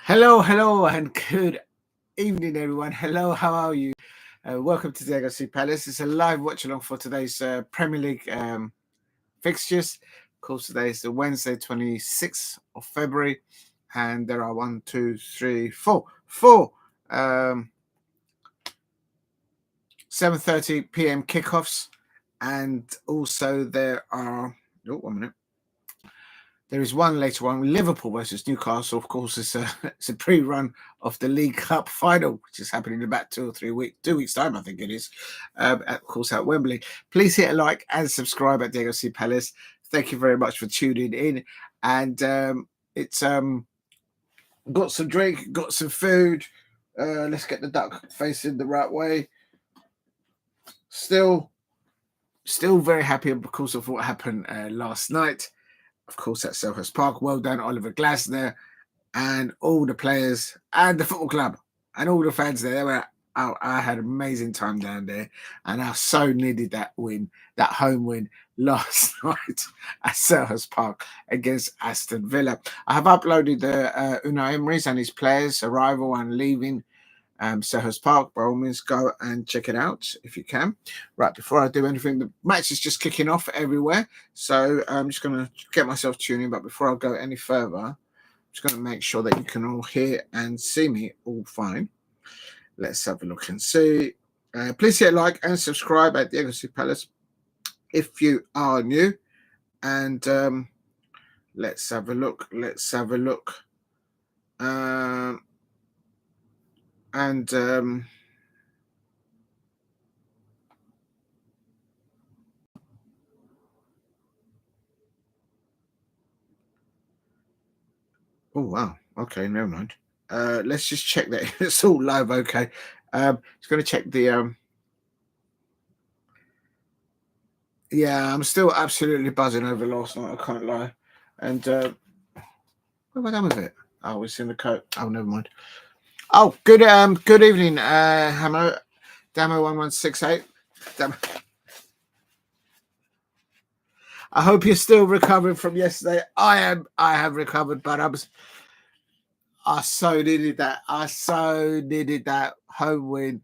Hello, and good evening, everyone. Hello, how are you? Welcome to Diego C. Palace. It's a live watch along for today's Premier League fixtures. Of course, today is the Wednesday, 26th of February, and there are 4 7:30 p.m. kickoffs, and also there are 1 minute. There is one later on, Liverpool versus Newcastle. Of course, it's a pre-run of the League Cup final, which is happening in about 2 weeks time, I think it is. Of course, at Wembley. Please hit a like and subscribe at Diego C. Palace. Thank you very much for tuning in. And it's got some drink, got some food. Let's get the duck facing the right way. Still very happy because of what happened last night. Of course, at Selhurst Park. Well done, Oliver Glasner, and all the players, and the football club, and all the fans there. I had an amazing time down there, and I so needed that win, that home win last night at Selhurst Park against Aston Villa. I have uploaded the Unai Emery's and his players' arrival and leaving Selhurst Park. By all means, go and check it out if you can. Right, before I do anything, the match is just kicking off everywhere, so I'm just going to get myself tuning. But before I go any further, I'm just going to make sure that you can all hear and see me all fine. Let's have a look and see. Please hit like and subscribe at Diego C. Palace if you are new. And let's have a look. Oh, wow. Okay, never mind. Let's just check that it's all live. Okay. Just going to check the... Yeah, I'm still absolutely buzzing over last night. I can't lie. And what have I done with it? Oh, it's in the coat. Oh, never mind. Oh, good evening, Hamo. Damo1168. I hope you're still recovering from yesterday. I have recovered, but I so needed that. I so needed that home win.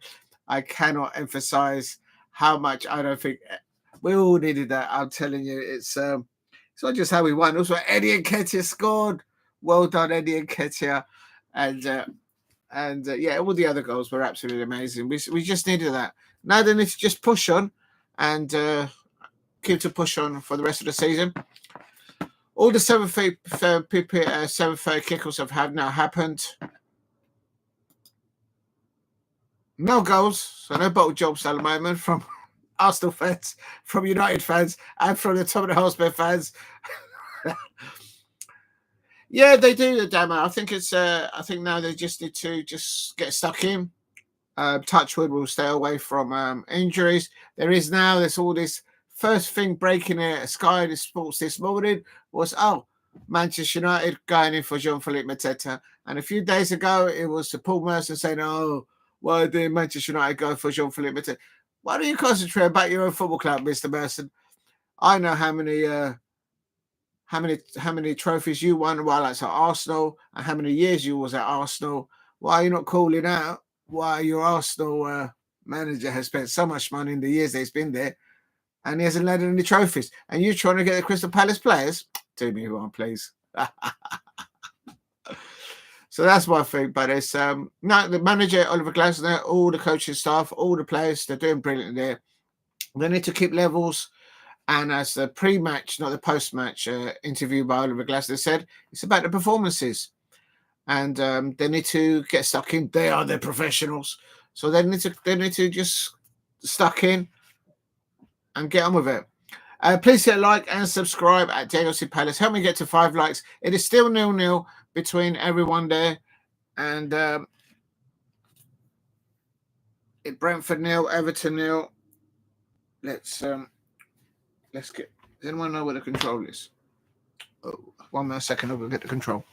I cannot emphasize how much. I don't think we all needed that. I'm telling you, it's not just how we won. Also, Eddie Nketiah scored. Well done, Eddie Nketiah, and yeah, all the other goals were absolutely amazing. We just needed that. Now they need to just push on and keep to push on for the rest of the season. All the 7:30 kickoffs have now happened. No goals, so no bottle jobs at the moment from Arsenal fans, from United fans, and from the Tottenham Hotspur fans. Yeah, they do, Damo. I think it's. I think now they just need to just get stuck in. Touchwood will stay away from injuries. There's all this. First thing breaking Sky Sports this morning was Manchester United going in for Jean-Philippe Mateta, and a few days ago it was Paul Merson saying, "Oh, why did Manchester United go for Jean-Philippe Mateta?" Why don't you concentrate about your own football club, Mr. Merson? I know how many trophies you won while at Arsenal, and how many years you was at Arsenal. Why are you not calling out why your Arsenal manager has spent so much money in the years that he's been there, and he hasn't landed any trophies? And you trying to get the Crystal Palace players? Do me one, please. So that's my thing. But it's no, the manager, Oliver Glasner, all the coaching staff, all the players, they're doing brilliantly there. They need to keep levels. And as the pre-match, not the post-match interview by Oliver Glasner said, it's about the performances. And they need to get stuck in. They are the professionals. So they need to just stuck in and get on with it. Please hit like and subscribe at Diego C. Palace. Help me get to 5 likes. It is still 0-0 between everyone there. And Brentford 0, Everton 0. Let's get... Does anyone know where the control is? Oh, 1 more second, I'll go get the control.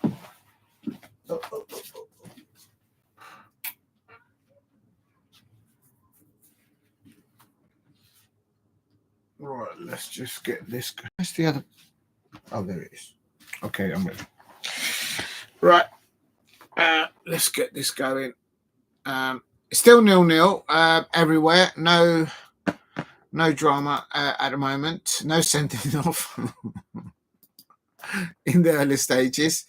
Right, let's just get this. Where's the other? Oh, there it is. Okay, I'm ready. Right. Let's get this going. Still 0-0 everywhere. No drama at the moment. No sending off in the early stages.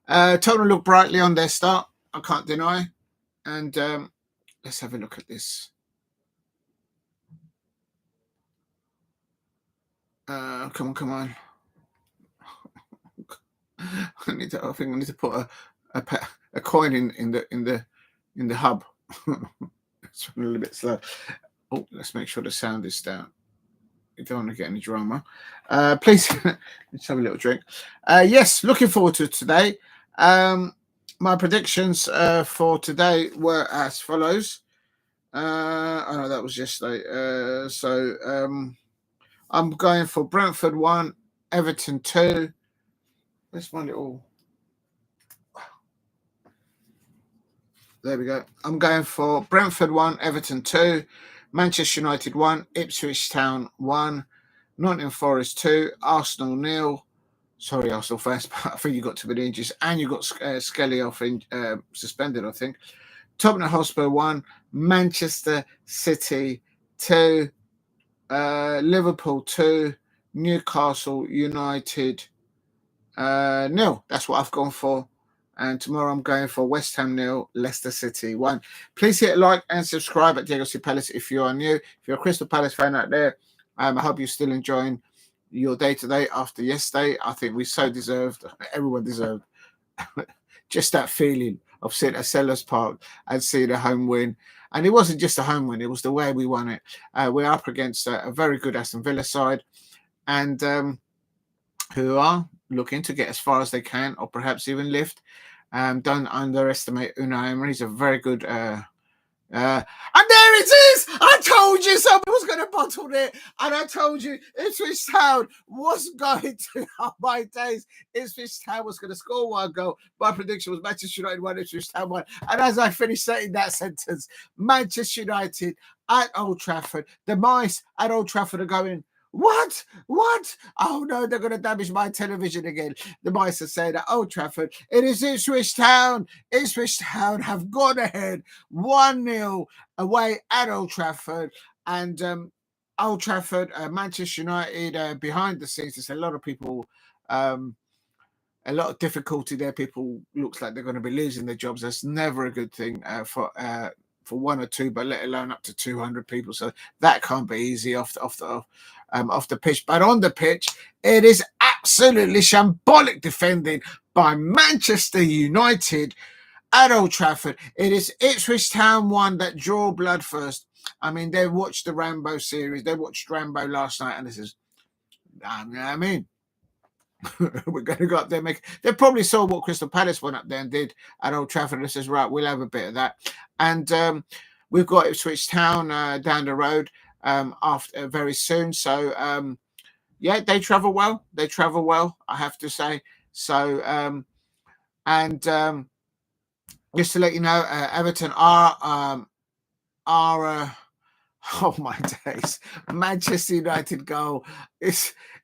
Tottenham look brightly on their start. I can't deny. And let's have a look at this. Come on. I think I need to put a coin in the hub. It's a little bit slow. Oh, let's make sure the sound is down. You don't want to get any drama. Please, let's have a little drink. Yes, looking forward to today. My predictions for today were as follows. I know that was yesterday. I'm going for Brentford 1, Everton 2. Where's my little... There we go. I'm going for Brentford 1, Everton 2, Manchester United 1, Ipswich Town 1, Nottingham Forest 2, Arsenal 0. Sorry, Arsenal fans, but I think you got too many injuries. And you got Skelly off suspended, I think. Tottenham Hotspur 1, Manchester City 2, Liverpool 2, Newcastle United 0. That's what I've gone for. And tomorrow I'm going for West Ham 0, Leicester City 1. Please hit like and subscribe at Diego C. Palace if you are new. If you're a Crystal Palace fan out there, I hope you're still enjoying your day-to-day after yesterday. I think we so deserved, everyone deserved, just that feeling of sitting at Sellers Park and seeing a home win. And it wasn't just a home win, it was the way we won it. We're up against a very good Aston Villa side, and who are looking to get as far as they can, or perhaps even lift. Don't underestimate Unai Emery. He's a very good... and there it is! I told you somebody was going to bottle it. And I told you Ipswich Town was going to... Oh, my days. Ipswich Town was going to score 1 goal. My prediction was Manchester United 1, Ipswich Town 1. And as I finished saying that sentence, Manchester United at Old Trafford, the mice at Old Trafford are going... What? Oh no, they're going to damage my television again. The mice are saying at Old Trafford, it is Ipswich Town. Ipswich Town have gone ahead 1-0 away at Old Trafford. And Old Trafford, Manchester United, behind the scenes, there's a lot of people, a lot of difficulty there. People looks like they're going to be losing their jobs. That's never a good thing for 1 or 2, but let alone up to 200 people. So that can't be easy off the pitch. But on the pitch, it is absolutely shambolic defending by Manchester United at Old Trafford. It is Ipswich Town 1 that draw blood first. I mean, they watched the Rambo series. They watched Rambo last night, and this is, I mean, we're going to go up there. They probably saw what Crystal Palace went up there and did at Old Trafford. And says, right, we'll have a bit of that. And we've got Ipswich Town down the road after very soon. So yeah, they travel well. I have to say. So just to let you know, Everton are oh my days! Manchester United goal.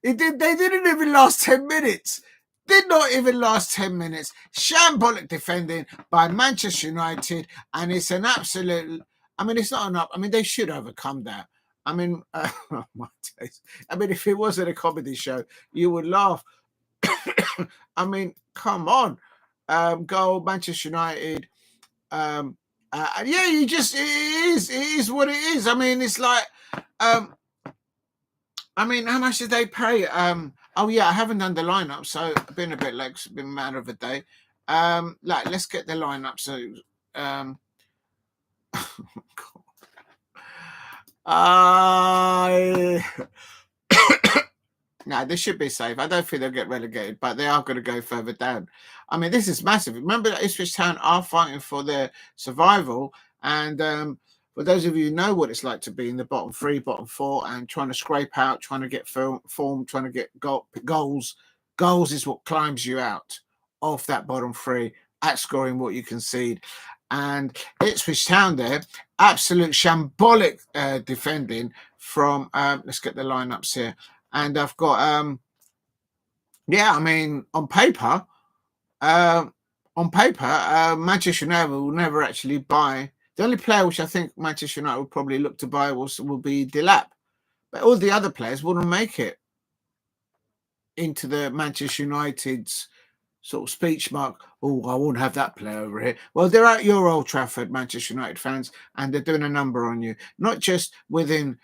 They didn't even last 10 minutes. Did not even last 10 minutes. Shambolic defending by Manchester United, and it's an absolute... I mean, it's not enough. I mean, they should overcome that. I mean, oh my days. I mean, if it wasn't a comedy show, you would laugh. I mean, come on. Goal, Manchester United. Yeah, it is what it is. I mean, it's like... I mean, how much did they pay? Oh yeah, I haven't done the lineup, so I've been a bit like, it's been a matter of a day. Let's get the lineup. So, no, they should be safe. I don't think they'll get relegated, but they are going to go further down. I mean, this is massive. Remember that Ipswich Town are fighting for their survival, and for those of you who know what it's like to be in the bottom 3, bottom 4, and trying to scrape out, trying to get form, trying to get goals. Goals is what climbs you out of that bottom 3 at scoring what you concede. And Ipswich Town there, absolute shambolic defending from, let's get the lineups here. And I've got, yeah, I mean, on paper, on paper, Manchester United will never actually buy. The only player which I think Manchester United would probably look to buy will be Delap. But all the other players wouldn't make it into the Manchester United's sort of speech mark. Oh, I won't have that player over here. Well, they're at your Old Trafford, Manchester United fans, and they're doing a number on you. Not just within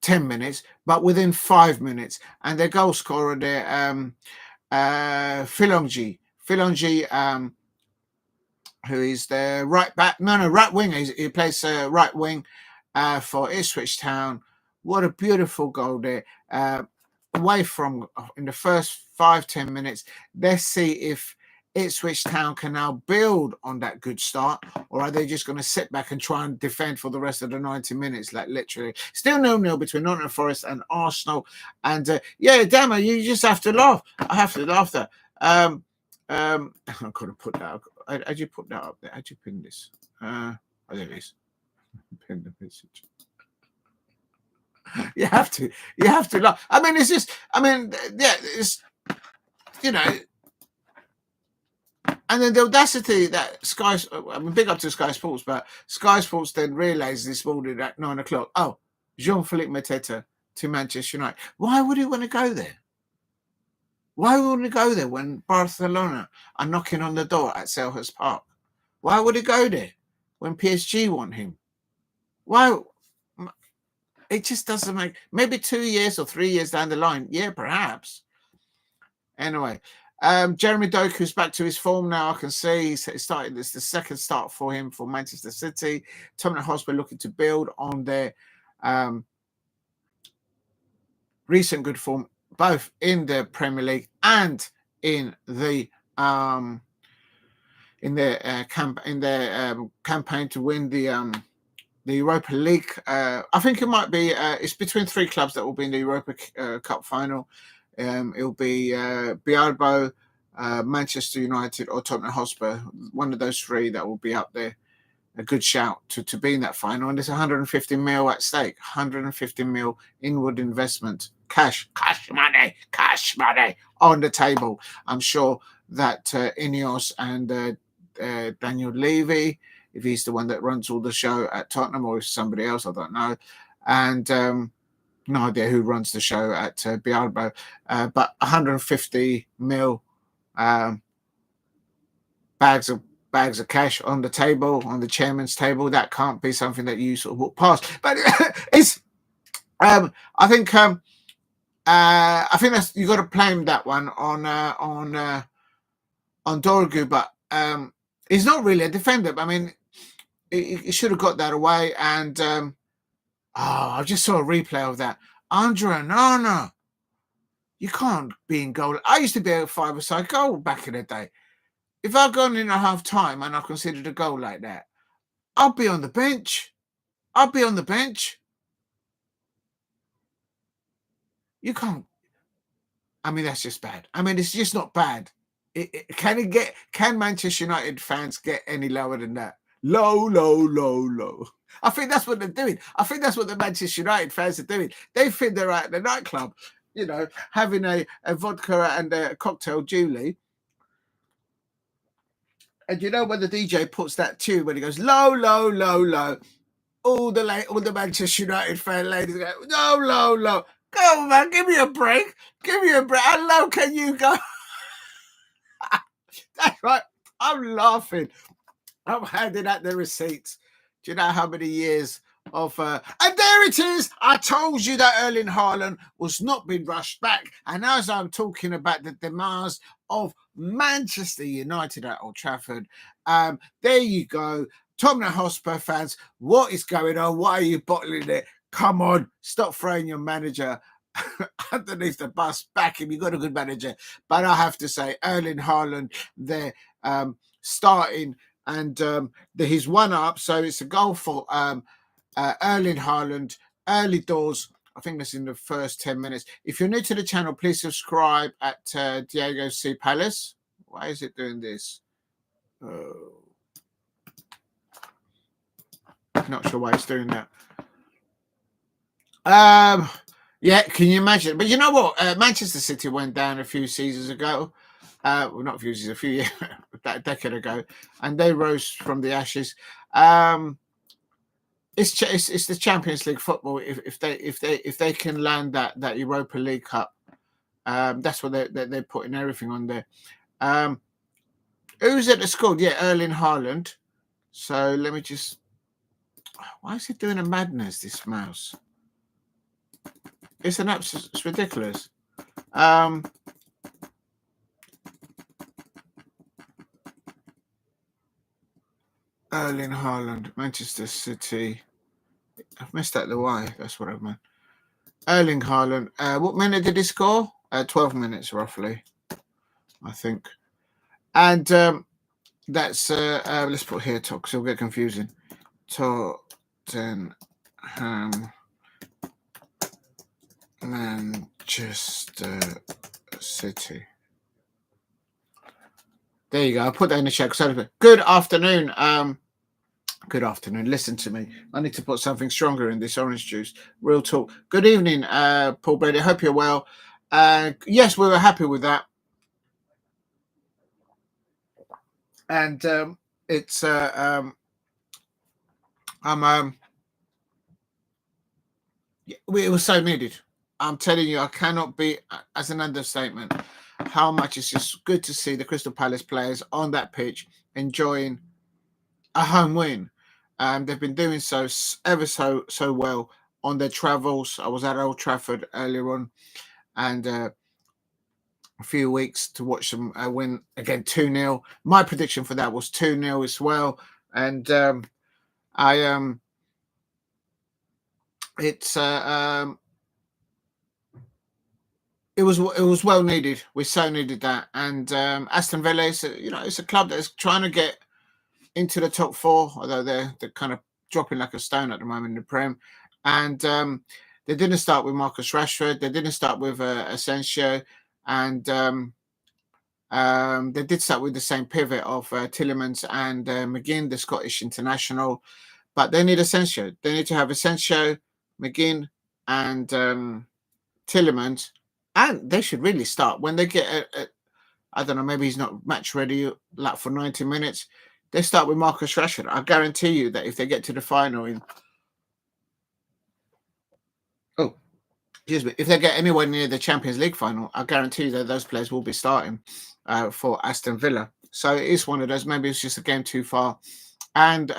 10 minutes, but within 5 minutes. And their goal scorer there, Philogene, who is the right back, right wing. He plays right wing for Ipswich Town. What a beautiful goal there. Away from in the first 5-10 minutes. Let's see if Ipswich Town can now build on that good start, or are they just going to sit back and try and defend for the rest of the 90 minutes? Like literally, still 0-0 between Nottingham Forest and Arsenal. And yeah, damn it, you just have to laugh. I have to laugh there. I could have put that up. How'd you put that up there? How'd you pin this? There it is. Pin the message. You have to laugh. I mean, it's just, yeah, it's, you know, and then the audacity that Sky, big up to Sky Sports, but Sky Sports then realised this morning at 9 o'clock, oh, Jean-Philippe Mateta to Manchester United. Why would he want to go there? Why would he go there when Barcelona are knocking on the door at Selhurst Park? Why would he go there when PSG want him? Why? It just doesn't make, maybe 2 years or 3 years down the line. Yeah, perhaps. Anyway, Jeremy Doku's back to his form now. I can see he's started. This the second start for him for Manchester City. Tottenham Hotspur looking to build on their recent good form, both in the Premier League and in the campaign to win the Europa League. I think it might be. It's between 3 clubs that will be in the Europa Cup final. It'll be Bilbao, Manchester United, or Tottenham Hotspur. One of those 3 that will be up there. A good shout to be in that final. And there's 150 mil at stake. 150 mil inward investment. Cash money on the table. I'm sure that Ineos and Daniel Levy, if he's the one that runs all the show at Tottenham, or if somebody else, I don't know. And no idea who runs the show at Bilbao. But 150 mil bags of cash on the table, on the chairman's table. That can't be something that you sort of walk past. But it's, I think that's, you got to blame that one on Dorgu, but he's not really a defender. I mean, he should have got that away. And I just saw a replay of that. Onana, you can't be in goal. I used to be a 5-a-side goal back in the day. If I'd gone in at half time and I considered a goal like that, I'll be on the bench. You can't. I mean, that's just bad. I mean, it's just not bad. Can Manchester United fans get any lower than that? Low. I think that's what they're doing. I think that's what the Manchester United fans are doing. They think they're at the nightclub, having a vodka and a cocktail duly. And when the DJ puts that tune, when he goes low, all the Manchester United fan ladies go, low. Go on, man, give me a break. How low can you go? That's right. I'm laughing. I'm handing out the receipts. Do you know how many years of and there it is. I told you that Erling Haaland was not being rushed back. And as I'm talking about the demise of Manchester United at Old Trafford, there you go. Tottenham Hotspur fans, what is going on? Why are you bottling it? Come on, stop throwing your manager underneath the bus. Back him. You got a good manager. But I have to say, Erling Haaland, they're starting, and he's 1-up. So it's a goal for Erling Haaland, early doors. I think that's in the first 10 minutes. If you're new to the channel, please subscribe at Diego C. Palace. Why is it doing this? Not sure why it's doing that. Yeah, can you imagine? But you know what? Manchester City went down a few seasons ago. Well, not Fuses, a few years, a decade ago, and they rose from the ashes. It's the Champions League football. If they can land that Europa League Cup, that's what they're putting everything on there. Who's it that scored? Yeah, Erling Haaland. So let me just. Why is it doing a madness? This mouse. It's an absolute. It's ridiculous. Erling Haaland, Manchester City. I've missed out the Y. That's what I've meant. Erling Haaland. What minute did he score? 12 minutes roughly, I think. And that's let's put here top because it'll get confusing. Tottenham, Manchester City. There you go. I'll put that in the chat. Good afternoon. Good afternoon. Listen to me. I need to put something stronger in this orange juice. Real talk. Good evening, Paul Brady. Hope you're well. Yes, we were happy with that. And it's it was so needed. I'm telling you, I cannot be as an understatement how much it's just good to see the Crystal Palace players on that pitch enjoying a home win. They've been doing so ever so well on their travels. I was at Old Trafford earlier on, and a few weeks to watch them win again 2-0. My prediction for that was 2-0 as well, and it was well needed. We so needed that, and Aston Villa is it's a club that's trying to get into the top four, although they're kind of dropping like a stone at the moment in the Prem. And they didn't start with Marcus Rashford. They didn't start with Asensio, and they did start with the same pivot of Tielemans and McGinn, the Scottish international. But they need Asensio. They need to have Asensio, McGinn, and Tielemans. And they should really start when they get I don't know, maybe he's not match ready like for 90 minutes. They start with Marcus Rashford. I guarantee you that if they get to the final if they get anywhere near the Champions League final, I guarantee you that those players will be starting for Aston Villa. So it is one of those. Maybe it's just a game too far. And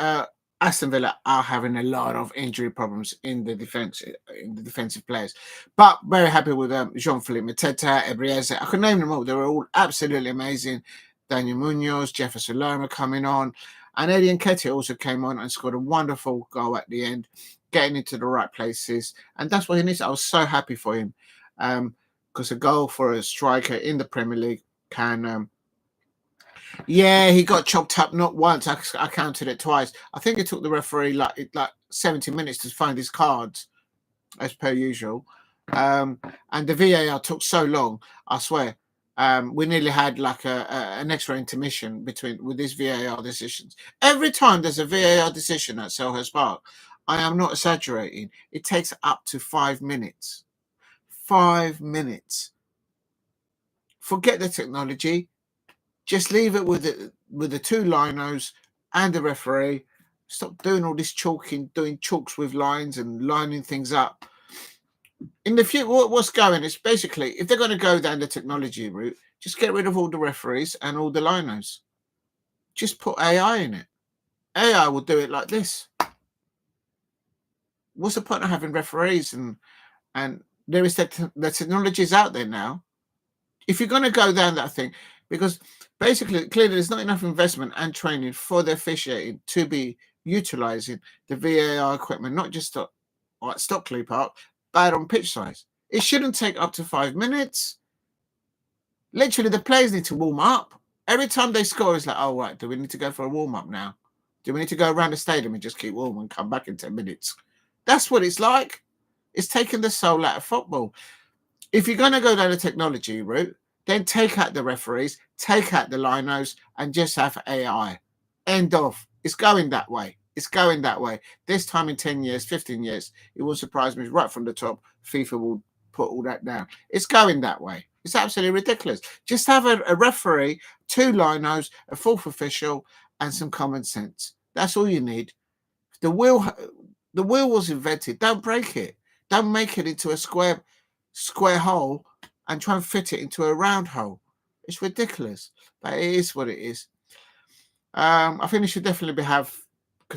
Aston Villa are having a lot of injury problems in the defensive players. But very happy with Jean-Philippe Mateta, Ebrieze. I could name them all. They were all absolutely amazing. Daniel Munoz, Jefferson Lerma coming on. And Eddie Nketiah also came on and scored a wonderful goal at the end, getting into the right places. And that's what he needs. I was so happy for him because a goal for a striker in the Premier League can... yeah, he got chopped up not once. I counted it twice. I think it took the referee like 70 minutes to find his cards, as per usual. And the VAR took so long, I swear. We nearly had like an extra intermission with these VAR decisions. Every time there's a VAR decision at Selhurst Park, I am not exaggerating, it takes up to 5 minutes. 5 minutes. Forget the technology. Just leave it with the two linos and the referee. Stop doing all this chalking, doing chalks with lines and lining things up. In the future, what's going? It's basically, if they're going to go down the technology route, just get rid of all the referees and all the linos. Just put AI in it. AI will do it like this. What's the point of having referees? And there is the technology is out there now. If you're going to go down that thing, because basically, clearly, there's not enough investment and training for the officiating to be utilising the VAR equipment, not just at Stockley Park, but on pitch size. It shouldn't take up to 5 minutes. Literally, the players need to warm up. Every time they score, it's like, oh, right, do we need to go for a warm-up now? Do we need to go around the stadium and just keep warm and come back in 10 minutes? That's what it's like. It's taking the soul out of football. If you're going to go down the technology route, then take out the referees, take out the linos, and just have AI. End of. It's going that way. It's going that way. This time in 10 years, 15 years, it will surprise me right from the top. FIFA will put all that down. It's going that way. It's absolutely ridiculous. Just have a referee, 2 linos, a 4th official, and some common sense. That's all you need. The wheel was invented. Don't break it. Don't make it into a square hole and try and fit it into a round hole. It's ridiculous, but it is what it is. I think they should definitely have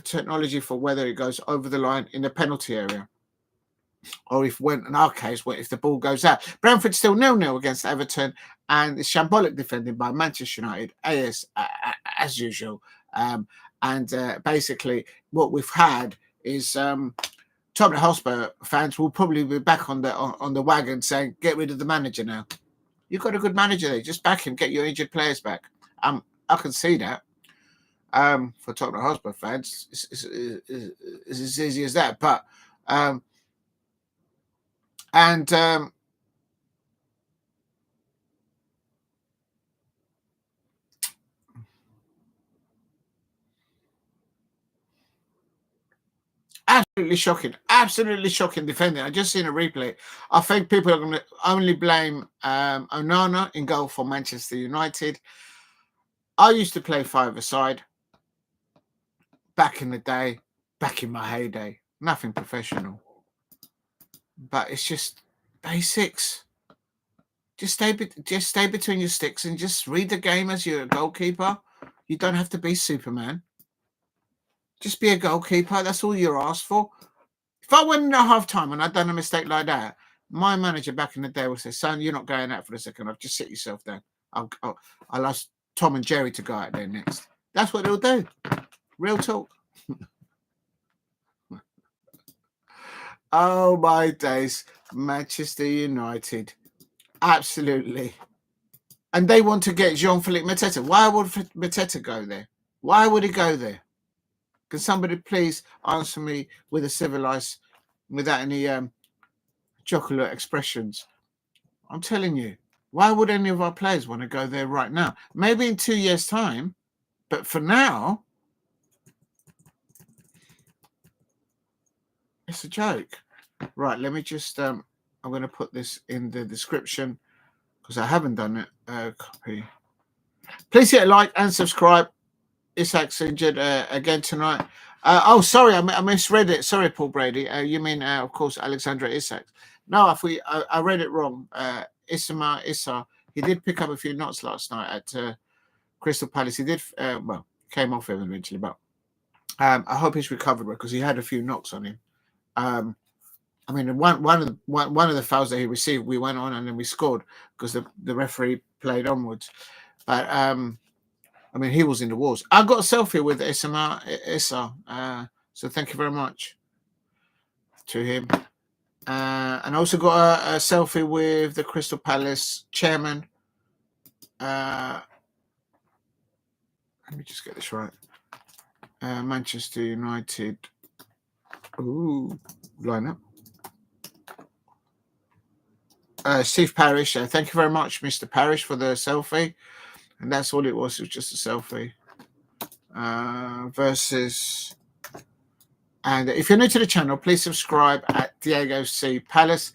technology for whether it goes over the line in the penalty area, or if, when in our case, if the ball goes out. Brentford still 0-0 against Everton, and it's shambolic defending by Manchester United, as usual. Basically, what we've had is Tottenham Hotspur fans will probably be back on the wagon saying, "Get rid of the manager now. You've got a good manager there. Just back him. Get your injured players back." I can see that. For Tottenham Hotspur fans, it's as easy as that. But absolutely shocking defending. I just seen a replay. I think people are going to only blame Onana in goal for Manchester United. I used to play 5-a-side back in the day, back in my heyday. Nothing professional, but it's just basics. Just stay between your sticks and just read the game as you're a goalkeeper. You don't have to be Superman. Just be a goalkeeper. That's all you're asked for. If I went in at half time and I'd done a mistake like that, my manager back in the day would say, "Son, you're not going out for the second half. Just sit yourself down. I'll ask Tom and Jerry to go out there next." That's what they'll do. Real talk. Oh, my days. Manchester United. Absolutely. And they want to get Jean-Philippe Mateta. Why would Mateta go there? Why would he go there? Can somebody please answer me with a civilized, without any jocular expressions? I'm telling you, why would any of our players want to go there right now? Maybe in 2 years' time, but for now, it's a joke. Right, let me just, I'm going to put this in the description because I haven't done it. Copy. Please hit a like and subscribe. Isak's injured again tonight. Sorry, I misread it. Sorry, Paul Brady. You mean, of course, Alexandra Isak. No, I read it wrong. Issa, he did pick up a few knocks last night at Crystal Palace. He did, came off him eventually, but I hope he's recovered because he had a few knocks on him. I mean, one of the fouls that he received, we went on and then we scored because the referee played onwards. But I mean, he was in the walls. I got a selfie with Issa, so thank you very much to him. And I also got a selfie with the Crystal Palace chairman. Let me just get this right. Manchester United. Ooh, lineup. Steve Parrish. Thank you very much, Mr. Parrish, for the selfie. And that's all it was. It was just a selfie. Versus. And if you're new to the channel, please subscribe at Diego C. Palace.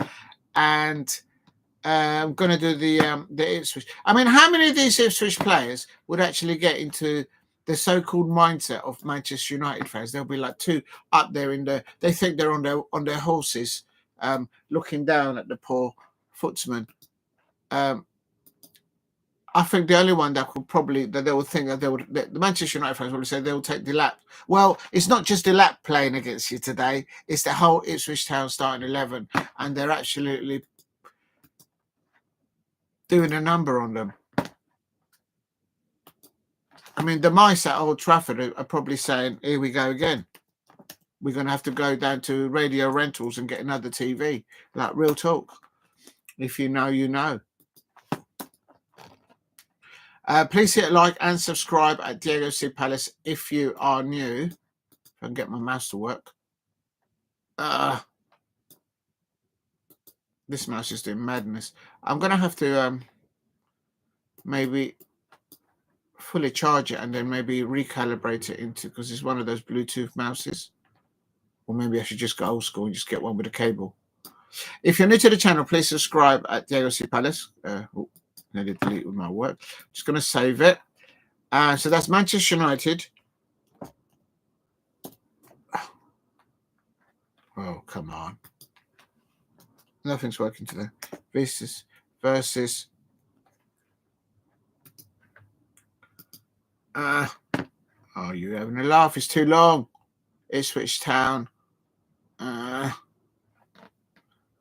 And I'm going to do the Ipswich. I mean, how many of these Ipswich players would actually get into the so-called mindset of Manchester United fans? There'll be like 2 up there they think they're on their horses, looking down at the poor footsman. I think the only one that could probably, that they would think that the Manchester United fans would say they will take Delap. Well, it's not just Delap playing against you today. It's the whole Ipswich Town starting 11, and they're absolutely doing a number on them. I mean, the mice at Old Trafford are probably saying, "Here we go again. We're going to have to go down to Radio Rentals and get another TV." Like, real talk. If you know, you know. Please hit like and subscribe at Diego C. Palace if you are new. If I can get my mouse to work. This mouse is doing madness. I'm going to have to maybe fully charge it and then maybe recalibrate it into, because it's one of those Bluetooth mouses. Or maybe I should just go old school and just get one with a cable. If you're new to the channel, please subscribe at Diego C. Palace. Nearly delete with my work. Just going to save it. So that's Manchester United. Oh, come on. Nothing's working today. Versus. Oh, you having a laugh? It's too long. Ipswich Town.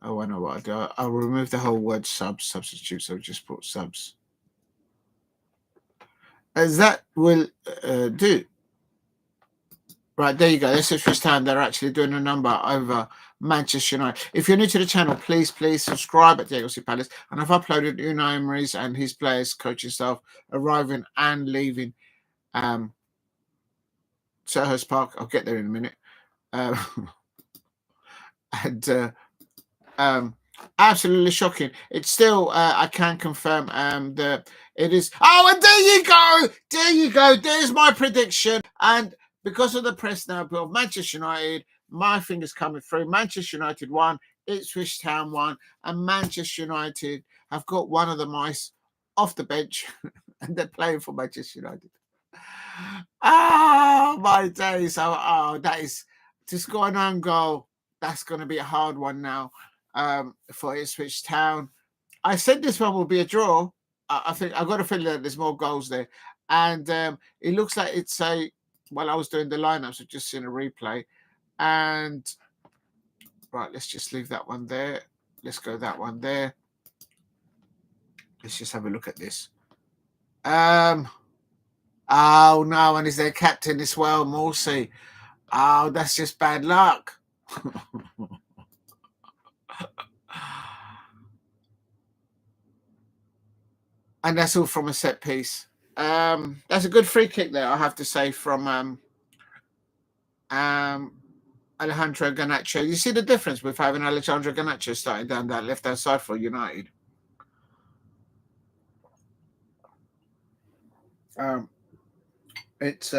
Oh, I know what I'll do. I'll remove the whole word substitute, so just put subs. As that will do. Right, there you go. This is first time they're actually doing a number over Manchester United. If you're new to the channel, please subscribe at Diego C. Palace. And I've uploaded Unai Emery's and his players, coaching staff, arriving and leaving Selhurst Park. I'll get there in a minute. Absolutely shocking. It's still, I can confirm that it is. Oh, and there you go. There you go. There's my prediction. And because of the press now of Manchester United, my thing is coming through. Manchester United won, Ipswich Town won, and Manchester United have got one of the mice off the bench and they're playing for Manchester United. Oh, my days. Oh, that is to score an own goal. That's going to be a hard one now for Ipswich Town. I said this one will be a draw. I think I've got a feeling that there's more goals there. And it looks like it's a, while I was doing the lineups, I've just seen a replay. And right, let's just leave that one there. Let's go that one there. Let's just have a look at this. Oh no, and is their captain as well, Morsy? Oh, that's just bad luck. And that's all from a set piece. That's a good free kick there, I have to say, from Alejandro Garnacho. You see the difference with having Alejandro Garnacho starting down that left-hand side for United. It's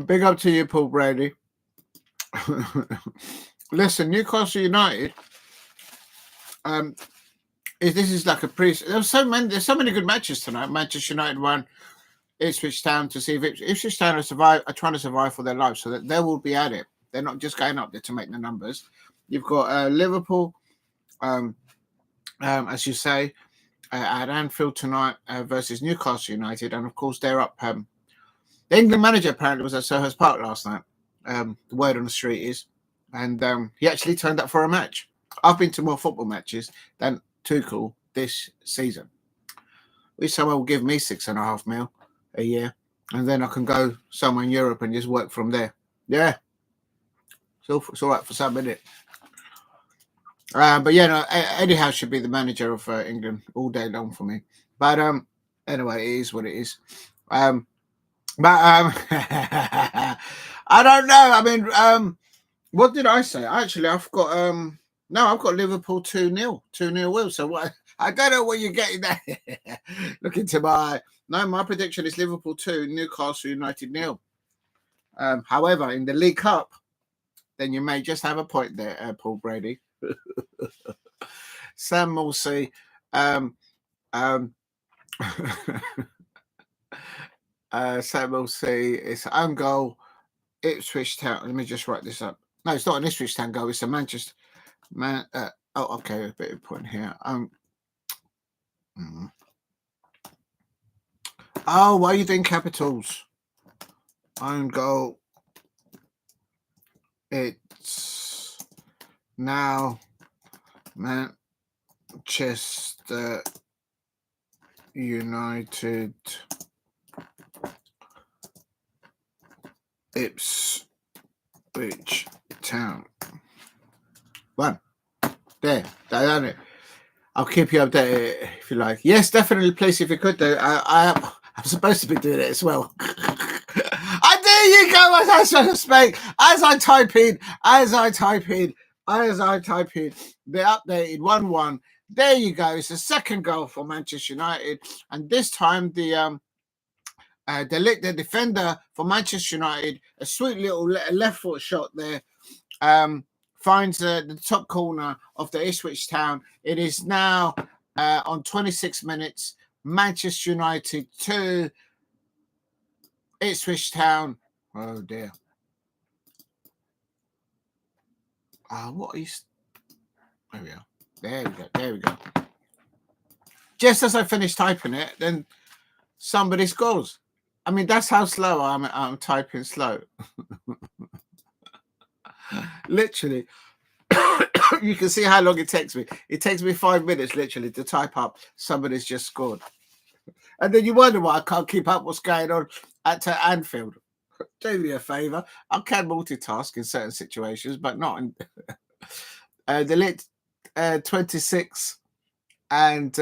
big up to you, Paul Brady. Listen, Newcastle United. This is like a pre. There's so many good matches tonight. Manchester United won, Ipswich Town to see if Ipswich Town are trying to survive for their lives, so that they will be at it. They're not just going up there to make the numbers. You've got Liverpool, as you say, at Anfield tonight versus Newcastle United, and of course they're up. The England manager apparently was at Selhurst Park last night. The word on the street is, and he actually turned up for a match. I've been to more football matches than Tuchel this season. Wish someone would give me $6.5 million a year, and then I can go somewhere in Europe and just work from there. Yeah, it's all right for some minute. But yeah, no, Eddie Howe should be the manager of England all day long for me. But anyway, it is what it is. But I don't know. I mean, what did I say? Actually, I've got I've got Liverpool 2-0 will. So what? I don't know what you're getting there. Look into my prediction is Liverpool 2, Newcastle United 0. However, in the League Cup, then you may just have a point there, Paul Brady. Sam Morsy, Sam Morsy, it's own goal, Ipswich Town. Let me just write this up. No, it's not an Ipswich Town goal. It's a Manchester man. Okay, a bit of a point here. Oh, why are you doing capitals? Own goal. It's now Manchester United Ipswich Town. 1. There, done it. I'll keep you updated if you like. Yes, definitely, please, if you could do. I'm supposed to be doing it as well. There you go, as I suspect. As I type in, the updated 1-1. There you go. It's the second goal for Manchester United, and this time the Ligt, the defender for Manchester United, a sweet little left foot shot there. Finds the top corner of the Ipswich Town. It is now on 26 minutes. Manchester United 2, Ipswich Town. Oh dear. What is? There we go. There we go. Just as I finished typing it, then somebody scores. I mean, that's how slow I'm typing slow. Literally. You can see how long it takes me. It takes me 5 minutes literally to type up somebody's just scored. And then you wonder why I can't keep up what's going on at Anfield. Do me a favour. I can multitask in certain situations, but not in the lit 26, and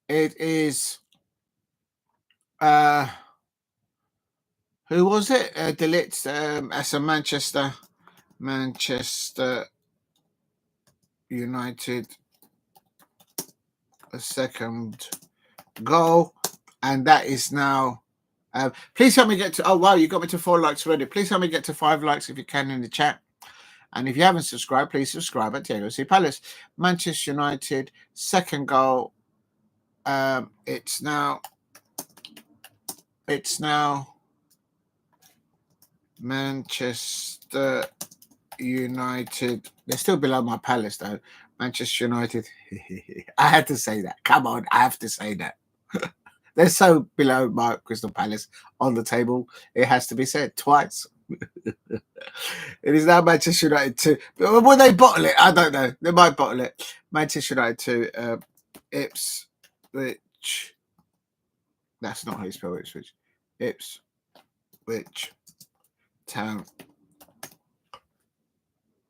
it is who was it? Delete as a Manchester United, a second goal, and that is now. Please help me get to. Oh wow, you got me to 4 likes already. Please help me get to 5 likes if you can in the chat. And if you haven't subscribed, please subscribe at TLC Palace. Manchester United, second goal. It's now Manchester United. They're still below my Palace though. Manchester United. I had to say that. Come on, I have to say that. They're so below my Crystal Palace on the table. It has to be said twice. It is now Manchester United 2. Will they bottle it? I don't know. They might bottle it. Manchester United 2. Ipswich. That's not how you spell Ipswich. Ipswich Town.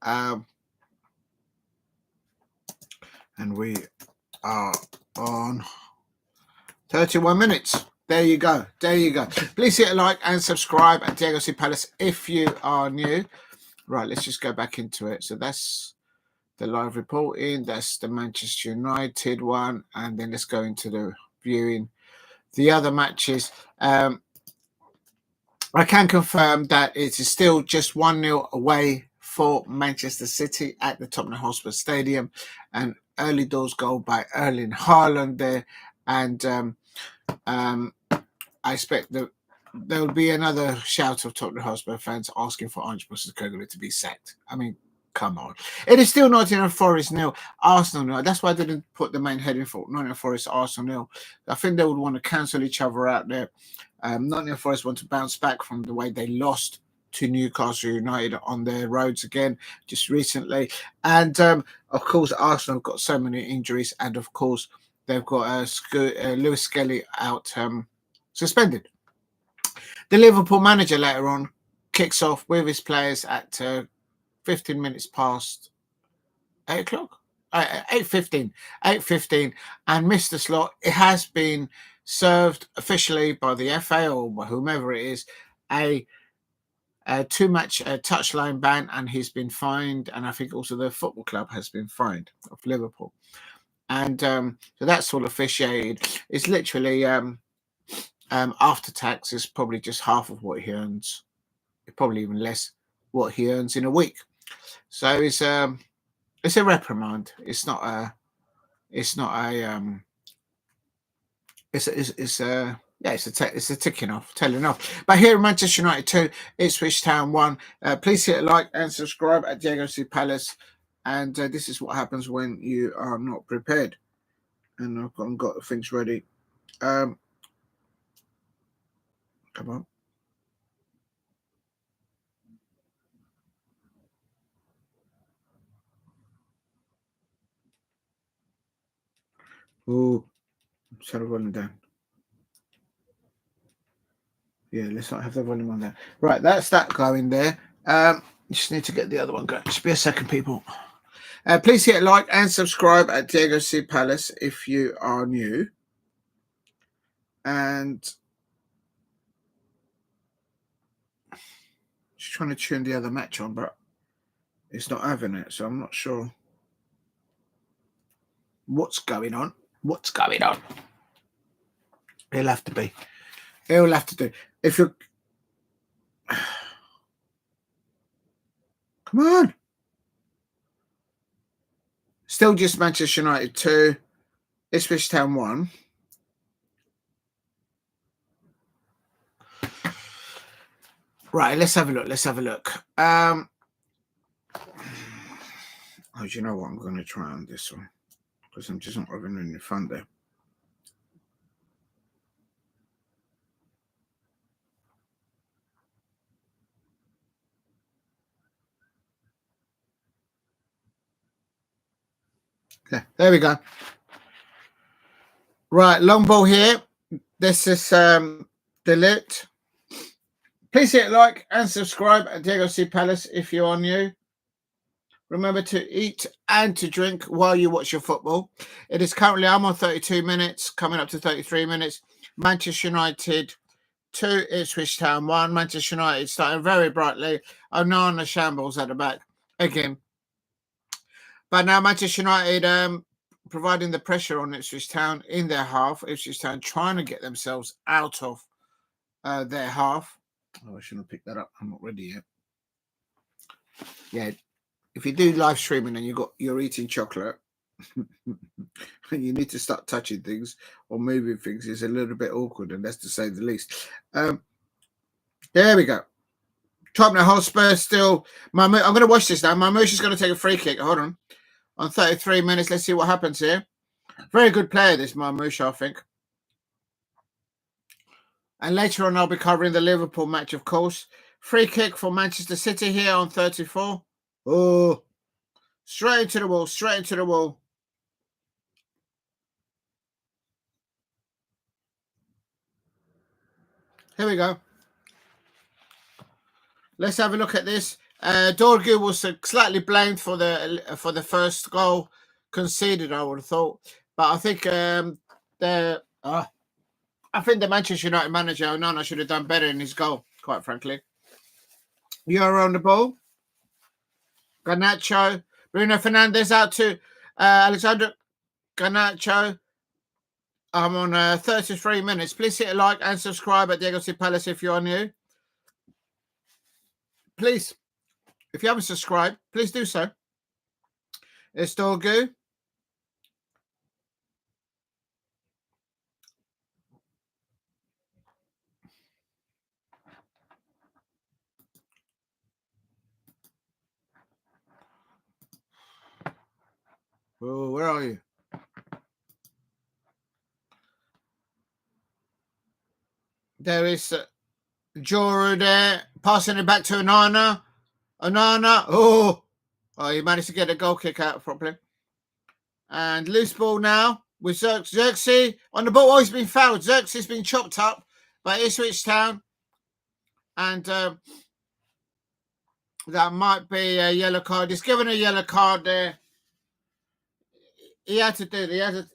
And we are on 31 minutes. There you go. Please hit a like and subscribe at Diego C. Palace if you are new. Right, let's just go back into it. So that's the live reporting. That's the Manchester United one. And then let's go into the viewing the other matches. I can confirm that it is still just 1-0 away for Manchester City at the Tottenham Hotspur Stadium. An early doors goal by Erling Haaland there. And I expect that there will be another shout of Tottenham Hotspur fans asking for Ange Postecoglou to be sacked. I mean, come on. It is still Nottingham Forest 0, Arsenal 0. That's why I didn't put the main heading for Nottingham Forest, Arsenal 0. I think they would want to cancel each other out there. Nottingham Forest want to bounce back from the way they lost to Newcastle United on their roads again just recently. And, of course, Arsenal have got so many injuries. And, of course, they've got Lewis Skelly out suspended. The Liverpool manager later on kicks off with his players at 15 minutes past 8 o'clock. 8:15, and missed the slot. It has been served officially by the FA or whomever it is a 2-match touchline ban, and he's been fined. And I think also the football club has been fined of Liverpool. And so that's all officiated. It's literally after tax is probably just half of what he earns, probably even less what he earns in a week. So it's a reprimand. It's a ticking off, telling off. But here in Manchester United 2, Ipswich Town 1. Please hit a like and subscribe at Diego C. Palace. And this is what happens when you are not prepared. And I've got things ready. Come on. Ooh. Turn the volume down. Yeah, let's not have the volume on there. Right, that's that going there. Just need to get the other one going. Just be a second, people. Please hit like and subscribe at Diego C Palace if you are new. And just trying to tune the other match on, but it's not having it, so I'm not sure what's going on. What's going on? It'll have to be. It'll have to do. If you're... Come on. Still just Manchester United 2. Ipswich Town 1. Right, let's have a look. Let's have a look. Oh, do you know what? I'm going to try on this one because I'm just not having any fun there. Okay, there we go. Right, long ball here. This is Ligt. Please hit like and subscribe at Diego C Palace if you are new. Remember to eat and to drink while you watch your football. It is currently, I'm on 32 minutes, coming up to 33 minutes. Manchester United 2, Ipswich Town 1. Manchester United starting very brightly. Onana shambles at the back again. But now Manchester United providing the pressure on Ipswich Town in their half. Ipswich Town trying to get themselves out of their half. Oh, I shouldn't have picked that up. I'm not ready yet. Yeah, if you do live streaming and you're eating chocolate and you need to start touching things or moving things, it's a little bit awkward, and that's to say the least. There we go. Tottenham Hotspur still. I'm going to watch this now. Muric is going to take a free kick. Hold on 33 minutes. Let's see what happens here. Very good player, this Muric, I think. And later on, I'll be covering the Liverpool match, of course. Free kick for Manchester City here on 34. Oh, straight into the wall, straight into the wall. Here we go. Let's have a look at this. Dorgu was slightly blamed for the first goal conceded, I would have thought. But I think the Manchester United manager, Onana, should have done better in his goal, quite frankly. Yoro on the ball. Garnacho. Bruno Fernandes out to Alexander Garnacho. I'm on 33 minutes. Please hit a like and subscribe at Diego C Palace if you are new. Please, if you haven't subscribed, please do so. It's Dorgu. Oh, where are you? There is Yoro there, passing it back to Onana. Onana, oh, he managed to get a goal kick out properly. And loose ball now with Zirkzee on the ball. Oh, he's been fouled. Zirkzee's been chopped up by Ipswich Town. And that might be a yellow card. He's given a yellow card there. He had to do it.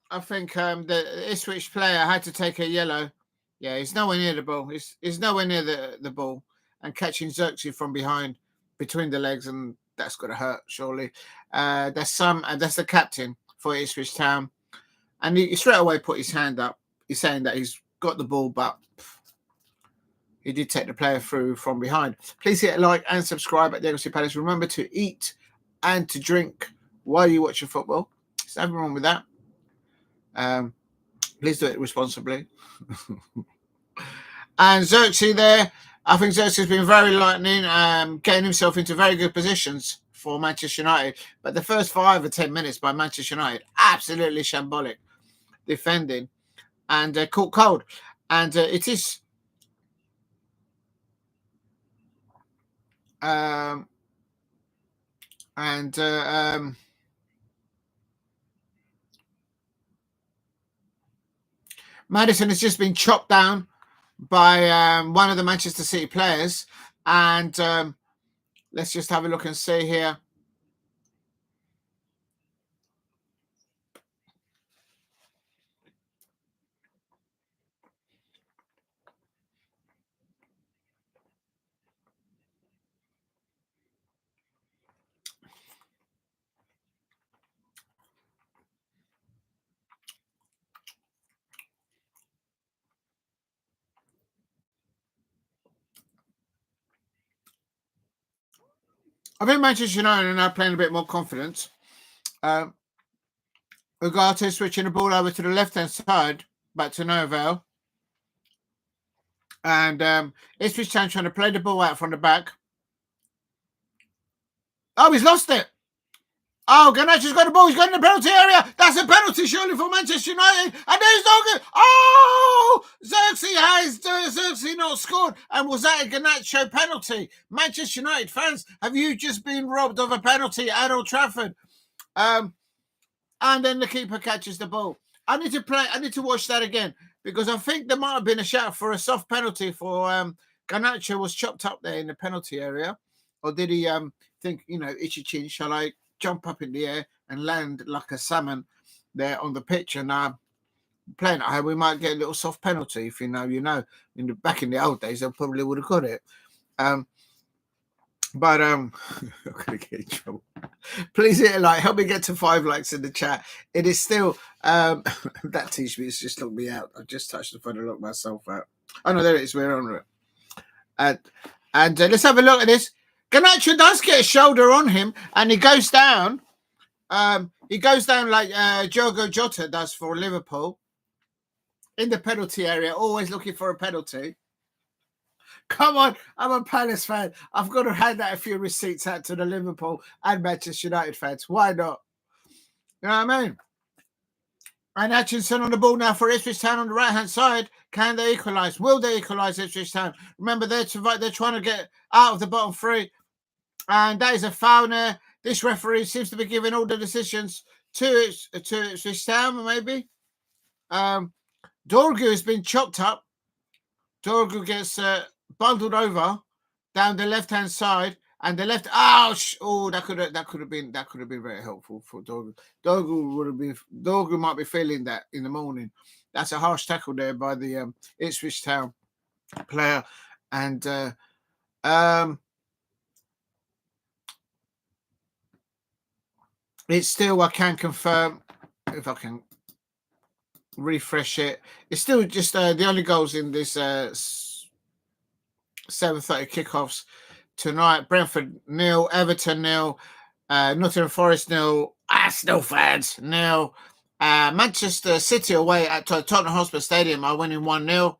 I think the Ipswich player had to take a yellow. Yeah, he's nowhere near the ball. He's nowhere near the ball and catching Zirkzee from behind between the legs, and that's going to hurt, surely. That's the captain for Ipswich Town. And he straight away put his hand up. He's saying that he's got the ball, but he did take the player through from behind. Please hit a like and subscribe at Diego C Palace. Remember to eat and to drink while you watch your football. There's nothing wrong with that. Please do it responsibly. And Zirkzee there. I think Zirkzee's been very lightning, getting himself into very good positions for Manchester United. But the first 5 or 10 minutes by Manchester United, absolutely shambolic defending and caught cold. And it is Maddison has just been chopped down by one of the Manchester City players. And let's just have a look and see here. I think Manchester United are now playing a bit more confidence. Ugarte switching the ball over to the left-hand side, back to no avail. And Ipswich Town trying to play the ball out from the back. Oh, he's lost it. Oh, Garnacho's got the ball. He's got in the penalty area. That's a penalty surely for Manchester United. And there's Dorgu. Oh, Zirkzee not scored. And was that a Garnacho penalty? Manchester United fans, have you just been robbed of a penalty at Old Trafford? And then the keeper catches the ball. I need to watch that again because I think there might have been a shout for a soft penalty for Garnacho was chopped up there in the penalty area. Or did he think, Ichichin, shall I jump up in the air and land like a salmon there on the pitch? And playing at home, we might get a little soft penalty. If you know. Back in the old days, they probably would have got it. But I'm gonna get in trouble. Please hit a like. Help me get to 5 likes in the chat. It is still that t-shirt has just locked me out. I just touched the phone and locked myself out. Oh no, there it is. We're on it. And let's have a look at this. Garnacho does get a shoulder on him, and he goes down. He goes down like Diogo Jota does for Liverpool in the penalty area, always looking for a penalty. Come on, I'm a Palace fan. I've got to hand out a few receipts out to the Liverpool and Manchester United fans. Why not? You know what I mean? And Hutchinson on the ball now for Ipswich Town on the right-hand side. Can they equalise? Will they equalise Ipswich Town? Remember, they're trying to get out of the bottom 3. And that is a foul there. This referee seems to be giving all the decisions to Ipswich Town, maybe. Dorgu has been chopped up. Dorgu gets bundled over down the left-hand side, and the left. Oh, that could have been very helpful for Dorgu. Dorgu might be feeling that in the morning. That's a harsh tackle there by the Ipswich Town player, and it's still. I can confirm if I can refresh it. It's still just the only goals in this 7:30 kickoffs tonight. Brentford 0, Everton 0, Nottingham Forest 0, Arsenal fans 0. Manchester City away at Tottenham Hotspur Stadium are winning 1-0.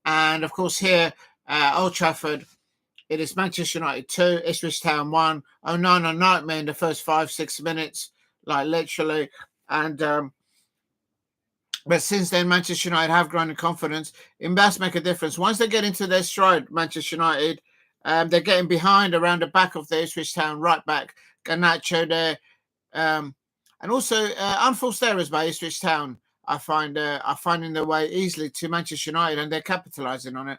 And of course here, Old Trafford, it is Manchester United 2, Ipswich Town 1. Onana nightmare in the first 5-6 minutes, like literally. And but since then, Manchester United have grown in confidence. It must make a difference. Once they get into their stride, Manchester United, they're getting behind around the back of the Ipswich Town right back. Garnacho there. And also unforced errors by Ipswich Town, I find are finding their way easily to Manchester United, and they're capitalising on it.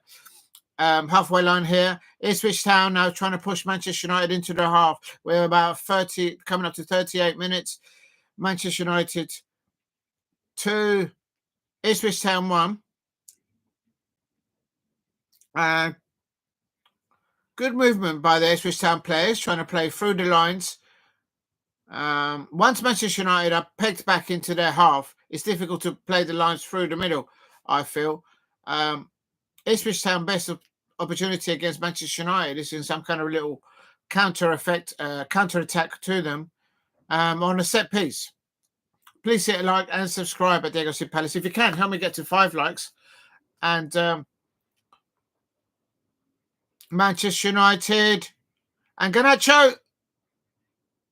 Halfway line here, Ipswich Town now trying to push Manchester United into the half. We're about 30, coming up to 38 minutes. Manchester United 2, Ipswich Town 1. Good movement by the Ipswich Town players trying to play through the lines. Once Manchester United are pegged back into their half, it's difficult to play the lines through the middle, I feel. Ipswich Town best opportunity against Manchester United is in some kind of little counter attack to them on a set piece. Please hit a like and subscribe at Diego City Palace. If you can, help me get to 5 likes. And Manchester United and Garnacho.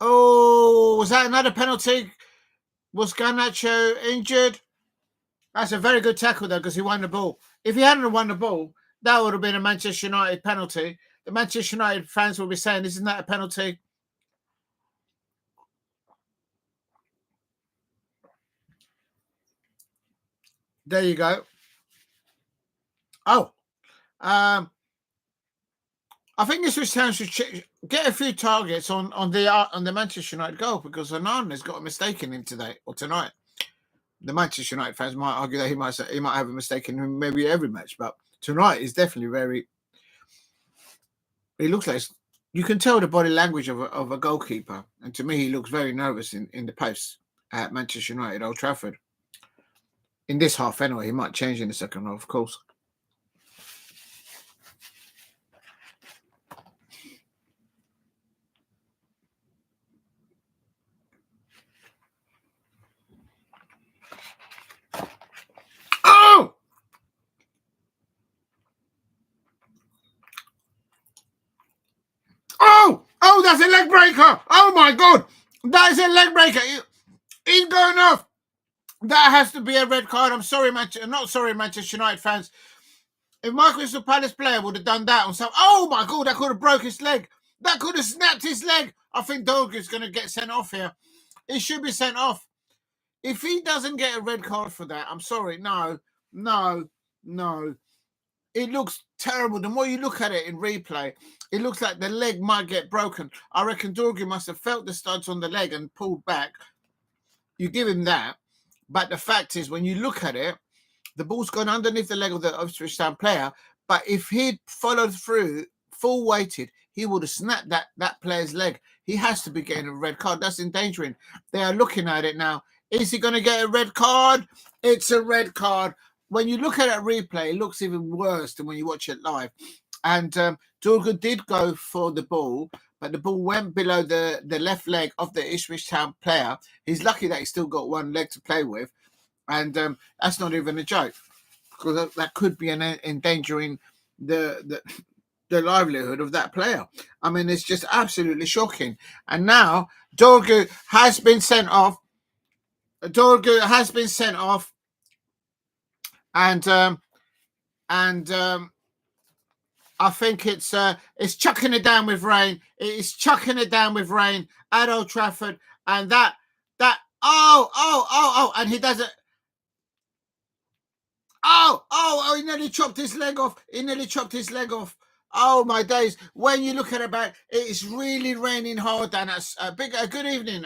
Oh, was that another penalty? Was Garnacho injured? That's a very good tackle, though, because he won the ball. If he hadn't won the ball, that would have been a Manchester United penalty. The Manchester United fans will be saying, isn't that a penalty? There you go. Oh, I think Ipswich Town should get a few targets on the Manchester United goal, because Onana's got a mistake in him today or tonight. The Manchester United fans might argue that he might have a mistake in him maybe every match, but tonight is definitely very. He looks like you can tell the body language of a goalkeeper, and to me, he looks very nervous in the post at Manchester United, Old Trafford. In this half, anyway, he might change in the second half, of course. Oh! Oh, that's a leg breaker. Oh, my God. That is a leg breaker. He's going off. That has to be a red card. I'm sorry, Manchester United fans. If my Crystal Palace player would have done that on some... Oh, my God, that could have broke his leg. That could have snapped his leg. I think Dorgu's going to get sent off here. He should be sent off. If he doesn't get a red card for that, I'm sorry. No. It looks terrible. The more you look at it in replay, it looks like the leg might get broken. I reckon Dorgu must have felt the studs on the leg and pulled back. You give him that. But the fact is, when you look at it, the ball's gone underneath the leg of the Ipswich Town player. But if he'd followed through, full weighted, he would have snapped that player's leg. He has to be getting a red card. That's endangering. They are looking at it now. Is he going to get a red card? It's a red card. When you look at that replay, it looks even worse than when you watch it live. And Dorgu did go for the ball, but the ball went below the left leg of the Ipswich Town player. He's lucky that he's still got one leg to play with. And that's not even a joke, because that could be endangering the livelihood of that player. I mean, it's just absolutely shocking. And now Dorgu has been sent off. And I think it's chucking it down with rain. It is chucking it down with rain at Old Trafford, and that and he does it. He nearly chopped his leg off. Oh, my days. When you look at it back, it's really raining hard. And a good evening,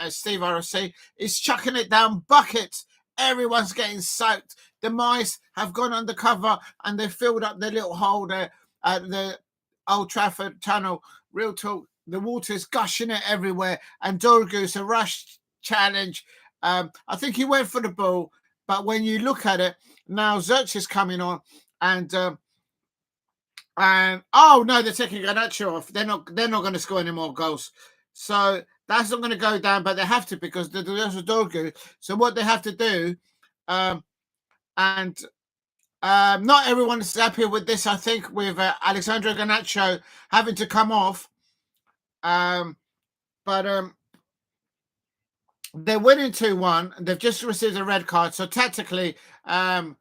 Steve RSC. It's chucking it down buckets. Everyone's getting soaked. The mice have gone undercover and they filled up their little hole there at the Old Trafford tunnel. Real talk. The water's gushing it everywhere. And Dorgu's a rush challenge. I think he went for the ball. But when you look at it, now Zirkzee is coming on, and oh no, they're taking Garnacho off. They're not going to score any more goals. So that's not going to go down, but they have to, because there's a Dorgu. So what they have to do, not everyone is happy with this. I think with Alexandre Garnacho having to come off, but they're winning 2-1. They've just received a red card. So tactically, they're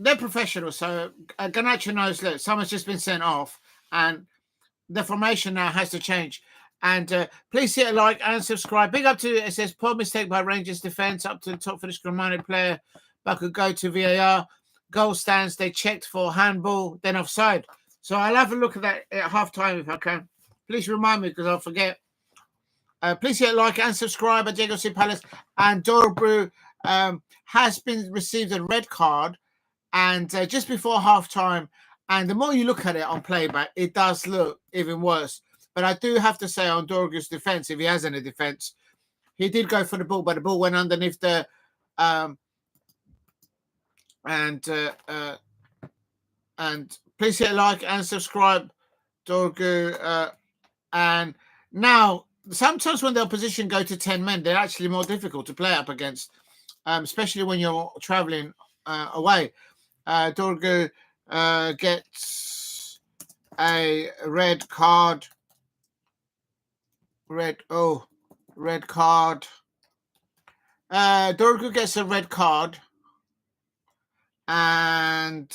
professional. So Garnacho knows that someone's just been sent off, and the formation now has to change. And please hit a like and subscribe. Big up to, it says, poor mistake by Rangers defence, up to the top for the Scrumani player, but could go to VAR. Goal stands, they checked for handball, then offside. So I'll have a look at that at half time if I can. Please remind me, because I'll forget. Please hit like and subscribe at Diego C. Palace. And Dorgu has been received a red card, and just before half time. And the more you look at it on playback, it does look even worse. But I do have to say, on Dorgu's defence, if he has any defence, he did go for the ball, but the ball went underneath the and please hit like and subscribe, Dorgu. And now, sometimes when the opposition go to 10 men, they're actually more difficult to play up against, especially when you're travelling away. Dorgu gets a red card. Red card. Dorgu gets a red card, and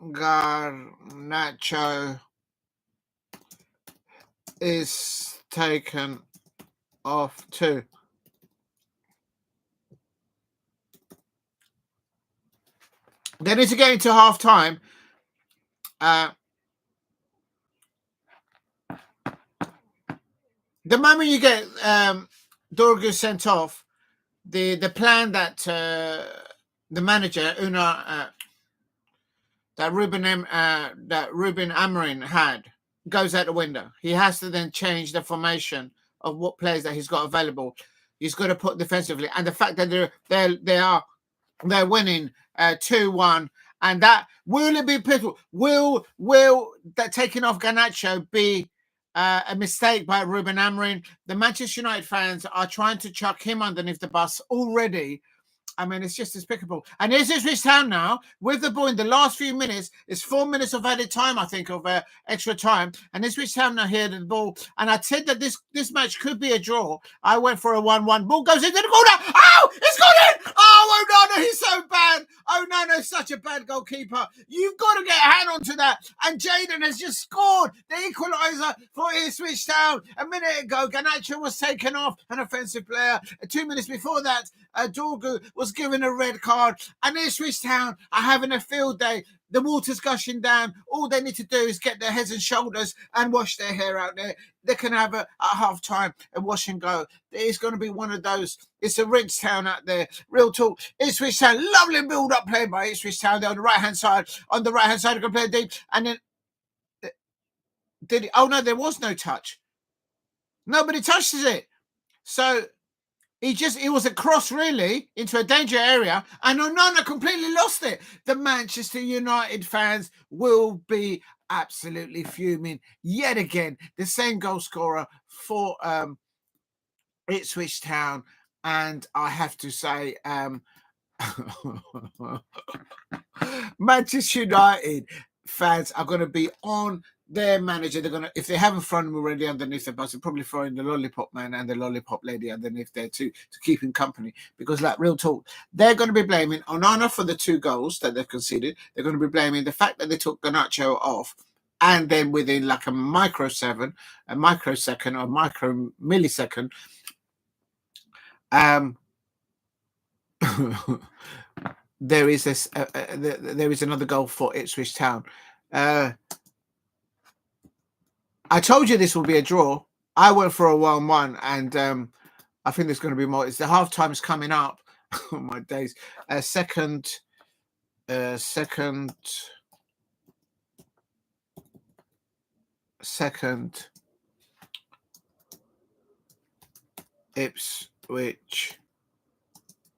Garnacho is taken off too. They need to get into half time. The moment you get Dorgu sent off, the plan that the manager that Ruben Amorim had goes out the window. He has to then change the formation of what players that he's got available. He's got to put defensively, and the fact that they're winning 2-1, and that will it be pivotal? Will that taking off Garnacho be a mistake by Ruben Amorim? The Manchester United fans are trying to chuck him underneath the bus already. I mean, it's just despicable. And here's Ipswich Town now with the ball in the last few minutes. It's 4 minutes of added time, I think, of extra time. And Ipswich Town now here the ball. And I said that this match could be a draw. I went for a 1-1. Ball goes into the corner. Oh, it's gone in. Oh, Onana, he's so bad. Onana's such a bad goalkeeper. You've got to get a hand onto that. And Jadon has just scored the equaliser for Ipswich Town. A minute ago, Garnacho was taken off, an offensive player. 2 minutes before that, Dorgu was given a red card, and Ipswich Town are having a field day. The water's gushing down. All they need to do is get their heads and shoulders and wash their hair out there. They can have a half time and wash and go. It's going to be one of those. It's a rinse town out there. Real talk. Ipswich Town, lovely build up play by Ipswich Town. They're on the right hand side. On the right hand side, they can play deep. And then oh no, there was no touch. Nobody touches it. So it was a cross really into a danger area, and Onana completely lost it. The Manchester United fans will be absolutely fuming yet again. The same goal scorer for Ipswich Town, and I have to say, Manchester United fans are going to be on their manager. They're gonna, if they haven't thrown him already underneath the bus, they're probably throwing the lollipop man and the lollipop lady underneath there too to keep him company. Because, like, real talk, they're going to be blaming Onana for the 2 goals that they've conceded. They're going to be blaming the fact that they took Garnacho off, and then within like a microsecond or micro millisecond, there is this. There is another goal for Ipswich Town. I told you this will be a draw. I went for a 1-1, and I think there's going to be more. It's the half time's coming up. Oh my days! Second Ipswich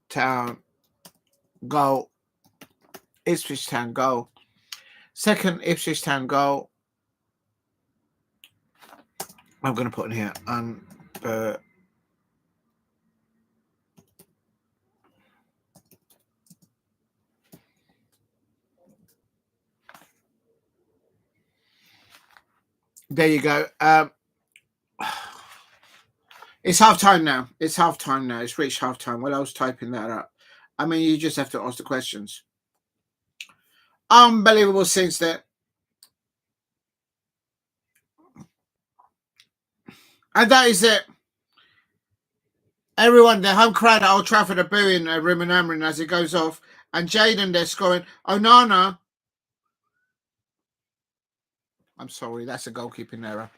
Town goal. Ipswich Town goal. Second Ipswich Town goal. I'm going to put in here there you go. It's half time now. It's reached half time. While I was typing that up, I mean, you just have to ask the questions. Unbelievable scenes there. And that is it. Everyone, the home crowd at Old Trafford are booing Ruben Amorim as it goes off. And Jadon, they're scoring. Onana. I'm sorry, that's a goalkeeping error.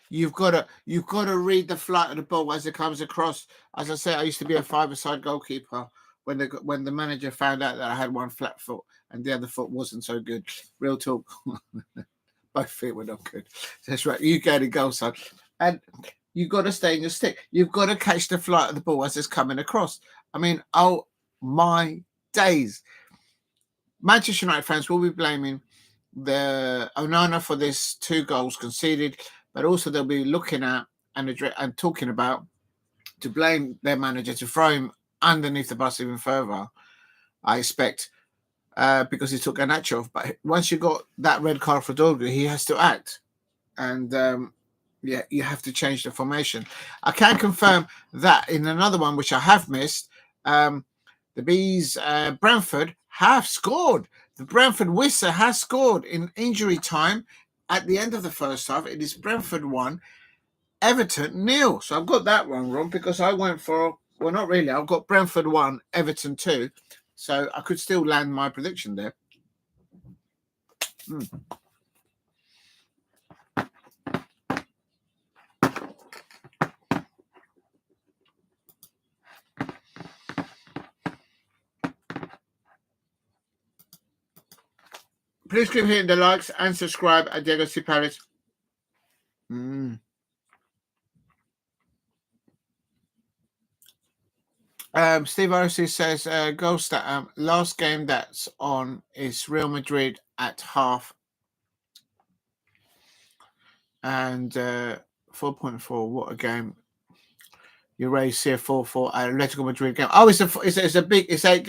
You've got to read the flight of the ball as it comes across. As I said, I used to be a 5-a-side goalkeeper when the manager found out that I had one flat foot and the other foot wasn't so good. Real talk. Both feet were not good. That's right. You get a goal, son. And you've got to stay in your stick. You've got to catch the flight of the ball as it's coming across. I mean, oh my days. Manchester United fans will be blaming the Onana for this 2 goals conceded, but also they'll be looking at and talking about to blame their manager to throw him underneath the bus even further, I expect, because he took Garnacho off. But once you got that red card for Dorgu, he has to act. And yeah, you have to change the formation. I can confirm that in another one, which I have missed, the Bees, Brentford have scored. The Brentford Whistle has scored in injury time at the end of the first half. It is Brentford 1, Everton 0. So I've got that one wrong because I went for, well, not really. I've got Brentford 1, Everton 2. So I could still land my prediction there. Please keep hitting the likes and subscribe at Diego C. Paris. Steve Orsi says, goal stat, last game that's on is Real Madrid at half. And 4.4, what a game. You raise here 4-4 Atletico Madrid game. Oh, it's a big, it's 8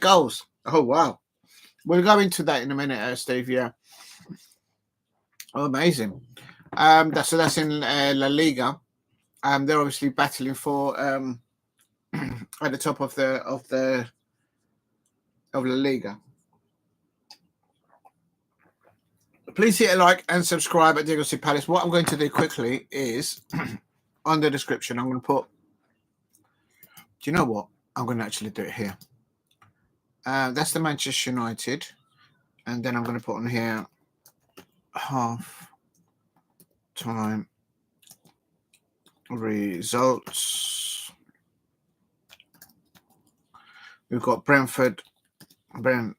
goals. Oh, wow. We'll go into that in a minute, Steve, yeah. Oh, amazing. That's in La Liga. They're obviously battling for at the top of La Liga. Please hit a like and subscribe at Diego C. Palace. What I'm going to do quickly is on the description, I'm going to put. Do you know what? I'm going to actually do it here. That's the Manchester United, and then I'm going to put on here half time results. We've got Brentford 1-0,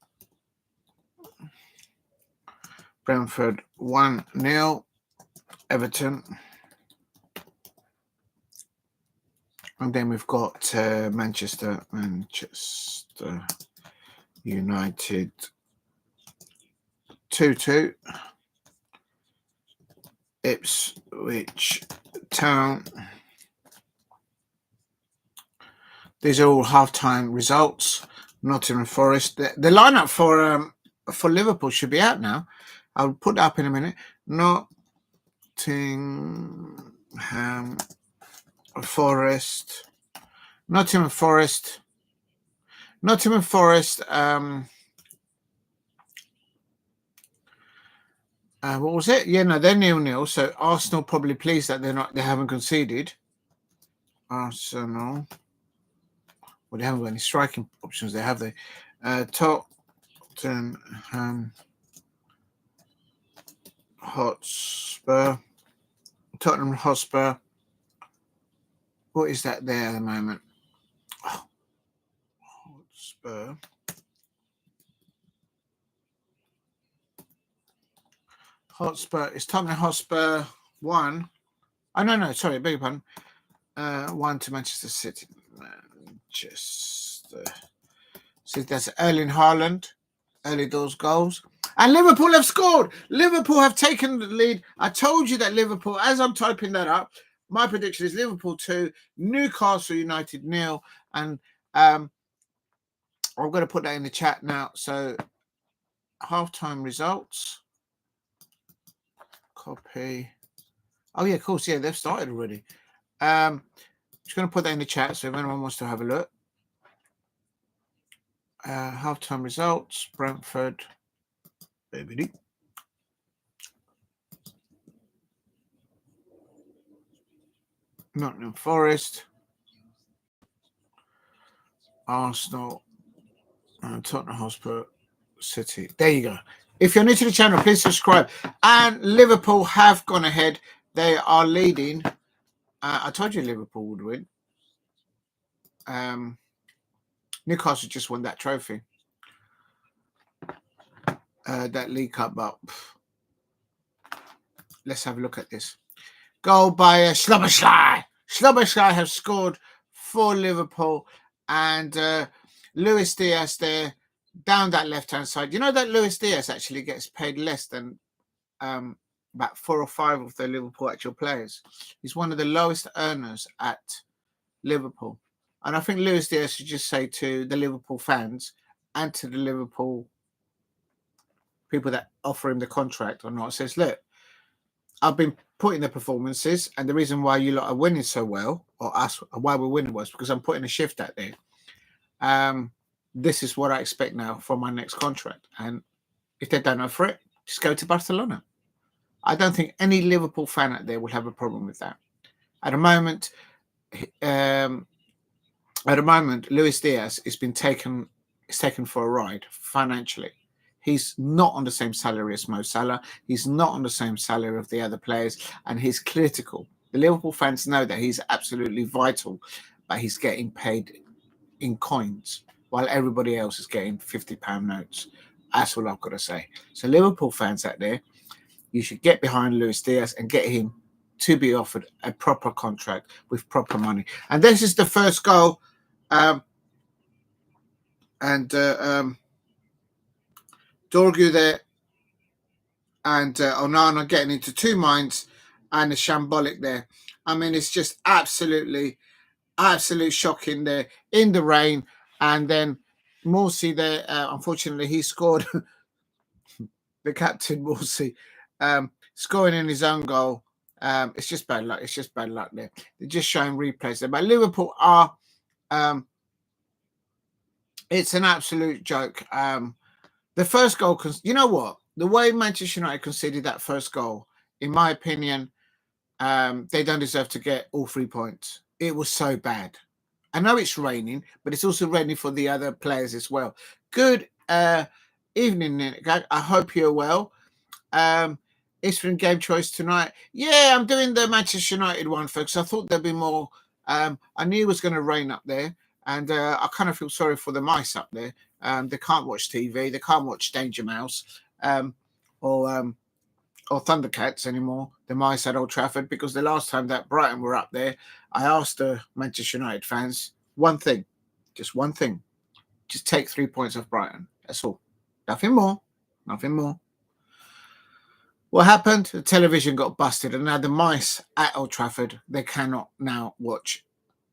Everton. And then we've got Manchester United 2-2, Ipswich Town. These are all half-time results. Nottingham Forest. The lineup for Liverpool should be out now. I'll put that up in a minute. Nottingham Forest. What was it? Yeah, no, they're 0-0. So Arsenal probably pleased that they haven't conceded. Arsenal. Well, they haven't got any striking options there, have they? Tottenham Hotspur. What is that there at the moment? Hotspur. It's Tottenham Hotspur 1. Oh, no, sorry, beg your pardon. 1 to Manchester City. So that's Erling Haaland, early doors goals. And Liverpool have scored. Liverpool have taken the lead. I told you that Liverpool, as I'm typing that up, my prediction is Liverpool 2, Newcastle United 0. And I'm going to put that in the chat now. So halftime results. Copy. Oh, yeah, of course. Yeah, they've started already. Just going to put that in the chat so if anyone wants to have a look. Halftime results. Brentford. Baby. Nottingham Forest. Arsenal. Tottenham Hotspur City. There you go. If you're new to the channel, please subscribe. And Liverpool have gone ahead. They are leading. I told you Liverpool would win. Newcastle just won that trophy. That League Cup, but let's have a look at this. Goal by Szoboszlai. Szoboszlai have scored for Liverpool, and Luis Diaz there down that left-hand side. You know that Luis Diaz actually gets paid less than about 4 or 5 of the Liverpool actual players. He's one of the lowest earners at Liverpool. And I think Luis Diaz should just say to the Liverpool fans and to the Liverpool people that offer him the contract or not, says, look, I've been putting the performances, and the reason why you lot are winning so well, or us, why we're winning was because I'm putting a shift out there. This is what I expect now for my next contract. And if they don't offer it, just go to Barcelona. I don't think any Liverpool fan out there will have a problem with that. At the moment, Luis Diaz is taken for a ride financially. He's not on the same salary as Mo Salah. He's not on the same salary of the other players, and he's critical. The Liverpool fans know that he's absolutely vital, but he's getting paid in coins while everybody else is getting £50 notes. That's all I've got to say. So Liverpool fans out there, you should get behind Luis Diaz and get him to be offered a proper contract with proper money. And this is the first goal. Dorgu there and Onana getting into two minds, and the shambolic there. I mean, it's just absolute shocking there in the rain. And then Morsy there, unfortunately, he scored. The captain, Morsy, scoring in his own goal. It's just bad luck. It's just bad luck there. They're just showing replays there. But Liverpool are, it's an absolute joke. The first goal, you know what? The way Manchester United conceded that first goal, in my opinion, they don't deserve to get all 3 points. It was so bad. I know it's raining, but it's also raining for the other players as well. Good evening, Nick. I hope you're well. Eastern game choice tonight. Yeah, I'm doing the Manchester United one, folks. I thought there'd be more. I knew it was going to rain up there, and I kind of feel sorry for the mice up there. They can't watch TV. They can't watch Danger Mouse or Thundercats anymore. The mice at Old Trafford, because the last time that Brighton were up there, I asked the Manchester United fans one thing, just one thing. Just take 3 points off Brighton. That's all. Nothing more. Nothing more. What happened? The television got busted, and now the mice at Old Trafford, they cannot now watch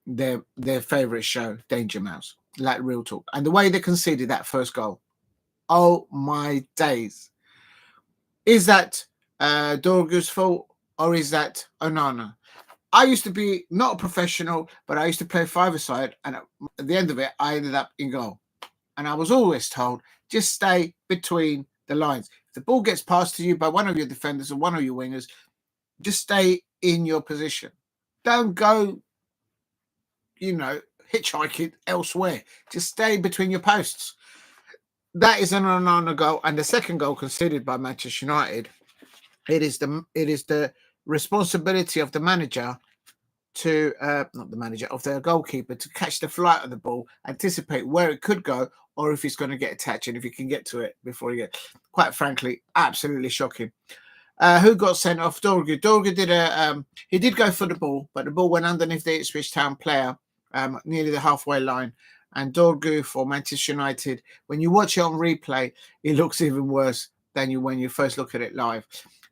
their favourite show, Danger Mouse. Like real talk. And the way they conceded that first goal, oh my days. Is that Dorgu's fault, or is that Onana? I used to be not a professional, but I used to play five-a-side, and at the end of it, I ended up in goal. And I was always told, just stay between the lines. If the ball gets passed to you by one of your defenders or one of your wingers, just stay in your position. Don't go, hitchhiking elsewhere. Just stay between your posts. That is an Onana goal. And the second goal conceded by Manchester United, it is the responsibility of the manager to not the manager, of their goalkeeper, to catch the flight of the ball, anticipate where it could go, or if he's going to get attached, and if he can get to it before he gets. Quite frankly, absolutely shocking. Who got sent off? Dorgu. Dorgu did go for the ball, but the ball went underneath the Ipswich Town player, nearly the halfway line. And Dorgu for Manchester United, when you watch it on replay, it looks even worse than when you first look at it live.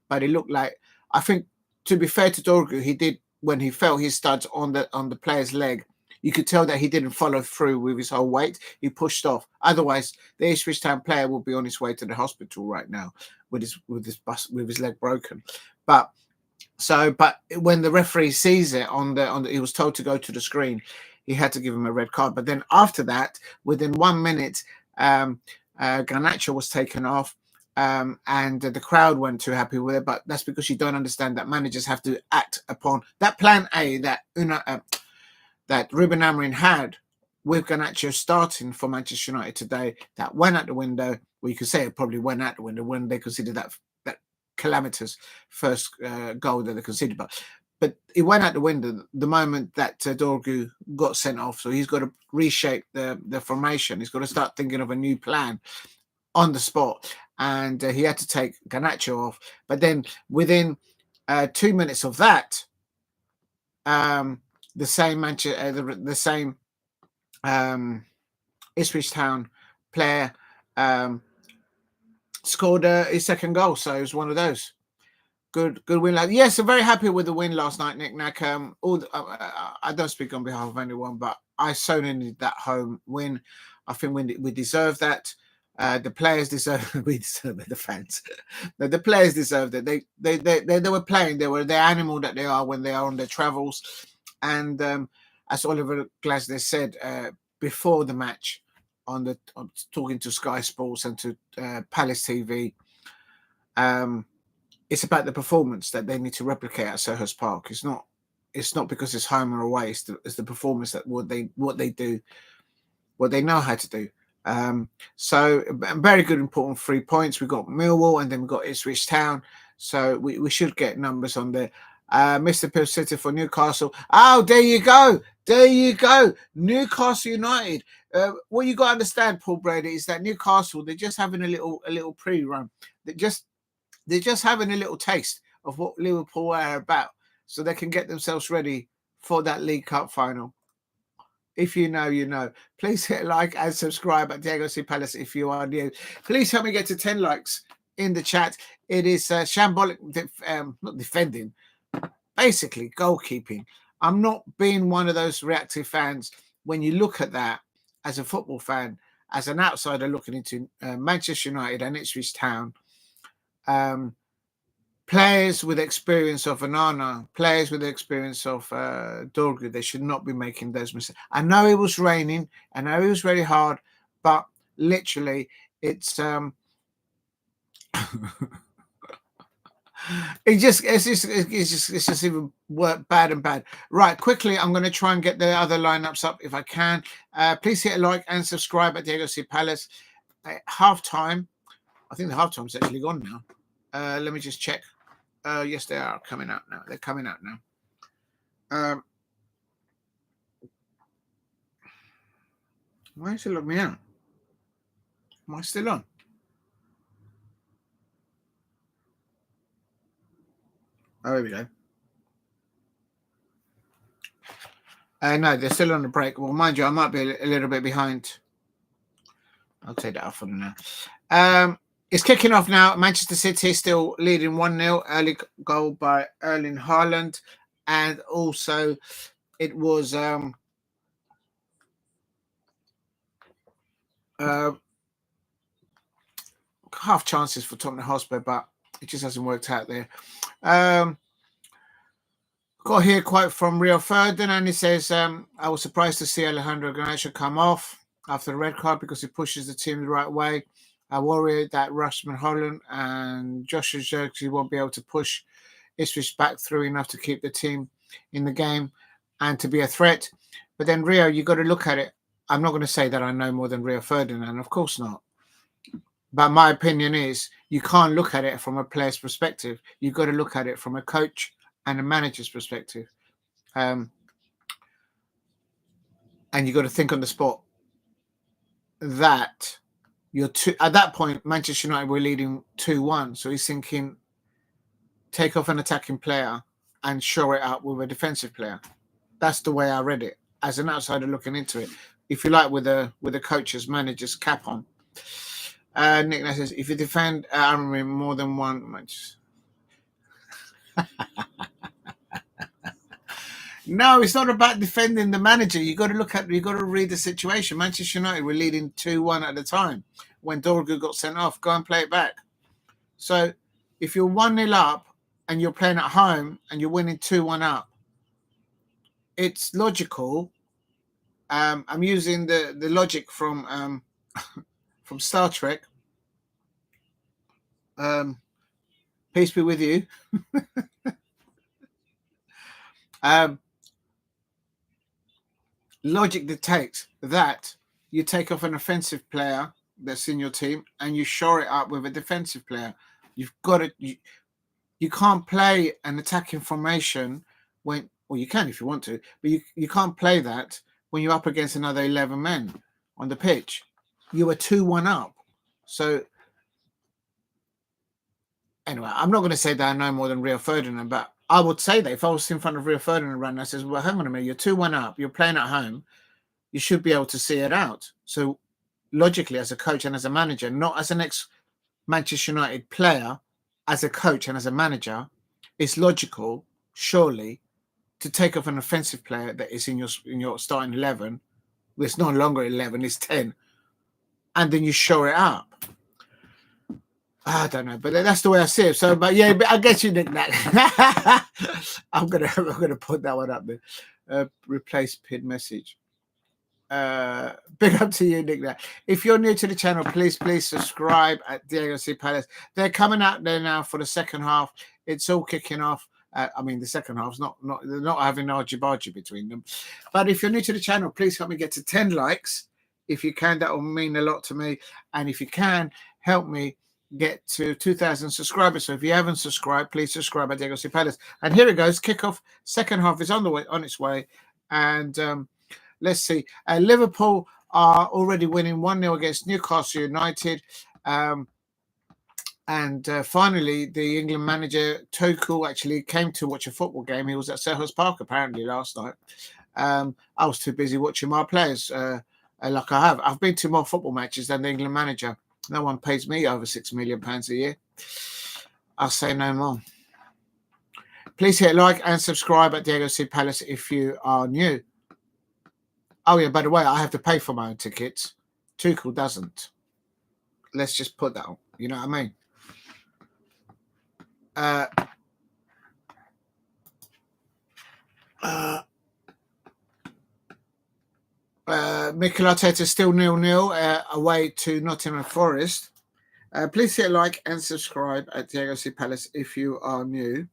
But it looked like, I think, to be fair to Dorgu, he did, when he felt his studs on the player's leg, you could tell that he didn't follow through with his whole weight. He pushed off. Otherwise, the Ipswich Town player will be on his way to the hospital right now with his leg broken. But when the referee sees it he was told to go to the screen. He had to give him a red card. But then after that, within 1 minute, Garnacho was taken off. And the crowd weren't too happy with it, but that's because you don't understand that managers have to act upon that plan A that Ruben Amorim had with Garnacho starting for Manchester United today. That went out the window. Well, you could say it probably went out the window when they considered that calamitous first goal that they considered. But it went out the window the moment that Dorgu got sent off. So he's got to reshape the formation. He's got to start thinking of a new plan on the spot. And he had to take Garnacho off. But then within 2 minutes of that, the same Ipswich Town player scored his second goal. So it was one of those. Good win. Yes, I'm very happy with the win last night, Nick Nack. I don't speak on behalf of anyone, but I so needed that home win. I think we deserve that. The players deserve it. We deserve it. The fans, the players deserved it. They were playing. They were the animal that they are when they are on their travels. And as Oliver Glasner said before the match, on talking to Sky Sports and to Palace TV, it's about the performance that they need to replicate at Selhurst Park. It's not because it's home or away. It's the performance that what they do, what they know how to do. So very good, important 3 points. We've got Millwall and then we've got Ipswich Town. So we should get numbers on there. Mr. Pill City for Newcastle. Oh, there you go. There you go. Newcastle United. What you got to understand, Paul Brady, is that Newcastle, they're just having a little pre-run. They're just having a little taste of what Liverpool are about, so they can get themselves ready for that League Cup final. If you know, you know. Please hit like and subscribe at Diego C. Palace if you are new. Please help me get to 10 likes in the chat. It is shambolic, not defending, basically goalkeeping. I'm not being one of those reactive fans. When you look at that as a football fan, as an outsider looking into Manchester United and Ipswich Town, players with experience of Onana, players with experience of Dorgu, they should not be making those mistakes. I know it was raining, I know it was very hard, but literally it's it's just even bad and bad. Right, quickly, I'm going to try and get the other lineups up if I can. Please hit a like and subscribe at Diego C. Palace. Half time, I think the half time's actually gone now. Let me just check. Yes, they are coming out now. They're coming out now. Why is it logging me out? Am I still on? Oh, here we go. No, they're still on the break. Well, mind you, I might be a little bit behind. I'll take that off for now. It's kicking off now. Manchester City still leading 1-0. Early goal by Erling Haaland. And also it was half chances for Tottenham Hotspur, but it just hasn't worked out there. Got here quote from Rio Ferdinand. He says, I was surprised to see Alejandro Garnacho come off after the red card because he pushes the team the right way. I worry that Rushman Hojlund and Joshua Zirkzee won't be able to push Ipswich back through enough to keep the team in the game and to be a threat. But then, Rio, you got to look at it. I'm not going to say that I know more than Rio Ferdinand, of course not. But my opinion is you can't look at it from a player's perspective. You've got to look at it from a coach and a manager's perspective. And you got to think on the spot that at that point, Manchester United were leading 2-1. So he's thinking, take off an attacking player and shore it up with a defensive player. That's the way I read it as an outsider looking into it. If you like, with a coach's manager's cap on. Nick says, if you defend more than one match. No, it's not about defending the manager. You got to read the situation. Manchester United were leading 2-1 at the time when Dorgu got sent off. Go and play it back. So if you're 1-0 up and you're playing at home and you're winning 2-1 up, it's logical. I'm using the logic from from Star Trek. Peace be with you. Logic dictates that you take off an offensive player that's in your team and you shore it up with a defensive player. You've got to. You can't play an attacking formation well, you can if you want to, but you can't play that when you're up against another 11 men on the pitch. You were 2-1 up. So anyway, I'm not going to say that I know more than Rio Ferdinand, but I would say that if I was in front of Rio Ferdinand right now, I says, well, hang on a minute, you're 2-1 up, you're playing at home, you should be able to see it out. So logically, as a coach and as a manager, not as an ex-Manchester United player, as a coach and as a manager, it's logical, surely, to take off an offensive player that is in your starting 11. It's no longer 11, it's 10. And then you shore it up. I don't know, but that's the way I see it. So, but yeah, I guess you did that. I'm gonna put that one up there. Replace pinned message. Big up to you, Nick. If you're new to the channel, please subscribe at Diego C. Palace. They're coming out there now for the second half. It's all kicking off. I mean, the second half's they're not having argy-bargy between them. But if you're new to the channel, please help me get to 10 likes If you can, that will mean a lot to me. And if you can, help me get to 2,000 subscribers. So if you haven't subscribed, please subscribe at Diego C. Palace. And here it goes. Kickoff. Second half is on its way. And let's see. Liverpool are already winning 1-0 against Newcastle United. And finally, the England manager, Tuchel, actually came to watch a football game. He was at Selhurst Park, apparently, last night. I was too busy watching my players, like I have. I've been to more football matches than the England manager. No one pays me over £6 million a year. I'll say no more. Please hit like and subscribe at Diego C. Palace if you are new. Oh, yeah, by the way, I have to pay for my own tickets. Tuchel doesn't. Let's just put that on. You know what I mean? Mikel Arteta still 0-0 away to Nottingham Forest. Please hit like and subscribe at Diego C. Palace if you are new.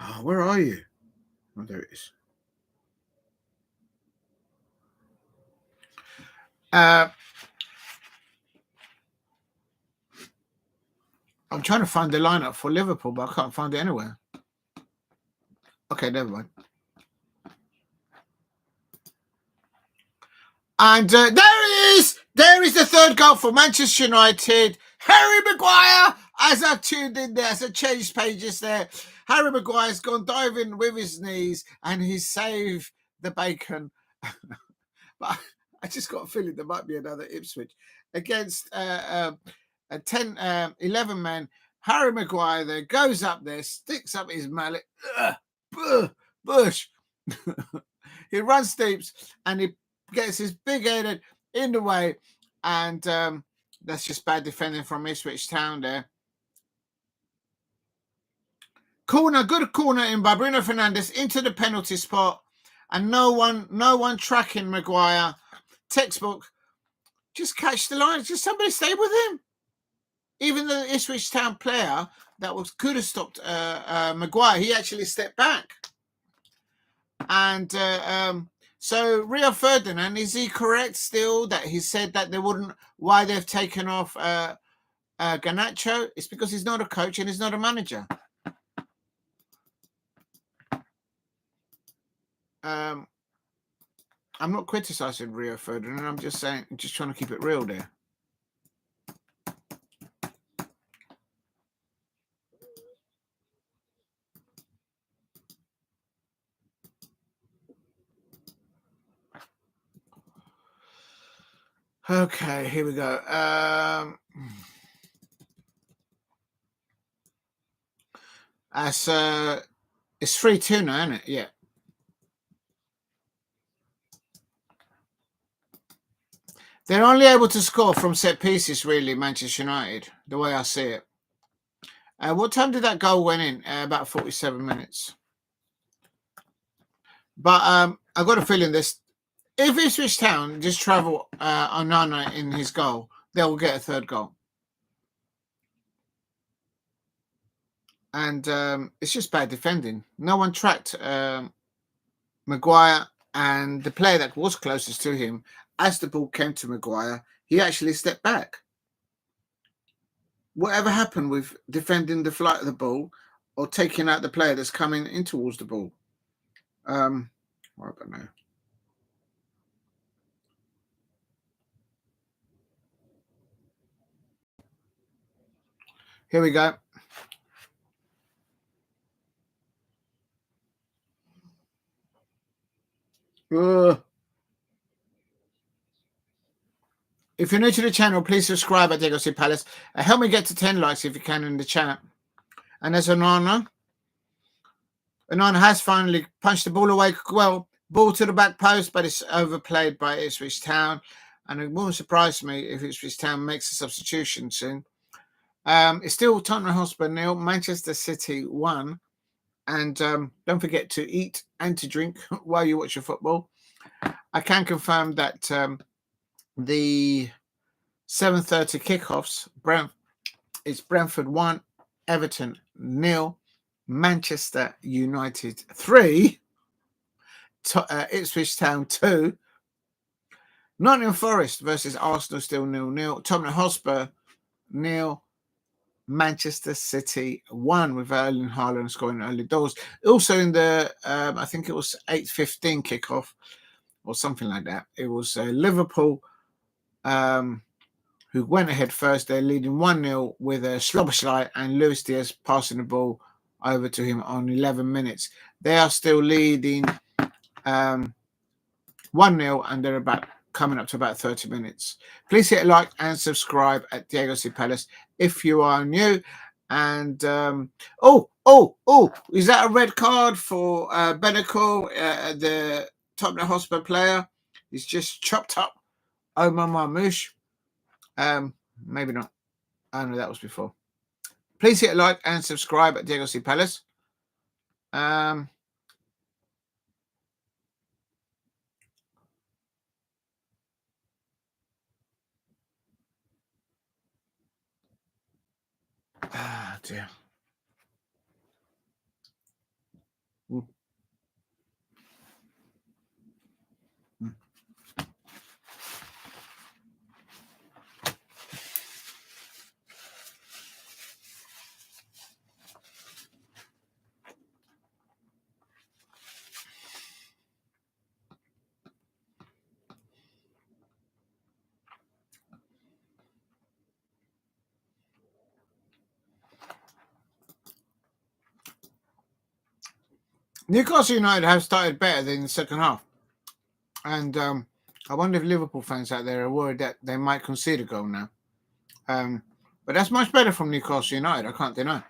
Oh, where are you? Oh, there it is. I'm trying to find the lineup for Liverpool, but I can't find it anywhere. Okay, never mind. And there it is! There is the third goal for Manchester United. Harry Maguire, as I tuned in there, as I changed pages there, Harry Maguire's gone diving with his knees and he's saved the bacon. But I just got a feeling there might be another Ipswich against 11 men. Harry Maguire there goes up there, sticks up his mallet. Bush. He runs steeps and he gets his big headed in the way, and that's just bad defending from Ipswich Town there. Corner, good corner in by Bruno Fernandes into the penalty spot, and no one tracking Maguire. Textbook, just catch the line, just somebody stay with him. Even the Ipswich Town player that could have stopped Maguire, he actually stepped back. And so Rio Ferdinand, is he correct still that he said that they wouldn't, why they've taken off Garnacho? It's because he's not a coach and he's not a manager. I'm not criticizing Rio Ferdinand. I'm just saying, just trying to keep it real there. Okay, here we go. It's 3-2 now, isn't it? Yeah. They're only able to score from set pieces, really, Manchester United, the way I see it. What time did that goal went in? About 47 minutes. But I got a feeling this. If Ipswich Town just travel Onana in his goal, they'll get a third goal. And it's just bad defending. No one tracked Maguire, and the player that was closest to him, as the ball came to Maguire, he actually stepped back. Whatever happened with defending the flight of the ball or taking out the player that's coming in towards the ball? I don't know. Here we go. If you're new to the channel, please subscribe at Diego C. Palace. Help me get to 10 likes if you can in the chat. And there's Onana. Onana has finally punched the ball away. Well, ball to the back post, but it's overplayed by Ipswich Town. And it won't surprise me if Ipswich Town makes a substitution soon. It's still Tottenham Hotspur 0, Manchester City 1. And don't forget to eat and to drink while you watch your football. I can confirm that the 7:30 kickoffs, it's Brentford 1, Everton 0, Manchester United 3, Ipswich Town 2. Nottingham Forest versus Arsenal still 0-0. Tottenham Hotspur 0. Manchester City 1 with Erling Haaland scoring early doors. Also in the, I think it was 8:15 kickoff or something like that. It was Liverpool who went ahead first. They're leading 1-0 with a Slobberslide and Luis Diaz passing the ball over to him on 11 minutes. They are still leading 1-0 and they're coming up to about 30 minutes. Please hit like and subscribe at Diego C. Palace if you are new. And is that a red card for Benacle, the Tottenham Hotspur player? He's just chopped up Omar Marmoush. Maybe not. I know that was before. Please hit like and subscribe at Diego C. Palace. Ah, dear. Newcastle United have started better than the second half. And I wonder if Liverpool fans out there are worried that they might concede a goal now. But that's much better from Newcastle United, I can't deny.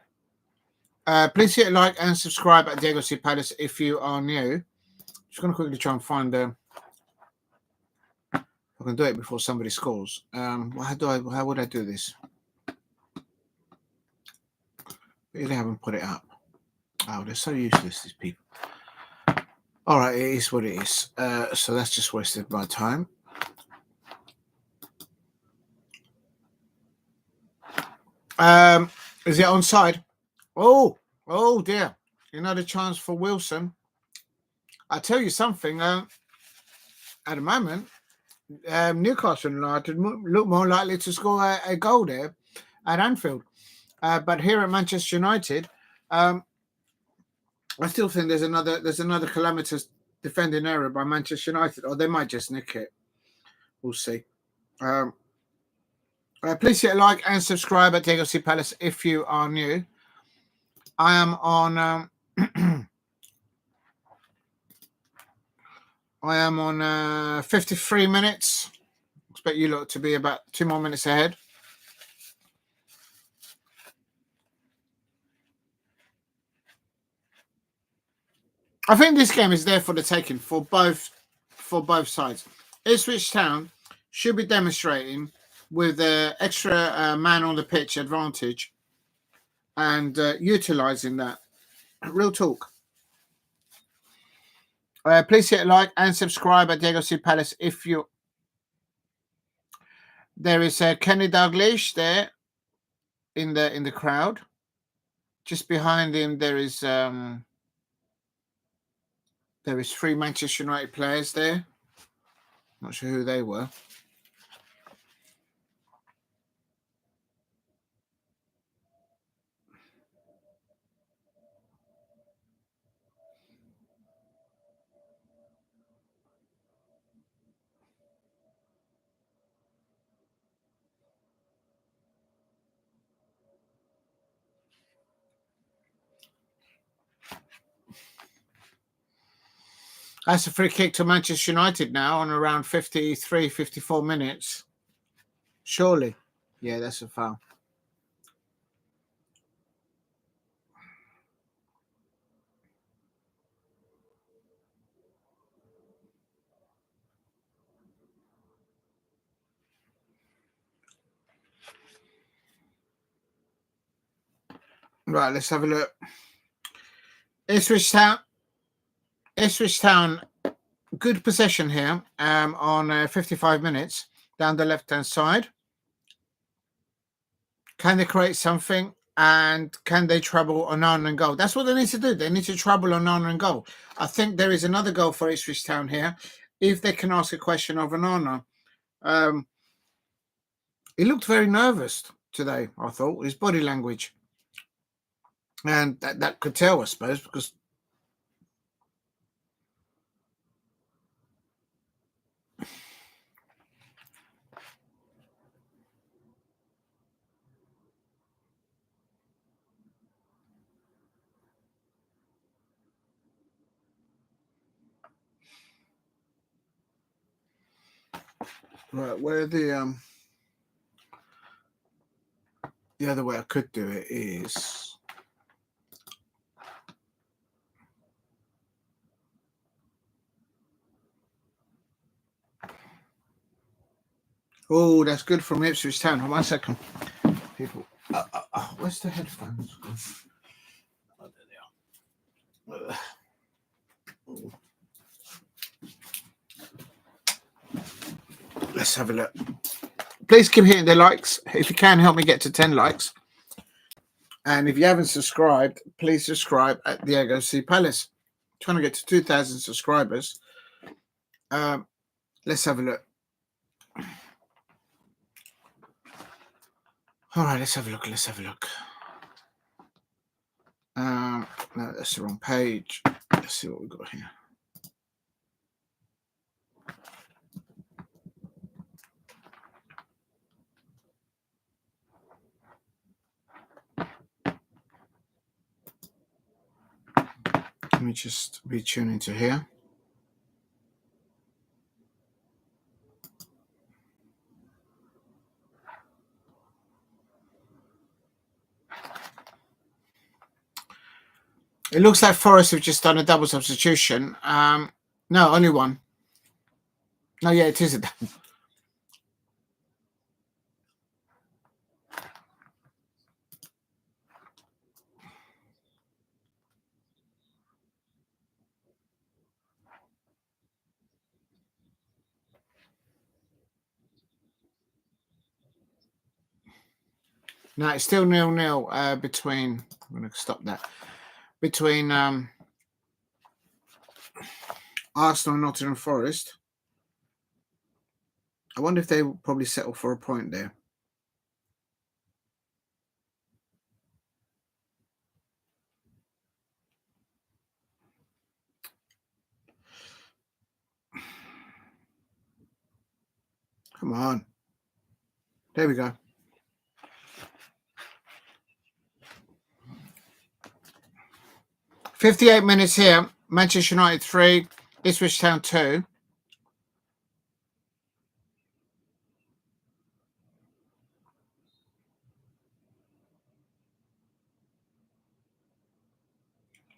Please hit like and subscribe at Diego C. Palace if you are new. Just going to quickly try and find if I can do it before somebody scores. How would I do this? Really haven't put it up. Oh, they're so useless, these people. All right, it is what it is. So that's just wasted my time. Is it onside? Oh dear. Another chance for Wilson. I'll tell you something. At the moment, Newcastle United look more likely to score a goal there at Anfield. But here at Manchester United, I still think there's another calamitous defending error by Manchester United, or they might just nick it. We'll see. Please hit like and subscribe at Diego C. Palace if you are new. I am on 53 minutes. Expect you lot to be about 2 more minutes ahead. I think this game is there for the taking for both sides. Ipswich Town should be demonstrating with extra man on the pitch advantage and utilising that. Real talk. Please hit like and subscribe at Diego C. Palace if you. There is Kenny Dalglish there in the crowd. Just behind him, there is 3 Manchester United players there. Not sure who they were. That's a free kick to Manchester United now on around 53, 54 minutes. Surely. Yeah, that's a foul. Right, let's have a look. Ipswich Town, good possession here on 55 minutes down the left-hand side. Can they create something? And can they trouble Onana and goal? That's what they need to do. They need to trouble Onana and goal. I think there is another goal for Ipswich Town here. If they can ask a question of Onana. He looked very nervous today, I thought, his body language. And that could tell, I suppose, because right, where the other way I could do it is oh, that's good from Ipswich Town. Hold on 1 second, people. Where's the headphones? Oh, there they are. Let's have a look. Please keep hitting the likes. If you can, help me get to 10 likes. And if you haven't subscribed, please subscribe at Diego C. Palace. Trying to get to 2,000 subscribers. Let's have a look. All right, let's have a look. No, that's the wrong page. Let's see what we've got here. Let me just retune into here. It looks like Forest have just done a double substitution. No, only one. No, yeah, it is a double. No, it's still 0-0 between. I'm going to stop that. Between Arsenal and Nottingham Forest. I wonder if they will probably settle for a point there. Come on. There we go. 58 minutes here. Manchester United 3, Ipswich Town 2.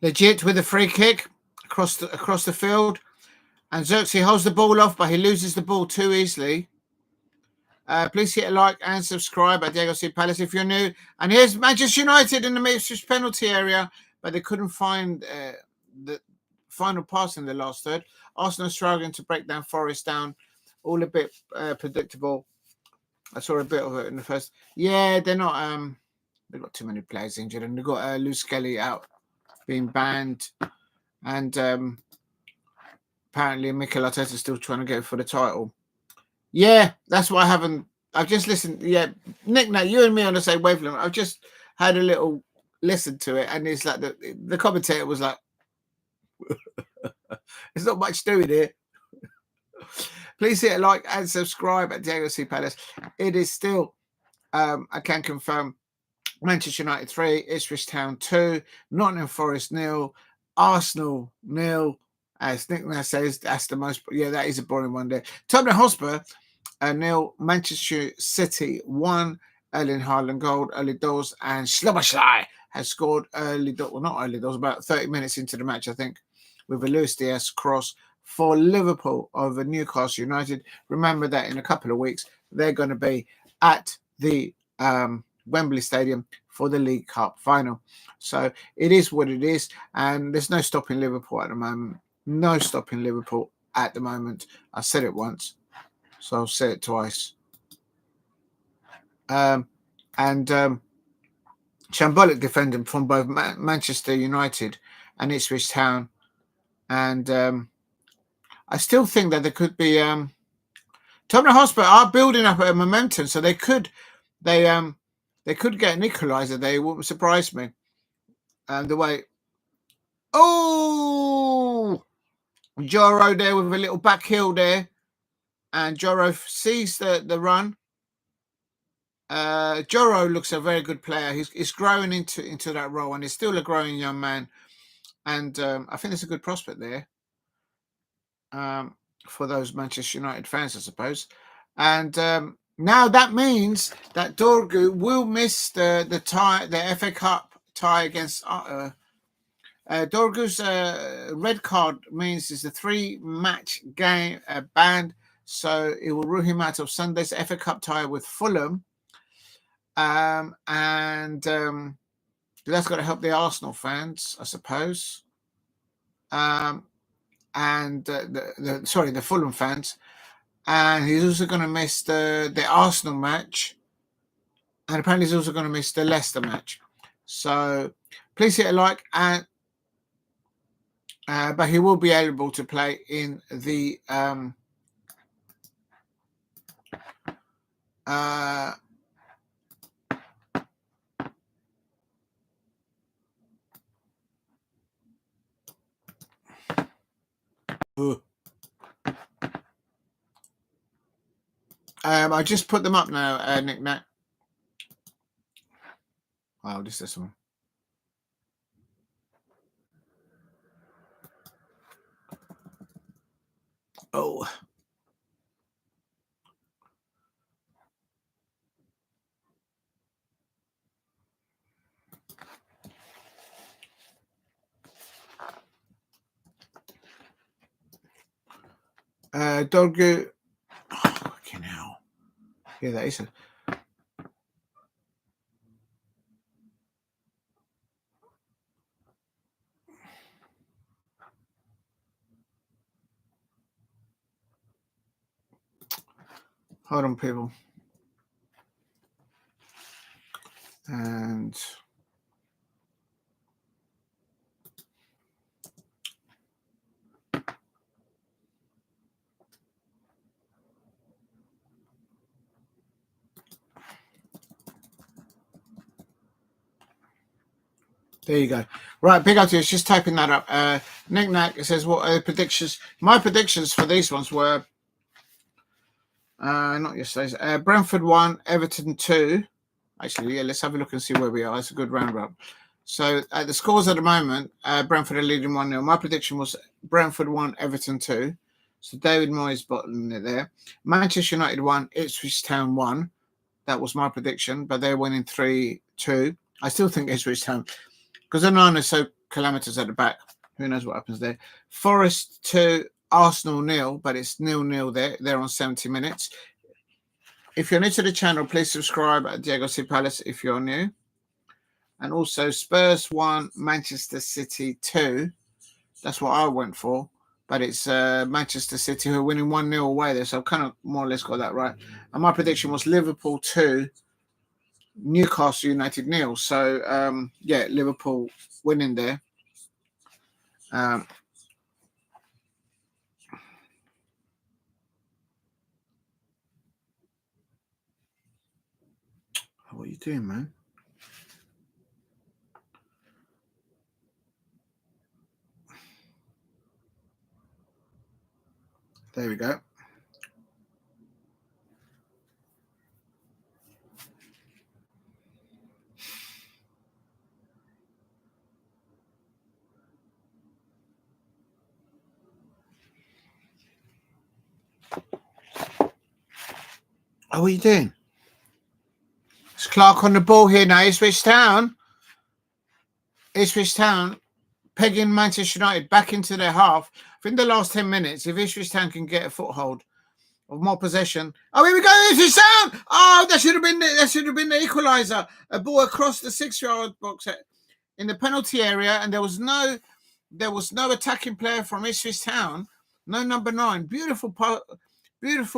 Legit with a free kick across the field. And Zirkzee holds the ball off, but he loses the ball too easily. Please hit a like and subscribe at Diego C. Palace if you're new. And here's Manchester United in the Ipswich penalty area, but they couldn't find the final pass in the last third. Arsenal struggling to break down Forest down. All a bit predictable. I saw a bit of it in the first. Yeah, they're not. They've got too many players injured, and they've got Lou Skelly out, being banned, and apparently Mikel Arteta's still trying to go for the title. Yeah, that's why I haven't. I've just listened. Yeah, Nick, now you and me on the same wavelength. I've just had a little listen to it, and it's like the commentator was like, "There's not much doing here." Please hit a like and subscribe at Diego C. Palace. It is still, I can confirm, Manchester United 3, Ipswich Town 2, Nottingham Forest 0, Arsenal 0. As Nick now says, that's the most. Yeah, that is a boring one there. Tottenham Hotspur 0, Manchester City 1. Erling Haaland goal, early doors, and Szoboszlai has scored early doors. Well, not early doors, about 30 minutes into the match, I think, with a Luis Diaz cross for Liverpool over Newcastle United. Remember that in a couple of weeks, they're going to be at the Wembley Stadium for the League Cup final. So it is what it is, and there's no stopping Liverpool at the moment. No stopping Liverpool at the moment. I said it once, so I'll say it twice. shambolic defending from both Manchester United and Ipswich Town. And I still think that there could be Tottenham Hotspur are building up a momentum, so they could get an equaliser. They wouldn't surprise me. The way, Yoro there with a little back heel there, and Yoro sees the run. Yoro looks a very good player. He's growing into that role, and he's still a growing young man. And I think there's a good prospect there for those Manchester United fans, I suppose. And now that means that Dorgu will miss the tie, the FA Cup tie against Dorgu's red card means it's a 3-match game ban, so it will rule him out of Sunday's FA Cup tie with Fulham. And that's got to help the Arsenal fans, I suppose. And the Fulham fans. And he's also going to miss the Arsenal match. And apparently he's also going to miss the Leicester match. So please hit a like. And but he will be able to play in the I just put them up now, Nick Nack. Oh, this one. Oh. Dorgu. Oh, fucking hell. Yeah, that is a. Hold on, people. And there you go. Right, big up to you. It's just typing that up. Nick Nack says, what are the predictions? My predictions for these ones were not yesterday's. Brentford 1, Everton 2. Actually, yeah, let's have a look and see where we are. It's a good roundup. So the scores at the moment, Brentford are leading 1-0. My prediction was Brentford 1, Everton 2. So David Moyes bottoming it there. Manchester United 1, Ipswich Town 1. That was my prediction, but they're winning 3-2. I still think Ipswich Town, because Onana is so calamitous at the back. Who knows what happens there. Forest 2, Arsenal 0, but it's 0-0 there. They're on 70 minutes. If you're new to the channel, please subscribe at Diego C. Palace if you're new. And also Spurs 1, Manchester City 2. That's what I went for. But it's Manchester City who are winning 1-0 away there. So I've kind of more or less got that right. And my prediction was Liverpool 2, Newcastle United 0. So, yeah, Liverpool winning there. What are you doing, man? There we go. Oh, what are you doing? It's Clarke on the ball here now. Ipswich Town. Ipswich Town pegging Manchester United back into their half. I think the last 10 minutes, if Ipswich Town can get a foothold of more possession. Oh, here we go. Ipswich Town. Oh, that should have been the equaliser. A ball across the 6-yard box in the penalty area, and there was no attacking player from Ipswich Town. No number 9. Beautiful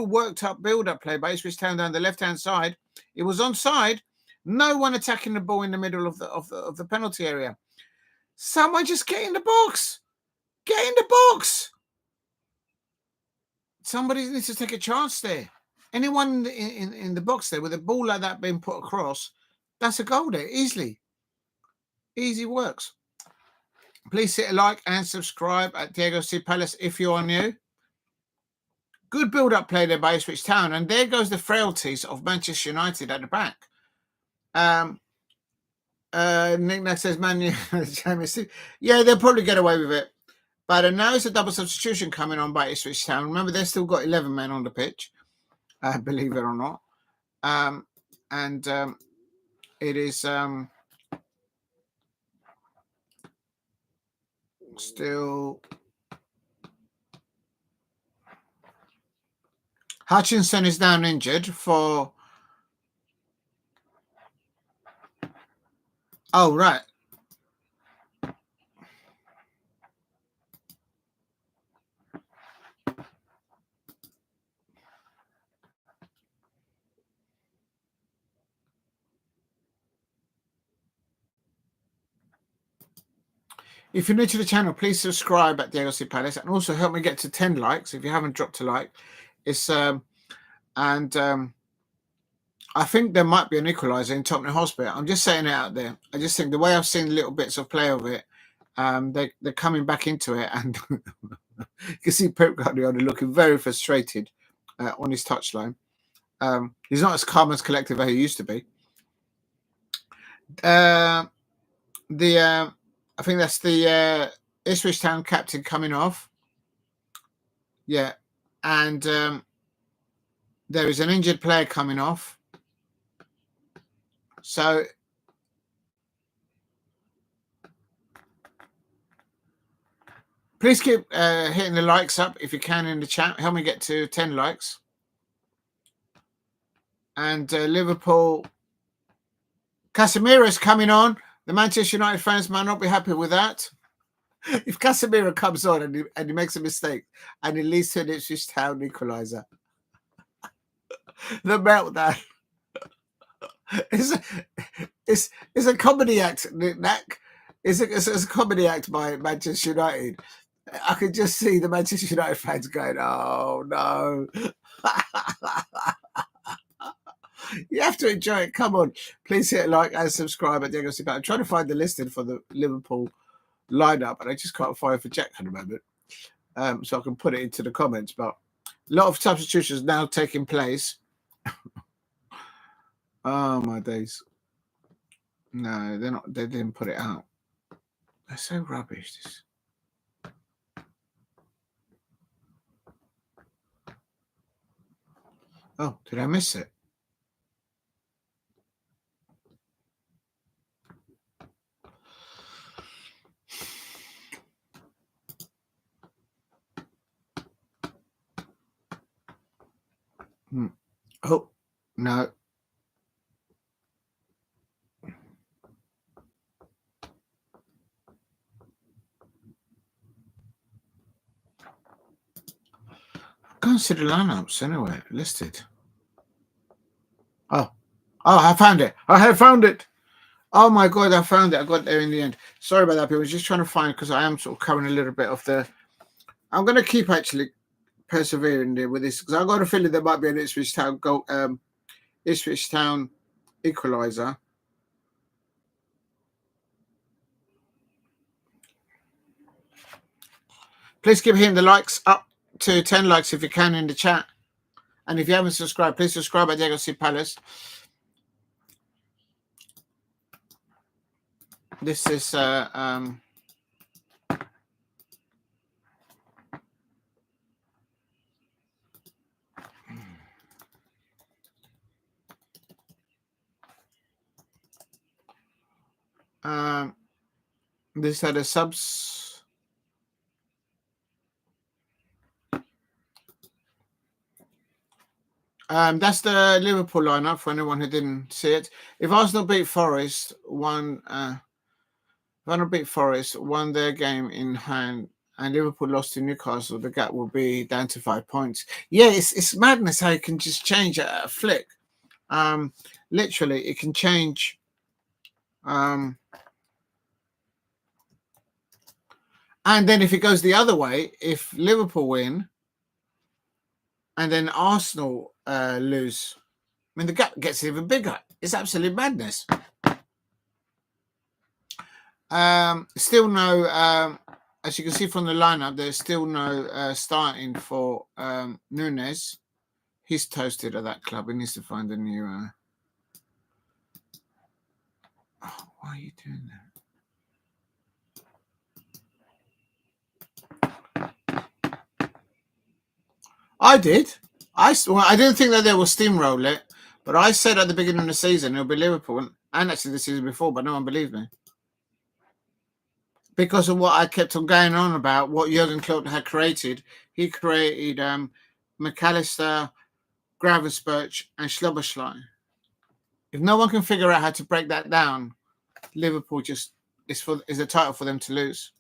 worked up build-up play by Ipswich Town down the left-hand side. It was onside, No one attacking the ball in the middle of the penalty area. Someone just get in the box. Get in the box. Somebody needs to take a chance there. Anyone in the box there with a ball like that being put across, that's a goal there, easily. Easy works. Please hit a like and subscribe at Diego C. Palace if you are new. Good build-up play there by Ipswich Town. And there goes the frailties of Manchester United at the back. Nick Nack says, man, yeah, they'll probably get away with it. But now it's a double substitution coming on by Ipswich Town. Remember, they've still got 11 men on the pitch, believe it or not. It is still... Hutchinson is down injured for... Oh, right. If you're new to the channel, please subscribe at Diego C. Palace and also help me get to 10 likes if you haven't dropped a like. It's I think there might be an equaliser in Tottenham Hotspur. I'm just saying it out there. I just think the way I've seen little bits of play of it, they're coming back into it, and you can see Pep Guardiola looking very frustrated on his touchline. He's not as calm as collective as he used to be. I think that's the Ipswich Town captain coming off. Yeah, and there is an injured player coming off. So please keep hitting the likes up if you can in the chat. Help me get to 10 likes. And Liverpool, Casemiro is coming on. The Manchester United fans might not be happy with that. If Casemiro comes on and he makes a mistake and it leads to an Ipswich Town equaliser, the meltdown. It's a comedy act, Nick. It's a comedy act by Manchester United. I could just see the Manchester United fans going, "Oh no!" You have to enjoy it. Come on, please hit a like and subscribe at Diego C. Palace. I'm trying to find the listing for the Liverpool lineup, and I just can't find it for Jack at the moment, so I can put it into the comments. But a lot of substitutions now taking place. Oh my days! No, they're not. They didn't put it out. They're so rubbish. This. Oh, did I miss it? Oh, no. I can't see the lineups anywhere listed. Oh, I found it. I have found it. Oh my God, I found it. I got there in the end. Sorry about that, people. I was just trying to find, because I am sort of covering a little bit of the... I'm going to keep actually persevering there with this, because I've got a feeling there might be an Ipswich Town goal, Ipswich Town equaliser. Please keep hitting the likes up to 10 likes if you can in the chat. And if you haven't subscribed, please subscribe at Diego C. Palace. This is this had a subs. That's the Liverpool lineup for anyone who didn't see it. If Arsenal beat Forest, won their game in hand, and Liverpool lost to Newcastle, the gap will be down to 5 points. Yeah, it's madness how you can just change a flick. Literally, it can change. And then if it goes the other way, if Liverpool win and then Arsenal lose, I mean, the gap gets even bigger. It's absolute madness. Still no, as you can see from the lineup, there's still no starting for Núñez. He's toasted at that club. He needs to find a new... Oh, why are you doing that? I did. I didn't think that they will steamroll it, but I said at the beginning of the season it'll be Liverpool, and actually the season before, but no one believed me. Because of what I kept on going on about, what Jurgen Klopp had created. He created McAllister, Gravenberch, and Schlobberschlein. If no one can figure out how to break that down, Liverpool just is a title for them to lose.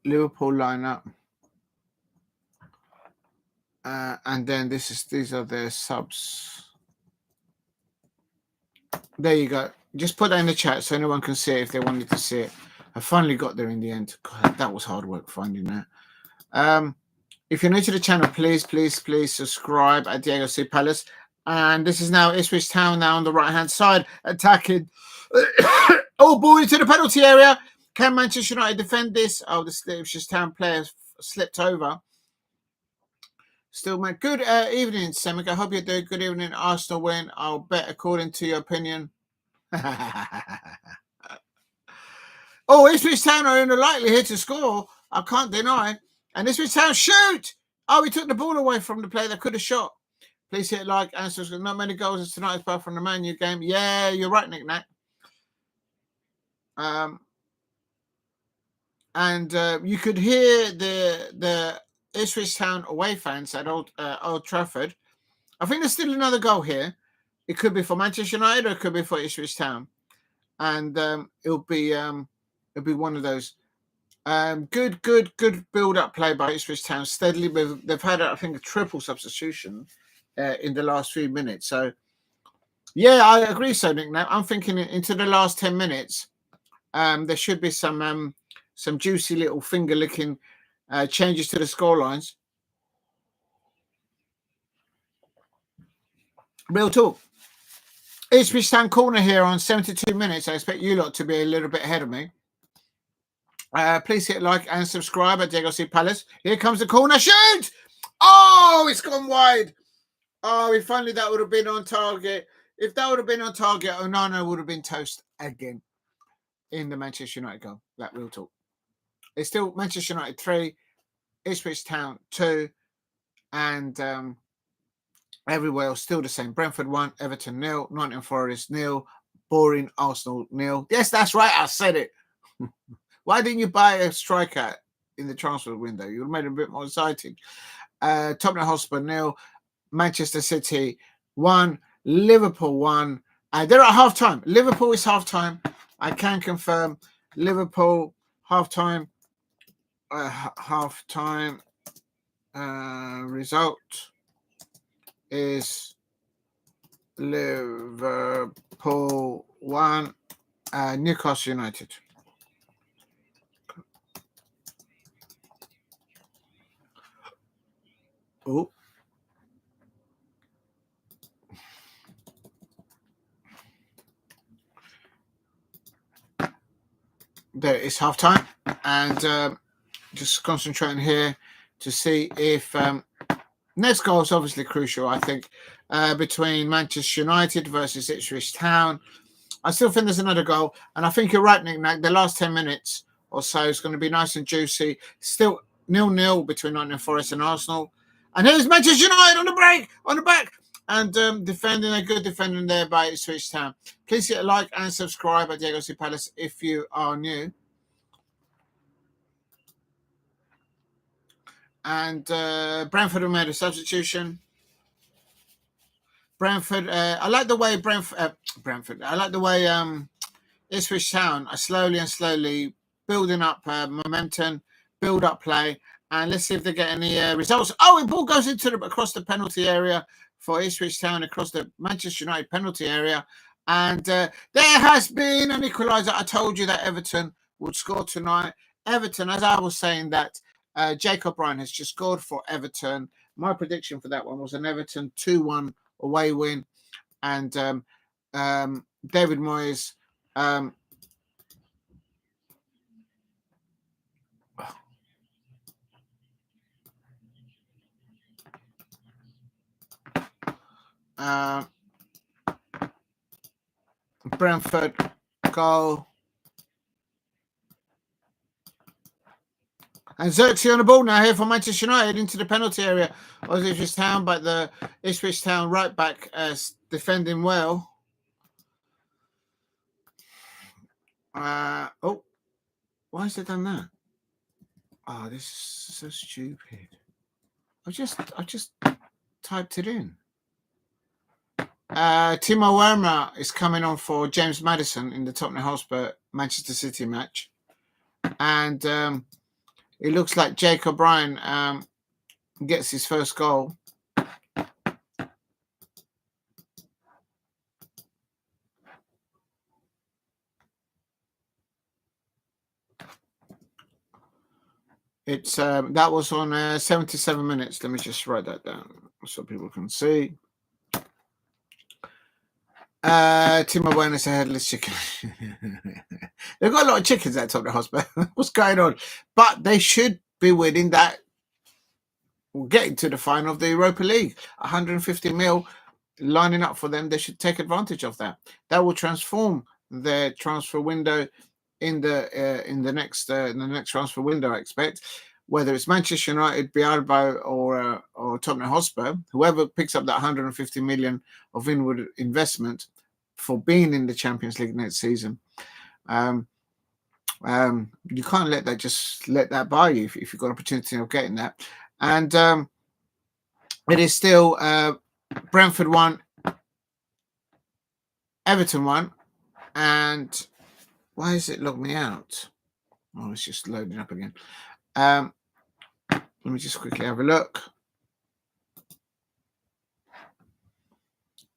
Liverpool lineup, and then these are their subs. There you go. Just put that in the chat so anyone can see it if they wanted to see it. I finally got there in the end. God, that was hard work finding that. If you're new to the channel, please subscribe at Diego C. Palace. And this is now Ipswich Town now on the right-hand side, attacking. Oh, ball into the penalty area. Can Manchester United defend this? Oh, the Ipswich Town players slipped over. Still, man. Good evening, Semik. I hope you're doing good evening. Arsenal win. I'll bet according to your opinion. Oh, Ipswich Town are in the likelihood to score. I can't deny. And Ipswich Town shoot. Oh, he took the ball away from the player that could have shot. Please hit like and subscribe. Not many goals as tonight apart from the Man U game. Yeah, you're right, Nick Nat. And you could hear the Ipswich Town away fans at Old Trafford. I think there's still another goal here. It could be for Manchester United or it could be for Ipswich Town, and it'll be one of those. Good build-up play by Ipswich Town. Steadily, they've had I think a triple substitution in the last 3 minutes. So yeah, I agree. So Nick, now I'm thinking into the last 10 minutes, there should be some juicy little finger-licking changes to the scorelines. Real talk. Ipswich Town corner here on 72 minutes. I expect you lot to be a little bit ahead of me. Please hit like and subscribe at Diego C. Palace. Here comes the corner. Shoot! Oh, it's gone wide. Oh, if only that would have been on target. If that would have been on target, Onana would have been toast again in the Manchester United goal. That real talk. It's still Manchester United 3, Ipswich Town 2, and everywhere else still the same. Brentford 1, Everton 0, Nottingham Forest 0, boring Arsenal 0. Yes, that's right. I said it. Why didn't you buy a striker in the transfer window? You would have made it a bit more exciting. Tottenham Hotspur 0, Manchester City 1, Liverpool 1. They're at half-time. Liverpool is half-time. I can confirm Liverpool half-time. Half-time result is Liverpool 1, Newcastle United. Oh. There is half time, and just concentrating here to see if next goal is obviously crucial. I think between Manchester United versus Ipswich Town, I still think there's another goal, and I think you're right, Nick. The last 10 minutes or so is going to be nice and juicy. Still 0-0 between Nottingham Forest and Arsenal, and here's Manchester United on the break, on the back. And defending a good defending there by Ipswich Town. Please hit a like and subscribe at Diego C. Palace if you are new. And Brentford have made a substitution. Brentford. I like the way Brentford. I like the way Ipswich Town are slowly building up momentum, build up play, and let's see if they get any results. Oh, the ball goes across the penalty area for Ipswich Town, across the Manchester United penalty area, and there has been an equaliser. I told you that Everton would score tonight. Everton, as I was saying, that Jacob Ryan has just scored for Everton. My prediction for that one was an Everton 2-1 away win, and David Moyes. Brentford goal. And Zirkzee on the ball now here for Manchester United into the penalty area of Ipswich Town, but the Ipswich Town right back defending well. Oh, why has it done that? Oh, this is so stupid. I just typed it in. Timo Werner is coming on for James Maddison in the Tottenham Hotspur Manchester City match, and it looks like Jacob Ryan gets his first goal. It's that was on 77 minutes. Let me just write that down so people can see. Timo Werner's a headless chicken. They've got a lot of chickens at Tottenham Hotspur. What's going on? But they should be winning that. We'll get into the final of the Europa League. 150 mil lining up for them. They should take advantage of that. That will transform their transfer window in the next transfer window, I expect. Whether it's Manchester United, Bilbao, or Tottenham Hotspur, whoever picks up that 150 million of inward investment for being in the Champions League next season, you can't let that buy you if you've got an opportunity of getting that. And it is still Brentford 1, Everton 1, and why is it logged me out? Oh, it's just loading up again. Let me just quickly have a look.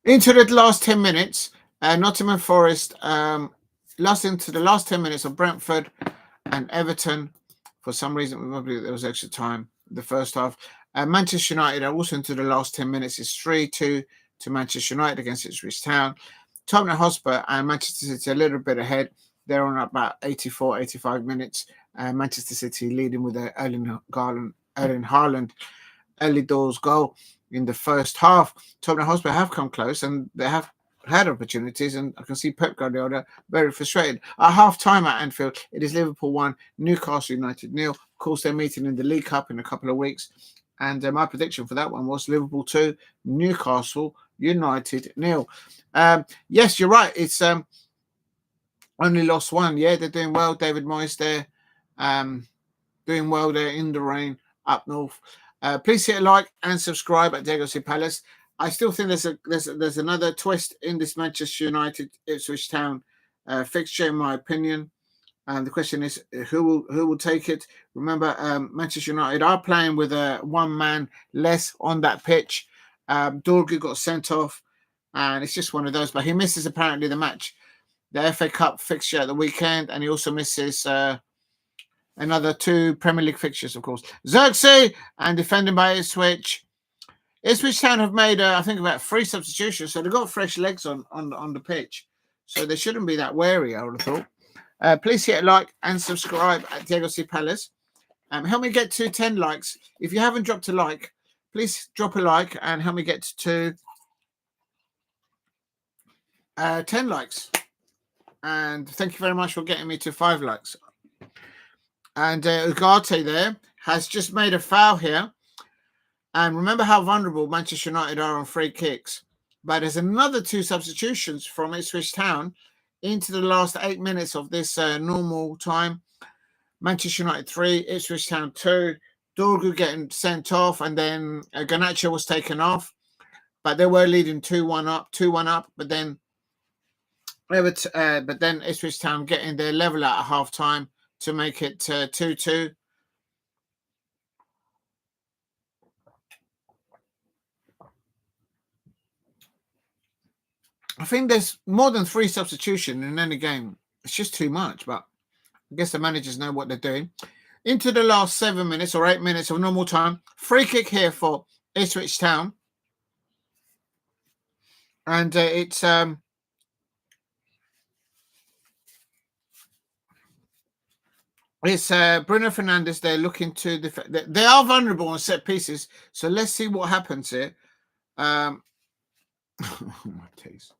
Into the last 10 minutes, Nottingham Forest into the last 10 minutes of Brentford and Everton. For some reason, probably there was extra time the first half. Manchester United are also into the last 10 minutes. It's 3-2 to Manchester United against Ipswich Town. Tottenham Hotspur and Manchester City a little bit ahead. They're on about 84, 85 minutes. Manchester City leading with Erling Haaland early doors goal in the first half. Tottenham Hotspur have come close and they have had opportunities, and I can see Pep Guardiola very frustrated. At half-time at Anfield, it is Liverpool 1, Newcastle United 0. Of course, they're meeting in the League Cup in a couple of weeks, and my prediction for that one was Liverpool 2, Newcastle United 0. Yes, you're right. It's only lost 1. Yeah, they're doing well. David Moyes there, doing well there in the rain up north. Please hit a like and subscribe at Diego C. Palace. I still think there's another twist in this Manchester United Ipswich Town fixture, in my opinion. And the question is, who will take it? Remember, Manchester United are playing with one man less on that pitch. Dorgu got sent off, and it's just one of those. But he misses apparently the match, the FA Cup fixture at the weekend, and he also misses another 2 Premier League fixtures, of course. Zirkzee and defending by Ipswich. Ipswich Town have made, I think, about 3 substitutions, so they've got fresh legs on the pitch. So they shouldn't be that wary, I would have thought. Please hit a like and subscribe at Diego C. Palace. Help me get to 10 likes. If you haven't dropped a like, please drop a like and help me get to 10 likes. And thank you very much for getting me to 5 likes. And Ugarte there has just made a foul here. And remember how vulnerable Manchester United are on free kicks. But there's another 2 substitutions from Ipswich Town into the last 8 minutes of this normal time. Manchester United 3, Ipswich Town 2. Dorgu getting sent off, and then Garnacho was taken off. but they were leading 2-1 up, but then Ipswich Town getting their level at half time to make it 2-2. I think there's more than 3 substitutions in any game. It's just too much, but I guess the managers know what they're doing. Into the last 7 minutes or 8 minutes of normal time. Free kick here for Ipswich Town. And it's Bruno Fernandes. They're looking to defend. They are vulnerable on set pieces. So let's see what happens here. My taste.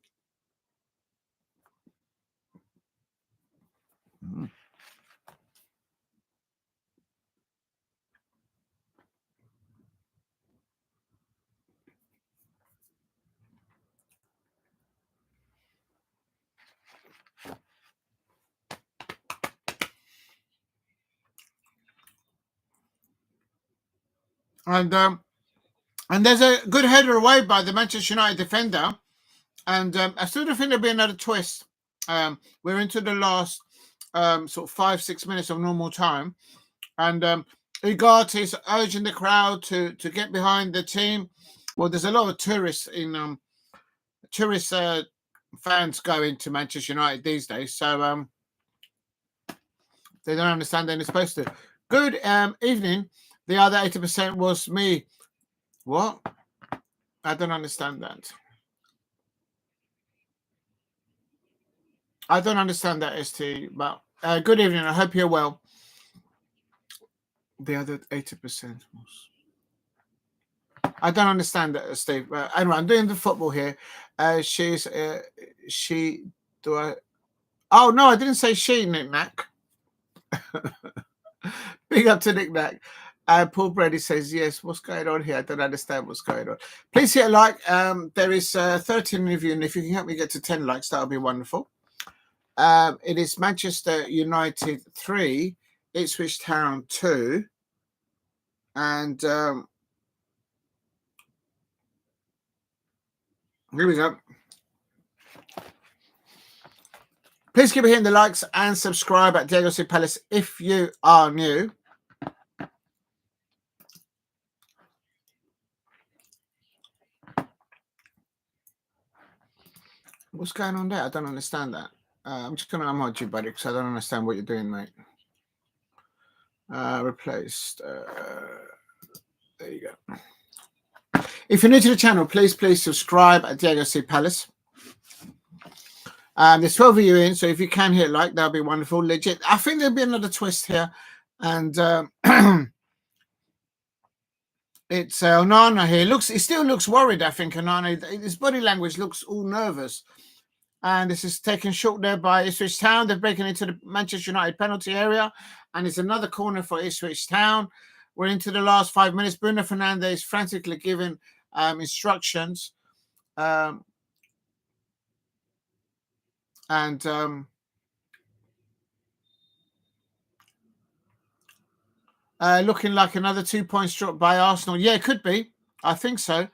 And there's a good header away by the Manchester United defender. And I still don't think there'll be another twist. We're into the last sort of 5-6 minutes of normal time. And Ugarte is urging the crowd to get behind the team. Well, there's a lot of tourists fans going to Manchester United these days. So they don't understand they're supposed to. Good evening. The other 80% was me. What? I don't understand that. I don't understand that, ST. But good evening. I hope you're well. The other 80% was. I don't understand that, Steve. Anyway, I'm doing the football here. She. Do I? Oh no, I didn't say she, Nick Nack. Big up to Nick Nack. Paul Brady says, yes, what's going on here? I don't understand what's going on. Please hit a like. There is 13 of you, and if you can help me get to 10 likes, that would be wonderful. It is Manchester United 3, Ipswich Town 2. And here we go. Please keep hitting the likes and subscribe at Diego C. Palace if you are new. What's going on there? I don't understand that. I'm just going to unmod you, buddy, because I don't understand what you're doing, mate. Replaced. There you go. If you're new to the channel, please subscribe at Diego C. Palace. There's 12 of you in, so if you can hit like, that'll be wonderful. Legit. I think there'll be another twist here. And it's Onana here. He still looks worried, I think, Onana. His body language looks all nervous. And this is taken short there by Ipswich Town. They're breaking into the Manchester United penalty area. And it's another corner for Ipswich Town. We're into the last 5 minutes. Bruno Fernandes frantically giving instructions. Looking like another 2 points dropped by Arsenal. Yeah, it could be. I think so.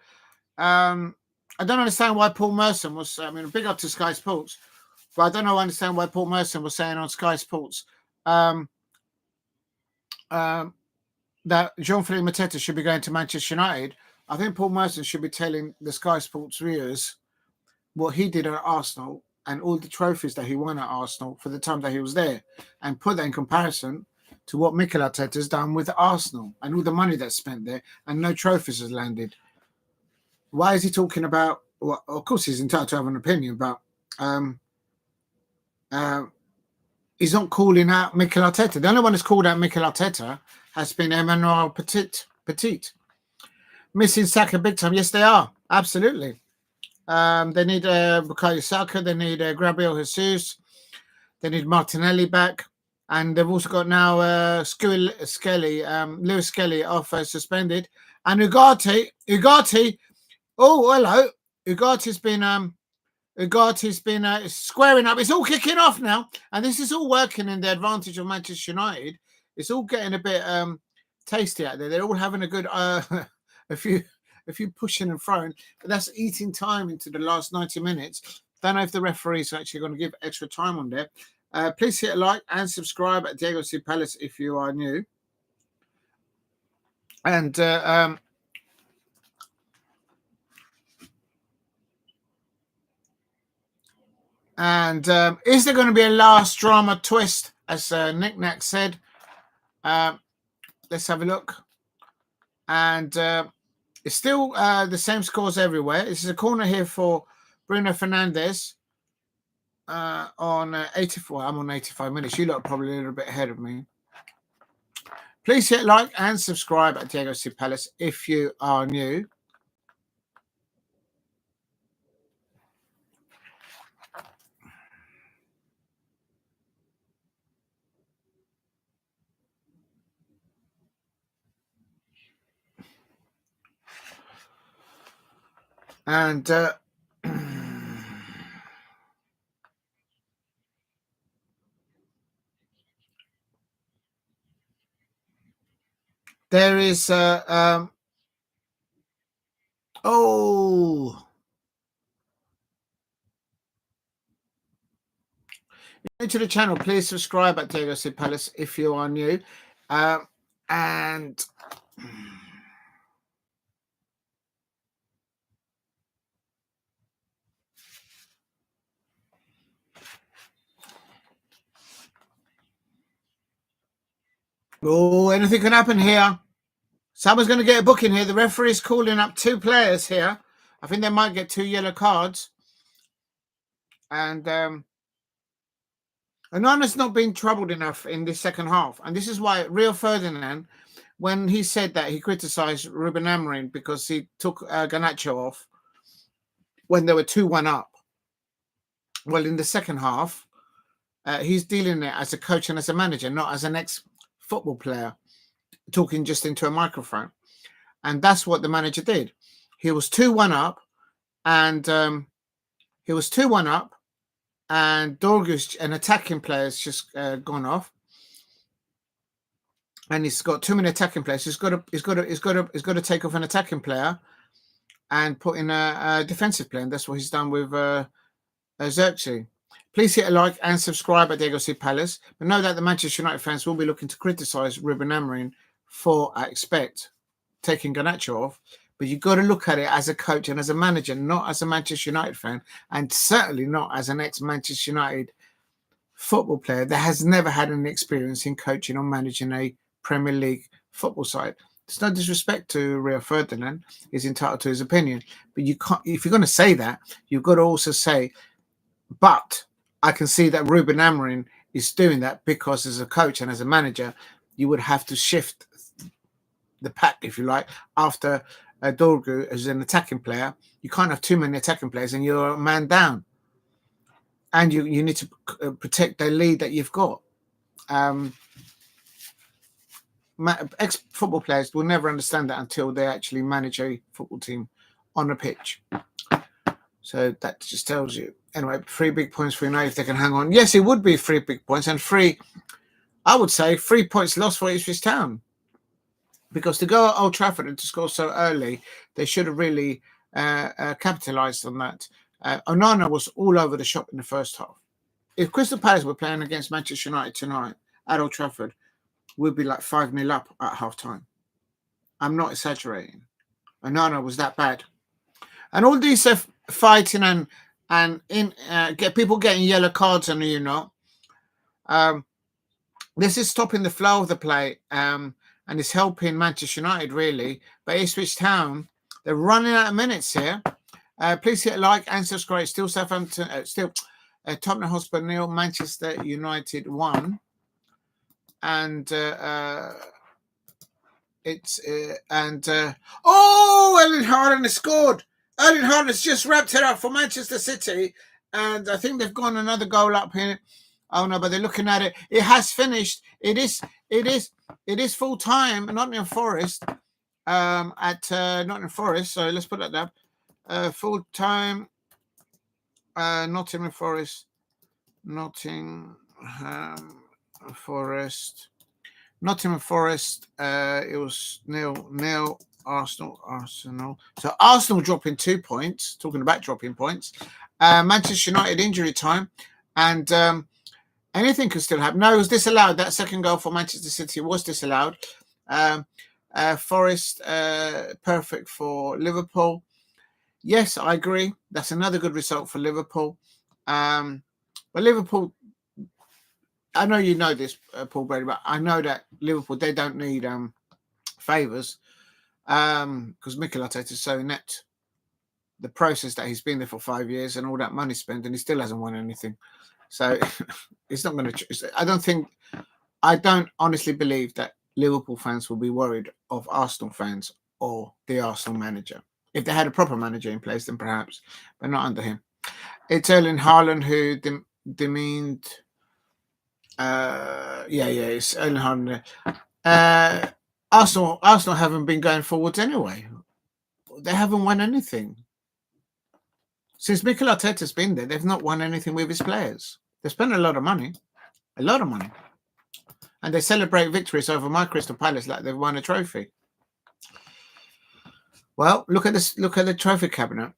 I don't understand why Paul Merson was. I mean, big up to Sky Sports, but I don't understand why Paul Merson was saying on Sky Sports that Jean-Philippe Mateta should be going to Manchester United. I think Paul Merson should be telling the Sky Sports viewers what he did at Arsenal and all the trophies that he won at Arsenal for the time that he was there, and put that in comparison to what Mikel Arteta has done with Arsenal and all the money that's spent there and no trophies has landed. Why is he talking about? Well, of course, he's entitled to have an opinion, but he's not calling out Mikel Arteta. The only one that's called out Mikel Arteta has been Emmanuel Petit. Missing Saka big time. Yes, they are. Absolutely. They need Bukayo Saka. They need Gabriel Jesus. They need Martinelli back. And they've also got now Lewis Skelly off suspended. And Ugarte. Oh, hello. Ugarte's been squaring up. It's all kicking off now. And this is all working in the advantage of Manchester United. It's all getting a bit tasty out there. They're all having a good a few a few pushing and throwing, but that's eating time into the last 90 minutes. Don't know if the referees are actually going to give extra time on there. Please hit a like and subscribe at Diego C. Palace if you are new. And is there going to be a last drama twist, as Nick Nack said? Let's have a look. And it's still the same scores everywhere. This is a corner here for Bruno Fernandes on 84. I'm on 85 minutes. You lot are probably a little bit ahead of me. Please hit like and subscribe at Diego C. Palace if you are new. And there is new to the channel, please subscribe at Diego C. Palace if you are new. And anything can happen here. Someone's going to get a booking here. The referee is calling up 2 players here. I think they might get 2 yellow cards. And Onana's not been troubled enough in this second half. And this is why Rio Ferdinand, when he said that, he criticised Ruben Amorim because he took Garnacho off when they were 2-1 up. Well, in the second half, he's dealing it as a coach and as a manager, not as an ex-football player talking just into a microphone. And that's what the manager did. He was 2-1 up, and Dorgu, an attacking player, has just gone off, and he's got too many attacking players. He's got to take off an attacking player and put in a defensive player, and that's what he's done with Zirkzee. Please hit a like and subscribe at Diego C. Palace. But know that the Manchester United fans will be looking to criticise Ruben Amorim for, I expect, taking Garnacho off. But you've got to look at it as a coach and as a manager, not as a Manchester United fan, and certainly not as an ex-Manchester United football player that has never had any experience in coaching or managing a Premier League football side. There's no disrespect to Rio Ferdinand. He's entitled to his opinion. But you can't, if you're going to say that, you've got to also say, but I can see that Ruben Amorim is doing that because as a coach and as a manager, you would have to shift the pack, if you like, after Dorgu as an attacking player. You can't have too many attacking players and you're a man down. And you need to protect the lead that you've got. Ex-football players will never understand that until they actually manage a football team on a pitch. So that just tells you. Anyway, 3 big points for United if they can hang on. Yes, it would be 3 big points, and 3 points lost for Ipswich Town. Because to go at Old Trafford and to score so early, they should have really capitalised on that. Onana was all over the shop in the first half. If Crystal Palace were playing against Manchester United tonight at Old Trafford, we'd be like 5-0 up at half-time. I'm not exaggerating. Onana was that bad. And all these fighting and get people getting yellow cards and this is stopping the flow of the play and it's helping Manchester United really. But Ipswich Town, they're running out of minutes here. Please hit a like and subscribe. Still Southampton, Tottenham Hotspur 0, Manchester United 1, and Erling Haaland has scored. Erling Haaland has just wrapped it up for Manchester City, and I think they've gone another goal up here. Oh no, but they're looking at it. It has finished. It is full time. Nottingham Forest at Nottingham Forest. So let's put that down. Full time. Nottingham Forest. Nottingham Forest. It was 0-0 Arsenal. So Arsenal dropping 2 points. Talking about dropping points. Manchester United injury time, and anything could still happen. No, it was disallowed. That second goal for Manchester City was disallowed. Forest perfect for Liverpool. Yes, I agree. That's another good result for Liverpool. But Liverpool, I know you know this, Paul Brady, but I know that Liverpool, they don't need favours because Mikel Arteta is so inept. The process that he's been there for 5 years and all that money spent, and he still hasn't won anything. So it's not going to. I don't honestly believe that Liverpool fans will be worried of Arsenal fans or the Arsenal manager. If they had a proper manager in place, then perhaps, but not under him. It's Erling Haaland who demeaned. It's Erling Haaland. Arsenal haven't been going forwards anyway. They haven't won anything. Since Mikel Arteta's been there, they've not won anything with his players. They spent a lot of money. And they celebrate victories over my Crystal Palace like they've won a trophy. Well, look at this. Look at the trophy cabinet.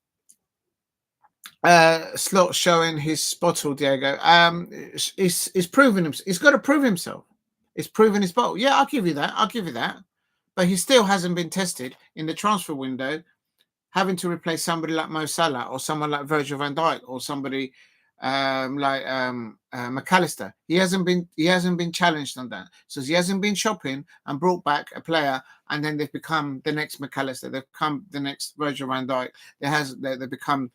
Slot showing his bottle, Diego. He's proven himself. He's got to prove himself. He's proven his bottle. Yeah, I'll give you that. But he still hasn't been tested in the transfer window, having to replace somebody like Mo Salah or someone like Virgil van Dijk or somebody like McAllister. He hasn't been challenged on that. So he hasn't been shopping and brought back a player, and then they've become the next McAllister. They've become the next Virgil van Dijk. They become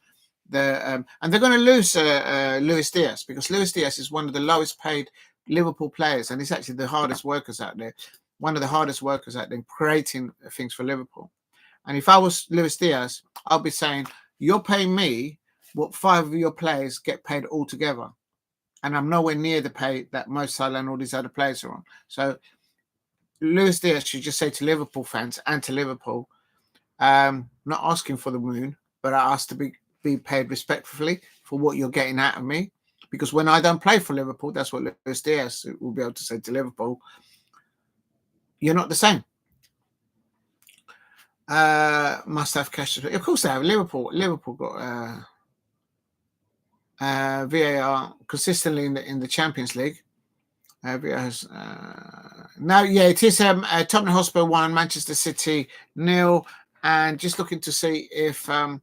the and they're going to lose Luis Diaz, because Luis Diaz is one of the lowest paid Liverpool players, and he's actually the hardest workers out there. One of the hardest workers out there creating things for Liverpool. And if I was Luis Diaz, I'll be saying, you're paying me what 5 of your players get paid altogether. And I'm nowhere near the pay that Mo Salah and all these other players are on. So Luis Diaz should just say to Liverpool fans and to Liverpool, not asking for the moon, but I ask to be paid respectfully for what you're getting out of me. Because when I don't play for Liverpool, that's what Luis Diaz will be able to say to Liverpool. You're not the same. Must have cash. Of course they have. Liverpool got VAR consistently in the Champions League. VAR has now. Yeah, it is Tottenham Hotspur 1, Manchester City 0, and just looking to see if we're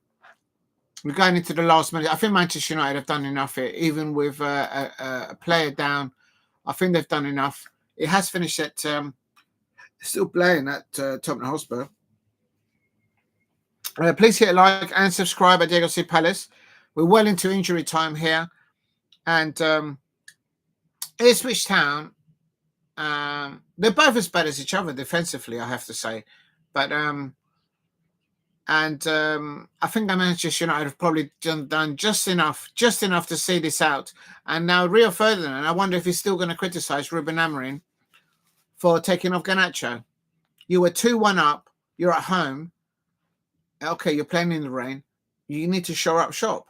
going into the last minute. I think Manchester United have done enough here, even with a player down. I think they've done enough. It has finished at still playing at Tottenham Hotspur. Please hit a like and subscribe at Diego C. Palace. We're well into injury time here. And Ipswich Town, they're both as bad as each other defensively, I have to say. But I think that Manchester United have probably done just enough to see this out. And now Rio Ferdinand, I wonder if he's still going to criticise Ruben Amorim for taking off Garnacho. You were 2-1 up. You're at home. Okay, you're playing in the rain. You need to shore up shop.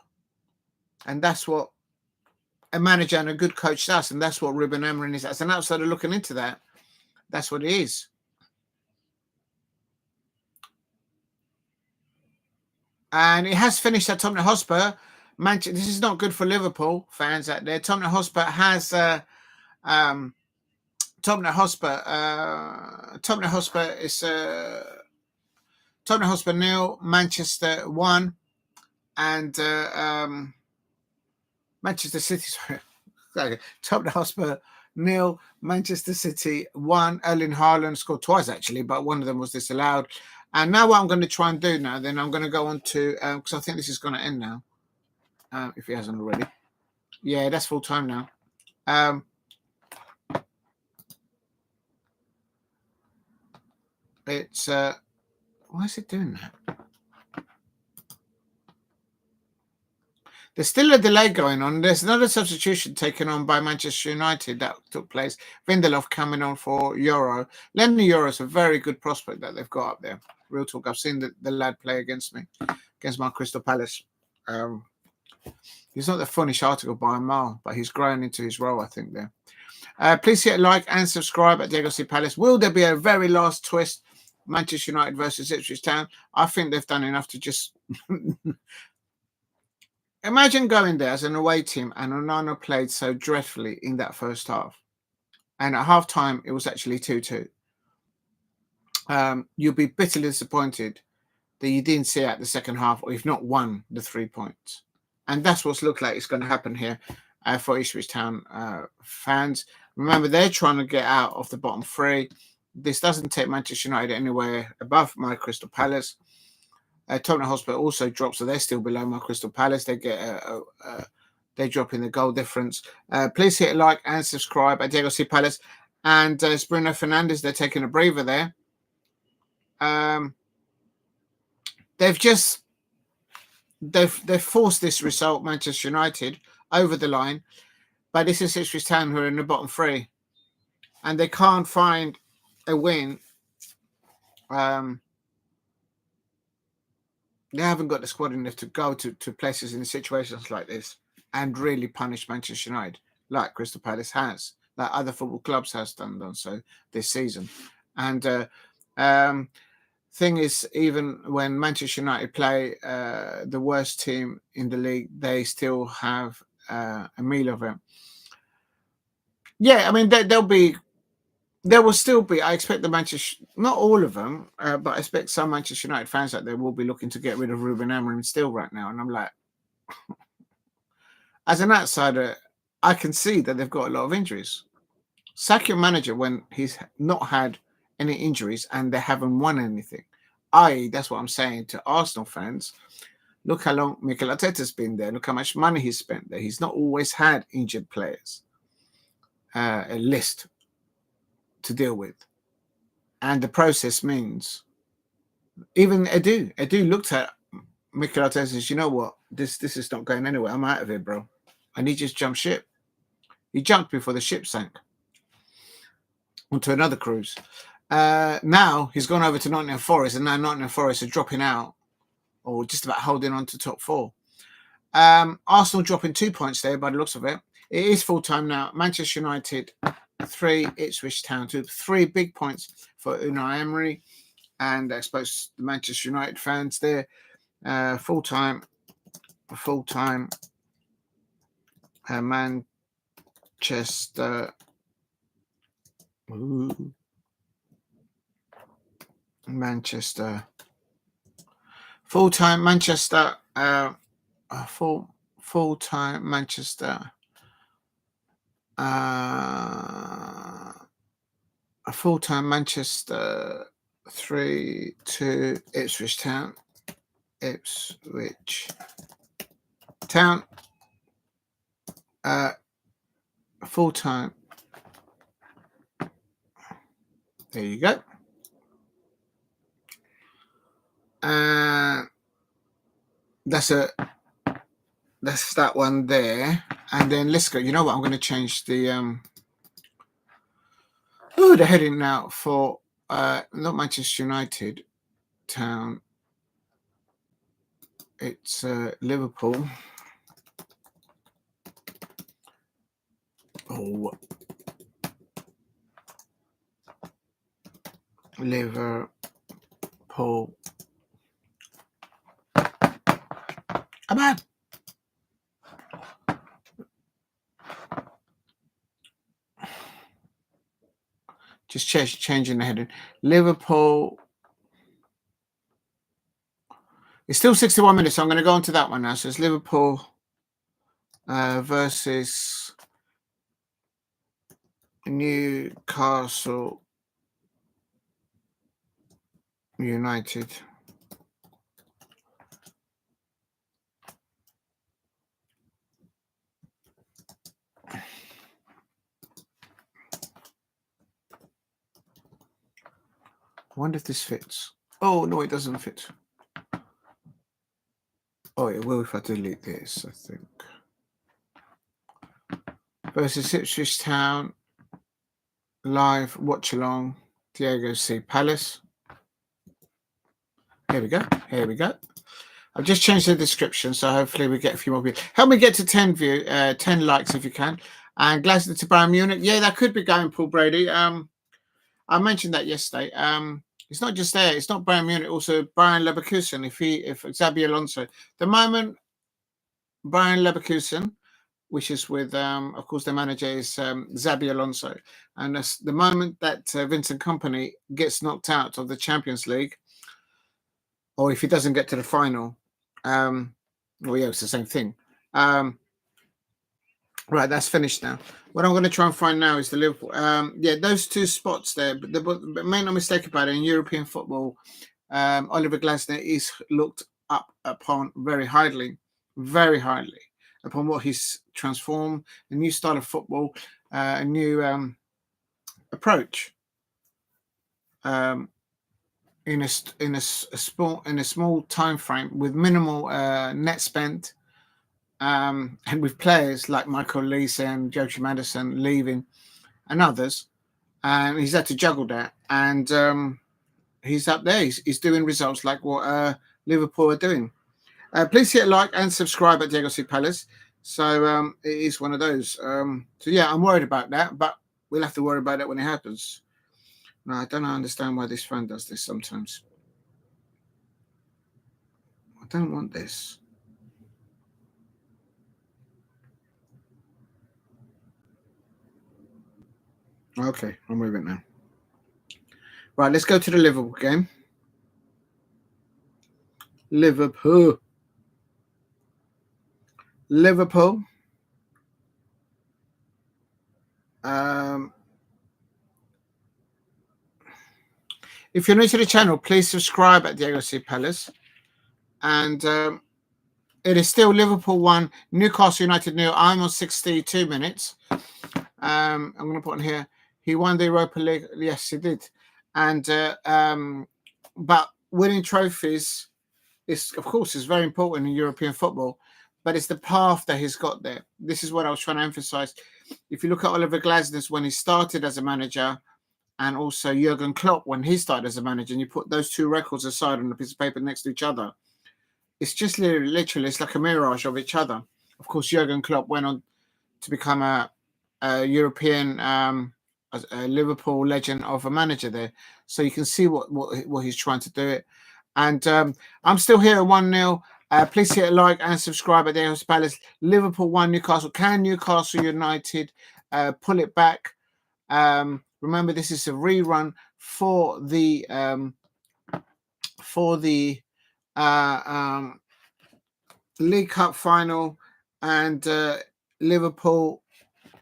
And that's what a manager and a good coach does. And that's what Ruben Amorim is. As an outsider looking into that, that's what it is. And it has finished at Tottenham Hotspur. This is not good for Liverpool fans out there. Tottenham Hotspur has Tottenham Hotspur is Tottenham Hotspur 0, Manchester 1, and Manchester City. Sorry, Tottenham Hotspur 0, Manchester City 1. Erling Haaland scored twice actually, but one of them was disallowed. And now what I'm going to try and do now, then I'm going to go on to because I think this is going to end now, if it hasn't already. Yeah, that's full time now. It's why is it doing that? There's still a delay going on. There's another substitution taken on by Manchester United that took place. Lindelof coming on for Yoro. Lenny Yoro is a very good prospect that they've got up there. Real talk. I've seen the lad play against my Crystal Palace. He's not the funniest article by a mile, but he's growing into his role, I think, there. Please hit like and subscribe at Diego C. Palace. Will there be a very last twist? Manchester United versus Ipswich Town. I think they've done enough to just imagine going there as an away team and Onana played so dreadfully in that first half. And at half time, it was actually 2-2. You'll be bitterly disappointed that you didn't see out the second half, or if not won the 3 points. And that's what's looked like it's going to happen here for Ipswich Town fans. Remember, they're trying to get out of the bottom three. This doesn't take Manchester United anywhere above my Crystal Palace. Tottenham Hotspur also drops, so they're still below my Crystal Palace. They get they drop in the goal difference. Please hit a like and subscribe at Diego C Palace. And it's Bruno Fernandes. They're taking a breather there. They've forced this result, Manchester United, over the line, but this is Ipswich Town who are in the bottom three, and they can't find a win. They haven't got the squad enough to go to places in situations like this and really punish Manchester United, like Crystal Palace has, like other football clubs has done so this season. And thing is, even when Manchester United play the worst team in the league, they still have a meal of it. Yeah, I mean, there will still be, I expect the Manchester, not all of them, but I expect some Manchester United fans out there will be looking to get rid of Ruben Amorim still right now. And I'm like, as an outsider, I can see that they've got a lot of injuries. Sack your manager when he's not had any injuries and they haven't won anything. That's what I'm saying to Arsenal fans. Look how long Mikel Arteta's been there. Look how much money he's spent there. He's not always had injured players. A list to deal with. And the process means even Edu looked at Mikel Arteta and says, you know what? This is not going anywhere. I'm out of here, bro. And he just jumped ship. He jumped before the ship sank onto another cruise. Now he's gone over to Nottingham Forest, and now Nottingham Forest are dropping out or just about holding on to top four. Arsenal dropping 2 points there by the looks of it. It is full time now. Manchester United 3, Ipswich Town 2. 3 big points for Unai Emery, and I suppose the Manchester United fans there. Full time. Manchester. Manchester. Full time Manchester. Full time Manchester. A full-time Manchester 3-2 Ipswich Town. Ipswich Town. Full-time. There you go. That's that one there. And then let's go. You know what? I'm going to change the heading now for not Manchester United Town. It's Liverpool. Liverpool. Come on. Just changing the heading. Liverpool. It's still 61 minutes, so I'm going to go on to that one now. So it's Liverpool versus Newcastle United. I wonder if this fits. Oh, no, it doesn't fit. Oh, it will if I delete this, I think. Versus Ipswich Town. Live watch along. Diego C Palace. Here we go. I've just changed the description, so hopefully we get a few more people. Help me get to 10 likes if you can. And Glasgow to Bayern Munich. Yeah, that could be going, Paul Brady. I mentioned that yesterday. It's not just there. It's not Bayern Munich. Also, Bayern Leverkusen. If Xabi Alonso, the moment Bayern Leverkusen, which is with, of course, the manager is Xabi Alonso, and the moment that Vincent Kompany gets knocked out of the Champions League, or if he doesn't get to the final, well, yeah, it's the same thing. Right, that's finished now. What I'm going to try and find now is the Liverpool. Yeah, those two spots there. But make no mistake about it, in European football, Oliver Glasner is looked up upon very highly upon what he's transformed, a new style of football, a new approach. In a small time frame with minimal net spent. And with players like Michael Leese and Joachim Andersen leaving and others, and he's had to juggle that. And he's up there. He's doing results like what Liverpool are doing. Please hit like and subscribe at Diego C. Palace. So it is one of those. So yeah, I'm worried about that, but we'll have to worry about it when it happens. No, I don't understand why this fan does this sometimes. I don't want this. Okay, I'll move it now. Right, let's go to the Liverpool game. Liverpool. If you're new to the channel, please subscribe at Diego C. Palace. And it is still Liverpool 1, Newcastle United 0. I'm on 62 minutes. I'm going to put in here. He won the Europa League. Yes, he did. And but winning trophies is, of course, is very important in European football. But it's the path that he's got there. This is what I was trying to emphasize. If you look at Oliver Glasner when he started as a manager, and also Jurgen Klopp when he started as a manager, and you put those two records aside on a piece of paper next to each other, it's just literally it's like a mirage of each other. Of course, Jurgen Klopp went on to become a European a Liverpool legend of a manager there. So you can see what he's trying to do it. And I'm still here at 1-0. Please hit a like and subscribe at the Diego Palace. Liverpool 1, Newcastle. Can Newcastle United pull it back? Remember, this is a rerun for the League Cup final, and Liverpool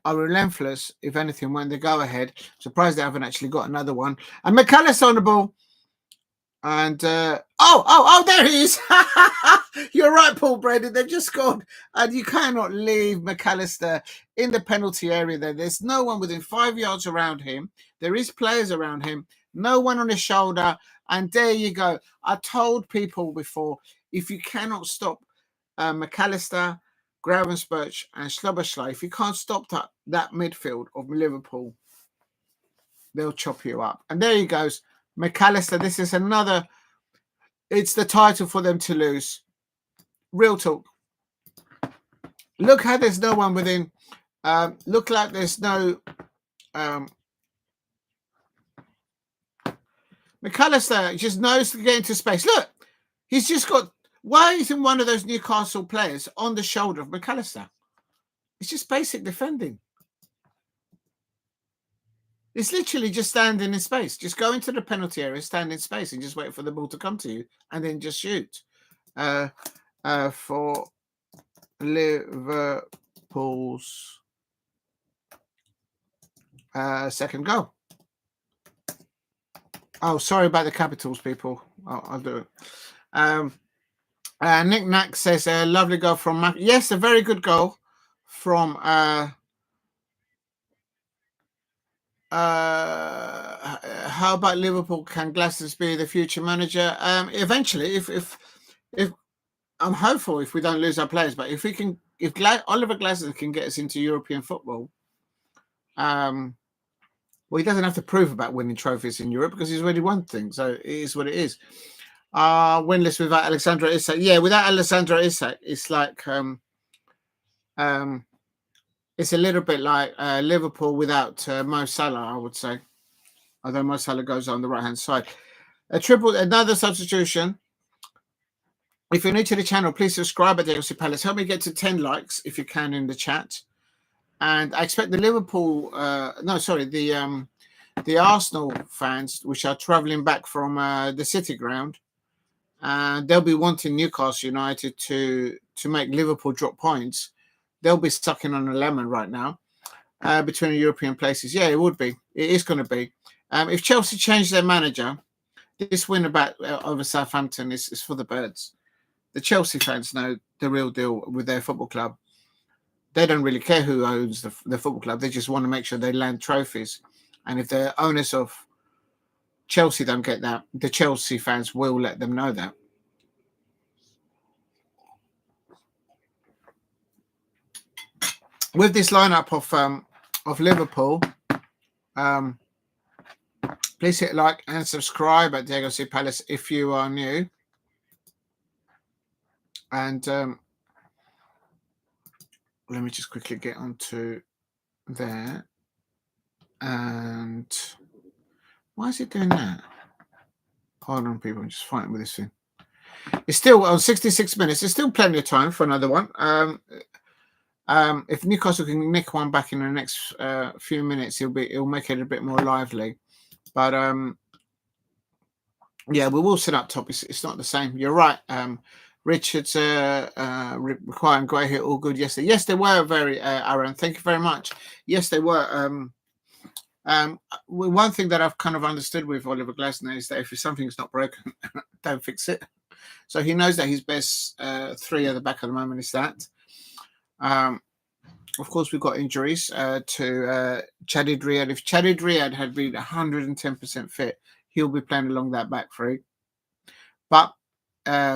are relentless, if anything, when they go ahead. Surprised they haven't actually got another one. And McAllister on the ball. And there he is. You're right, Paul Brady. They've just scored. And you cannot leave McAllister in the penalty area there. There's no one within 5 yards around him. There is players around him. No one on his shoulder. And there you go. I told people before, if you cannot stop McAllister, Gravenberch and Szoboszlai, if you can't stop that midfield of Liverpool, they'll chop you up. And there he goes. McAllister, this is another, it's the title for them to lose. Real talk. Look how there's no one within. Look like there's no. McAllister just knows to get into space. Look, he's just got. Why isn't one of those Newcastle players on the shoulder of McAllister? It's just basic defending. It's literally just standing in space. Just go into the penalty area, stand in space, and just wait for the ball to come to you, and then just shoot. For Liverpool's second goal. Oh, sorry about the capitals, people. I'll do it. Nick Knack says a lovely goal from Mac. Yes, a very good goal from how about Liverpool? Can Glasner be the future manager? Eventually, if I'm hopeful, if we don't lose our players, but if we can, if Oliver Glasner can get us into European football, well, he doesn't have to prove about winning trophies in Europe because he's already won things. So it is what it is. Winless without Alexandra Isak. Yeah, without Alexandra Isak, it's like it's a little bit like Liverpool without Mo Salah, I would say. Although Mo Salah goes on the right-hand side. Another substitution. If you're new to the channel, please subscribe at Chelsea Palace. Help me get to 10 likes if you can in the chat. And I expect the Liverpool, the Arsenal fans, which are travelling back from the City ground, they'll be wanting Newcastle United to make Liverpool drop points. They'll be sucking on a lemon right now between the European places. Yeah, it would be. It is going to be. If Chelsea change their manager, this win over Southampton is for the birds. The Chelsea fans know the real deal with their football club. They don't really care who owns the football club. They just want to make sure they land trophies. And if the owners of Chelsea don't get that, the Chelsea fans will let them know that. With this lineup of Liverpool, please hit like and subscribe at Chelsea Palace if you are new. And let me just quickly get onto there. And why is it doing that? Hold on, people. I'm just fighting with this thing. It's still on 66 minutes. There's still plenty of time for another one. If Newcastle can nick one back in the next few minutes, it'll make it a bit more lively. But yeah, we will sit up top. It's not the same. You're right. Richards requiring grey hair, all good yesterday. Yes, they were very Aaron. Thank you very much. Yes, they were. One thing that I've kind of understood with Oliver Glasner is that if something's not broken, don't fix it. So he knows that his best three at the back at the moment is that. Of course, we've got injuries to Chadid Riyad. If Chadid Riyad had been 110% fit, he'll be playing along that back three. But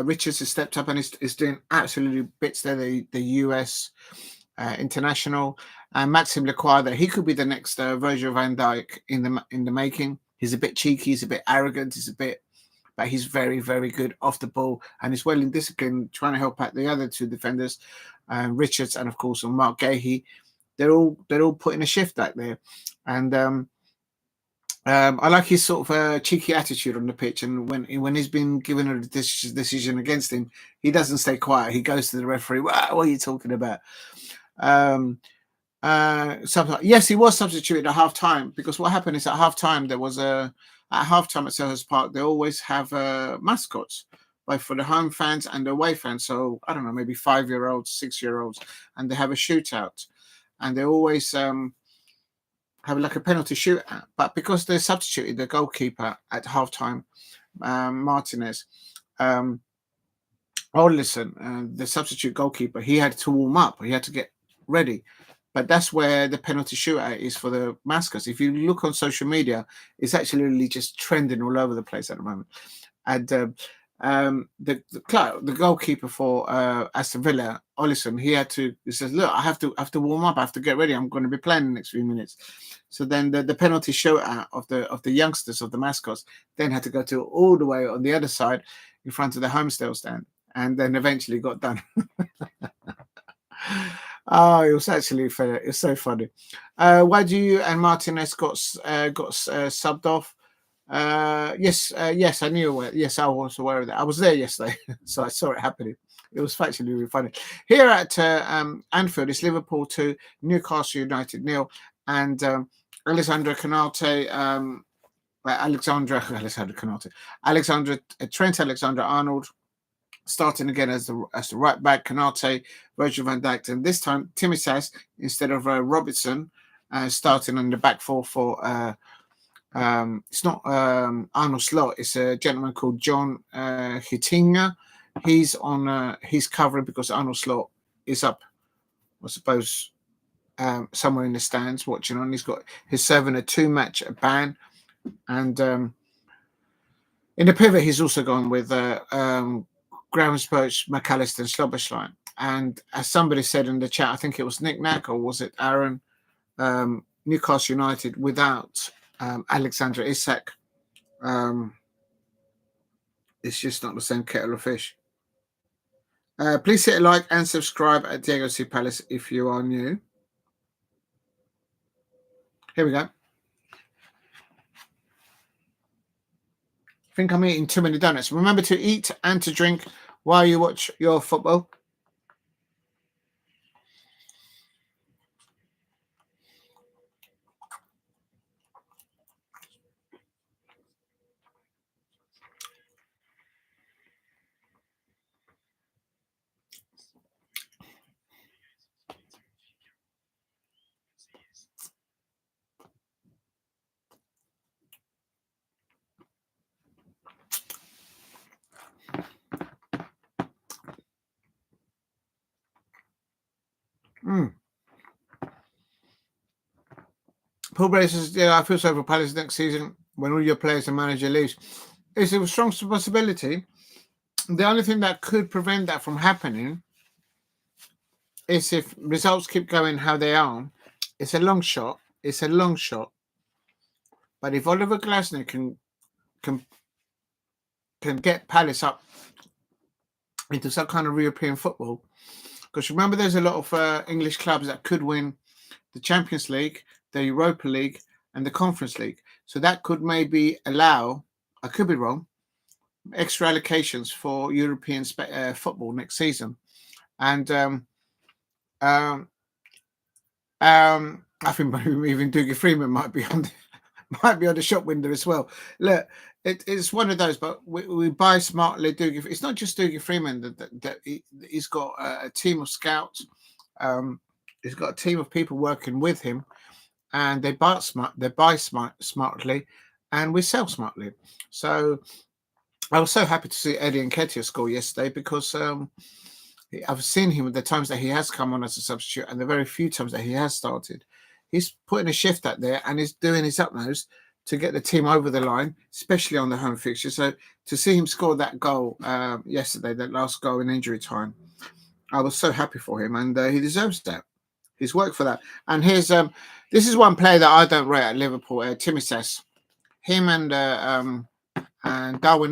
Richards has stepped up and is doing absolutely bits there. The US international and Maxim Lequada, he could be the next Virgil van Dijk in the making. He's a bit cheeky, he's a bit arrogant, but he's very, very good off the ball and he's well in discipline, trying to help out the other two defenders, Richards and of course Mark Gahey. They're all putting a shift back there, and I like his sort of cheeky attitude on the pitch. And when he's been given a decision against him, he doesn't stay quiet. He goes to the referee. What are you talking about? Yes, he was substituted at half time because what happened is at half time there was at halftime at Selhurst Park, they always have mascots, both for the home fans and the away fans. So, I don't know, maybe 5-year-olds, 6-year-olds, and they have a shootout. And they always have like a penalty shootout. But because they substituted the goalkeeper at halftime, Martinez, the substitute goalkeeper, he had to warm up. He had to get ready. But that's where the penalty shootout is for the mascots. If you look on social media, it's actually just trending all over the place at the moment. And the goalkeeper for Aston Villa, Olisson, he says, look, I have to warm up. I have to get ready. I'm going to be playing in the next few minutes. So then the penalty shootout of the youngsters, of the mascots, then had to go to all the way on the other side in front of the homestay stand, and then eventually got done. Oh, it was actually funny. It's so funny. Why do you and Martinez got subbed off? Yes, I knew. Yes, I was aware of that. I was there yesterday, so I saw it happening. It was actually really funny. Here at Anfield, it's Liverpool 2, Newcastle United 0, and Alexandra Canate, Trent Alexander-Arnold starting again as the right back, Canate, Virgil van Dijk, and this time Timitas instead of Robertson starting on the back four for it's not Arnold Slot, it's a gentleman called John Hittinga. He's on he's covering because Arnold Slot is up, I suppose, somewhere in the stands watching on. He's serving a 2-match ban, and in the pivot he's also gone with Gravenberch, McAllister, and Slobberschlein. And as somebody said in the chat, I think it was Nick Nack or was it Aaron, Newcastle United without Alexander Isak, it's just not the same kettle of fish. Please hit a like and subscribe at Diego C. Palace if you are new. Here we go. think I'm eating too many donuts. Remember to eat and to drink while you watch your football. Paul Brace says, yeah, I feel sorry for Palace next season when all your players and manager leaves. It's a strong possibility. The only thing that could prevent that from happening is if results keep going how they are. It's a long shot. It's a long shot. But if Oliver Glasner can get Palace up into some kind of European football, because remember there's a lot of English clubs that could win the Champions League, the Europa League, and the Conference League. So that could maybe allow, I could be wrong, extra allocations for European football next season. And I think even Dougie Freeman might be on the shop window as well. Look, it's one of those, but we buy smartly. Dougie, it's not just Dougie Freeman that he's got a team of scouts. He's got a team of people working with him, and they buy smartly, and we sell smartly. So I was so happy to see Eddie Nketiah score yesterday because I've seen him at the times that he has come on as a substitute and the very few times that he has started. He's putting a shift out there and he's doing his utmost to get the team over the line, especially on the home fixture. So to see him score that goal yesterday, that last goal in injury time, I was so happy for him, and he deserves that. He's worked for that. And here's this is one player that I don't rate at Liverpool, Timisas. Him and Darwin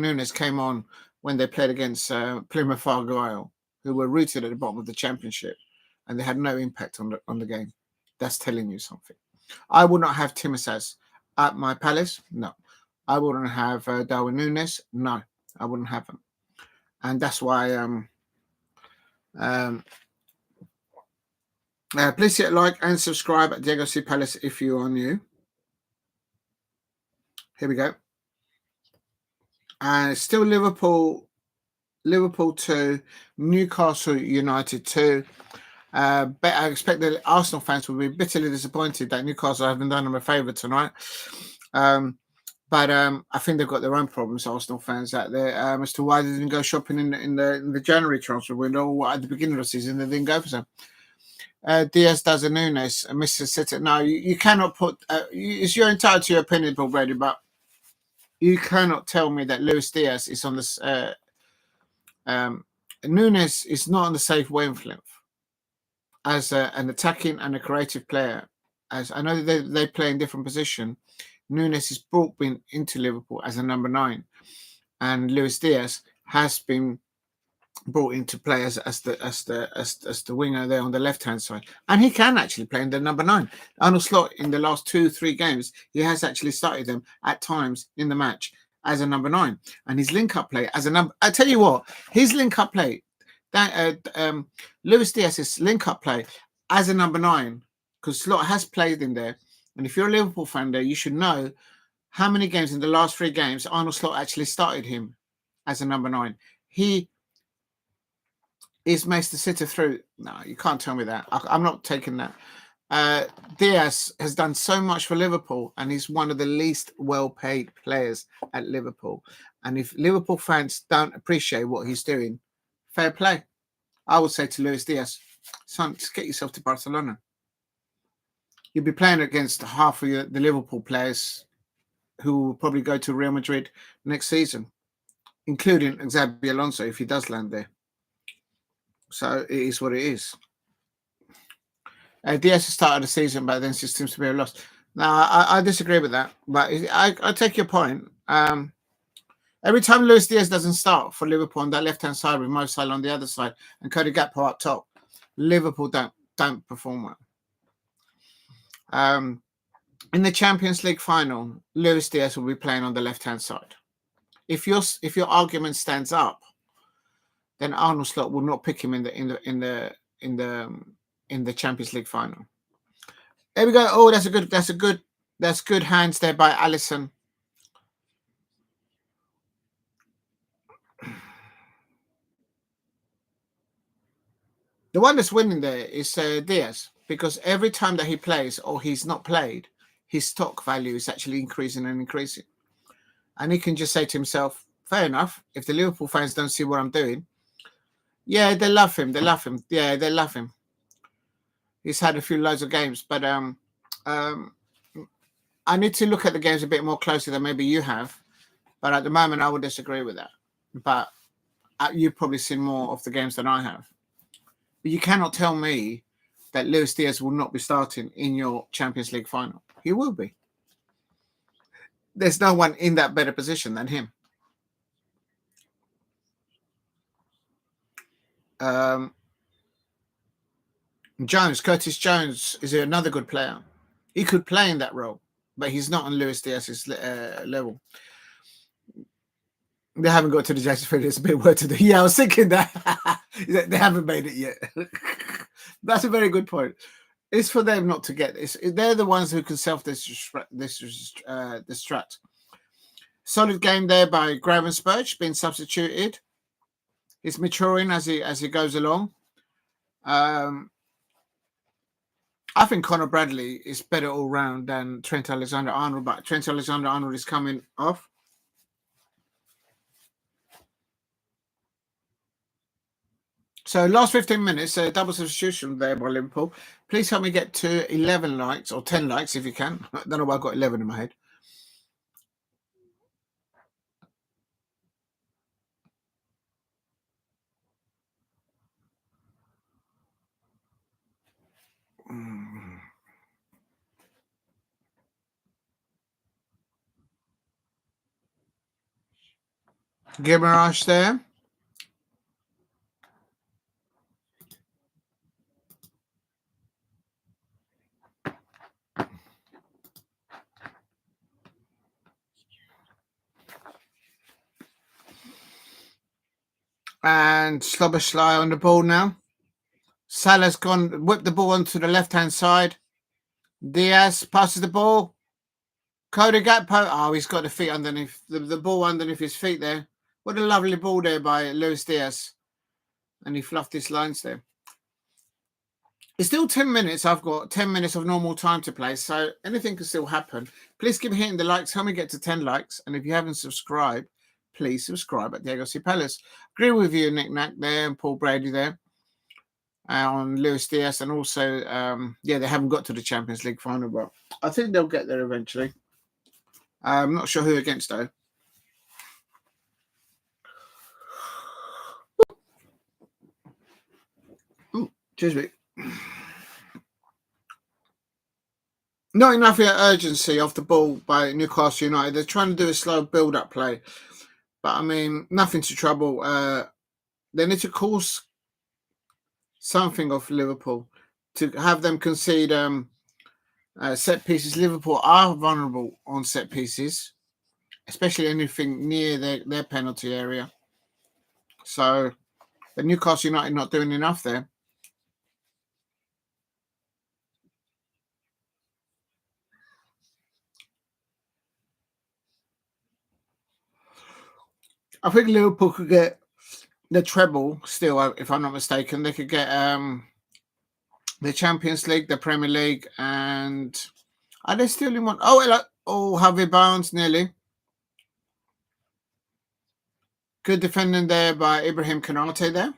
Núñez came on when they played against Plymouth Argyle, who were rooted at the bottom of the Championship, and they had no impact on the game. That's telling you something. I would not have Timisas at my Palace. No. I wouldn't have Darwin Núñez. No, I wouldn't have him. And that's why please hit like and subscribe at Diego C Palace if you are new. Here we go. And still Liverpool 2, Newcastle United 2. But I expect the Arsenal fans will be bitterly disappointed that Newcastle haven't done them a favour tonight. But I think they've got their own problems, Arsenal fans out there, as to why they didn't go shopping in the January transfer window, or at the beginning of the season they didn't go for some. Diaz does a Núñez, Mr. Sitter. No, you cannot put. You're entitled to your opinion, Paul Brady, but you cannot tell me that Luis Diaz is on this. Núñez is not on the safe wavelength as an attacking and a creative player. As I know that they play in different position. Núñez is brought into Liverpool as a number 9, and Luis Diaz has been brought into play as the winger there on the left hand side, and he can actually play in the number 9. Arnold Slot in the last 2-3 games, he has actually started them at times in the match as a number 9, and his link up play as a number. I tell you what, his link up play, that Luis Diaz's link up play as a number 9, because Slot has played in there. And if you're a Liverpool fan there, you should know how many games in the last 3 games Arnold Slot actually started him as a number 9. He is Maester Sitter through. No, you can't tell me that. I'm not taking that. Diaz has done so much for Liverpool, and he's one of the least well-paid players at Liverpool. And if Liverpool fans don't appreciate what he's doing, fair play. I would say to Luis Diaz, son, just get yourself to Barcelona. You'll be playing against half of the Liverpool players who will probably go to Real Madrid next season, including Xabi Alonso if he does land there. So it is what it is. Diaz has started the season, but then just seems to be a loss. Now, I disagree with that, but I take your point. Every time Luis Diaz doesn't start for Liverpool on that left-hand side with Mo Salah on the other side and Cody Gakpo up top, Liverpool don't perform well. In the Champions League final, Luis Diaz will be playing on the left-hand side. if your argument stands up, then Arnold Slot will not pick him in the Champions League final. There we go. Oh, that's good hands there by Alisson. The one that's winning there is Diaz, because every time that he plays or he's not played, his stock value is actually increasing and increasing. And he can just say to himself, fair enough, if the Liverpool fans don't see what I'm doing, yeah, they love him. They love him. Yeah, they love him. He's had a few loads of games, but I need to look at the games a bit more closely than maybe you have. But at the moment, I would disagree with that. But you've probably seen more of the games than I have. But you cannot tell me that Luis Diaz will not be starting in your Champions League final. He will be. There's no one in that better position than him. Curtis Jones is another good player. He could play in that role, but he's not on Luis Diaz's level. They haven't got to the Jackson Field. It's a bit word to the. Yeah, I was thinking that they haven't made it yet. That's a very good point. It's for them not to get this. They're the ones who can self-destruct. Solid game there by Gravenberch, being substituted. He's maturing as he goes along. I think Conor Bradley is better all round than Trent Alexander-Arnold, but Trent Alexander-Arnold is coming off. So last 15 minutes, double substitution there by Liverpool. Please help me get to 11 likes or 10 likes if you can. I don't know why I've got 11 in my head. Guimaraes there. And Szoboszlai on the ball now. Salah's gone, whipped the ball onto the left-hand side. Diaz passes the ball. Cody Gakpo. Oh, he's got the feet underneath, the ball underneath his feet there. What a lovely ball there by Luis Diaz. And he fluffed his lines there. It's still 10 minutes. I've got 10 minutes of normal time to play, so anything can still happen. Please keep hitting the likes. Help me get to 10 likes. And if you haven't subscribed, please subscribe at Diego C. Palace. Agree with you, Nick Nack there and Paul Brady there on Luis Diaz. And also, they haven't got to the Champions League final, but I think they'll get there eventually. I'm not sure who against, though. Oh, excuse me. Not enough urgency off the ball by Newcastle United. They're trying to do a slow build-up play. But, I mean, nothing to trouble. They need to cause something of Liverpool to have them concede set pieces. Liverpool are vulnerable on set pieces, especially anything near their penalty area. So, the Newcastle United not doing enough there. I think Liverpool could get the treble still, if I'm not mistaken. They could get the Champions League, the Premier League, and are they still in one? Oh, hello. Oh, Harvey Barnes nearly. Good defending there by Ibrahim Konate there.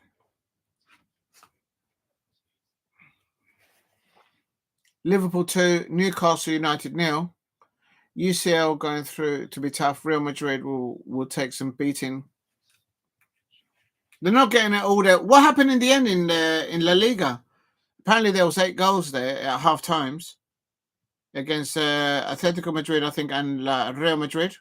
Liverpool 2, Newcastle United 0. UCL going through to be tough. Real Madrid will take some beating. They're not getting it all there. What happened in the end in La Liga? Apparently there was 8 goals there at half times against Atletico Madrid, I think, and Real Madrid.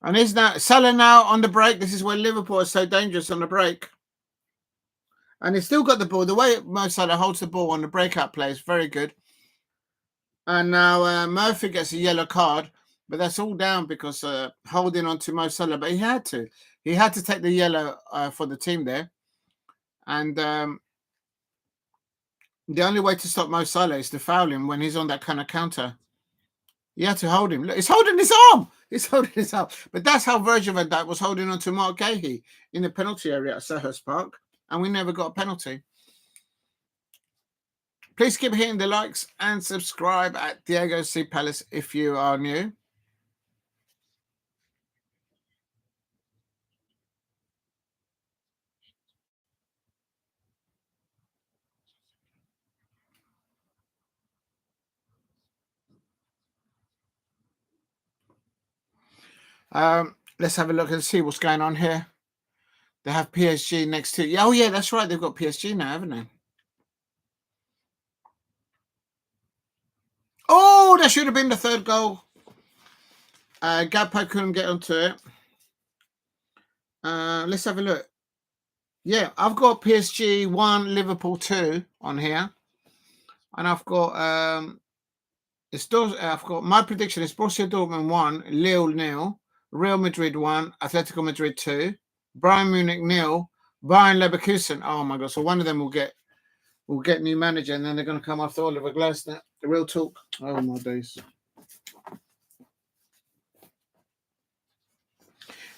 And is that Salah now on the break? This is where Liverpool is so dangerous on the break. And he's still got the ball. The way Mo Salah holds the ball on the breakout play is very good. And now Murphy gets a yellow card. But that's all down because holding on to Mo Salah. But he had to. He had to take the yellow for the team there. And the only way to stop Mo Salah is to foul him when he's on that kind of counter. You had to hold him. Look, he's holding his arm. He's holding his arm. But that's how Virgil van Dijk was holding on to Mark Gahey in the penalty area at Selhurst Park. And we never got a penalty. Please keep hitting the likes and subscribe at Diego C. Palace if you are new. Let's have a look and see what's going on here. They have PSG next to... Oh, yeah, that's right. They've got PSG now, haven't they? Oh, that should have been the third goal. Gakpo couldn't get onto it. Let's have a look. Yeah, I've got PSG 1, Liverpool 2 on here. And I've got... I've got my prediction is Borussia Dortmund 1, Lille 0, Real Madrid 1, Atletico Madrid 2, Bayern Munich 0, Bayern Leverkusen. Oh my god! So one of them will get new manager, and then they're going to come after Oliver Glasner. The real talk. Oh my days!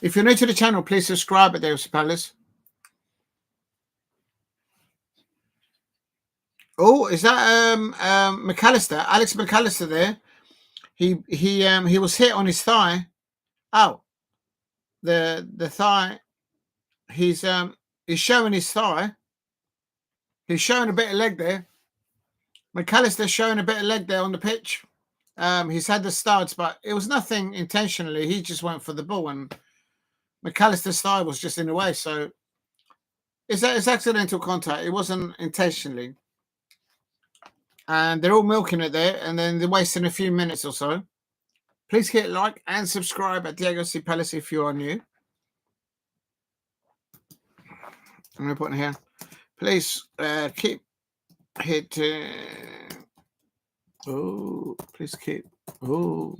If you're new to the channel, please subscribe at Davis Palace. Oh, is that McAllister? Alex McAllister there. He was hit on his thigh. Oh, the thigh. He's showing his thigh. He's showing a bit of leg there. McAllister's showing a bit of leg there on the pitch. He's had the studs, but it was nothing intentionally. He just went for the ball, and McAllister's thigh was just in the way. So it's accidental contact. It wasn't intentionally. And they're all milking it there, and then they're wasting a few minutes or so. Please hit like and subscribe at Diego C. Palace if you are new. I'm going to put in here. Please keep hitting. Oh, please keep. Oh.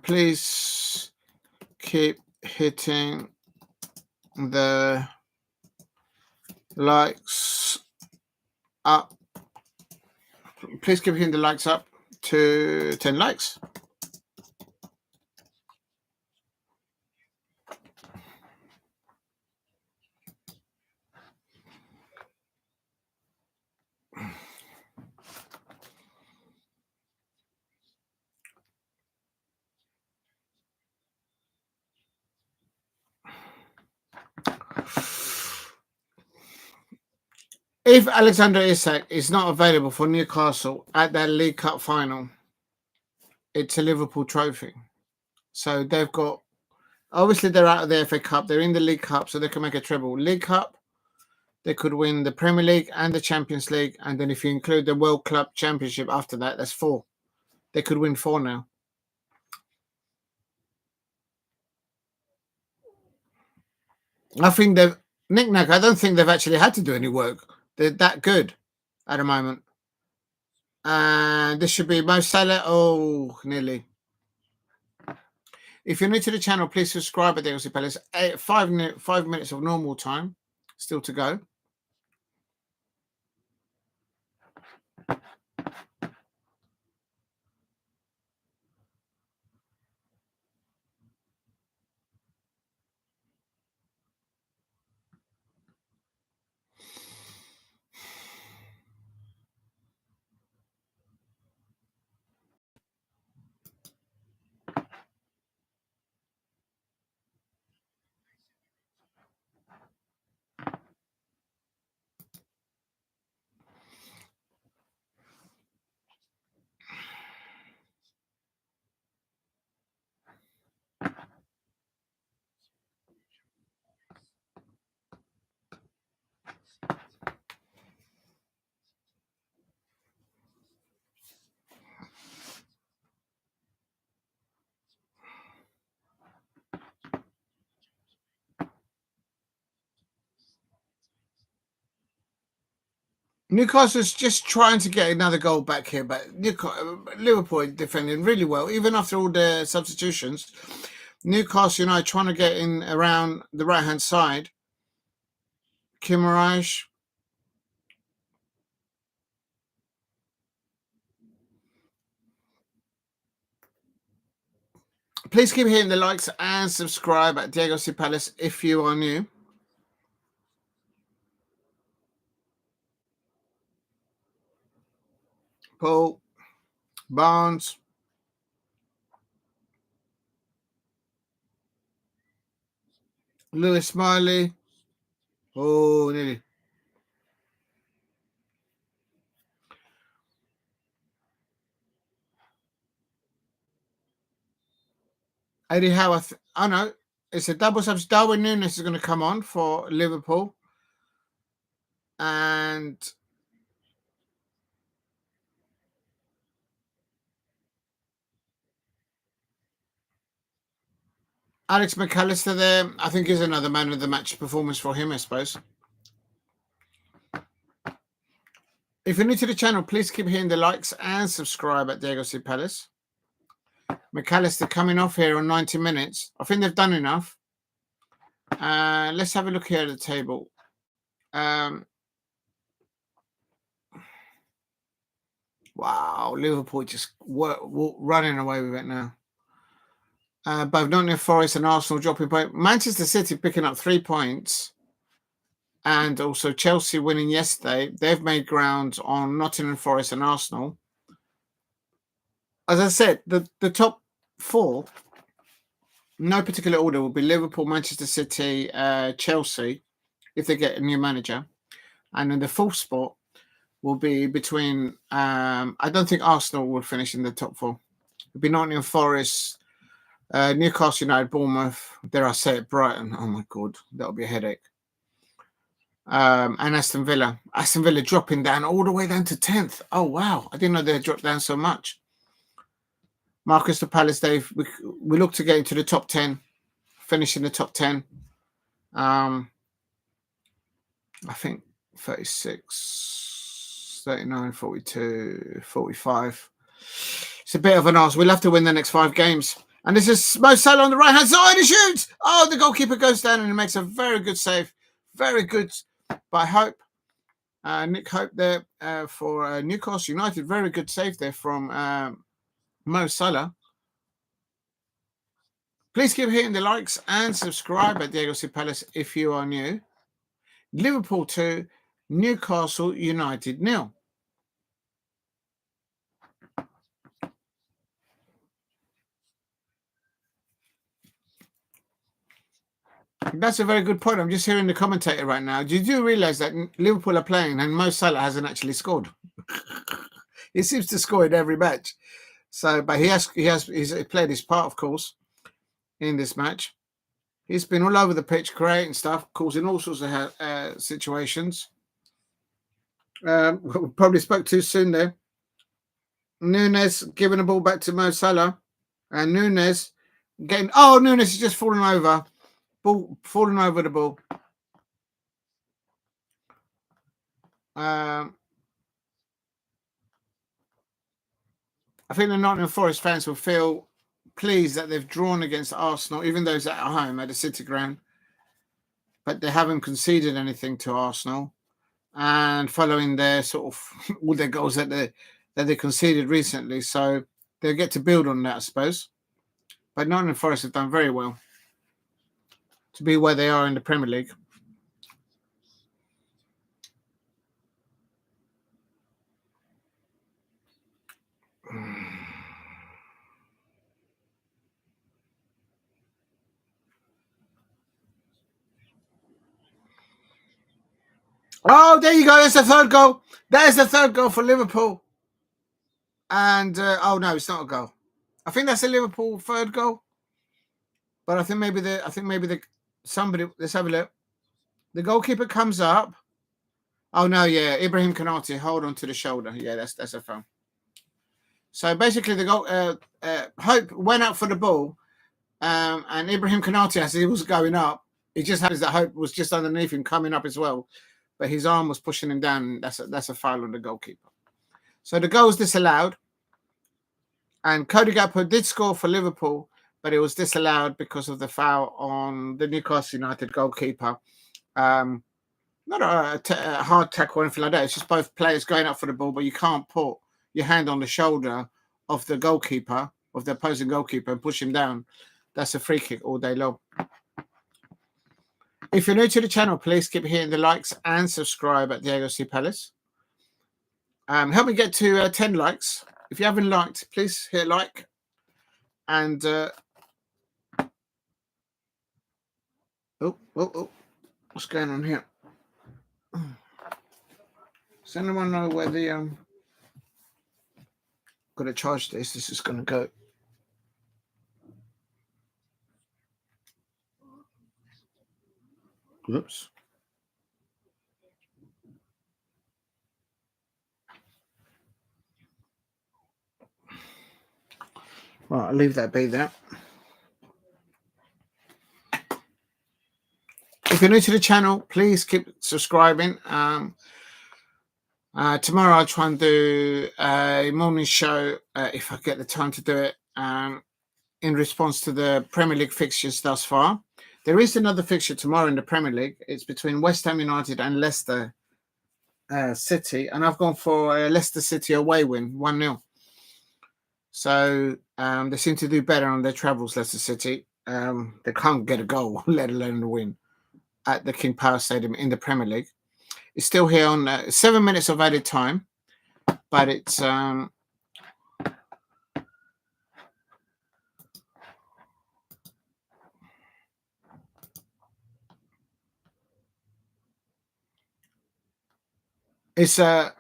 Please keep hitting the likes up. Please keep hitting the likes up to 10 likes. If Alexander Isak is not available for Newcastle at that League Cup final, it's a Liverpool trophy. So they've got, obviously they're out of the FA Cup, they're in the League Cup, so they can make a treble. League Cup, they could win the Premier League and the Champions League, and then if you include the World Club Championship after that, that's 4. They could win 4 now. I think they've, Knick-Knack, I don't think they've actually had to do any work. They're that good at the moment. And this should be Mo Salah. Oh, nearly. If you're new to the channel, please subscribe at the Diego Palace. 5 minutes of normal time still to go. Newcastle's just trying to get another goal back here, but Liverpool defending really well, even after all the substitutions. Newcastle United trying to get in around the right-hand side. Kimaraj. Please keep hitting the likes and subscribe at Diego C. Palace if you are new. Paul, Barnes, Lewis Smiley. Oh, nearly. Eddie Howarth. Oh no, it's a double subs. Darwin Núñez is going to come on for Liverpool. And Alex McAllister there, I think, is another man of the match performance for him, I suppose. If you're new to the channel, please keep hitting the likes and subscribe at Diego C. Palace. McAllister coming off here on 90 minutes. I think they've done enough. Let's have a look here at the table. Wow, Liverpool just running away with it now. Both Nottingham Forest and Arsenal dropping points. Manchester City picking up 3 points. And also Chelsea winning yesterday. They've made ground on Nottingham Forest and Arsenal. As I said, the top four, no particular order, will be Liverpool, Manchester City, Chelsea, if they get a new manager. And then the fourth spot will be between, I don't think Arsenal will finish in the top four. It'll be Nottingham Forest, Newcastle United, Bournemouth, dare I say it, Brighton. Oh my God, that'll be a headache. And Aston Villa. Aston Villa dropping down all the way down to 10th. Oh, wow. I didn't know they dropped down so much. Marcus to Palace, Dave. We look to get into the top 10, finish in the top 10. I think 36, 39, 42, 45. It's a bit of an arse. We'll have to win the next 5 games. And this is Mo Salah on the right-hand side. He shoots. Oh, the goalkeeper goes down and he makes a very good save. Very good by Hope. Nick Hope there for Newcastle United. Very good save there from Mo Salah. Please keep hitting the likes and subscribe at Diego C. Palace if you are new. Liverpool 2, Newcastle United 0. That's a very good point. I'm just hearing the commentator right now. Did you realise that Liverpool are playing and Mo Salah hasn't actually scored? He seems to score in every match. So, but he's played his part, of course, in this match. He's been all over the pitch, creating stuff, causing all sorts of situations. Probably spoke too soon there. Núñez giving the ball back to Mo Salah, and Núñez getting. Oh, Núñez is just falling over. Falling over the ball. I think the Nottingham Forest fans will feel pleased that they've drawn against Arsenal, even though it's at home at the City Ground. But they haven't conceded anything to Arsenal. And following their sort of all their goals that they conceded recently. So they'll get to build on that, I suppose. But Nottingham Forest have done very well to be where they are in the Premier League. Oh, there you go. That's the third goal. That is the third goal for Liverpool. And oh no, it's not a goal. I think that's a Liverpool third goal. But I think maybe somebody. Let's have a look. The goalkeeper comes up. Oh no, yeah, Ibrahim Konate hold on to the shoulder. Yeah, that's a foul. So basically, the goal. Hope went out for the ball, and Ibrahim Konate, as he was going up, it just happens that Hope was just underneath him coming up as well. but his arm was pushing him down. And that's a foul on the goalkeeper. So the goal was disallowed. And Cody Gakpo did score for Liverpool, but it was disallowed because of the foul on the Newcastle United goalkeeper. Not a hard tackle or anything like that. It's just both players going up for the ball, but you can't put your hand on the shoulder of the goalkeeper, of the opposing goalkeeper, and push him down. That's a free kick all day long. If you're new to the channel, please keep hitting the likes and subscribe at Diego C. Palace. Help me get to 10 likes. If you haven't liked, please hit like. And what's going on here? Does anyone know where the got to charge this? This is going to go. Oops. Right, I'll leave that be there. If you're new to the channel, please keep subscribing. Tomorrow I'll try and do a morning show if I get the time to do it in response to the Premier League fixtures thus far. There is another fixture tomorrow in the Premier League. It's between West Ham United and Leicester City, and I've gone for a Leicester City away win, 1-0. So they seem to do better on their travels, Leicester City. They can't get a goal, let alone a win, at the King Power Stadium in the Premier League. It's still here on 7 minutes of added time, but it's a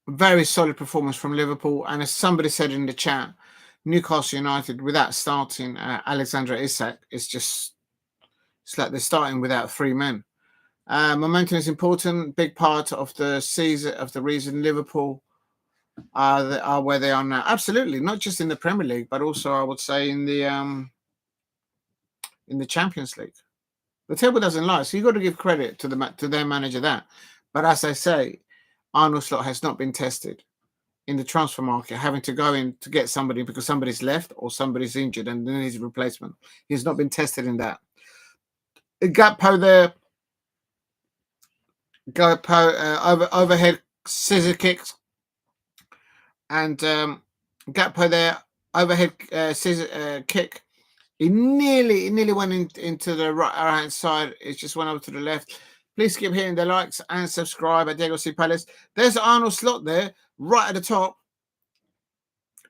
very solid performance from Liverpool. And as somebody said in the chat, Newcastle United, without starting Alexander Isak, it's like they're starting without 3 men. Momentum is important, big part of the season, of the reason Liverpool are where they are now. Absolutely, not just in the Premier League, but also I would say in the Champions League. The table doesn't lie, so you've got to give credit to their manager that. But as I say, Arne Slot has not been tested in the transfer market, having to go in to get somebody because somebody's left or somebody's injured and then needs a replacement. He's not been tested in that. Gakpo there. Gakpo overhead scissor kicks. And Gakpo there, overhead scissor kick. He nearly went into the right hand side. It just went over to the left. Please keep hitting the likes and subscribe at Diego C. Palace. There's Arnold Slot there, right at the top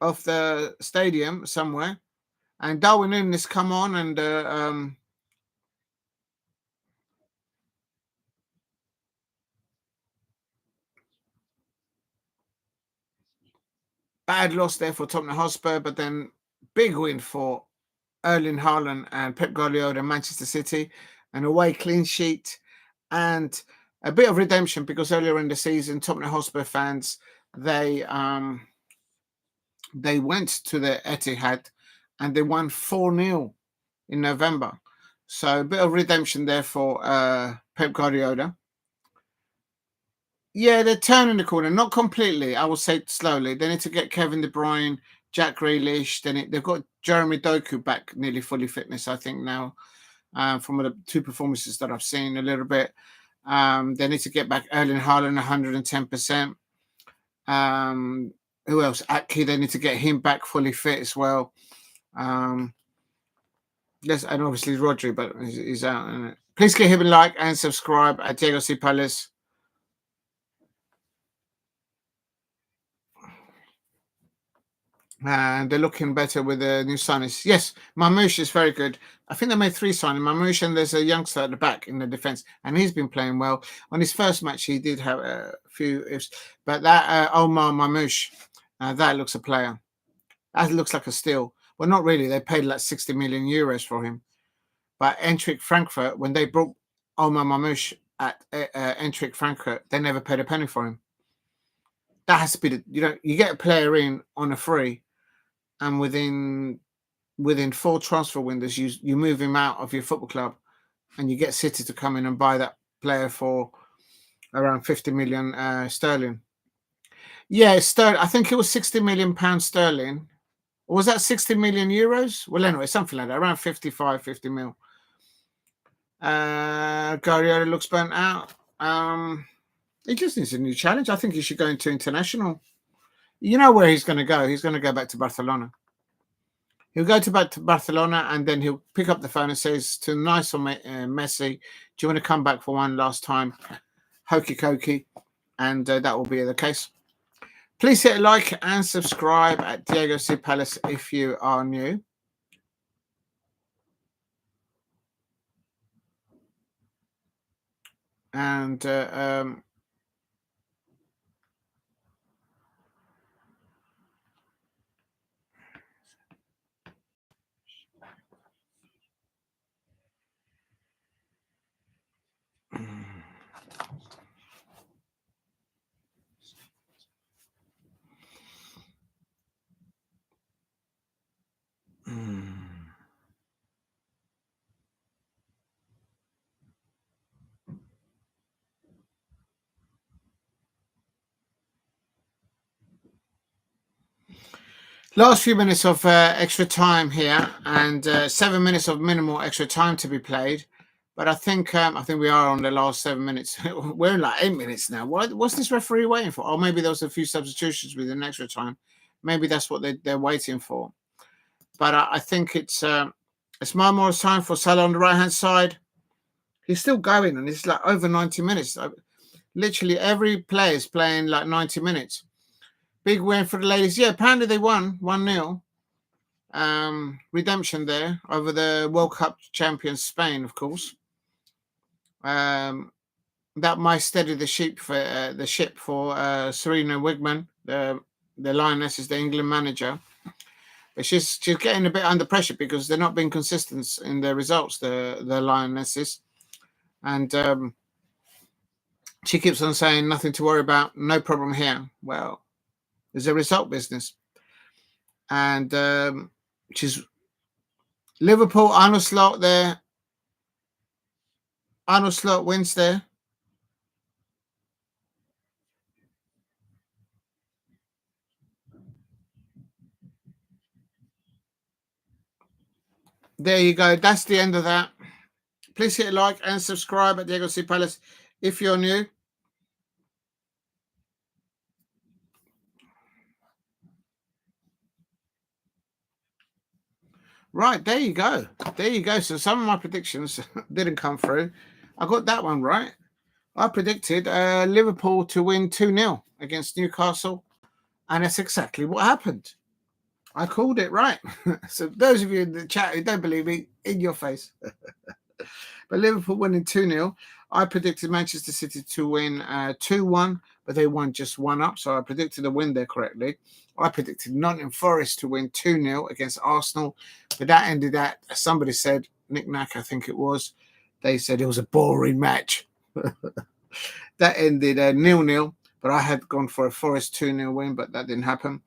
of the stadium somewhere. And Darwin Núñez come on and bad loss there for Tottenham Hotspur, but then big win for Erling Haaland and Pep Guardiola and Manchester City. An away clean sheet and a bit of redemption because earlier in the season, Tottenham Hotspur fans, they went to the Etihad and they won 4-0 in November. So a bit of redemption there for Pep Guardiola. Yeah, they're turning the corner, not completely. I will say slowly. They need to get Kevin De Bruyne, Jack Grealish. They've got Jeremy Doku back, nearly fully fitness, I think now, from the 2 performances that I've seen a little bit. They need to get back Erling Haaland 110%. Who else? Aki, they need to get him back fully fit as well. Yes, and obviously Rodri, but he's out. Please get him a like and subscribe at Diego C. Palace. And they're looking better with the new signings. Yes, Mamouche is very good. I think they made 3 signings. Mamouche, and there's a youngster at the back in the defence, and he's been playing well. On his first match, he did have a few ifs, but that Omar Mamouche, that looks a player. That looks like a steal. Well, not really. They paid like 60 million euros for him. But Eintracht Frankfurt, when they brought Omar Mamouche at Eintracht Frankfurt, they never paid a penny for him. That has to be you get a player in on a free, and within 4 transfer windows, you move him out of your football club, and you get City to come in and buy that player for around 50 million sterling. Yeah, sterling. I think it was 60 million pounds sterling. Or was that 60 million euros? Well, anyway, something like that, around 55, 50 mil. Guardiola looks burnt out. He just needs a new challenge. I think he should go into international. You know where he's going to go? He's going to go back to Barcelona. He'll go back to Barcelona, and then he'll pick up the phone and says to nice or Messi, "Do you want to come back for one last time?" Hokey cokey, and that will be the case. Please hit a like and subscribe at Diego C. Palace if you are new. And last few minutes of extra time here, and 7 minutes of minimal extra time to be played. But I think we are on the last 7 minutes. We're in like 8 minutes now. What's this referee waiting for? Or maybe there was a few substitutions within extra time. Maybe that's what they're waiting for. But I think it's more time for Salah on the right hand side. He's still going, and it's like over 90 minutes. Literally every player is playing like 90 minutes. Big win for the ladies. Yeah, apparently they won 1-0. Redemption there over the World Cup champions Spain, of course. That might steady the ship for Serena Wigman, the Lioness, is the England manager. But she's getting a bit under pressure because they're not being consistent in their results, the Lionesses. And she keeps on saying nothing to worry about, no problem here. Well, there's a result business. And she's Liverpool, Arnold Slot there. Arnold Slot wins there. There you go. That's the end of that. Please hit a like and subscribe at Diego C. Palace if you're new. Right, there you go. There you go. So some of my predictions didn't come through. I got that one right. I predicted Liverpool to win 2-0 against Newcastle, and that's exactly what happened. I called it right. So those of you in the chat who don't believe me, in your face. But Liverpool winning 2-0. I predicted Manchester City to win 2-1, but they won just 1-up. So I predicted a win there correctly. I predicted Nottingham Forest to win 2-0 against Arsenal, but that ended at, somebody said, Nick Nack, I think it was, they said it was a boring match. That ended 0-0, but I had gone for a Forest 2-0 win, but that didn't happen.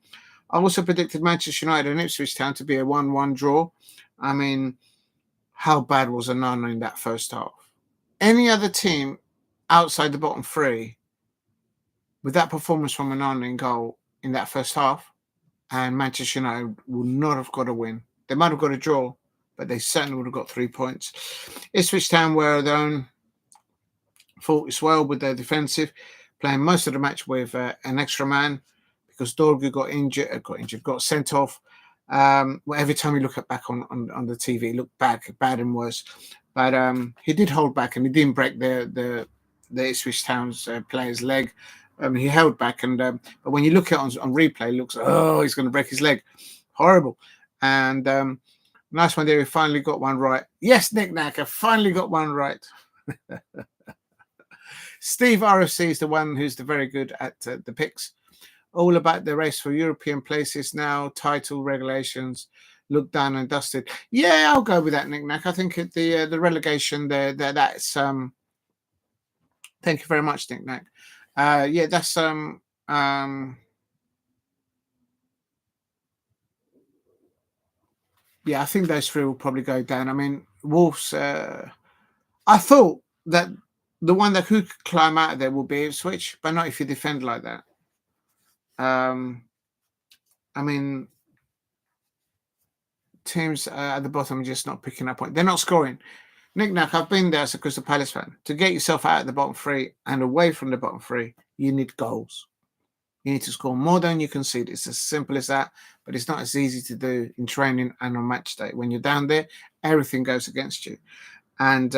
I also predicted Manchester United and Ipswich Town to be a 1-1 draw. I mean, how bad was Onana in that first half? Any other team outside the bottom three with that performance from Onana in goal in that first half, and Manchester United would not have got a win. They might have got a draw, but they certainly would have got 3 points. Ipswich Town were their own fault as well with their defensive, playing most of the match with an extra man because Dorgu got sent off. Every time you look back on the TV, it looked bad and worse. But he did hold back, and he didn't break the Ipswich Town's player's leg. He held back, and but when you look at it on replay, it looks, he's going to break his leg. Horrible. And nice one there. We finally got one right. Yes, Nick Nacker finally got one right. Steve RFC is the one who's very good at the picks. All about the race for European places now, title regulations, look done and dusted. Yeah, I'll go with that, Nick Nack. I think the relegation there, that's thank you very much, Nick Nack. Yeah, that's yeah, I think those three will probably go down. I mean, Wolves. I thought that the one that could climb out of there will be Ipswich, but not if you defend like that. I mean, teams at the bottom are just not picking up points. They're not scoring. Knick-knack, I've been there as a Crystal Palace fan. To get yourself out of the bottom three and away from the bottom three, you need goals. You need to score more than you concede. It's as simple as that, but it's not as easy to do in training and on match day. When you're down there, everything goes against you. And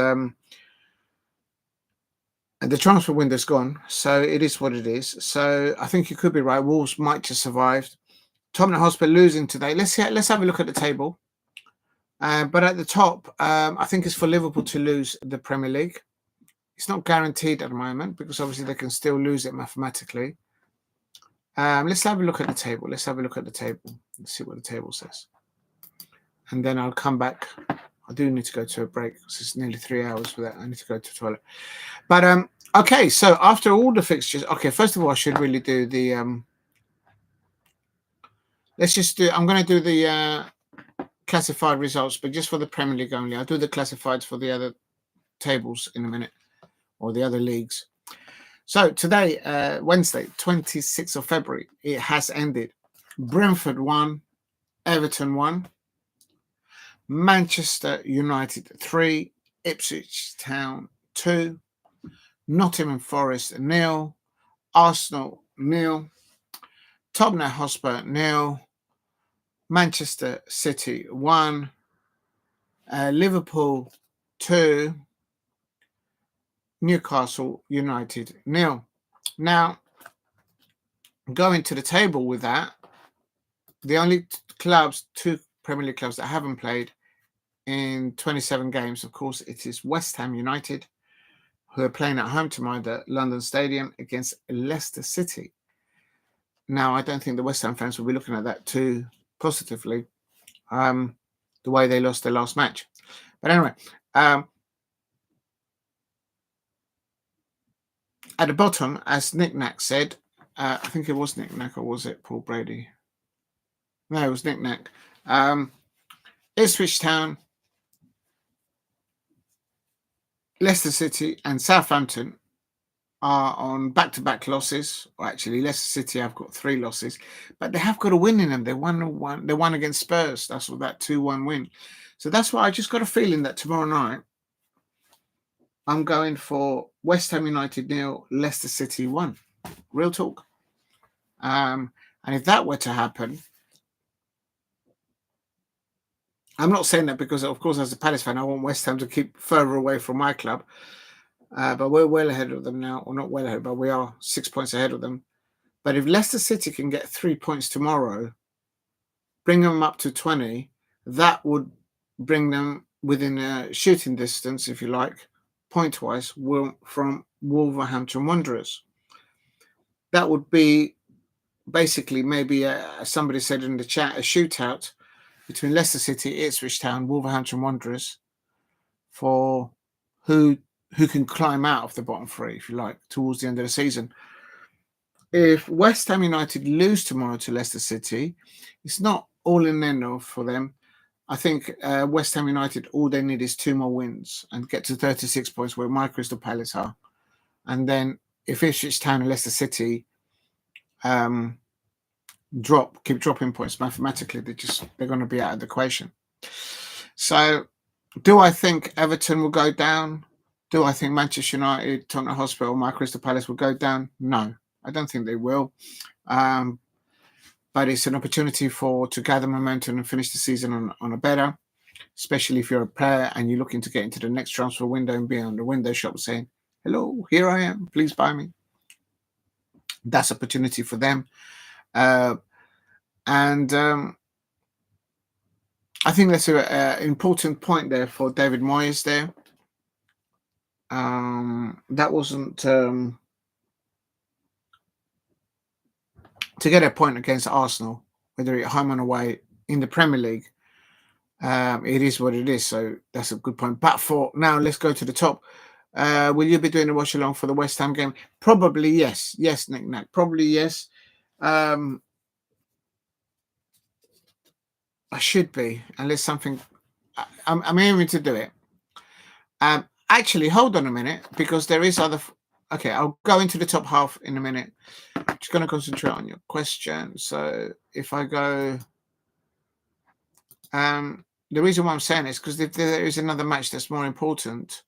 the transfer window's gone, so it is what it is. So I think you could be right. Wolves might just survive. Tottenham Hotspur losing today. Let's have a look at the table. But at the top, I think it's for Liverpool to lose the Premier League. It's not guaranteed at the moment because obviously they can still lose it mathematically. Let's have a look at the table. Let's see what the table says. And then I'll come back. I do need to go to a break because it's nearly 3 hours for that. I need to go to the toilet. But okay, so after all the fixtures, okay, first of all, I should really do the I'm going to do the classified results, but just for the Premier League only. I'll do the classifieds for the other tables in a minute, or the other leagues. So today, Wednesday, 26th of February, it has ended. Brentford 1, Everton 1, Manchester United 3, Ipswich Town 2, Nottingham Forest 0, Arsenal 0, Tottenham Hotspur 0, Manchester City 1, Liverpool 2, Newcastle United 0. Now, going to the table with that, the only two Premier League clubs that haven't played in 27 games, of course, it is West Ham United, who are playing at home tomorrow at the London Stadium against Leicester City. Now, I don't think the West Ham fans will be looking at that too positively, the way they lost their last match. But anyway, at the bottom, as Knick-knack said, I think it was Knick-knack, or was it Paul Brady? No, it was Knick-knack. Ipswich Town, Leicester City and Southampton are on back-to-back losses. Or actually, Leicester City have got 3 losses, but they have got a win in them. They won against Spurs. That's what that 2-1 win. So that's why I just got a feeling that tomorrow night I'm going for West Ham United 0, Leicester City 1. Real talk. And if that were to happen, I'm not saying that because, of course, as a Palace fan, I want West Ham to keep further away from my club. But we're well ahead of them now, or not well ahead, but we are 6 points ahead of them. But if Leicester City can get 3 points tomorrow, bring them up to 20, that would bring them within a shooting distance, if you like, point-wise, from Wolverhampton Wanderers. That would be basically maybe, somebody said in the chat, a shootout between Leicester City, Ipswich Town, Wolverhampton Wanderers for who can climb out of the bottom 3, if you like, towards the end of the season. If West Ham United lose tomorrow to Leicester City, it's not all in end of for them. I think West Ham United, all they need is 2 more wins and get to 36 points where my Crystal Palace are. And then if Ipswich Town and Leicester City keep dropping points mathematically, they're going to be out of the equation. So do I think Everton will go down? Do I think Manchester United, Tottenham Hotspur, or my Crystal Palace will go down? No, I don't think they will. But it's an opportunity to gather momentum and finish the season on a better, especially if you're a player and you're looking to get into the next transfer window and be on the window shop saying, hello, here I am, please buy me. That's opportunity for them. And I think that's an important point there for David Moyes there. That wasn't to get a point against Arsenal, whether it's home or away in the Premier League. It is what it is, so that's a good point. But for now, let's go to the top. Will you be doing a watch along for the West Ham game? Probably yes. Yes, Knick-knack. Probably yes. I should be, unless something. I'm aiming to do it. Actually, hold on a minute, because there is other. Okay, I'll go into the top half in a minute. I'm just going to concentrate on your question. So if I go, the reason why I'm saying is because if there is another match that's more important,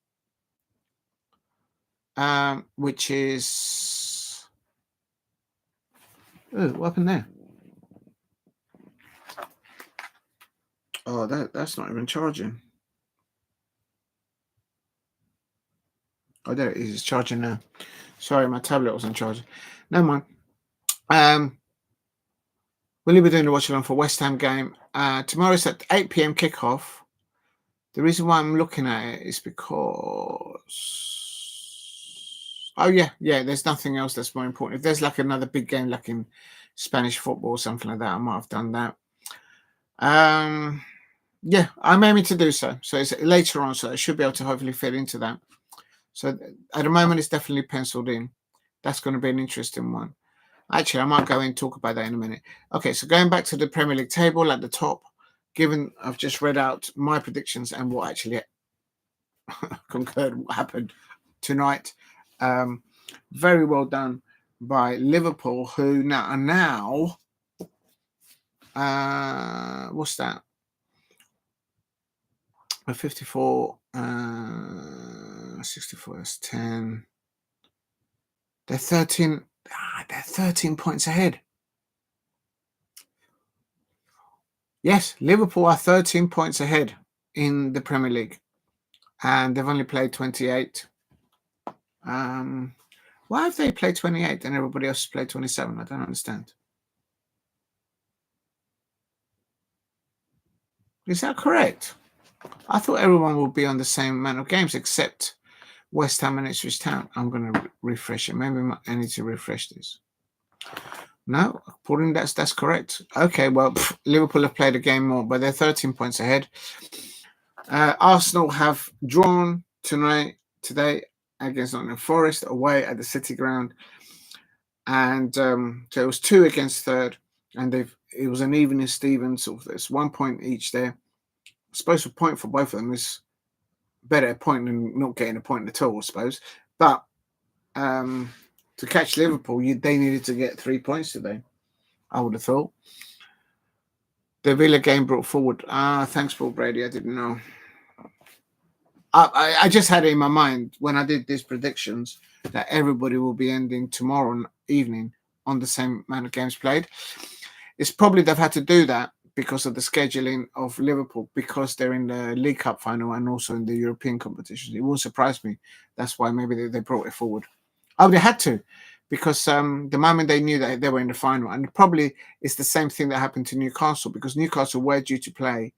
which is, oh, what happened there? Oh, that's not even charging. Oh, there it is. It's charging now. Sorry, my tablet wasn't charging. Never mind. Will you be doing the watch along for West Ham game? Tomorrow's at 8 p.m. kickoff. The reason why I'm looking at it is because, oh yeah, there's nothing else that's more important. If there's like another big game, like in Spanish football or something like that, I might have done that. Yeah, I'm aiming to do so. So it's later on, so I should be able to hopefully fit into that. So at the moment, it's definitely penciled in. That's going to be an interesting one. Actually, I might go and talk about that in a minute. Okay, so going back to the Premier League table at the top, given I've just read out my predictions and what actually concurred what happened tonight, very well done by Liverpool, who now what's that? 54, 64 is 10. They're 13. They're 13 points ahead. Yes, Liverpool are 13 points ahead in the Premier League, and they've only played 28. Why have they played 28 and everybody else has played 27? I don't understand. Is that correct? I thought everyone would be on the same amount of games except West Ham and Ipswich Town. I'm going to refresh it. Maybe I need to refresh this. No, according that's correct. Okay, well, Liverpool have played a game more, but they're 13 points ahead. Arsenal have drawn today against Nottingham Forest away at the City Ground, and so it was 2 against third, and it was an even as Stevens. So there's 1 point each there. I suppose a point for both of them is better a point than not getting a point at all, I suppose. But to catch Liverpool, they needed to get 3 points today, I would have thought. The Villa game brought forward. Thanks, Paul Brady. I didn't know. I just had it in my mind when I did these predictions that everybody will be ending tomorrow evening on the same amount of games played. It's probably they've had to do that because of the scheduling of Liverpool, because they're in the League Cup final and also in the European competitions. It won't surprise me. That's why maybe they brought it forward. Oh, they had to, because the moment they knew that they were in the final, and probably it's the same thing that happened to Newcastle, because Newcastle were due to play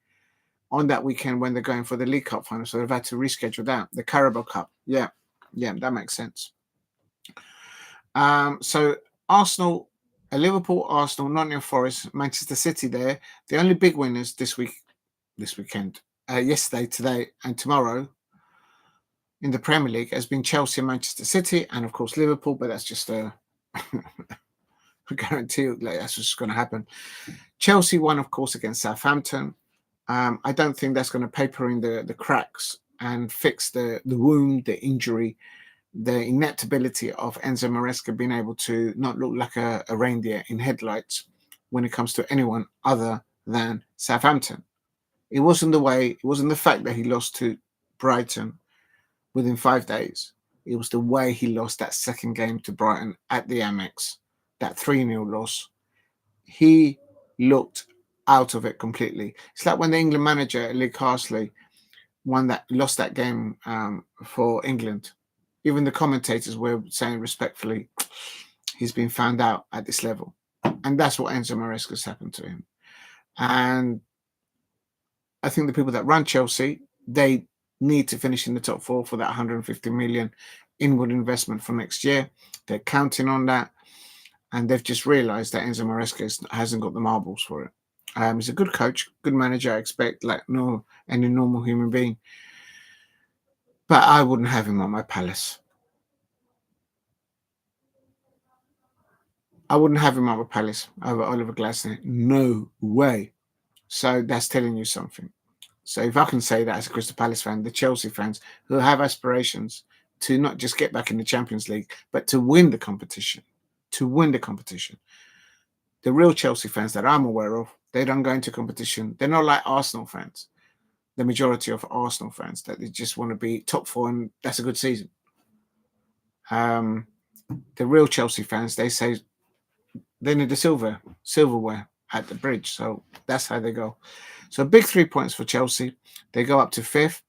on that weekend when they're going for the League Cup final, so they've had to reschedule that. The Carabao Cup, yeah, that makes sense. So Arsenal, Liverpool, Arsenal, Nottingham Forest, Manchester City. There, the only big winners this weekend, yesterday, today, and tomorrow in the Premier League has been Chelsea, Manchester City, and of course Liverpool. But that's just a guarantee. Like, that's what's going to happen. Chelsea won, of course, against Southampton. I don't think that's going to paper in the cracks and fix the wound, the injury, the ineptability of Enzo Maresca being able to not look like a reindeer in headlights when it comes to anyone other than Southampton. It wasn't the fact that he lost to Brighton within 5 days. It was the way he lost that second game to Brighton at the Amex, that 3-0 loss. He looked out of it completely. It's like when the England manager, Lee Carsley, lost that game for England. Even the commentators were saying respectfully, he's been found out at this level. And that's what Enzo Maresca's happened to him. And I think the people that run Chelsea, they need to finish in the top 4 for that 150 million inward investment for next year. They're counting on that. And they've just realised that Enzo Maresca hasn't got the marbles for it. He's a good coach, good manager, I expect, like any normal human being. But I wouldn't have him on my Palace. I wouldn't have him on my Palace over Oliver Glasner. No way. So that's telling you something. So if I can say that as a Crystal Palace fan, the Chelsea fans who have aspirations to not just get back in the Champions League, but to win the competition, The real Chelsea fans that I'm aware of, they don't go into competition. They're not like Arsenal fans, the majority of Arsenal fans, that they just want to be top four and that's a good season. The real Chelsea fans, they say they need the silverware at the bridge. So that's how they go. So big 3 points for Chelsea. They go up to 5th.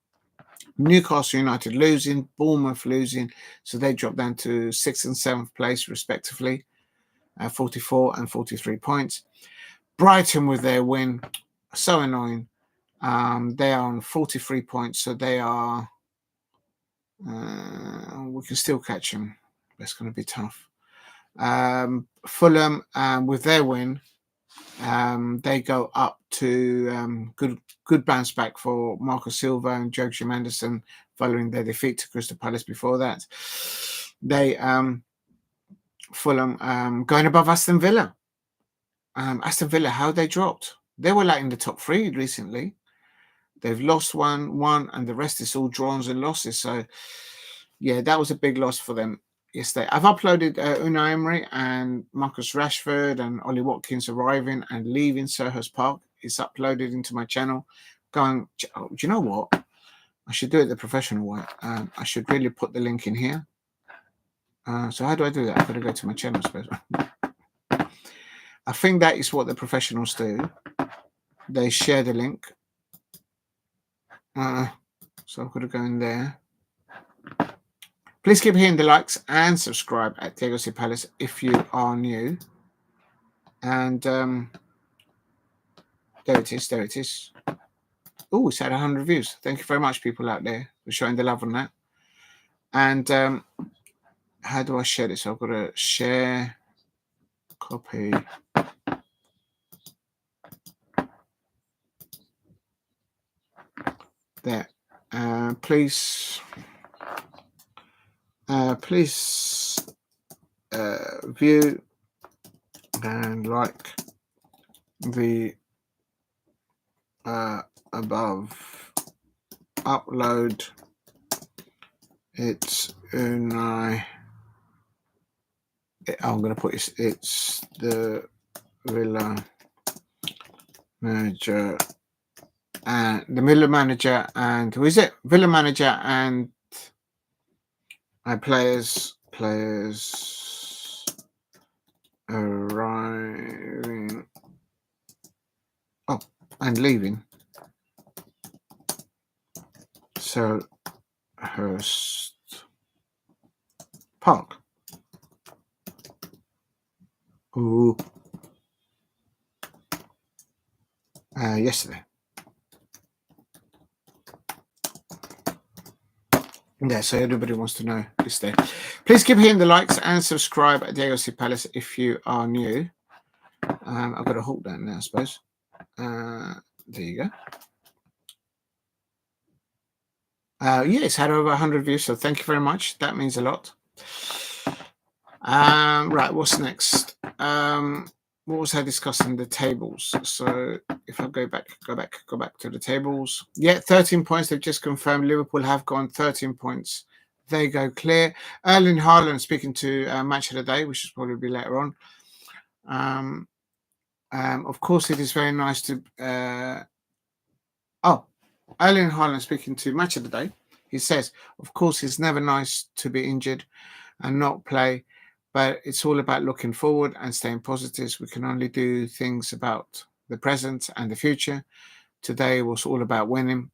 Newcastle United losing, Bournemouth losing. So they drop down to 6th and 7th place, respectively, at 44 and 43 points. Brighton with their win. So annoying. They are on 43 points. So they are... we can still catch them. That's going to be tough. Fulham, with their win, they go up to good bounce back for Marco Silva and Joachim Anderson following their defeat to Crystal Palace before that. They Fulham going above Aston Villa. Aston Villa, how they dropped? They were like in the top 3 recently. They've lost one, and the rest is all draws and losses. So yeah, that was a big loss for them yesterday. I've uploaded Unai Emery and Marcus Rashford and Ollie Watkins arriving and leaving Selhurst Park. It's uploaded into my channel. Do you know what? I should do it the professional way. I should really put the link in here. So how do I do that? I've got to go to my channel, I suppose. I think that is what the professionals do. They share the link. So I've got to go in there. Please keep hitting the likes and subscribe at Diego C Palace if you are new. And there it is. Oh, it's had 100 views. Thank you very much, people out there, for showing the love on that. And how do I share this? So I've got to share, copy. There. Please view and like the above upload. It's Unai. I'm going to put it's the Villa manager. And the Villa manager and who is it? Villa manager and players arriving. Oh, and leaving. Selhurst Park. Ooh. Yesterday. Yeah, so everybody wants to know this day. Please keep hitting the likes and subscribe at Diego C Palace if you are new. I've got to hold that now, I suppose. There you go. Yeah, it's had over 100 views, so thank you very much. That means a lot. Right, what's next? What was I discussing? The tables. So if I go back to the tables. Yeah, 13 points. They've just confirmed Liverpool have gone 13 points. They go clear. Erling Haaland speaking to Match of the Day, which will probably be later on. Of course, it is very nice to... Erling Haaland speaking to Match of the Day. He says, of course, it's never nice to be injured and not play, but it's all about looking forward and staying positive. We can only do things about the present and the future. Today was all about winning.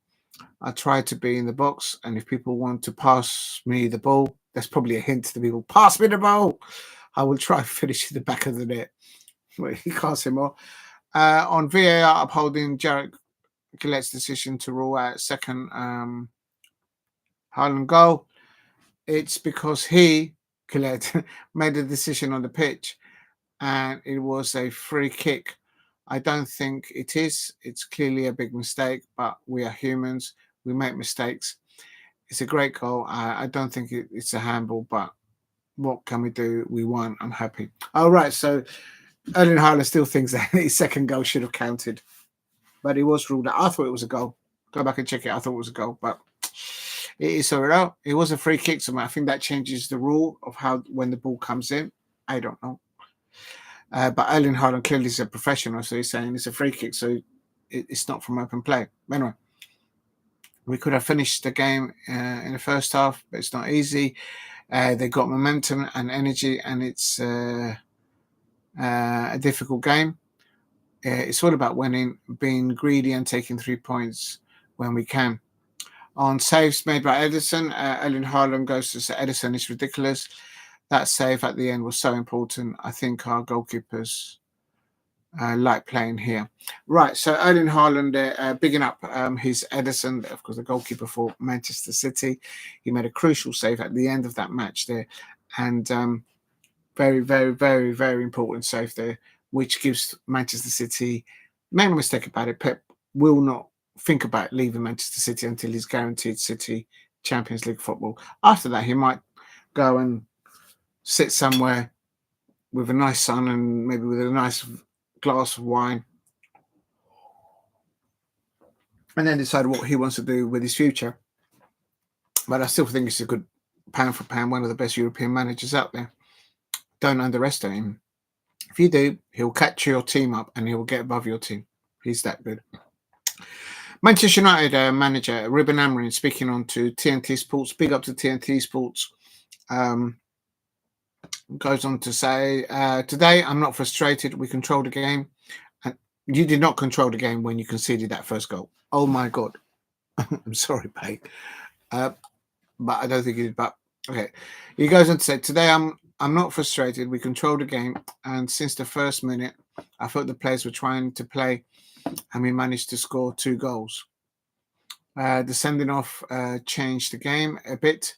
I try to be in the box, and if people want to pass me the ball, that's probably a hint to the people, pass me the ball. I will try to finish in the back of the net. Well, he can't say more. On VAR upholding Jarek Gillette's decision to rule out second Haaland goal. It's because he, Gillette, made a decision on the pitch and it was a free kick. I don't think it is. It's clearly a big mistake, but we are humans. We make mistakes. It's a great goal. I don't think it's a handball, but what can we do? We won. I'm happy. All right, so Erling Haaland still thinks that his second goal should have counted, but it was ruled out. I thought it was a goal. Go back and check it. I thought it was a goal, but it is so out. It was a free kick, so I think that changes the rule of how when the ball comes in. I don't know. But Erling Haaland clearly is a professional, so he's saying it's a free kick, so it's not from open play. Anyway, we could have finished the game in the first half, but it's not easy. They got momentum and energy, and it's a difficult game. It's all about winning, being greedy, and taking 3 points when we can. On saves made by Edison, Erling Haaland goes to say Edison is ridiculous. That save at the end was so important. I think our goalkeepers like playing here. Right, so Erling Haaland bigging up his Edison, of course, the goalkeeper for Manchester City. He made a crucial save at the end of that match there. And very, very, very, very important save there, which gives Manchester City, make no mistake about it, Pep will not think about leaving Manchester City until he's guaranteed City Champions League football. After that, he might go and sit somewhere with a nice sun and maybe with a nice glass of wine and then decide what he wants to do with his future. But I still think he's a good pound for pound, one of the best European managers out there. Don't underestimate him. If you do, he'll catch your team up and he'll get above your team. He's that good. Manchester United manager Ruben Amorim speaking on to TNT Sports. Big up to TNT Sports. Goes on to say, today I'm not frustrated. We controlled the game. And you did not control the game when you conceded that first goal. Oh my God. I'm sorry, mate. But I don't think he did. But okay. He goes on to say, today I'm not frustrated. We controlled the game. And since the first minute, I thought the players were trying to play and we managed to score 2 goals. The sending off changed the game a bit,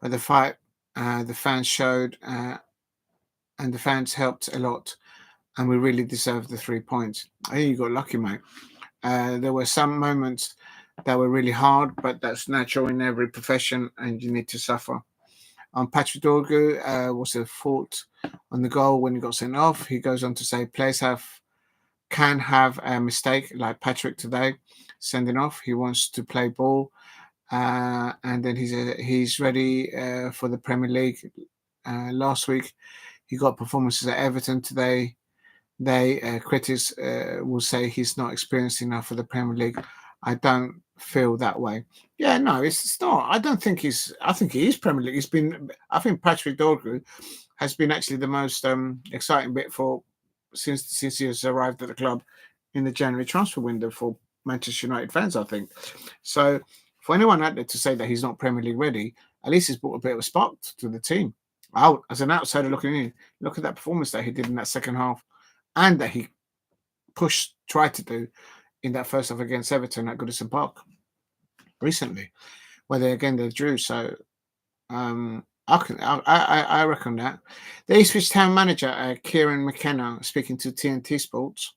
but the fight the fans showed and the fans helped a lot, and we really deserved the 3 points. I think you got lucky, mate. There were some moments that were really hard, but that's natural in every profession, and you need to suffer. Patrick Dorgu was a fault on the goal when he got sent off. He goes on to say players can have a mistake like Patrick today, sending off. He wants to play ball, and then he's ready for the Premier League. Last week, he got performances at Everton. Today, critics will say he's not experienced enough for the Premier League. I don't feel that way. Yeah, no, it's not. I think he is Premier League. I think Patrick Dorgu has been actually the most exciting bit since he has arrived at the club in the January transfer window for Manchester United fans, I think. So for anyone out there to say that he's not Premier League ready, at least he's brought a bit of a spark to the team. As an outsider looking in, look at that performance that he did in that second half and that he tried to do in that first half against Everton at Goodison Park recently, where they drew. So I reckon that. The Ipswich Town manager, Kieran McKenna, speaking to TNT Sports,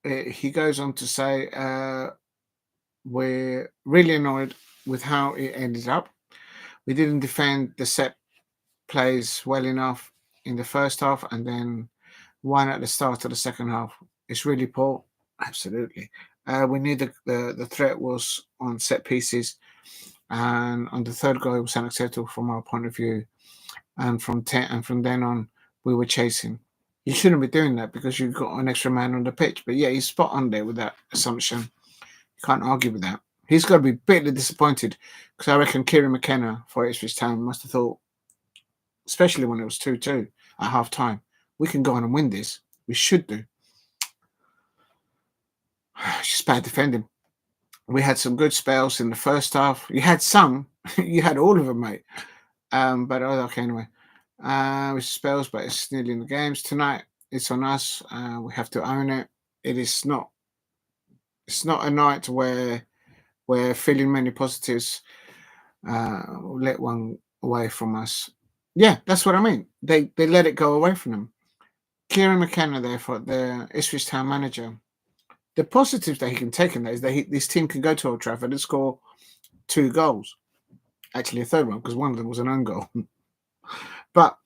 he goes on to say, we're really annoyed with how it ended up. We didn't defend the set plays well enough in the first half and then one at the start of the second half. It's really poor. Absolutely. We knew the threat was on set pieces. And on the third goal, it was unacceptable from our point of view. And from then on, we were chasing. You shouldn't be doing that because you've got an extra man on the pitch. But yeah, he's spot on there with that assumption. You can't argue with that. He's got to be bitterly disappointed because I reckon Kieran McKenna for Ipswich Town must have thought, especially when it was 2-2 at half time, we can go on and win this. We should do. It's just bad defending. We had some good spells in the first half. You had some. You had all of them, mate. But okay, anyway. With spells, but it's nearly in the games. Tonight, it's on us. We have to own it. It's not a night where feeling many positives will let one away from us. Yeah, that's what I mean. They let it go away from them. Kieran McKenna, therefore, the Ipswich Town manager, the positives that he can take in that is that this team can go to Old Trafford and score 2 goals. Actually, a third one, because one of them was an own goal. But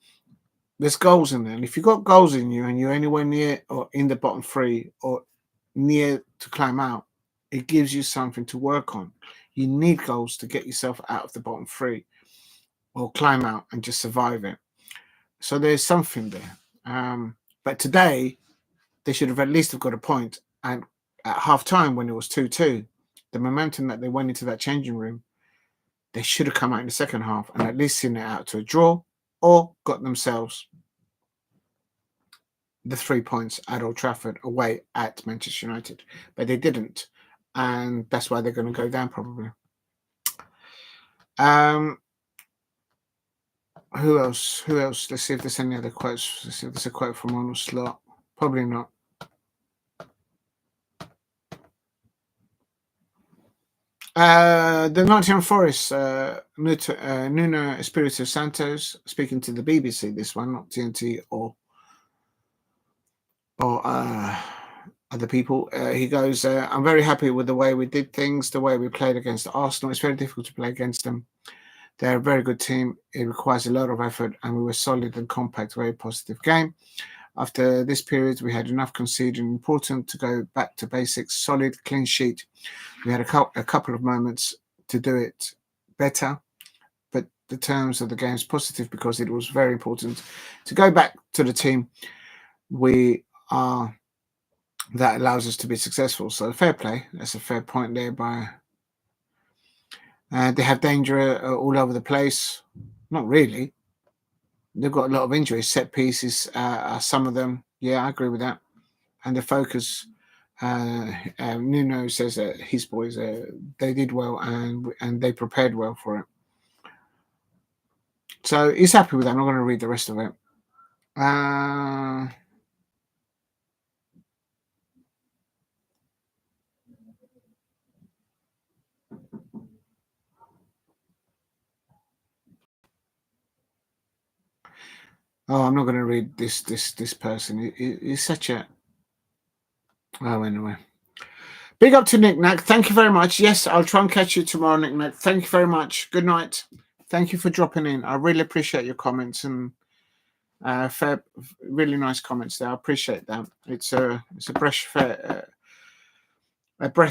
there's goals in there. And if you've got goals in you and you're anywhere near or in the bottom 3 or near to climb out, It gives you something to work on. You need goals to get yourself out of the bottom three or climb out and just survive it. So there's something there. But today, they should have at least have got a point. And at half time, when it was 2-2, the momentum that they went into that changing room, they should have come out in the second half and at least seen it out to a draw or got themselves the 3 points at Old Trafford away at Manchester United. But they didn't. And that's why they're going to go down probably. Who else? Who else? Let's see if there's any other quotes. Let's see if there's a quote from Arnold Slot. Probably not. The Nottingham Forest, Nuno Espirito Santos, speaking to the BBC, this one, not TNT or other people. He goes, I'm very happy with the way we did things, the way we played against Arsenal. It's very difficult to play against them. They're a very good team. It requires a lot of effort, and we were solid and compact, very positive game. After this period, we had enough conceding. Important to go back to basics, solid, clean sheet. We had a couple of moments to do it better, but the terms of the game is positive because it was very important to go back to the team that allows us to be successful. So fair play. That's a fair point there by... they have danger all over the place. Not really. They've got a lot of injuries. Set pieces, some of them. Yeah, I agree with that. And the focus, Nuno says that his boys, they did well and they prepared well for it. So he's happy with that. I'm not going to read the rest of it. Oh, I'm not going to read this person. He's such a... Oh, anyway. Big up to Nick Nack. Thank you very much. Yes, I'll try and catch you tomorrow, Nick Nack. Thank you very much. Good night. Thank you for dropping in. I really appreciate your comments and really nice comments there. I appreciate that. It's a breath